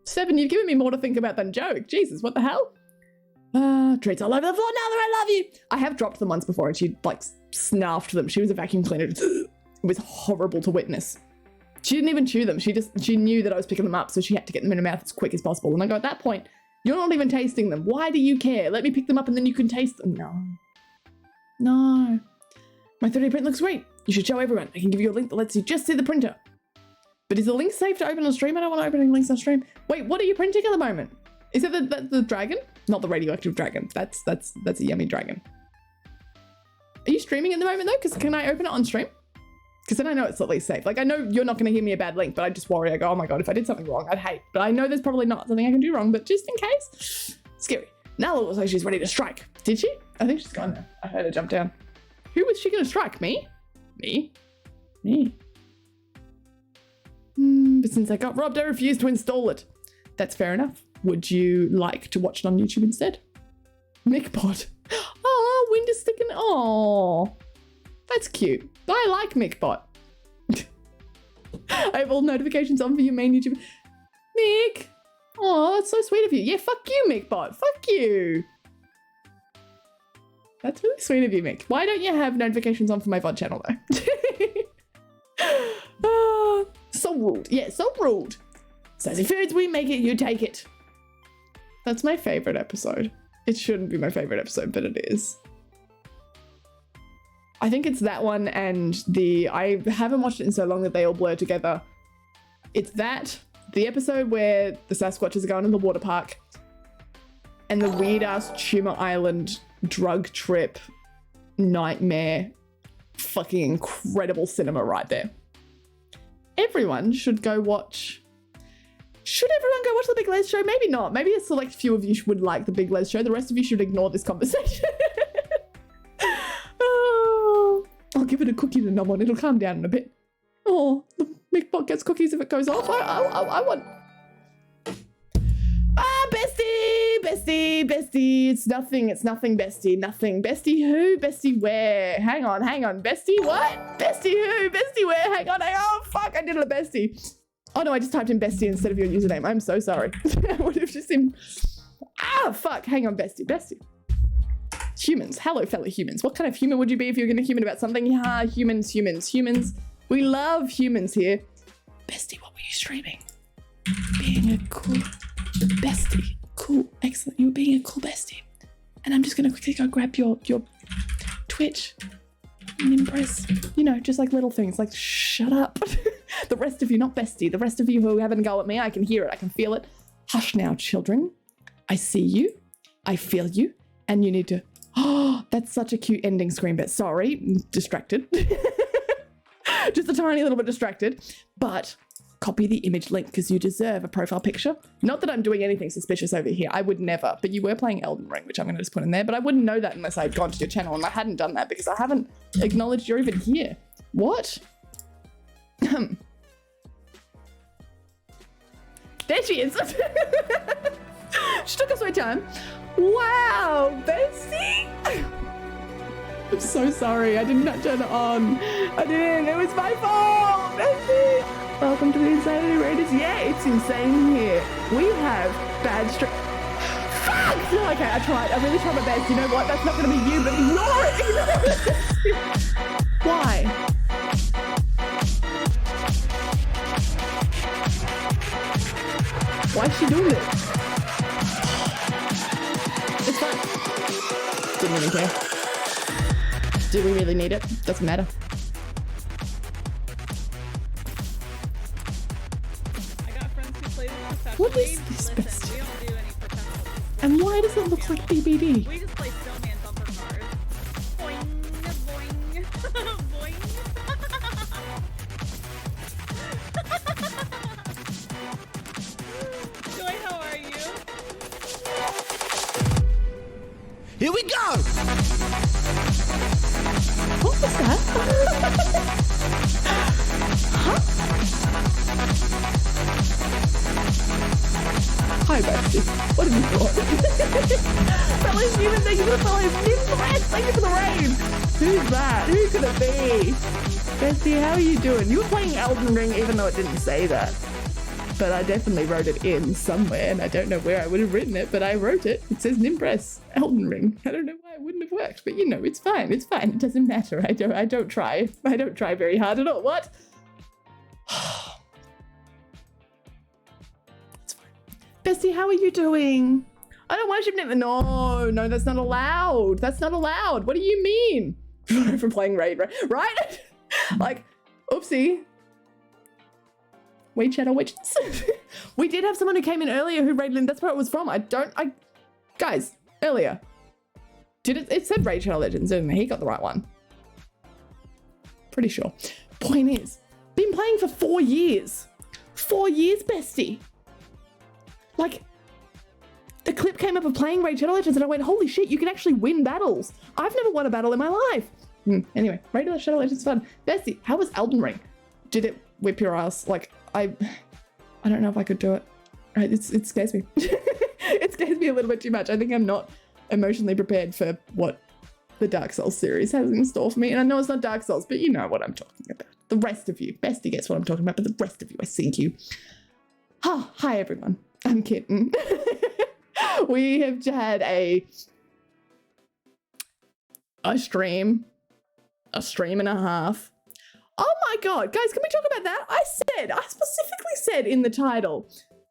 7, you've given me more to think about than joke. Jesus, what the hell? Treats all over the floor now that I love you. I have dropped them once before and she like snarfed them. She was a vacuum cleaner. It was horrible to witness. She didn't even chew them. She knew that I was picking them up, so she had to get them in her mouth as quick as possible. And I go, at that point, you're not even tasting them. Why do you care? Let me pick them up and then you can taste them. No. My 3D print looks great. You should show everyone. I can give you a link that lets you just see the printer. But is the link safe to open on stream? I don't want to open any links on stream. Wait, what are you printing at the moment? Is it the dragon? Not the radioactive dragon. That's a yummy dragon. Are you streaming at the moment though? Because can I open it on stream? Because then I know it's at least safe. Like I know you're not going to give me a bad link, but I just worry. I go, oh my God, if I did something wrong, I'd hate. But I know there's probably not something I can do wrong, but just in case. Scary. Now it looks like she's ready to strike. Did she? I think she's gone now. I heard her jump down. Who was she going to strike? Me? Me? But since I got robbed, I refused to install it. That's fair enough. Would you like to watch it on YouTube instead? MickBot. Oh, wind is sticking. Oh, that's cute. I like MickBot. I have all notifications on for your main YouTube. Mick. Oh, that's so sweet of you. Yeah, fuck you, MickBot. Fuck you. That's really sweet of you, Mick. Why don't you have notifications on for my VOD channel, though? So rude. Yeah, so rude. Sassy Foods, we make it, you take it. That's my favorite episode. It shouldn't be my favorite episode, but it is. I think it's that one and I haven't watched it in so long that they all blur together. It's that, the episode where the Sasquatches are going in the water park, and the weird ass Tumor Island drug trip nightmare. Fucking incredible cinema right there. Everyone should go watch. Should everyone go watch The Big Les Show? Maybe not. Maybe a select few of you would like The Big Les Show. The rest of you should ignore this conversation. Oh, I'll give it a cookie to nub on. It'll calm down in a bit. Oh, the McBot gets cookies if it goes off. I want... Ah, bestie. It's nothing, bestie. Nothing. Bestie who? Bestie where? Hang on. Bestie what? Bestie who? Bestie where? Hang on. Fuck, I did it a bestie. Oh no, I just typed in bestie instead of your username. I'm so sorry. I would have just been... Ah, fuck. Hang on, bestie. Humans. Hello, fellow humans. What kind of human would you be if you were going to human about something? Yeah, humans. We love humans here. Bestie, what were you streaming? Being a cool bestie. Cool. Excellent. You were being a cool bestie. And I'm just going to quickly go grab your Twitch and impress, just like little things like shut up. The rest of you, not bestie, the rest of you who are having a go at me, I can hear it, I can feel it. Hush now, children. I see you, I feel you, and you need to, oh, that's such a cute ending screen bit. Sorry, distracted. Just a tiny little bit distracted, but copy the image link because you deserve a profile picture. Not that I'm doing anything suspicious over here, I would never, but you were playing Elden Ring, which I'm gonna just put in there, but I wouldn't know that unless I'd gone to your channel, and I hadn't done that because I haven't acknowledged you're even here. What? There she is. She took us sweet time. Wow, Bessie. I'm so sorry. I did not turn it on. I didn't. It was my fault. Bessie. Welcome to the Insanity Raiders. Yeah, it's insane here. We have bad Fuck! Okay, I tried. I really tried my best. You know what? That's not going to be you, but ignore it. Why? Why is she doing it? It's fine. Didn't even care. Do we really need it? Doesn't matter. I got friends who play this professionally. What is this best? We don't do any professional. And why does it look like BBB? We just play snowman bumper cars. Boing, boing, boing. Joy, how are you? Here we go! What was that? Huh? Hi, Bestie. What have you thought? Fellow human, thank you for the follow. Nimbless, thank you for the raid. Who's that? Who could it be? Bestie, how are you doing? You were playing Elden Ring even though it didn't say that. But I definitely wrote it in somewhere, and I don't know where I would have written it, but I wrote it. It says Nimbress, Elden Ring. I don't know why it wouldn't have worked, but it's fine. It's fine. It doesn't matter. I don't try. I don't try very hard at all. What? It's fine. Bestie, how are you doing? I don't worship Nim. No, that's not allowed. That's not allowed. What do you mean? From playing Raid, right? Like, oopsie. Wait, Shadow Witches. We did have someone who came in earlier who raided in. That's where it was from. Guys, earlier. It said Raid Shadow Legends, and he got the right one. Pretty sure. Point is, been playing for 4 years. 4 years, bestie. Like, the clip came up of playing Raid Shadow Legends, and I went, holy shit, you can actually win battles. I've never won a battle in my life. Anyway, Raid Shadow Legends fun. Bestie, how was Elden Ring? Did it whip your ass? Like, I don't know if I could do it. It scares me. It scares me a little bit too much. I think I'm not emotionally prepared for what the Dark Souls series has in store for me. And I know it's not Dark Souls, but you know what I'm talking about. The rest of you. Bestie gets what I'm talking about, but the rest of you, I see you. Oh, hi everyone. I'm Kitten. We have had a stream and a half. Oh my god, guys, can we talk about that? I specifically said in the title,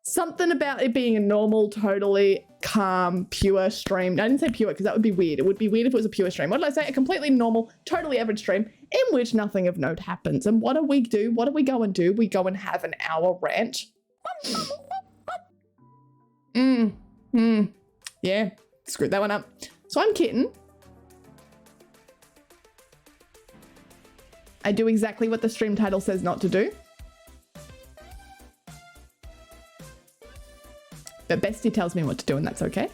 Something about it being a normal, totally calm, pure stream. I didn't say pure because that would be weird. It would be weird if it was a pure stream. What did I say? A completely normal, totally average stream in which nothing of note happens. And what do we do? What do we go and do? We go and have an hour rant. Yeah, screwed that one up. So I'm Kitten. I do exactly what the stream title says not to do. But Bestie tells me what to do, and that's okay.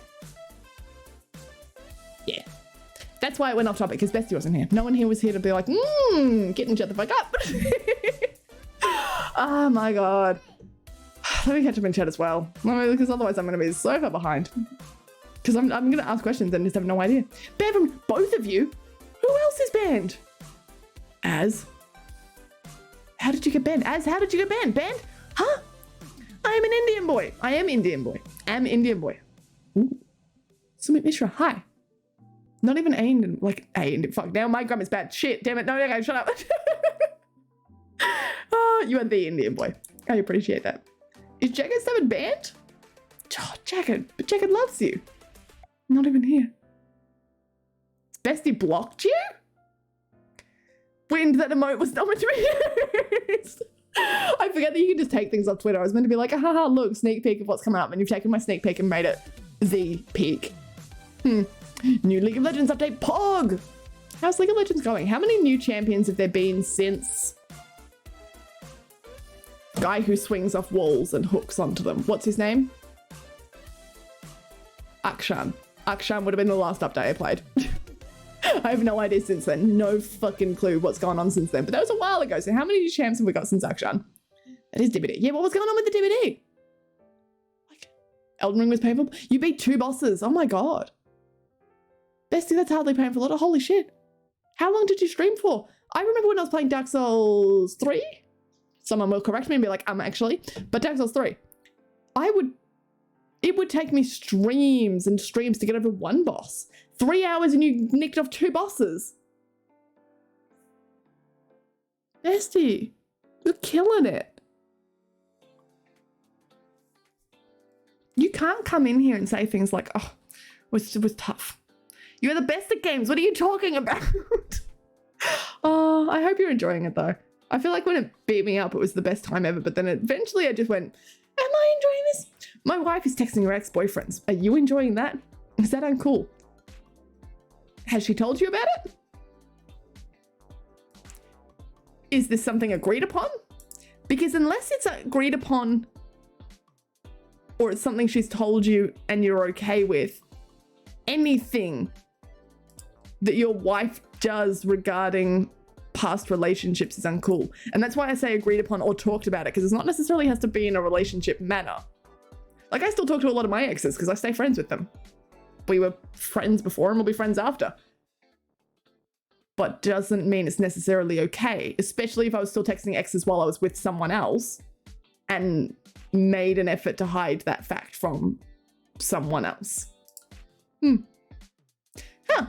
Yeah. That's why it went off topic, because Bestie wasn't here. No one here was here to be like, Kitten, shut the fuck up. Oh my god. Let me catch up in chat as well. Because otherwise I'm going to be so far behind. Because I'm going to ask questions and just have no idea. Banned from both of you? Who else is banned? Az? How did you get banned? Az, how did you get banned? Banned? Huh? I am an Indian boy. I am Indian boy. Am Indian boy. Ooh. Sumit Mishra, hi. Not even A Indian, like A Indian. Fuck, now my grammar's bad. Shit, damn it. No, okay, shut up. Oh, you are the Indian boy. I appreciate that. Is Jagged 7 banned? Oh, Jagged. But Jagged loves you. Not even here. Bestie blocked you? Wind, that emote was not meant to be used. I forget that you can just take things off Twitter. I was meant to be like, haha, look, sneak peek of what's coming up. And you've taken my sneak peek and made it the peak. New League of Legends update, Pog! How's League of Legends going? How many new champions have there been since guy who swings off walls and hooks onto them? What's his name? Akshan. Akshan would have been the last update I played. I have no idea since then. No fucking clue what's gone on since then. But that was a while ago. So how many new champs have we got since Akshan? That is DVD. Yeah, what was going on with the DVD? Like, Elden Ring was painful. You beat 2 bosses. Oh my god. Bestie, that's hardly painful at all. Holy shit. How long did you stream for? I remember when I was playing Dark Souls 3. Someone will correct me and be like, actually. But Dark Souls 3. It would take me streams and streams to get over 1 boss. 3 hours and you nicked off 2 bosses. Bestie, you're killing it. You can't come in here and say things like, oh, it was tough. You're the best at games. What are you talking about? Oh, I hope you're enjoying it though. I feel like when it beat me up, it was the best time ever. But then eventually I just went, am I enjoying this? My wife is texting her ex-boyfriends. Are you enjoying that? Is that uncool? Has she told you about it? Is this something agreed upon? Because unless it's agreed upon or it's something she's told you and you're okay with, anything that your wife does regarding past relationships is uncool. And that's why I say agreed upon or talked about it, because it's not necessarily has to be in a relationship manner. Like, I still talk to a lot of my exes because I stay friends with them. We were friends before and we'll be friends after. But doesn't mean it's necessarily okay, especially if I was still texting exes while I was with someone else and made an effort to hide that fact from someone else. Huh.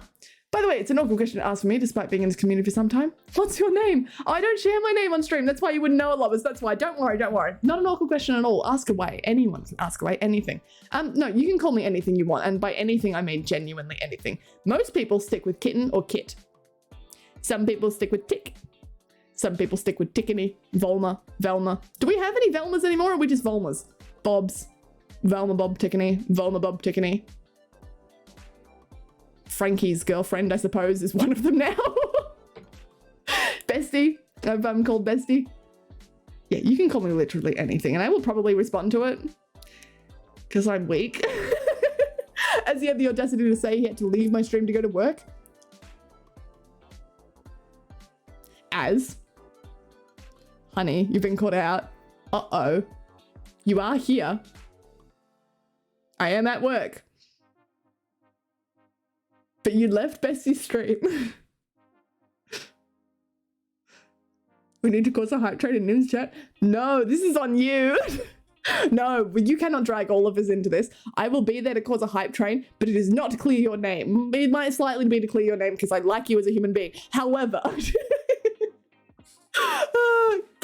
By the way, it's an awkward question to ask for me, despite being in this community for some time. What's your name? I don't share my name on stream. That's why you wouldn't know it, lovers. That's why. Don't worry, don't worry. Not an awkward question at all. Ask away. Anyone can ask away anything. No, you can call me anything you want. And by anything, I mean genuinely anything. Most people stick with Kitten or Kit. Some people stick with Tick. Some people stick with Tickany, Volma, Velma. Do we have any Velmas anymore, or are we just Volmas? Bobs. Velma, Bob, Tickany. Volma, Bob, Tickany. Frankie's girlfriend, I suppose, is one of them now. Bestie. I'm called Bestie. Yeah, you can call me literally anything, and I will probably respond to it. Because I'm weak. As he had the audacity to say he had to leave my stream to go to work. As. Honey, you've been caught out. Uh-oh. You are here. I am at work. But you left Bestie's stream. We need to cause a hype train in Nim's chat. No, this is on you. No, you cannot drag all of us into this. I will be there to cause a hype train, but it is not to clear your name. It might slightly be to clear your name because I like you as a human being. However,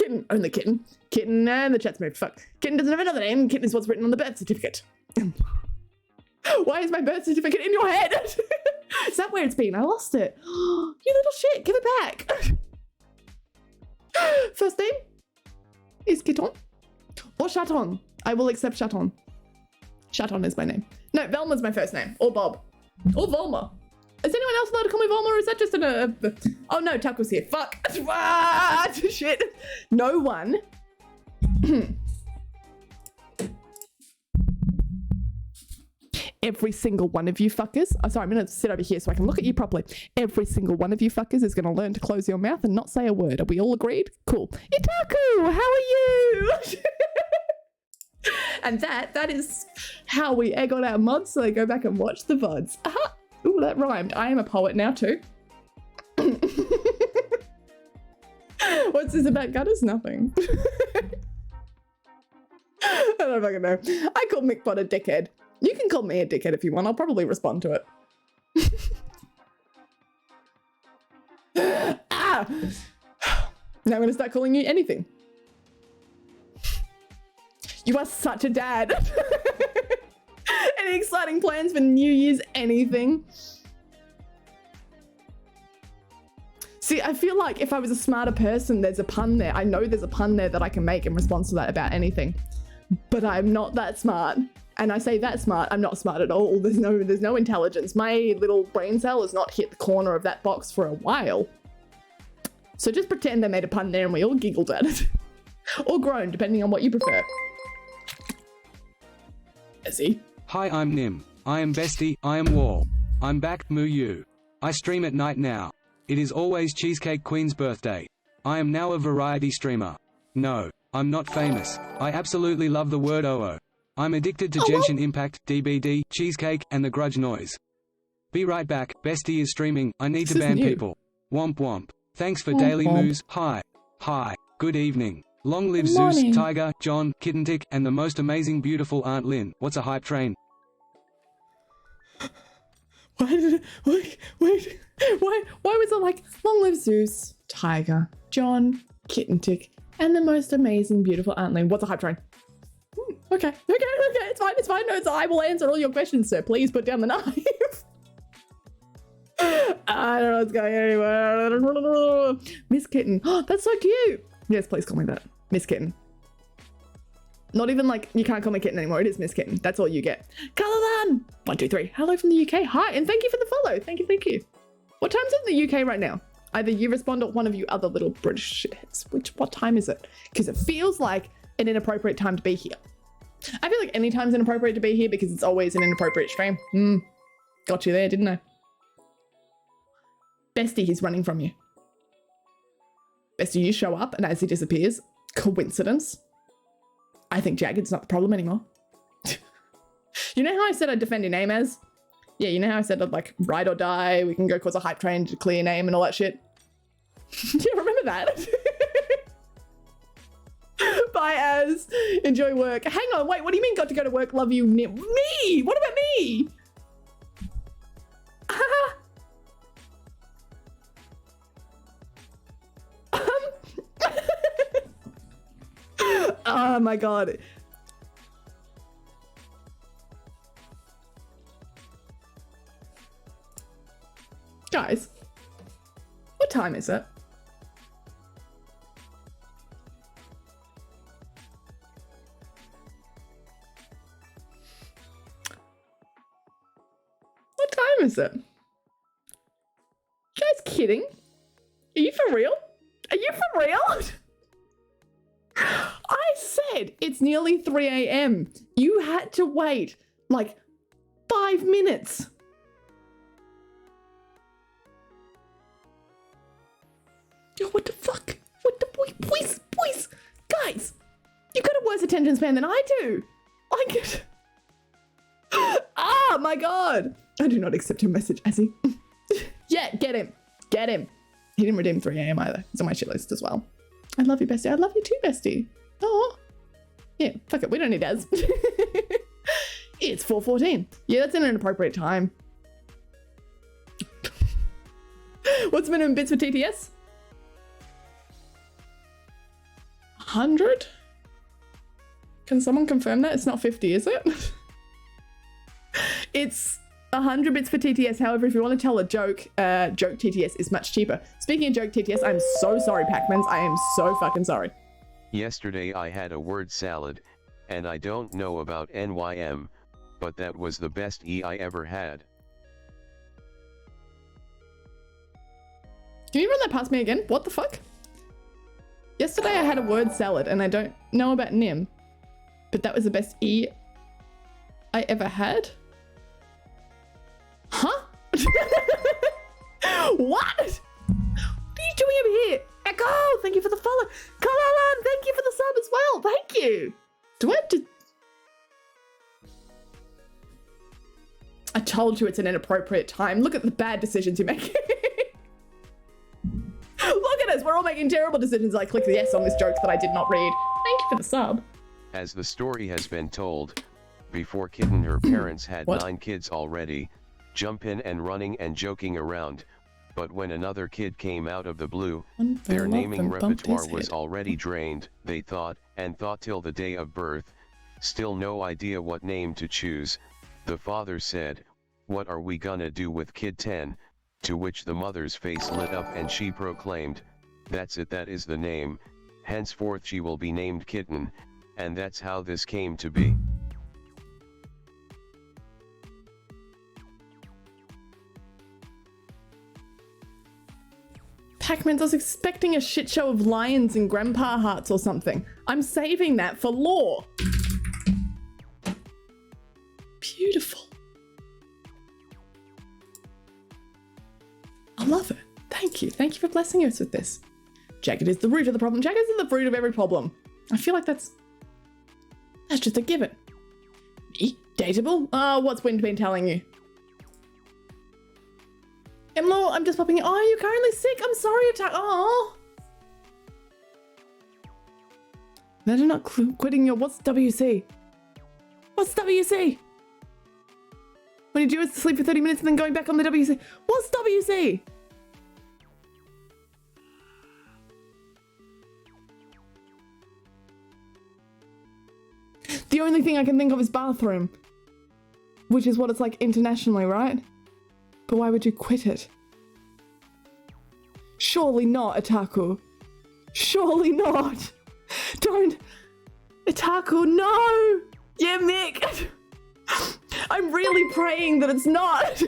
Kitten, only Kitten. Kitten, and the chat's moved. Fuck. Kitten doesn't have another name. Kitten is what's written on the birth certificate. Why is my birth certificate in your head? Is that where it's been? I lost it. You little shit, give it back. First name is Kitten or Chaton. I will accept Chaton. Chaton is my name. No, Velma's my first name. Or Bob. Or Volma. Is anyone else allowed to call me Volma, or is that just an... Oh no, Taco's here. Fuck. Ah, shit. No one. Every single one of you fuckers... Oh, sorry, I'm going to sit over here so I can look at you properly. Every single one of you fuckers is going to learn to close your mouth and not say a word. Are we all agreed? Cool. Itaku, how are you? And that is how we egg on our mods, so they go back and watch the VODs. Aha! Ooh, that rhymed. I am a poet now too. What's this about gutters? Nothing. I don't fucking know. I call McBot a dickhead. You can call me a dickhead if you want. I'll probably respond to it. Ah! Now I'm going to start calling you anything. You are such a dad. Any exciting plans for New Year's anything? See, I feel like if I was a smarter person, there's a pun there. I know there's a pun there that I can make in response to that about anything. But I'm not that smart. And I say that smart, I'm not smart at all. There's no intelligence. My little brain cell has not hit the corner of that box for a while. So just pretend I made a pun there and we all giggled at it. Or groaned, depending on what you prefer. Ezzy. Hi, I'm Nim. I am Bestie. I am Wall. I'm back, moo you. I stream at night now. It is always Cheesecake Queen's birthday. I am now a variety streamer. No, I'm not famous. I absolutely love the word OO. I'm addicted to Genshin Impact, DBD, Cheesecake, and the Grudge noise. Be right back. Bestie is streaming. I need to ban people. Womp womp. Thanks for daily moos. Hi. Hi. Good evening. Long live Zeus, Tiger, John, Kittentick, and the most amazing beautiful Aunt Lynn. What's a hype train? Why did it... Wait. Why was it like, long live Zeus, Tiger, John, Kittentick, and the most amazing beautiful Aunt Lynn? What's a hype train? Okay. It's fine. No, I will answer all your questions, sir. Please put down the knife. I don't know what's going anywhere. Miss Kitten. Oh, that's so cute. Yes, please call me that. Miss Kitten. Not even like, you can't call me Kitten anymore. It is Miss Kitten. That's all you get. Colourland! 1, 2, 3. Hello from the UK. Hi, and thank you for the follow. Thank you. What time's it in the UK right now? Either you respond or one of you other little British shitheads. What time is it? Because it feels like an inappropriate time to be here. I feel like any time's inappropriate to be here because it's always an inappropriate stream. Got you there, didn't I? Bestie, he's running from you. Bestie, you show up and as he disappears, coincidence? I think Jagged's not the problem anymore. You know how I said I'd defend your name as? Yeah, you know how I said I'd like ride or die, we can go cause a hype train to clear your name and all that shit? Yeah, remember that? Bye, Az. Enjoy work. Hang on, wait, what do you mean got to go to work? Love you, Nip. Me! What about me? Oh my god. Guys, what time is it? What time is it? You guys kidding? Are you for real? Are you for real? I said it's nearly 3 a.m. You had to wait like 5 minutes. Yo, what the fuck? What the boys, guys, you got a worse attention span than I do. Like, ah, my god. I do not accept your message, Azzy. Yeah, get him. He didn't redeem 3 a.m. either. It's on my shit list as well. I love you, bestie. I love you too, bestie. Oh, yeah, fuck it. We don't need Az. It's 4:14. Yeah, that's in an appropriate time. What's minimum bits for TTS? 100? Can someone confirm that? It's not 50, is it? It's 100 bits for TTS. However, if you want to tell a joke, joke TTS is much cheaper. Speaking of joke TTS, I'm so sorry, Pac-Mans. I am so fucking sorry. Yesterday I had a word salad, and I don't know about NYM, but that was the best I ever had. Can you run that past me again? What the fuck? Yesterday I had a word salad, and I don't know about NIM, but that was the best I ever had? Huh? What? What are you doing over here? Echo, thank you for the follow. Kalalan, thank you for the sub as well. Thank you. Do I have to... I told you it's an inappropriate time. Look at the bad decisions you're making. Look at us. We're all making terrible decisions. I clicked the yes on this joke that I did not read. Thank you for the sub. As the story has been told, before Kitten her parents had 9 kids already, jumping and running and joking around, but when another kid came out of the blue, their naming repertoire was already drained, they thought till the day of birth, still no idea what name to choose. The father said, "What are we gonna do with kid 10? To which the mother's face lit up and she proclaimed, "That's it, that is the name, henceforth she will be named Kitten," and that's how this came to be. Pac-Man, I was expecting a shit show of lions and grandpa hearts or something. I'm saving that for lore. Beautiful. I love it. Thank you. Thank you for blessing us with this. Jagged is the root of the problem. Jagged is the root of every problem. I feel like that's just a given. Me? Dateable? What's Wind been telling you? Emlo, I'm just popping in. Oh, you're currently sick. I'm sorry, attack. Oh. Imagine not quitting your. What's WC? What's WC? When you do is to sleep for 30 minutes and then going back on the WC. What's WC? The only thing I can think of is bathroom, which is what it's like internationally, right? But why would you quit it? Surely not, Itaku. Surely not. Don't. Itaku, no! Yeah, Mick. I'm really praying that it's not.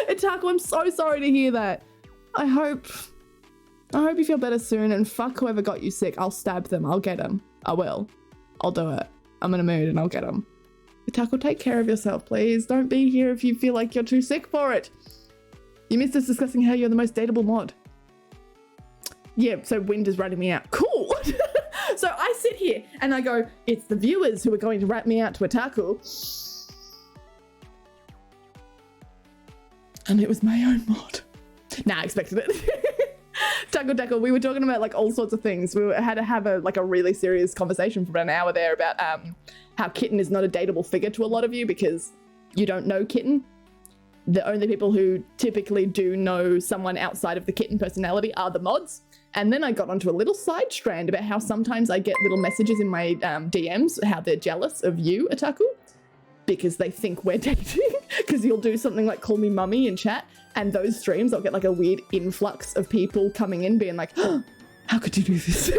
Itaku, I'm so sorry to hear that. I hope you feel better soon, and fuck whoever got you sick. I'll stab them. I'll get them. I will. I'll do it. I'm in a mood and I'll get them. Itaku, take care of yourself, please. Don't be here if you feel like you're too sick for it. You missed us discussing how you're the most dateable mod. Yeah, so Wind is ratting me out. Cool. So I sit here and I go, it's the viewers who are going to rat me out to Itaku. And it was my own mod. Nah, I expected it. Taco, we were talking about like all sorts of things. We had to have a really serious conversation for about an hour there about how Kitten is not a dateable figure to a lot of you because you don't know Kitten. The only people who typically do know someone outside of the Kitten personality are the mods. And then I got onto a little side strand about how sometimes I get little messages in my DMs, how they're jealous of you, Itaku, because they think we're dating. Because you'll do something like call me mummy in chat, and those streams, I'll get like a weird influx of people coming in being like, oh, how could you do this?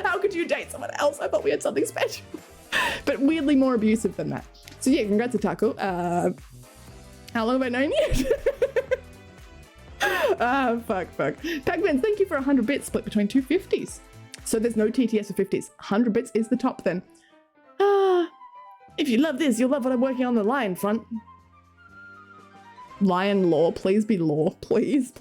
How could you date someone else? I thought we had something special. But weirdly more abusive than that. So yeah, congrats, Itaku. How long have I known you? Fuck. Pac-Man, thank you for 100 bits split between two 50s. So there's no TTS for 50s. 100 bits is the top then. If you love this, you'll love what I'm working on the lion front. Lion lore, please be lore. Please.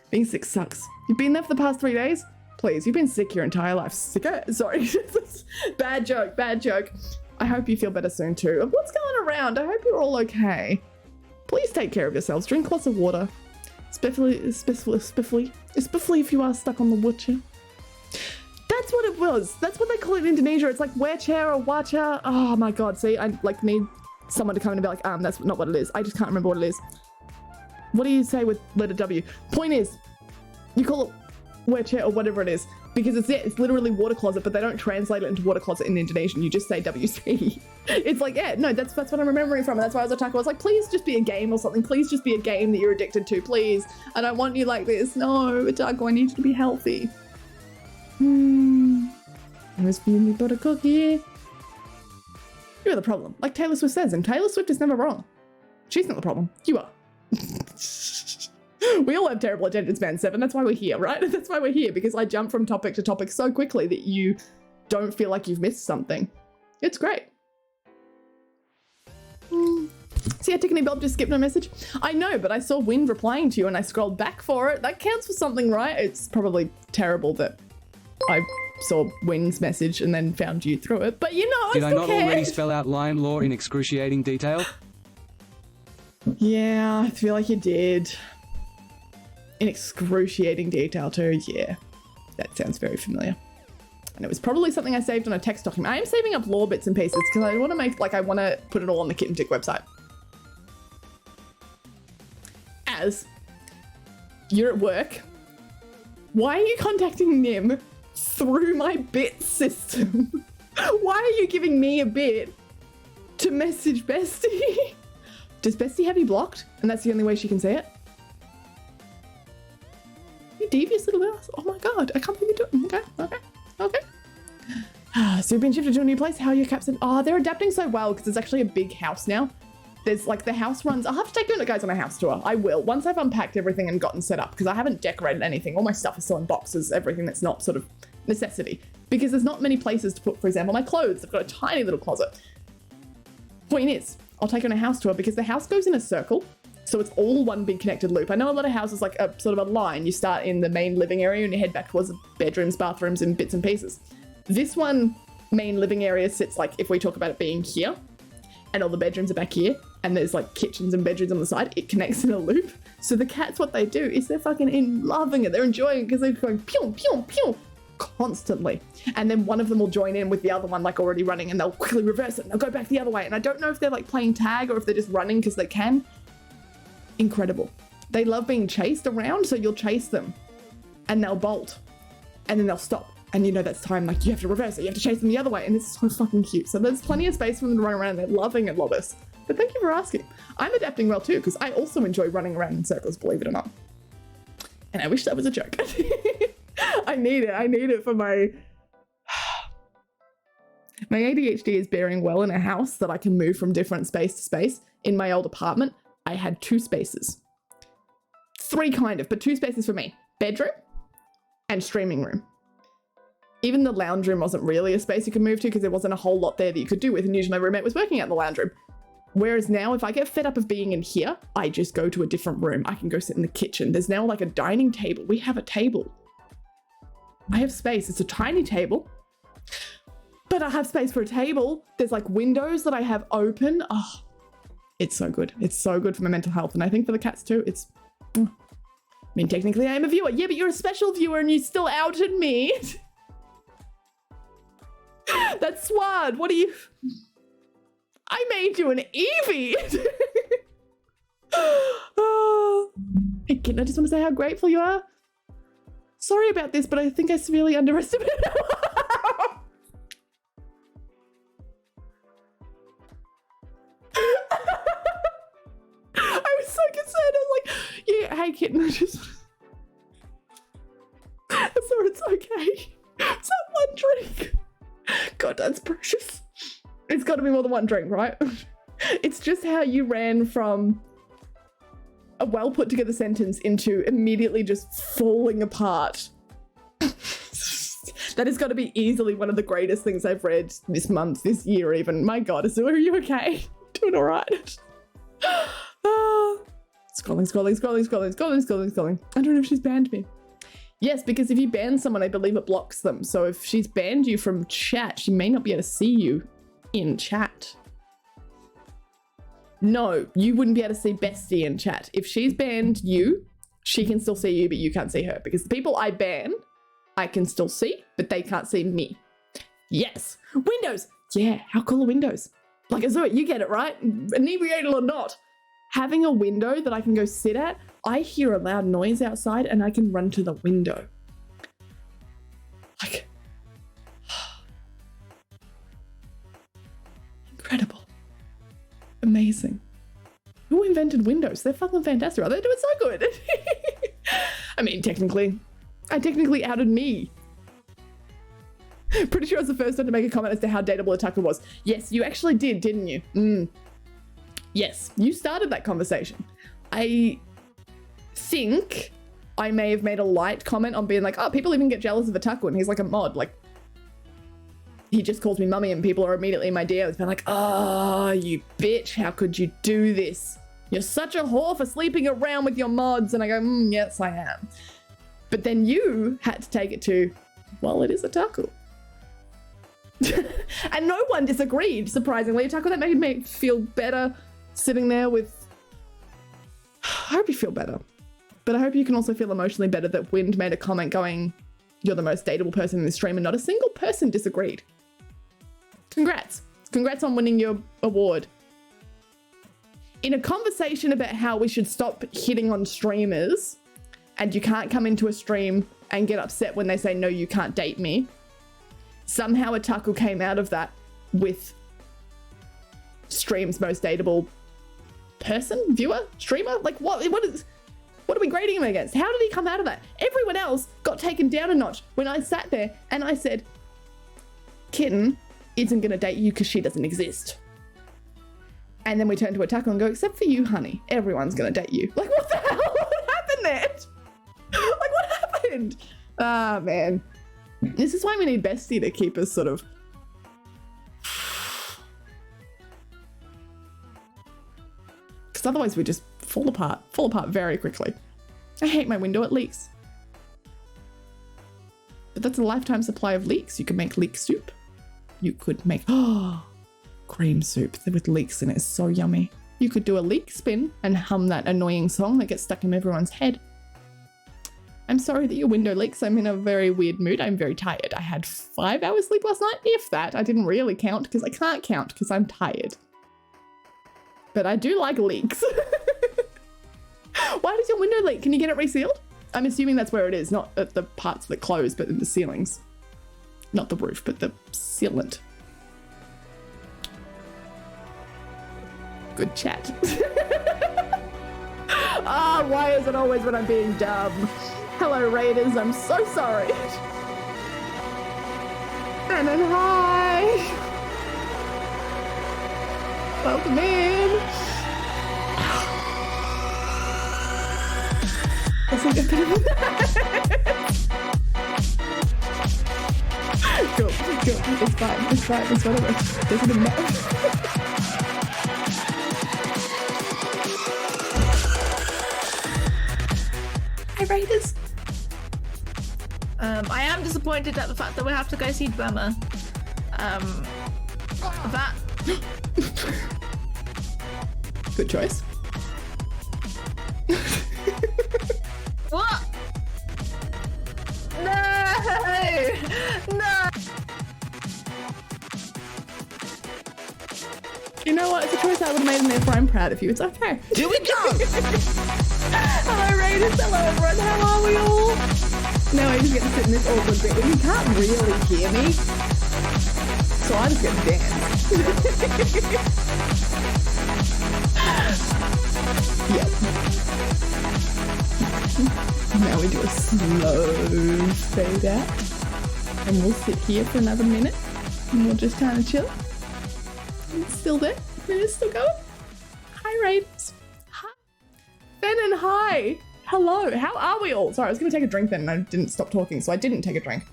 Being sick sucks. You've been there for the past 3 days? Please, you've been sick your entire life. Sicker? Sorry. Bad joke. I hope you feel better soon too. What's going around? I hope you're all okay. Please take care of yourselves. Drink lots of water. Especially if you are stuck on the water. That's what it was. That's what they call it in Indonesia. It's like wecha or wacha. Oh my god. See, I like need someone to come in and be like, that's not what it is. I just can't remember what it is. What do you say with letter W? Point is, you call it wear chair or whatever it is, because it's literally water closet, but they don't translate it into water closet in Indonesian. You just say WC. It's like, yeah, no, that's what I'm remembering from, and that's why I was attacking. I was like, please just be a game or something. Please just be a game that you're addicted to, please. I don't want you like this. No, Otaku, I need you to be healthy. I was feeding me but a cookie. You're the problem, like Taylor Swift says, and Taylor Swift is never wrong. She's not the problem. You are. We all have terrible attention span, Seven. That's why we're here, right? That's why we're here, because I jump from topic to topic so quickly that you don't feel like you've missed something. It's great. See how Tickety Bob just skipped my message? I know, but I saw Wind replying to you and I scrolled back for it. That counts for something, right? It's probably terrible that I saw Wind's message and then found you through it, but you know, Did I not already spell out lion law in excruciating detail? Yeah, I feel like you did. In excruciating detail too, yeah. That sounds very familiar. And it was probably something I saved on a text document. I am saving up lore bits and pieces because I want to make, like, I want to put it all on the Kitten Tick website. As you're at work, why are you contacting Nim through my bit system? Why are you giving me a bit to message Bestie? Does Bestie have you blocked? And that's the only way she can see it? You devious little ass. Oh my god, I can't believe you do it. Okay. So you've been shifted to a new place. How are your caps? Oh, they're adapting so well because it's actually a big house now. There's like the house runs. I'll have to take you guys on a house tour. I will. Once I've unpacked everything and gotten set up, because I haven't decorated anything. All my stuff is still in boxes, everything that's not sort of necessity. Because there's not many places to put, for example, my clothes. I've got a tiny little closet. Point is, I'll take you on a house tour because the house goes in a circle. So it's all one big connected loop. I know a lot of houses like a sort of a line. You start in the main living area and you head back towards the bedrooms, bathrooms, and bits and pieces. This one main living area sits like, if we talk about it being here, and all the bedrooms are back here, and there's like kitchens and bedrooms on the side, it connects in a loop. So the cats, what they do is they're fucking loving it. They're enjoying it because they're going pew, pew, pew constantly. And then one of them will join in with the other one like already running and they'll quickly reverse it and they'll go back the other way. And I don't know if they're like playing tag or if they're just running because they can. Incredible. They love being chased around, so you'll chase them and they'll bolt and then they'll stop. And you know that's time, like you have to reverse it, you have to chase them the other way, and it's so fucking cute. So there's plenty of space for them to run around and they're loving it, Lobus. But thank you for asking. I'm adapting well too, because I also enjoy running around in circles, believe it or not. And I wish that was a joke. I need it for my... My ADHD is bearing well in a house that I can move from different space to space. In my old apartment, I had 2 spaces. 3 kind of, but 2 spaces for me. Bedroom and streaming room. Even the lounge room wasn't really a space you could move to because there wasn't a whole lot there that you could do with, and usually my roommate was working out in the lounge room. Whereas now, if I get fed up of being in here, I just go to a different room. I can go sit in the kitchen. There's now like a dining table. We have a table. I have space. It's a tiny table, but I have space for a table. There's like windows that I have open. Oh, it's so good. It's so good for my mental health. And I think for the cats too, it's... I mean, technically I am a viewer. Yeah, but you're a special viewer and you still outed me. That's swad. What are you... I made you an Eevee. Oh. Hey, kitten, I just want to say how grateful you are. Sorry about this, but I think I severely underestimated I was so concerned. I was like, yeah, hey, kitten, I just... I saw it's okay. It's that one drink. God, that's precious. It's got to be more than one drink, right? It's just how you ran from a well put together sentence into immediately just falling apart. That has got to be easily one of the greatest things I've read this month, this year even. My God, Azua, are you okay? Doing all right? Scrolling. I don't know if she's banned me. Yes, because if you ban someone, I believe it blocks them. So if she's banned you from chat, she may not be able to see you in chat. No, you wouldn't be able to see Bestie in chat. If she's banned you, she can still see you, but you can't see her. Because the people I ban, I can still see, but they can't see me. Yes. Windows. Yeah, how cool are windows? Like, Azua, you get it, right? Inebriated or not. Having a window that I can go sit at, I hear a loud noise outside and I can run to the window. Amazing. Who invented Windows? They're fucking fantastic. They're doing so good. I mean, I technically outed me. Pretty sure I was the first one to make a comment as to how dateable a Tucker was. Yes, you actually did, didn't you? Yes, you started that conversation. I think I may have made a light comment on being like, oh, people even get jealous of a Tucker, and he's like a mod. Like, he just calls me mummy, and people are immediately in my DMs being like, oh, you bitch, how could you do this? You're such a whore for sleeping around with your mods. And I go, yes, I am. But then you had to take it to, well, it is a Tucker. And no one disagreed, surprisingly. A Tucker that made me feel better sitting there with... I hope you feel better. But I hope you can also feel emotionally better that Wind made a comment going, you're the most dateable person in this stream, and not a single person disagreed. Congrats. Congrats on winning your award. In a conversation about how we should stop hitting on streamers, and you can't come into a stream and get upset when they say, no, you can't date me, somehow a Tucker came out of that with stream's most dateable person, viewer, streamer. Like, what are we grading him against? How did he come out of that? Everyone else got taken down a notch when I sat there and I said, Kitten isn't going to date you because she doesn't exist. And then we turn to a Tucker and go, except for you, honey, everyone's going to date you. Like, what the hell? What happened there? Like, what happened? Ah, man. This is why we need Bestie to keep us sort of... Because otherwise we just fall apart very quickly. I hate my window, it leaks. But that's a lifetime supply of leeks. You could make leek soup. You could make, cream soup with leeks in it is so yummy. You could do a leek spin and hum that annoying song that gets stuck in everyone's head. I'm sorry that your window leaks. I'm in a very weird mood. I'm very tired. I had 5 hours sleep last night, if that. I didn't really count because I can't count because I'm tired. But I do like leaks. Why does your window leak? Can you get it resealed? I'm assuming that's where it is, not at the parts that close, but in the ceilings. Not the roof, but the sealant. Good chat. Why is it always when I'm being dumb? Hello, Raiders. I'm so sorry. And then hi. Welcome in. Cool. It's fine. It's whatever. Doesn't even matter. Hi, Raiders. I am disappointed at the fact that we have to go see Bummer. That. Good choice. What? No! No! You know what? It's a choice I would have made in there, for I'm proud of you. It's okay. Here we go! Hello, Raiders. Hello, everyone. How are we all? Now I just get to sit in this awkward bit where you can't really hear me. So I just get to dance. Yep. Now we do a slow fade out. And we'll sit here for another minute. And we'll just kind of chill. It's still there. It's still going. Hi, Raiders. Hi. Ben and hi. Hello. How are we all? Sorry, I was going to take a drink then and I didn't stop talking, so I didn't take a drink.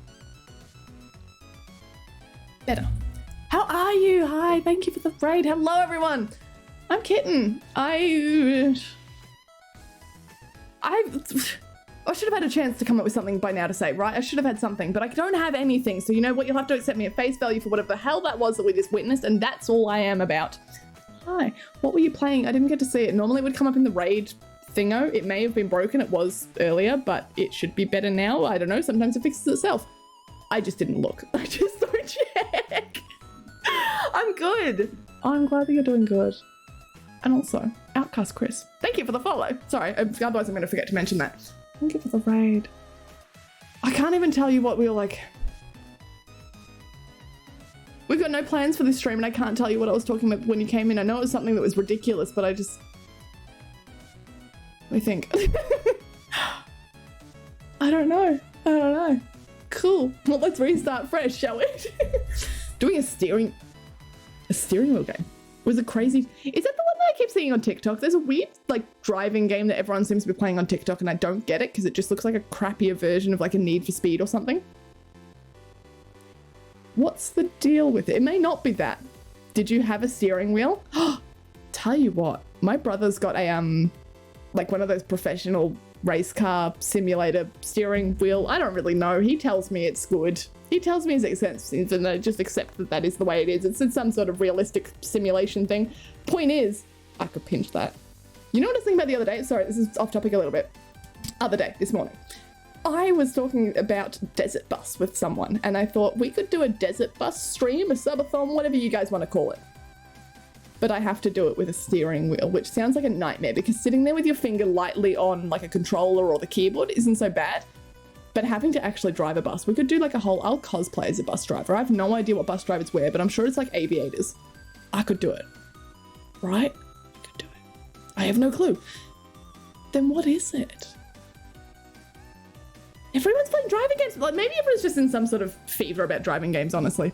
Better. How are you? Hi. Thank you for the raid. Hello, everyone. I'm Kitten. I should have had a chance to come up with something by now to say, right? I should have had something, but I don't have anything. So you know what? You'll have to accept me at face value for whatever the hell that was that we just witnessed, and that's all I am about. Hi. What were you playing? I didn't get to see it. Normally it would come up in the raid thingo. It may have been broken. It was earlier, but it should be better now. I don't know. Sometimes it fixes itself. I just didn't look. I just don't check. I'm good. I'm glad that you're doing good. And also, Outcast Chris, thank you for the follow. Sorry, otherwise I'm going to forget to mention that. Thank you for the raid. I can't even tell you what we were like. We've got no plans for this stream, and I can't tell you what I was talking about when you came in. I know it was something that was ridiculous, but I just... I think. I don't know. Cool. Well, let's restart fresh, shall we? Doing a steering wheel game. Was it crazy? Is that the one that I keep seeing on TikTok? There's a weird, like, driving game that everyone seems to be playing on TikTok, and I don't get it because it just looks like a crappier version of, like, a Need for Speed or something. What's the deal with it? It may not be that. Did you have a steering wheel? Tell you what, my brother's got a, like one of those professional race car simulator steering wheel. I don't really know. He tells me it's good. He tells me it's expensive, and I just accept that that is the way it is. It's some sort of realistic simulation thing. Point is, I could pinch that. You know what I was thinking about the other day? Sorry, this is off topic a little bit. This morning. I was talking about Desert Bus with someone, and I thought we could do a Desert Bus stream, a subathon, whatever you guys want to call it. But I have to do it with a steering wheel, which sounds like a nightmare because sitting there with your finger lightly on like a controller or the keyboard isn't so bad. But having to actually drive a bus, we could do like a whole, I'll cosplay as a bus driver. I have no idea what bus drivers wear, but I'm sure it's like aviators. I could do it. Right? I could do it. I have no clue. Then what is it? Everyone's playing driving games. Like maybe everyone's just in some sort of fever about driving games, honestly.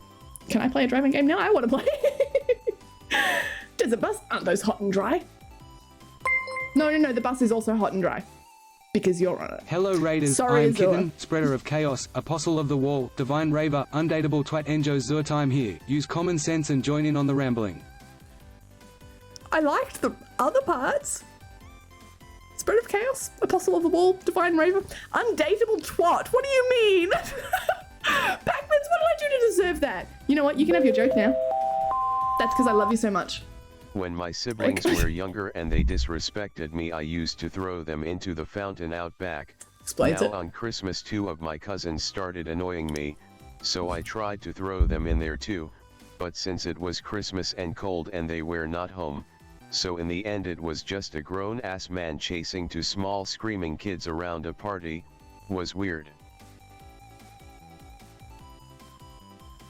Can I play a driving game now? I want to play. Desert Bus, aren't those hot and dry? No, the bus is also hot and dry. Because you're on it. Hello Raiders, Sorry, I am Azura. Kitten, spreader of chaos, apostle of the wall, divine raver, undateable twat enjo zur time here. Use common sense and join in on the rambling. I liked the other parts. Spread of chaos, apostle of the wall, divine raver, undateable twat. What do you mean? Pac-Mans, what did I do to deserve that? You know what? You can have your joke now. That's because I love you so much. When my siblings were younger and they disrespected me, I used to throw them into the fountain out back. Explains now it. on Christmas 2 of my cousins started annoying me, so I tried to throw them in there too, but since it was Christmas and cold and they were not home, so in the end it was just a grown-ass man chasing two small screaming kids around a party. Was weird.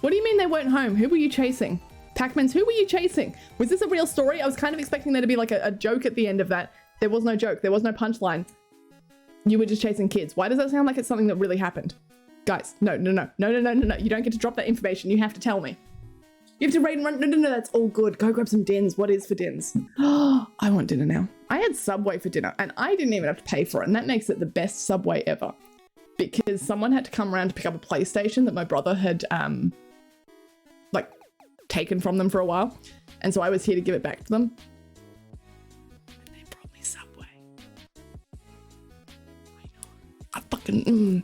What do you mean they weren't home? Who were you chasing? Pac-Mans, who were you chasing? Was this a real story? I was kind of expecting there to be like a joke at the end of that. There was no joke. There was no punchline. You were just chasing kids. Why does that sound like it's something that really happened? Guys, no. You don't get to drop that information. You have to tell me. You have to raid and run. No, that's all good. Go grab some dins. What is for dins? Oh, I want dinner now. I had Subway for dinner and I didn't even have to pay for it. And that makes it the best Subway ever. Because someone had to come around to pick up a PlayStation that my brother had, like, taken from them for a while, and so I was here to give it back to them. And they brought me Subway. I fucking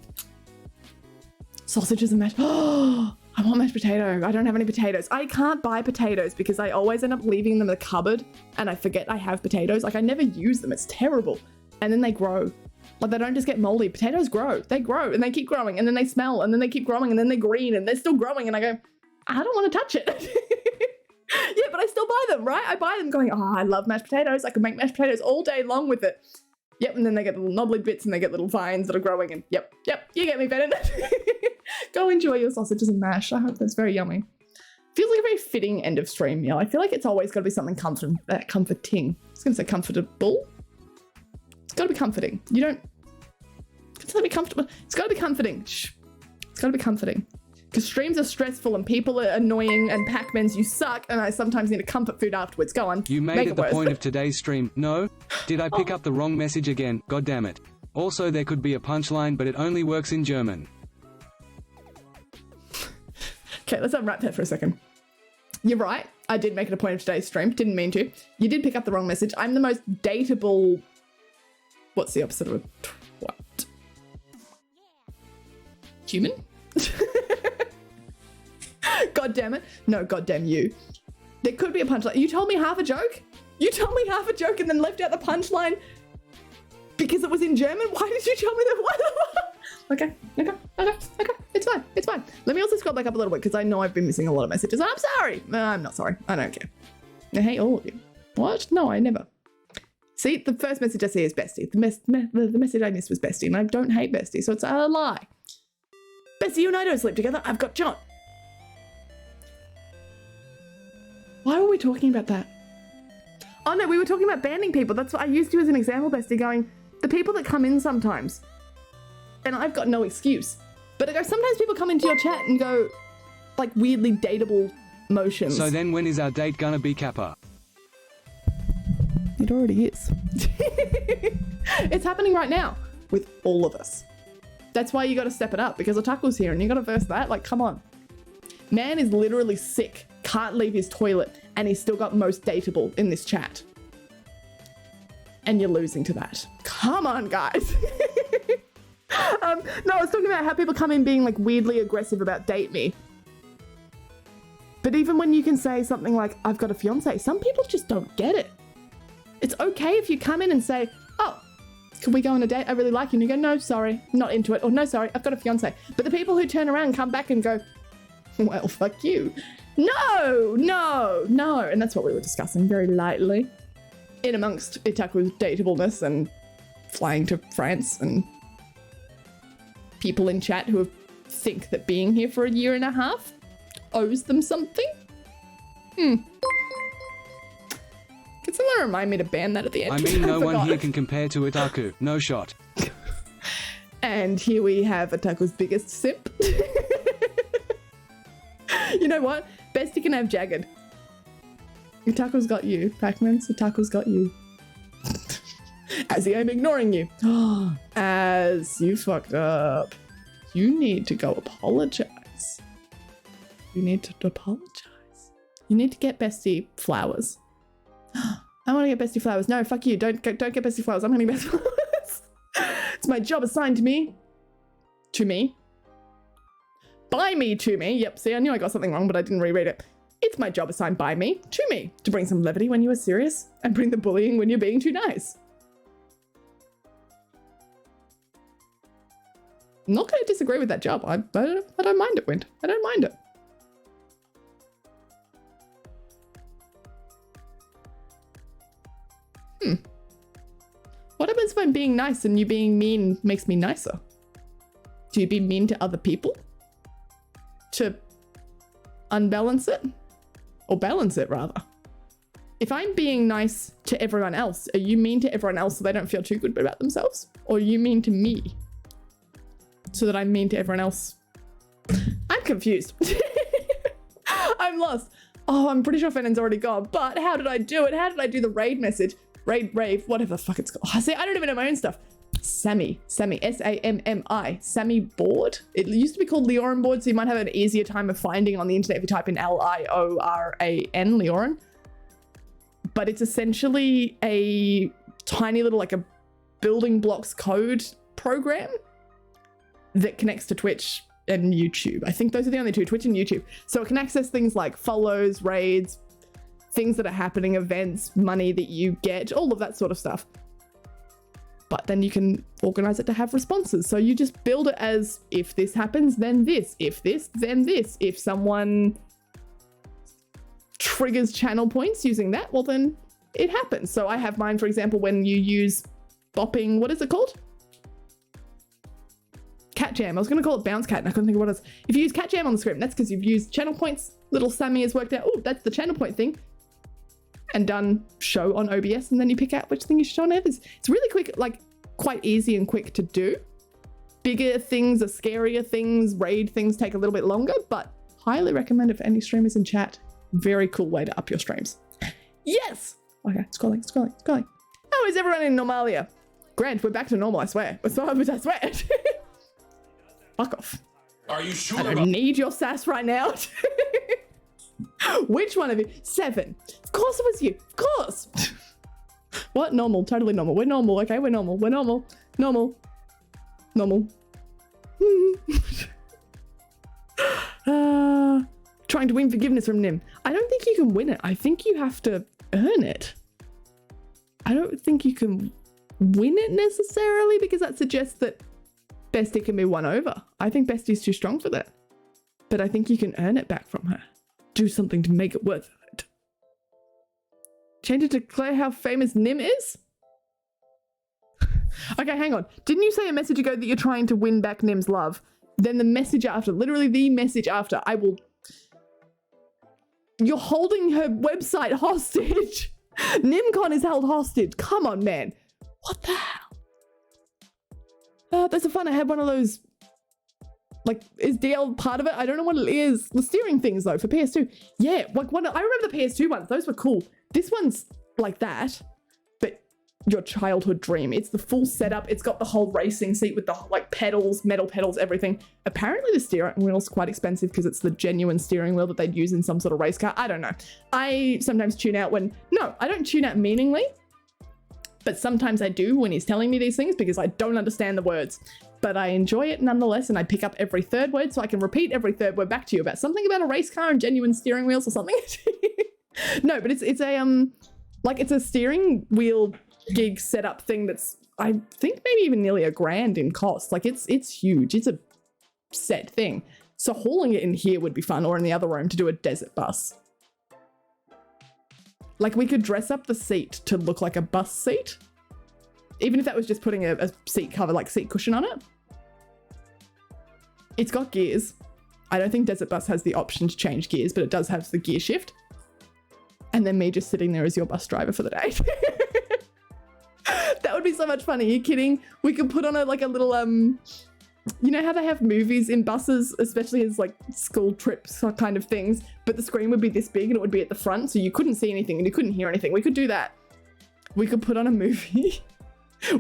sausages and mashed. Oh, I want mashed potato. I don't have any potatoes. I can't buy potatoes because I always end up leaving them in the cupboard, and I forget I have potatoes. Like I never use them. It's terrible. And then they grow. Like they don't just get moldy. Potatoes grow. They grow and they keep growing, and then they smell, and then they keep growing, and then they're green, and they're still growing, and I go, I don't want to touch it. Yeah, but I still buy them, right? I buy them going, oh, I love mashed potatoes. I can make mashed potatoes all day long with it. Yep, and then they get little knobbly bits and they get little vines that are growing, and yep, you get me, Bennett. Go enjoy your sausages and mash. I hope that's very yummy. Feels like a very fitting end of stream meal. I feel like it's always got to be something comforting. I was going to say comfortable. It's got to be comforting. You don't... It's got to be comfortable. It's got to be comforting. Shh. It's got to be comforting. Because streams are stressful and people are annoying and Pac-Mans, you suck, and I sometimes need a comfort food afterwards. Go on. You made it the point of today's stream. No? Did I pick up the wrong message again? God damn it. Also, there could be a punchline, but it only works in German. Okay, let's unwrap that for a second. You're right. I did make it a point of today's stream. Didn't mean to. You did pick up the wrong message. I'm the most dateable... What's the opposite of a twat? Human? God damn it. No, god damn you. There could be a punchline. You told me half a joke? You told me half a joke and then left out the punchline because it was in German? Why did you tell me that? Okay. It's fine. Let me also scroll back up a little bit because I know I've been missing a lot of messages. I'm sorry. No, I'm not sorry. I don't care. I hate all of you. What? No, I never. See, the first message I see is Bestie. The message I missed was Bestie, and I don't hate Bestie, so it's a lie. Bestie, you and I don't sleep together. I've got John. Why were we talking about that? Oh no, we were talking about banning people. That's what I used you as an example, Bestie, going, the people that come in sometimes, and I've got no excuse, but I go, sometimes people come into your chat and go, like, weirdly dateable motions. So then when is our date gonna be, Kappa? It already is. It's happening right now with all of us. That's why you gotta step it up, because Otaku's here and you gotta verse that. Like, come on. Man is literally sick, can't leave his toilet, and he's still got most dateable in this chat. And you're losing to that. Come on, guys. No, I was talking about how people come in being like weirdly aggressive about date me. But even when you can say something like, I've got a fiance, some people just don't get it. It's okay if you come in and say, oh, can we go on a date? I really like you. And you go, no, sorry, not into it. Or no, sorry, I've got a fiance. But the people who turn around and come back and go, well, fuck you. No, no, no. And that's what we were discussing very lightly. In amongst Itaku's dateableness and flying to France and people in chat who think that being here for a year and a half owes them something. Can someone remind me to ban that at the end? I mean, no one here can compare to Itaku. No shot. And here we have Itaku's biggest simp. You know what? Bestie can have Jagged. Itaku's got you, Pac-Man's. Itaku's got you. As I'm ignoring you. As you fucked up. You need to go apologize. You need to apologize. You need to get Bestie flowers. I want to get Bestie flowers. No, fuck you. Don't get Bestie flowers. I'm getting Bestie flowers. It's my job assigned to me. To me. By me, to me. Yep, see, I knew I got something wrong, but I didn't reread it. It's my job assigned by me, to me, to bring some levity when you are serious and bring the bullying when you're being too nice. I'm not going to disagree with that job. I don't mind it, Wind. I don't mind it. What happens when being nice and you being mean makes me nicer? Do you be mean to other people? To unbalance it? Or balance it, rather. If I'm being nice to everyone else, are you mean to everyone else so they don't feel too good about themselves? Or are you mean to me so that I'm mean to everyone else? I'm confused. I'm lost. Oh, I'm pretty sure Fennon's already gone, but how did I do it? How did I do the raid message? Rave, whatever the fuck it's called. Oh, see, I don't even know my own stuff. Sammy, S-A-M-M-I, Sammy board. It used to be called Leoran board, so you might have an easier time of finding on the internet if you type in L-I-O-R-A-N, Leoran. But it's essentially a tiny little, like a building blocks code program that connects to Twitch and YouTube. I think those are the only two, Twitch and YouTube. So it can access things like follows, raids, things that are happening, events, money that you get, all of that sort of stuff. But then you can organize it to have responses. So you just build it as, if this happens, then this. If this, then this. If someone triggers channel points using that, well then it happens. So I have mine, for example, when you use bopping, what is it called? Cat Jam. I was going to call it Bounce Cat and I couldn't think of what it is. If you use Cat Jam on the screen, that's because you've used channel points. Little Sammy has worked out, oh, that's the channel point thing. And done show on OBS, and then you pick out which thing you should show on others. It's really quick, like quite easy and quick to do. Bigger things or scarier things, raid things take a little bit longer, but highly recommend it for any streamers in chat. Very cool way to up your streams. Yes! Okay, scrolling. How is everyone in Normalia? Grant, we're back to normal, I swear. I swear. Fuck off. Are you sure? I don't need your sass right now. Which one of you? 7. Of course it was you. Of course. What? Normal. Totally normal. We're normal. Okay, we're normal. We're normal. Normal. Trying to win forgiveness from Nim. I don't think you can win it. I think you have to earn it. I don't think you can win it necessarily, because that suggests that Bestie can be won over. I think Bestie's too strong for that. But I think you can earn it back from her. Do something to make it worth it. Change it to declare how famous Nim is? Okay, hang on. Didn't you say a message ago that you're trying to win back Nim's love? Then the message after, literally the message after, I will... You're holding her website hostage. NimCon is held hostage. Come on, man. What the hell? That's a fun. I had one of those. Like, is DL part of it? I don't know what it is. The steering things, though, for PS2. Yeah, like one. I remember the PS2 ones. Those were cool. This one's like that, but your childhood dream. It's the full setup. It's got the whole racing seat with the like pedals, metal pedals, everything. Apparently the steering wheel's quite expensive because it's the genuine steering wheel that they'd use in some sort of race car. I don't know. I sometimes tune out when... No, I don't tune out meaningly. But sometimes I do when he's telling me these things because I don't understand the words. But I enjoy it nonetheless, and I pick up every third word so I can repeat every third word back to you about something about a race car and genuine steering wheels or something. No, but it's a steering wheel gig setup thing that's, I think, maybe even nearly $1,000 in cost. Like it's huge. It's a set thing. So hauling it in here would be fun, or in the other room to do a desert bus. Like we could dress up the seat to look like a bus seat. Even if that was just putting a seat cover, like seat cushion on it. It's got gears. I don't think Desert Bus has the option to change gears, but it does have the gear shift. And then me just sitting there as your bus driver for the day. That would be so much fun. Are you kidding? We could put on a little, you know how they have movies in buses, especially as like school trips kind of things, but the screen would be this big and it would be at the front, so you couldn't see anything and you couldn't hear anything. We could do that. We could put on a movie.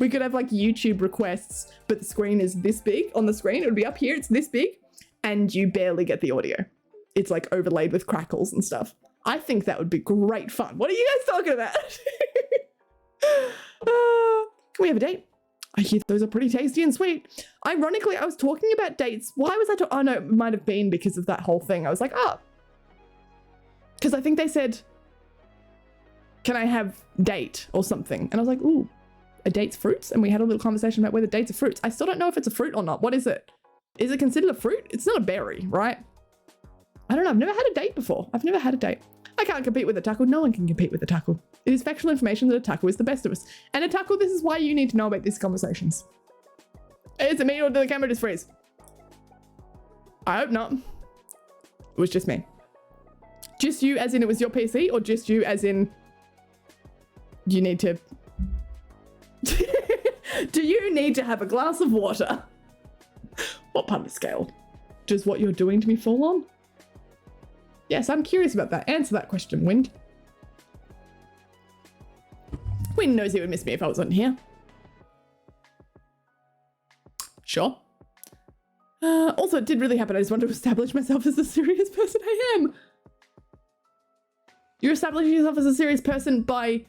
We could have like YouTube requests, but the screen is this big on the screen. It would be up here. It's this big and you barely get the audio. It's like overlaid with crackles and stuff. I think that would be great fun. What are you guys talking about? Can we have a date? I hear those are pretty tasty and sweet. Ironically, I was talking about dates. Why was I oh no, it might have been because of that whole thing. I was like, oh. Because I think they said, can I have date or something? And I was like, ooh, a date's fruits? And we had a little conversation about whether dates are fruits. I still don't know if it's a fruit or not. What is it? Is it considered a fruit? It's not a berry, right? I don't know. I've never had a date before. I've never had a date. I can't compete with a taco. No one can compete with a taco. It is factual information that a taco is the best of us. And a taco, this is why you need to know about these conversations. Is it me or did the camera just freeze? I hope not. It was just me. Just you as in it was your PC, or just you as in you need to... Do you need to have a glass of water? What part of the scale? Does what you're doing to me fall on? Yes, I'm curious about that. Answer that question, Wind. Wind knows he would miss me if I was on here. Sure. Also, it did really happen. I just want to establish myself as the serious person I am. You're establishing yourself as a serious person by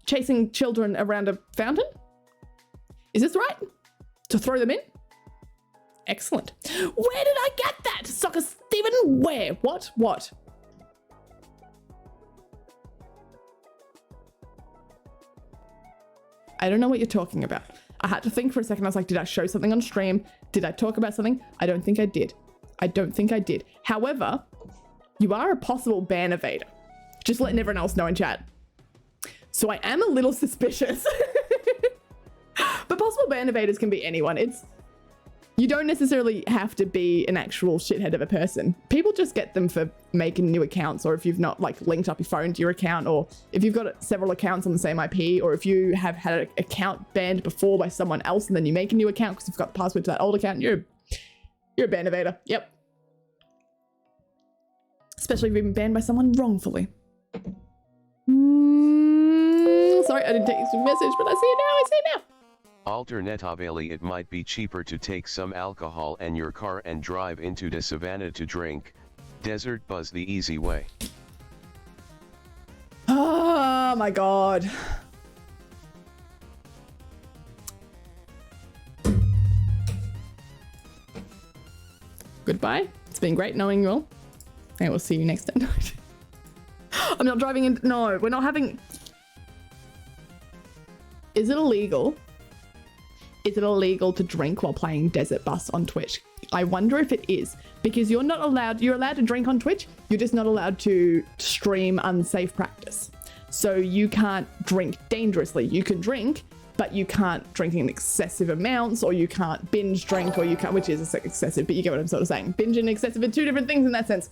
chasing children around a fountain? Is this right? To throw them in? Excellent. Where did I get that? Soccer Steven, where? What? What? I don't know what you're talking about. I had to think for a second. I was like, did I show something on stream? Did I talk about something? I don't think I did. I don't think I did. However, you are a possible ban evader. Just letting everyone else know in chat. So I am a little suspicious. But possible ban evaders can be anyone. You don't necessarily have to be an actual shithead of a person. People just get them for making new accounts, or if you've not like linked up your phone to your account, or if you've got several accounts on the same IP, or if you have had an account banned before by someone else and then you make a new account because you've got the password to that old account, you're a ban evader. Yep. Especially if you've been banned by someone wrongfully. Sorry, I didn't take your message, but I see it now. I see it now. Alternatively, it might be cheaper to take some alcohol in your car and drive into the savannah to drink. Desert Buzz the easy way. Oh my god. Goodbye. It's been great knowing you all. I will see you next time. I'm not driving in. No, we're not having. Is it illegal? Is it illegal to drink while playing Desert Bus on Twitch? I wonder if it is, because you're allowed to drink on Twitch. You're just not allowed to stream unsafe practice. So you can't drink dangerously. You can drink, but you can't drink in excessive amounts, or you can't binge drink, or you can't, which is excessive, but you get what I'm sort of saying. Binge and excessive are two different things in that sense.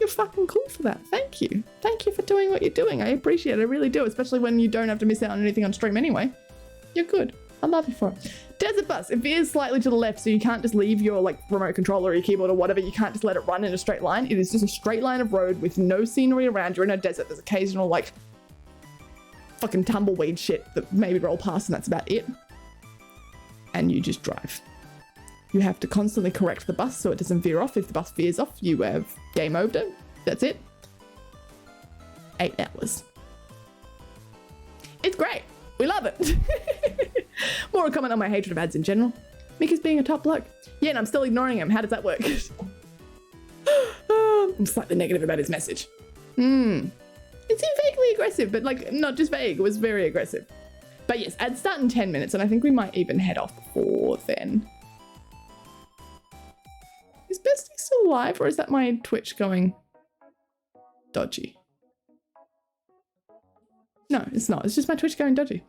You're fucking cool for that. Thank you. Thank you for doing what you're doing. I appreciate it. I really do, especially when you don't have to miss out on anything on stream anyway. You're good. I love you for it. Desert bus. It veers slightly to the left, so you can't just leave your like remote controller or your keyboard or whatever. You can't just let it run in a straight line. It is just a straight line of road with no scenery around. You're in a desert. There's occasional like fucking tumbleweed shit that maybe roll past, and that's about it. And you just drive. You have to constantly correct the bus so it doesn't veer off. If the bus veers off, you have game over. That's it. 8 hours. It's great. We love it. More a comment on my hatred of ads in general. Mick is being a top bloke. Yeah, and I'm still ignoring him. How does that work? I'm slightly negative about his message. It seemed vaguely aggressive, but like not just vague. It was very aggressive. But yes, ads start in 10 minutes, and I think we might even head off before then. Is Bestie still alive, or is that my Twitch going dodgy? No, it's not. It's just my Twitch going dodgy.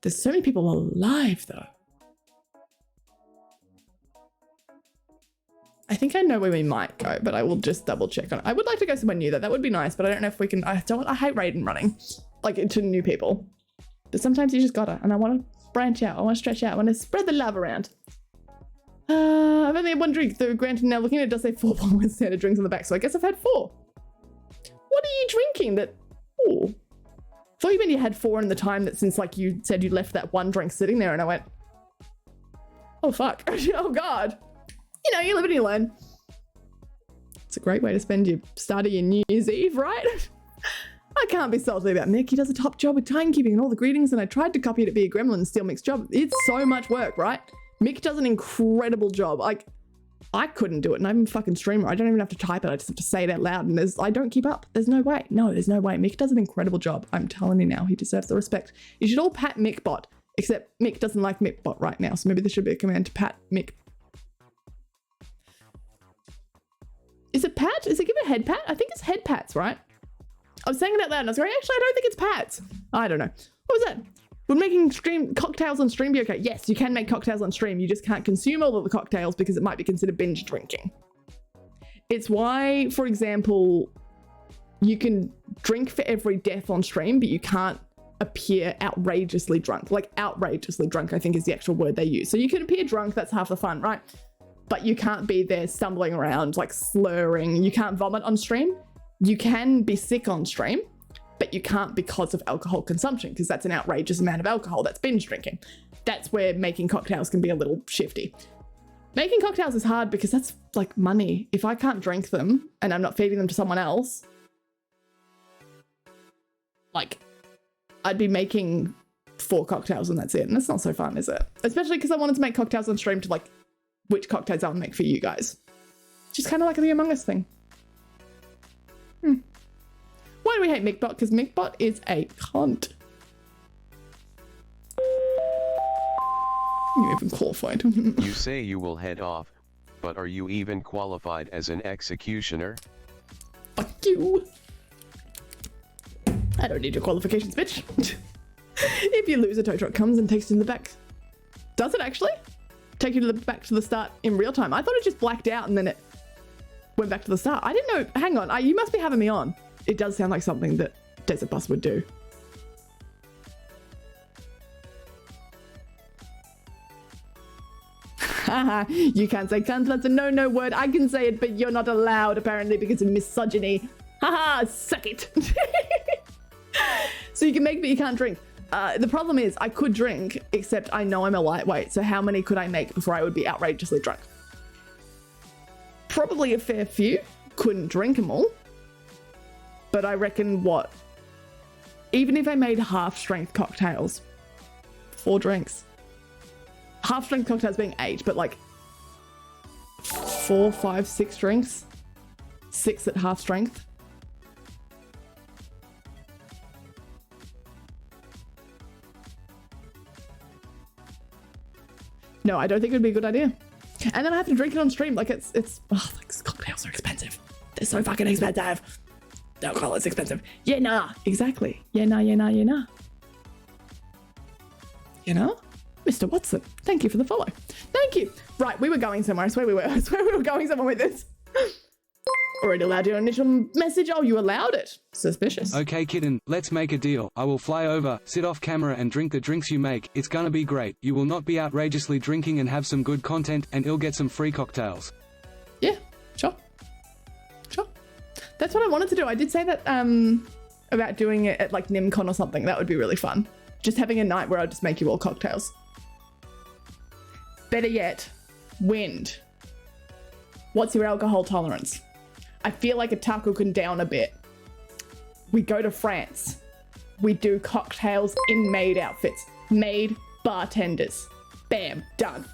There's so many people alive, though. I think I know where we might go, but I will just double check on it. I would like to go somewhere new, though. That would be nice, but I don't know if we can. I hate raiding running, like to new people. But sometimes you just gotta, and I want to branch out. I want to stretch out. I want to spread the love around. I've only had 1 drink, though granted now looking at it does say 4 standard drinks on the back, so I guess I've had 4. What are you drinking that... Ooh. I thought you meant you had 4 in the time that since like you said you left that 1 drink sitting there, and I went, oh fuck, oh god. You know, you live and you learn. It's a great way to spend your start of your New Year's Eve, right? I can't be salty about Mick. He does a top job with timekeeping and all the greetings, and I tried to copy it to be a gremlin and steal Mick's job. It's so much work, right? Mick does an incredible job. Like, I couldn't do it, and I'm a fucking streamer. I don't even have to type it. I just have to say it out loud, and I don't keep up. There's no way. No, there's no way. Mick does an incredible job. I'm telling you now, he deserves the respect. You should all pat MickBot, except Mick doesn't like MickBot right now, so maybe there should be a command to pat Mick. Is it pat? Is it give it a head pat? I think it's head pats, right? I was saying it out loud, and I was going, actually, I don't think it's pats. I don't know. What was that? Would making cocktails on stream be okay? Yes, you can make cocktails on stream. You just can't consume all of the cocktails because it might be considered binge drinking. It's why, for example, you can drink for every death on stream, but you can't appear outrageously drunk. Like outrageously drunk, I think is the actual word they use. So you can appear drunk, that's half the fun, right? But you can't be there stumbling around, like slurring. You can't vomit on stream. You can be sick on stream, but you can't because of alcohol consumption, because that's an outrageous amount of alcohol. That's binge drinking. That's where making cocktails can be a little shifty. Making cocktails is hard because that's like money. If I can't drink them and I'm not feeding them to someone else, like I'd be making 4 cocktails and that's it. And that's not so fun, is it? Especially because I wanted to make cocktails on stream to like which cocktails I would make for you guys. Just kind of like the Among Us thing. Why do we hate MickBot? Because MickBot is a cunt. You even qualified. You say you will head off, but are you even qualified as an executioner? Fuck you. I don't need your qualifications, bitch. If you lose, a tow truck comes and takes you in the back. Does it actually? Take you to the back to the start in real time. I thought it just blacked out and then it went back to the start. I didn't know. Hang on. You must be having me on. It does sound like something that Desert Bus would do. Haha, you can't say cunt. That's a no word. I can say it, but you're not allowed apparently because of misogyny. Haha, suck it. So you can make, but you can't drink. The problem is I could drink, except I know I'm a lightweight. So how many could I make before I would be outrageously drunk? Probably a fair few. Couldn't drink them all. But I reckon what? Even if I made half-strength cocktails, 4 drinks. Half-strength cocktails being 8, but like 4, 5, 6 drinks. 6 at half-strength. No, I don't think it would be a good idea. And then I have to drink it on stream. Like it's like cocktails are expensive. They're so fucking expensive. Alcohol is expensive. Yeah, nah. Exactly. Yeah, nah. You know? Mr. Watson, thank you for the follow. Thank you. Right, we were going somewhere. I swear we were going somewhere with this. Already allowed your initial message. Oh, you allowed it. Suspicious. Okay, kitten, let's make a deal. I will fly over, sit off camera and drink the drinks you make. It's gonna be great. You will not be outrageously drinking and have some good content, and you'll get some free cocktails. Yeah, sure. That's what I wanted to do. I did say that about doing it at like NimCon or something. That would be really fun. Just having a night where I'll just make you all cocktails. Better yet, Wind. What's your alcohol tolerance? I feel like a taco can down a bit. We go to France. We do cocktails in maid outfits. Maid bartenders. Bam, done.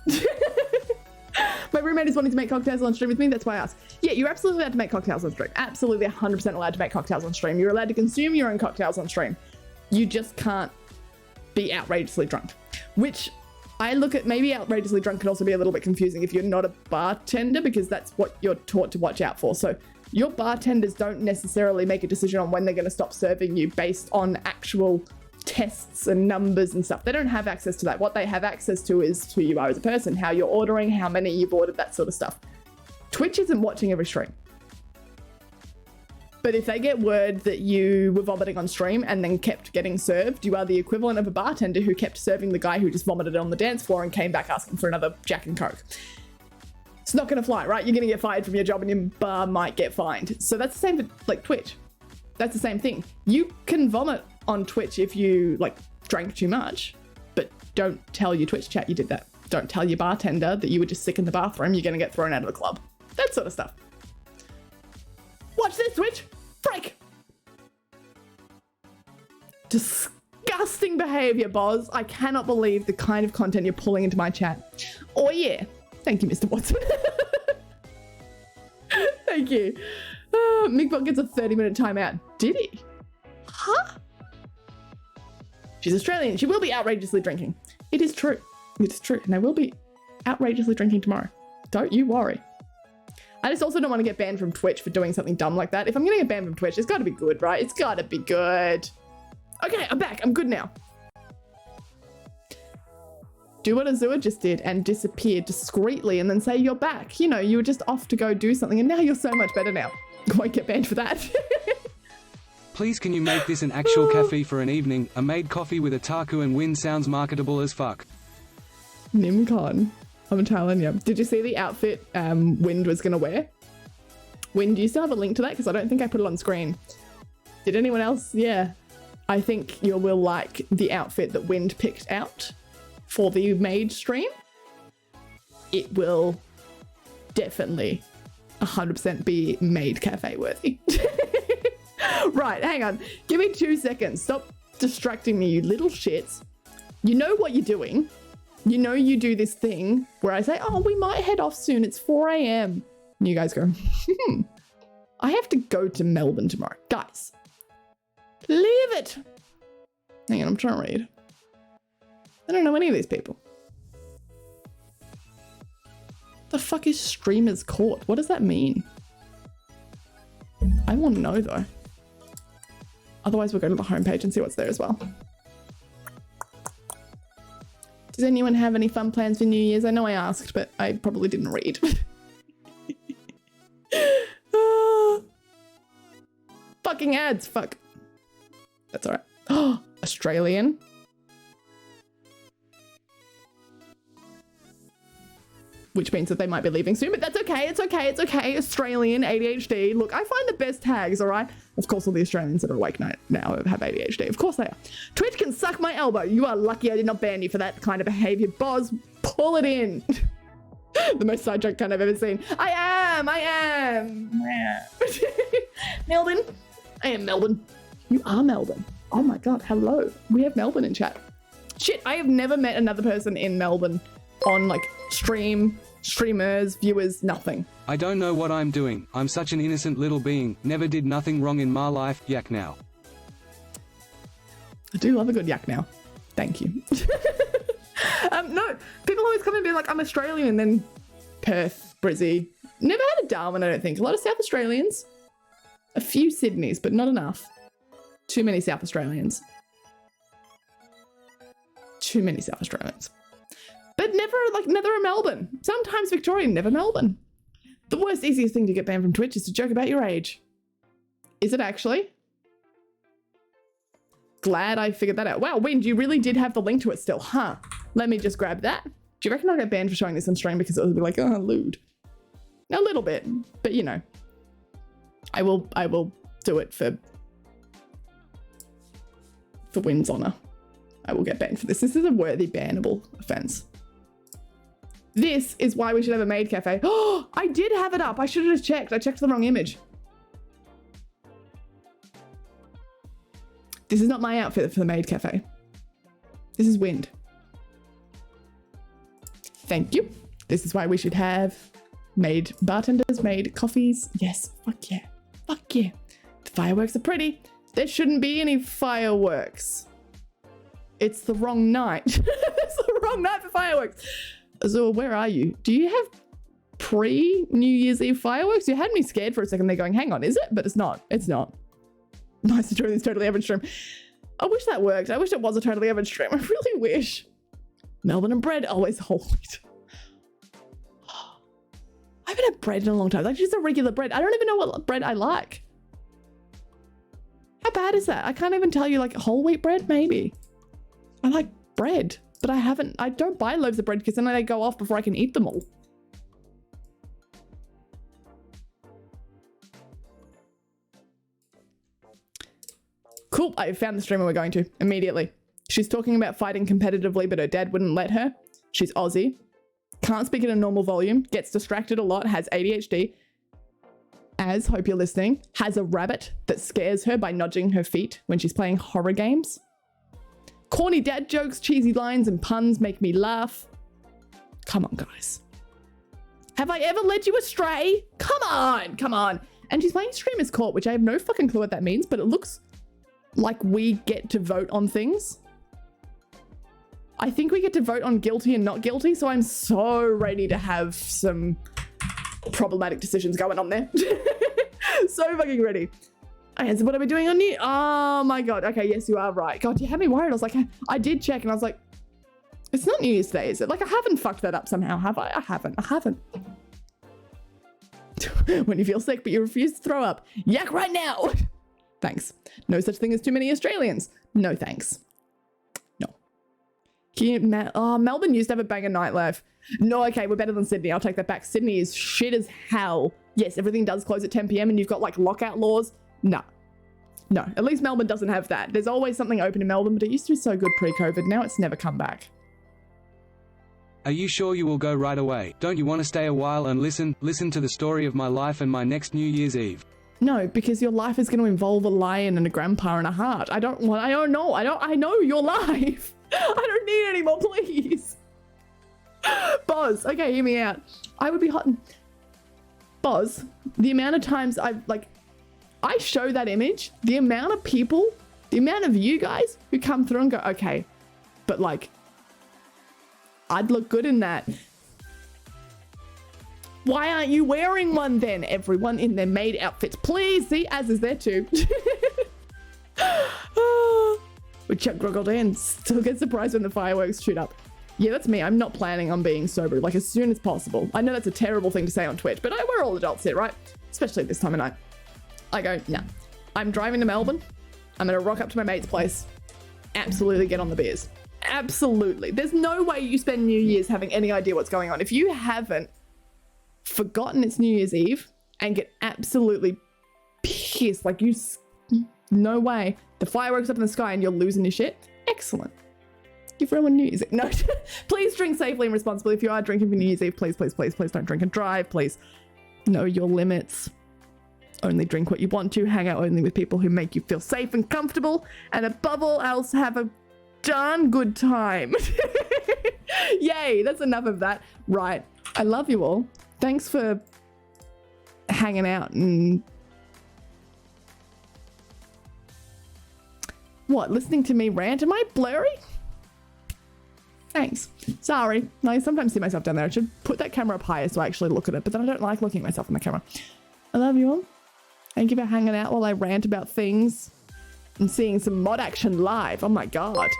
My roommate is wanting to make cocktails on stream with me. That's why I asked. Yeah, you're absolutely allowed to make cocktails on stream. Absolutely 100% allowed to make cocktails on stream. You're allowed to consume your own cocktails on stream. You just can't be outrageously drunk. Which I look at, maybe outrageously drunk can also be a little bit confusing if you're not a bartender, because that's what you're taught to watch out for. So your bartenders don't necessarily make a decision on when they're going to stop serving you based on actual tests and numbers and stuff. They don't have access to that. What they have access to is who you are as a person, how you're ordering, how many you've ordered, that sort of stuff. Twitch isn't watching every stream. But if they get word that you were vomiting on stream and then kept getting served, you are the equivalent of a bartender who kept serving the guy who just vomited on the dance floor and came back asking for another Jack and Coke. It's not going to fly, right? You're going to get fired from your job and your bar might get fined. So that's the same for like Twitch. That's the same thing. You can vomit on Twitch if you like drank too much, but don't tell your Twitch chat you did that. Don't tell your bartender that you were just sick in the bathroom. You're going to get thrown out of the club. That sort of stuff. Watch this, Twitch. Break. Disgusting behavior, Boz. I cannot believe the kind of content you're pulling into my chat. Oh yeah. Thank you, Mr. Watson. Thank you. Migbot gets a 30-minute timeout. Did he? Huh? She's Australian. She will be outrageously drinking. It is true. It is true. And I will be outrageously drinking tomorrow. Don't you worry. I just also don't want to get banned from Twitch for doing something dumb like that. If I'm going to get banned from Twitch, it's got to be good, right? It's got to be good. Okay, I'm back. I'm good now. Do what Azua just did and disappear discreetly and then say you're back. You know, you were just off to go do something and now you're so much better now. You won't get banned for that. Please can you make this an actual cafe for an evening? A made coffee with a taku and Wind sounds marketable as fuck. NimCon. I'm telling you. Did you see the outfit Wind was going to wear? Wind, do you still have a link to that? Because I don't think I put it on screen. Did anyone else? Yeah. I think you will like the outfit that Wind picked out for the maid stream. It will definitely 100% be maid cafe worthy. Right, hang on. Give me 2 seconds. Stop distracting me, you little shits. You know what you're doing. You know you do this thing where I say, oh, we might head off soon. It's 4 a.m. And you guys go, I have to go to Melbourne tomorrow. Guys, leave it. Hang on, I'm trying to read. I don't know any of these people. The fuck is Streamer's Court? What does that mean? I want to know though. Otherwise we'll go to the homepage and see what's there as well. Does anyone have any fun plans for New Year's? I know I asked, but I probably didn't read. Fucking ads, fuck. That's alright. Oh, Australian. Which means that they might be leaving soon, but that's okay, it's okay, it's okay. Australian, ADHD. Look, I find the best tags, all right? Of course, all the Australians that are awake now have ADHD. Of course they are. Twitch can suck my elbow. You are lucky I did not ban you for that kind of behavior. Boz, pull it in. The most sidetracked kind I've ever seen. I am. Melbourne. I am Melbourne. You are Melbourne. Oh my God, hello. We have Melbourne in chat. Shit, I have never met another person in Melbourne on like streamers, viewers, nothing. I don't know what I'm doing. I'm such an innocent little being. Never did nothing wrong in my life. Yak now. I do love a good yak now. Thank you. No, people always come and be like, I'm Australian, and then Perth, Brizzy. Never had a Darwin, I don't think. A lot of South Australians. A few Sydneys, but not enough. Too many South Australians. Too many South Australians. But never a Melbourne. Sometimes Victorian, never Melbourne. The worst, easiest thing to get banned from Twitch is to joke about your age. Is it actually? Glad I figured that out. Wow, Wind, you really did have the link to it still, huh? Let me just grab that. Do you reckon I'll get banned for showing this on stream because it would be like, oh, lewd? A little bit, but you know. I will do it for Wind's honor. I will get banned for this. This is a worthy bannable offense. This is why we should have a maid cafe. Oh, I did have it up. I should have just checked. I checked the wrong image. This is not my outfit for the maid cafe. This is Wind. Thank you. This is why we should have maid bartenders, maid coffees. Yes, fuck yeah. Fuck yeah. The fireworks are pretty. There shouldn't be any fireworks. It's the wrong night. It's the wrong night for fireworks. So where are you? Do you have pre-New Year's Eve fireworks? You had me scared for a second there going, hang on, is it? But it's not. It's not. Nice to join this totally average stream. I wish that worked. I wish it was a totally average stream. I really wish. Melbourne and bread always hold. I haven't had bread in a long time. Like just a regular bread. I don't even know what bread I like. How bad is that? I can't even tell you, like whole wheat bread, maybe. I like bread, but I don't buy loaves of bread because then they go off before I can eat them all. Cool, I found the streamer we're going to immediately. She's talking about fighting competitively, but her dad wouldn't let her. She's Aussie. Can't speak at a normal volume. Gets distracted a lot. Has ADHD. Hope you're listening. Has a rabbit that scares her by nudging her feet when she's playing horror games. Corny dad jokes, cheesy lines, and puns make me laugh. Come on, guys. Have I ever led you astray? Come on, come on. And she's playing Streamer's Court, which I have no fucking clue what that means, but it looks like we get to vote on things. I think we get to vote on guilty and not guilty, so I'm so ready to have some problematic decisions going on there. So fucking ready. Okay, so what are we doing on New? Oh my god. Okay, yes, you are right. God, you had me worried. I was like, I did check and I was like, it's not New Year's Day, is it? Like, I haven't fucked that up somehow, have I? I haven't. When you feel sick but you refuse to throw up, yak right now. Thanks. No such thing as too many Australians. No thanks. No. Melbourne used to have a banger nightlife. No, okay, we're better than Sydney. I'll take that back. Sydney is shit as hell. Yes, everything does close at 10 p.m. and you've got like lockout laws. No, at least Melbourne doesn't have that. There's always something open in Melbourne, but it used to be so good pre-COVID. Now it's never come back. Are you sure you will go right away? Don't you want to stay a while and listen to the story of my life and my next New Year's Eve? No, because your life is going to involve a lion and a grandpa and a heart. I know your life. I don't need any more, please. Boz, okay, hear me out. I would be hot. Boz, the amount of times I show that image, the amount of people, the amount of you guys who come through and go, okay, but like, I'd look good in that. Why aren't you wearing one then? Everyone in their maid outfits, please. See, Az is there too. We Chuck Groggled in, still get surprised when the fireworks shoot up. Yeah, that's me. I'm not planning on being sober, like as soon as possible. I know that's a terrible thing to say on Twitch, but we're all adults here, right? Especially this time of night. I go, nah. I'm driving to Melbourne. I'm gonna rock up to my mate's place. Absolutely get on the beers. Absolutely. There's no way you spend New Year's having any idea what's going on. If you haven't forgotten it's New Year's Eve and get absolutely pissed, like no way. The fireworks up in the sky and you're losing your shit. Excellent. Give everyone New Year's Eve. No, please drink safely and responsibly. If you are drinking for New Year's Eve, please don't drink and drive. Please know your limits. Only drink what you want to. Hang out only with people who make you feel safe and comfortable. And above all else, have a darn good time. Yay, that's enough of that. Right. I love you all. Thanks for hanging out and listening to me rant. Am I blurry? Thanks. Sorry. I sometimes see myself down there. I should put that camera up higher so I actually look at it, but then I don't like looking at myself in the camera. I love you all. Thank you for hanging out while I rant about things and seeing some mod action live. Oh my god.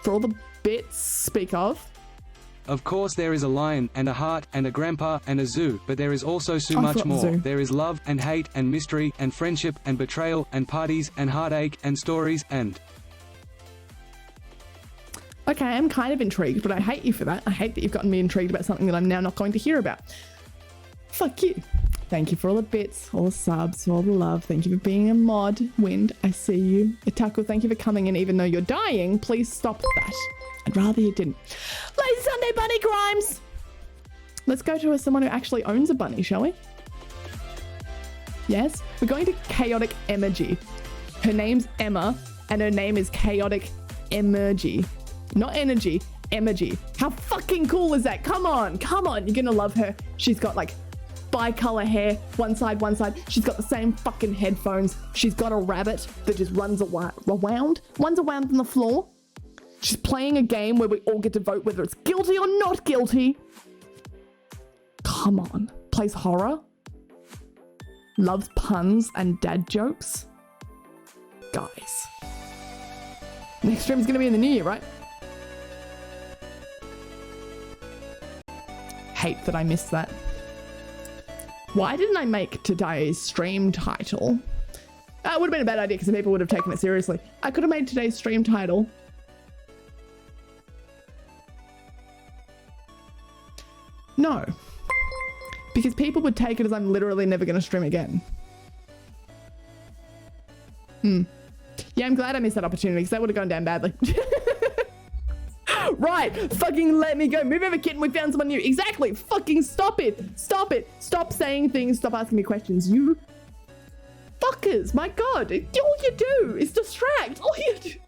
For all the bits speak of. Of course there is a lion, and a heart, and a grandpa, and a zoo, but there is also so I much thought more. zoo. There is love, and hate, and mystery, and friendship, and betrayal, and parties, and heartache, and stories, and... Okay, I'm kind of intrigued, but I hate you for that. I hate that you've gotten me intrigued about something that I'm now not going to hear about. Fuck you. Thank you for all the bits, all the subs, all the love. Thank you for being a mod. Wind, I see you. Itaku, thank you for coming in even though you're dying. Please stop that. I'd rather you didn't. Lazy Sunday Bunny Crimes! Let's go to someone who actually owns a bunny, shall we? Yes? We're going to Chaotic Emergy. Her name's Emma, and her name is Chaotic Emergy. Not energy, Emergy. How fucking cool is that? Come on, come on. You're gonna love her. She's got like bi-color hair, one side. She's got the same fucking headphones. She's got a rabbit that just runs around on the floor. She's playing a game where we all get to vote whether it's guilty or not guilty. Come on. Plays horror. Loves puns and dad jokes. Guys. Next stream's gonna be in the new year, right? Hate that I missed that. Why didn't I make today's stream title? It would have been a bad idea because people would have taken it seriously. I could have made today's stream title. No. Because people would take it as I'm literally never going to stream again. Yeah, I'm glad I missed that opportunity because that would have gone down badly. Right, fucking let me go. Move over, kitten. We found someone new. Exactly. Fucking stop it. Stop it. Stop saying things. Stop asking me questions. You fuckers. My God. All you do is distract. All you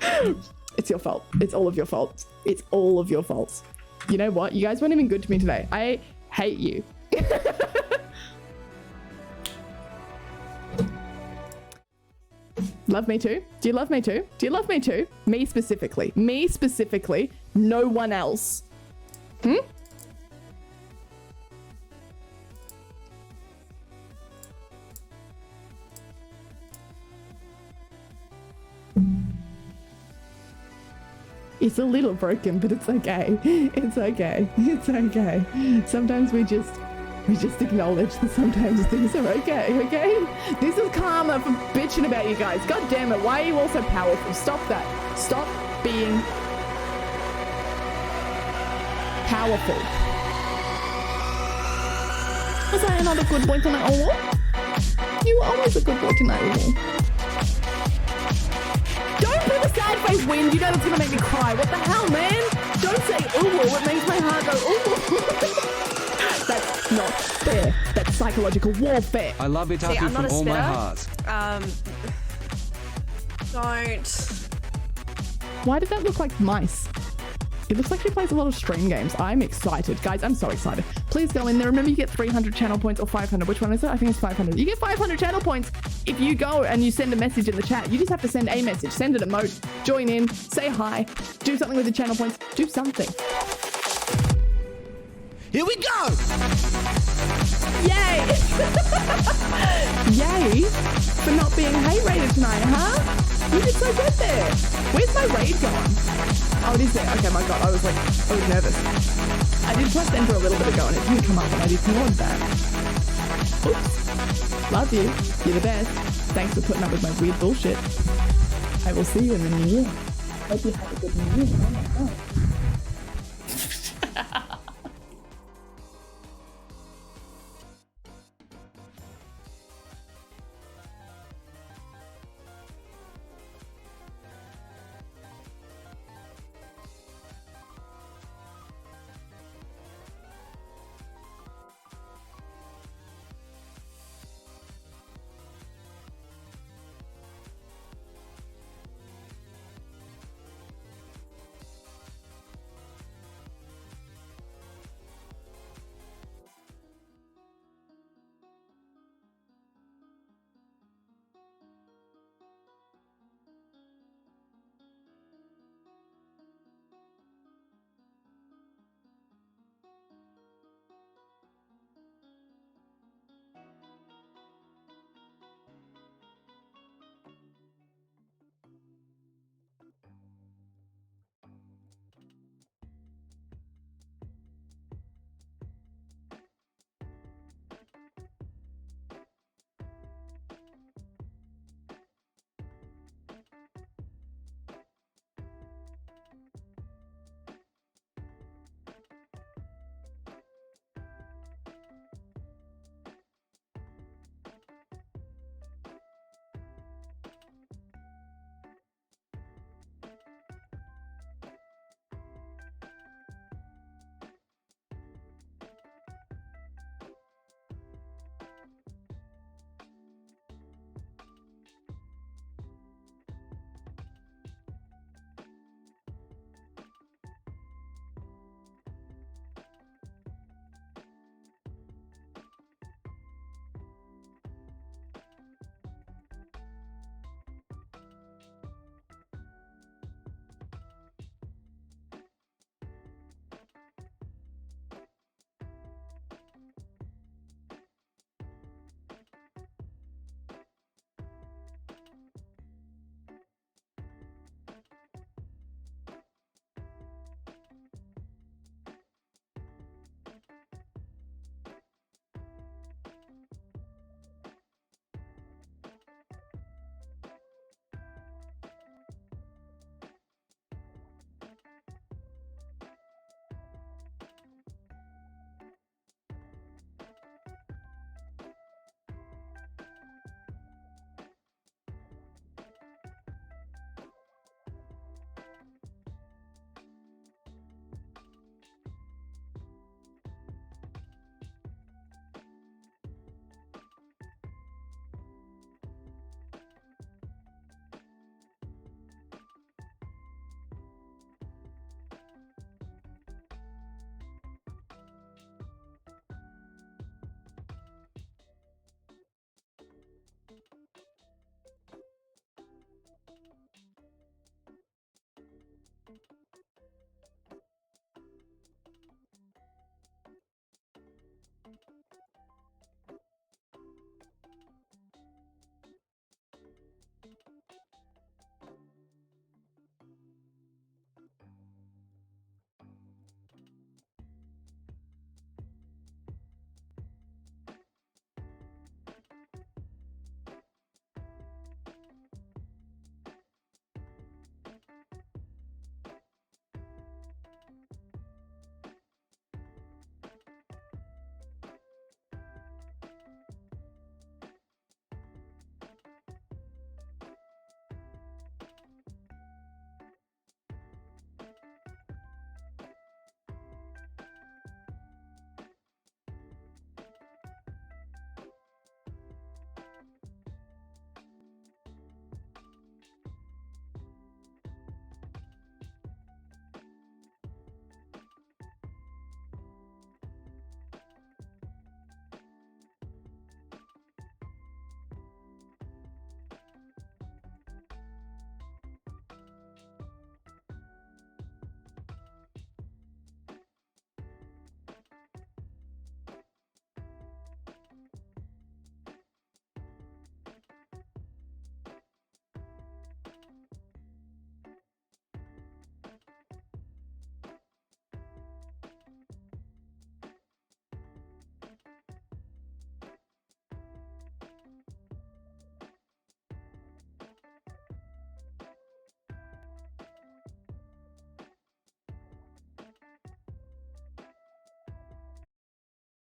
do. It's your fault. It's all of your fault. It's all of your faults. You know what? You guys weren't even good to me today. I hate you. Love me too? Do you love me too? Do you love me too? Me specifically. Me specifically. No one else. It's a little broken, but it's okay. It's okay. It's okay. Sometimes we just acknowledge that sometimes things are okay, okay? This is karma for bitching about you guys. God damn it, why are you all so powerful? Stop that. Stop being powerful. Was I another good boy tonight? Oh, you were always a good boy tonight, Ooh. Don't put the sad face, Wind. You know that's gonna make me cry. What the hell, man? Don't say ooh, it makes my heart go ooh. That's not fair. That's psychological warfare. I love Itaku from all my heart. Don't. Why did that look like mice? It looks like she plays a lot of stream games. I'm excited. Guys, I'm so excited. Please go in there. Remember, you get 300 channel points or 500. Which one is it? I think it's 500. You get 500 channel points if you go and you send a message in the chat. You just have to send a message. Send an emote. Join in. Say hi. Do something with the channel points. Do something. Here we go! Yay! Yay for not being hate rated tonight, huh? You did so good there. Where's my raid gone? Oh, it is there. Okay, my God, I was nervous. I did press enter a little bit ago and it didn't come up and I ignored that. Oops. Love you. You're the best. Thanks for putting up with my weird bullshit. I will see you in the new year. Hope you have a good new year. Oh my God.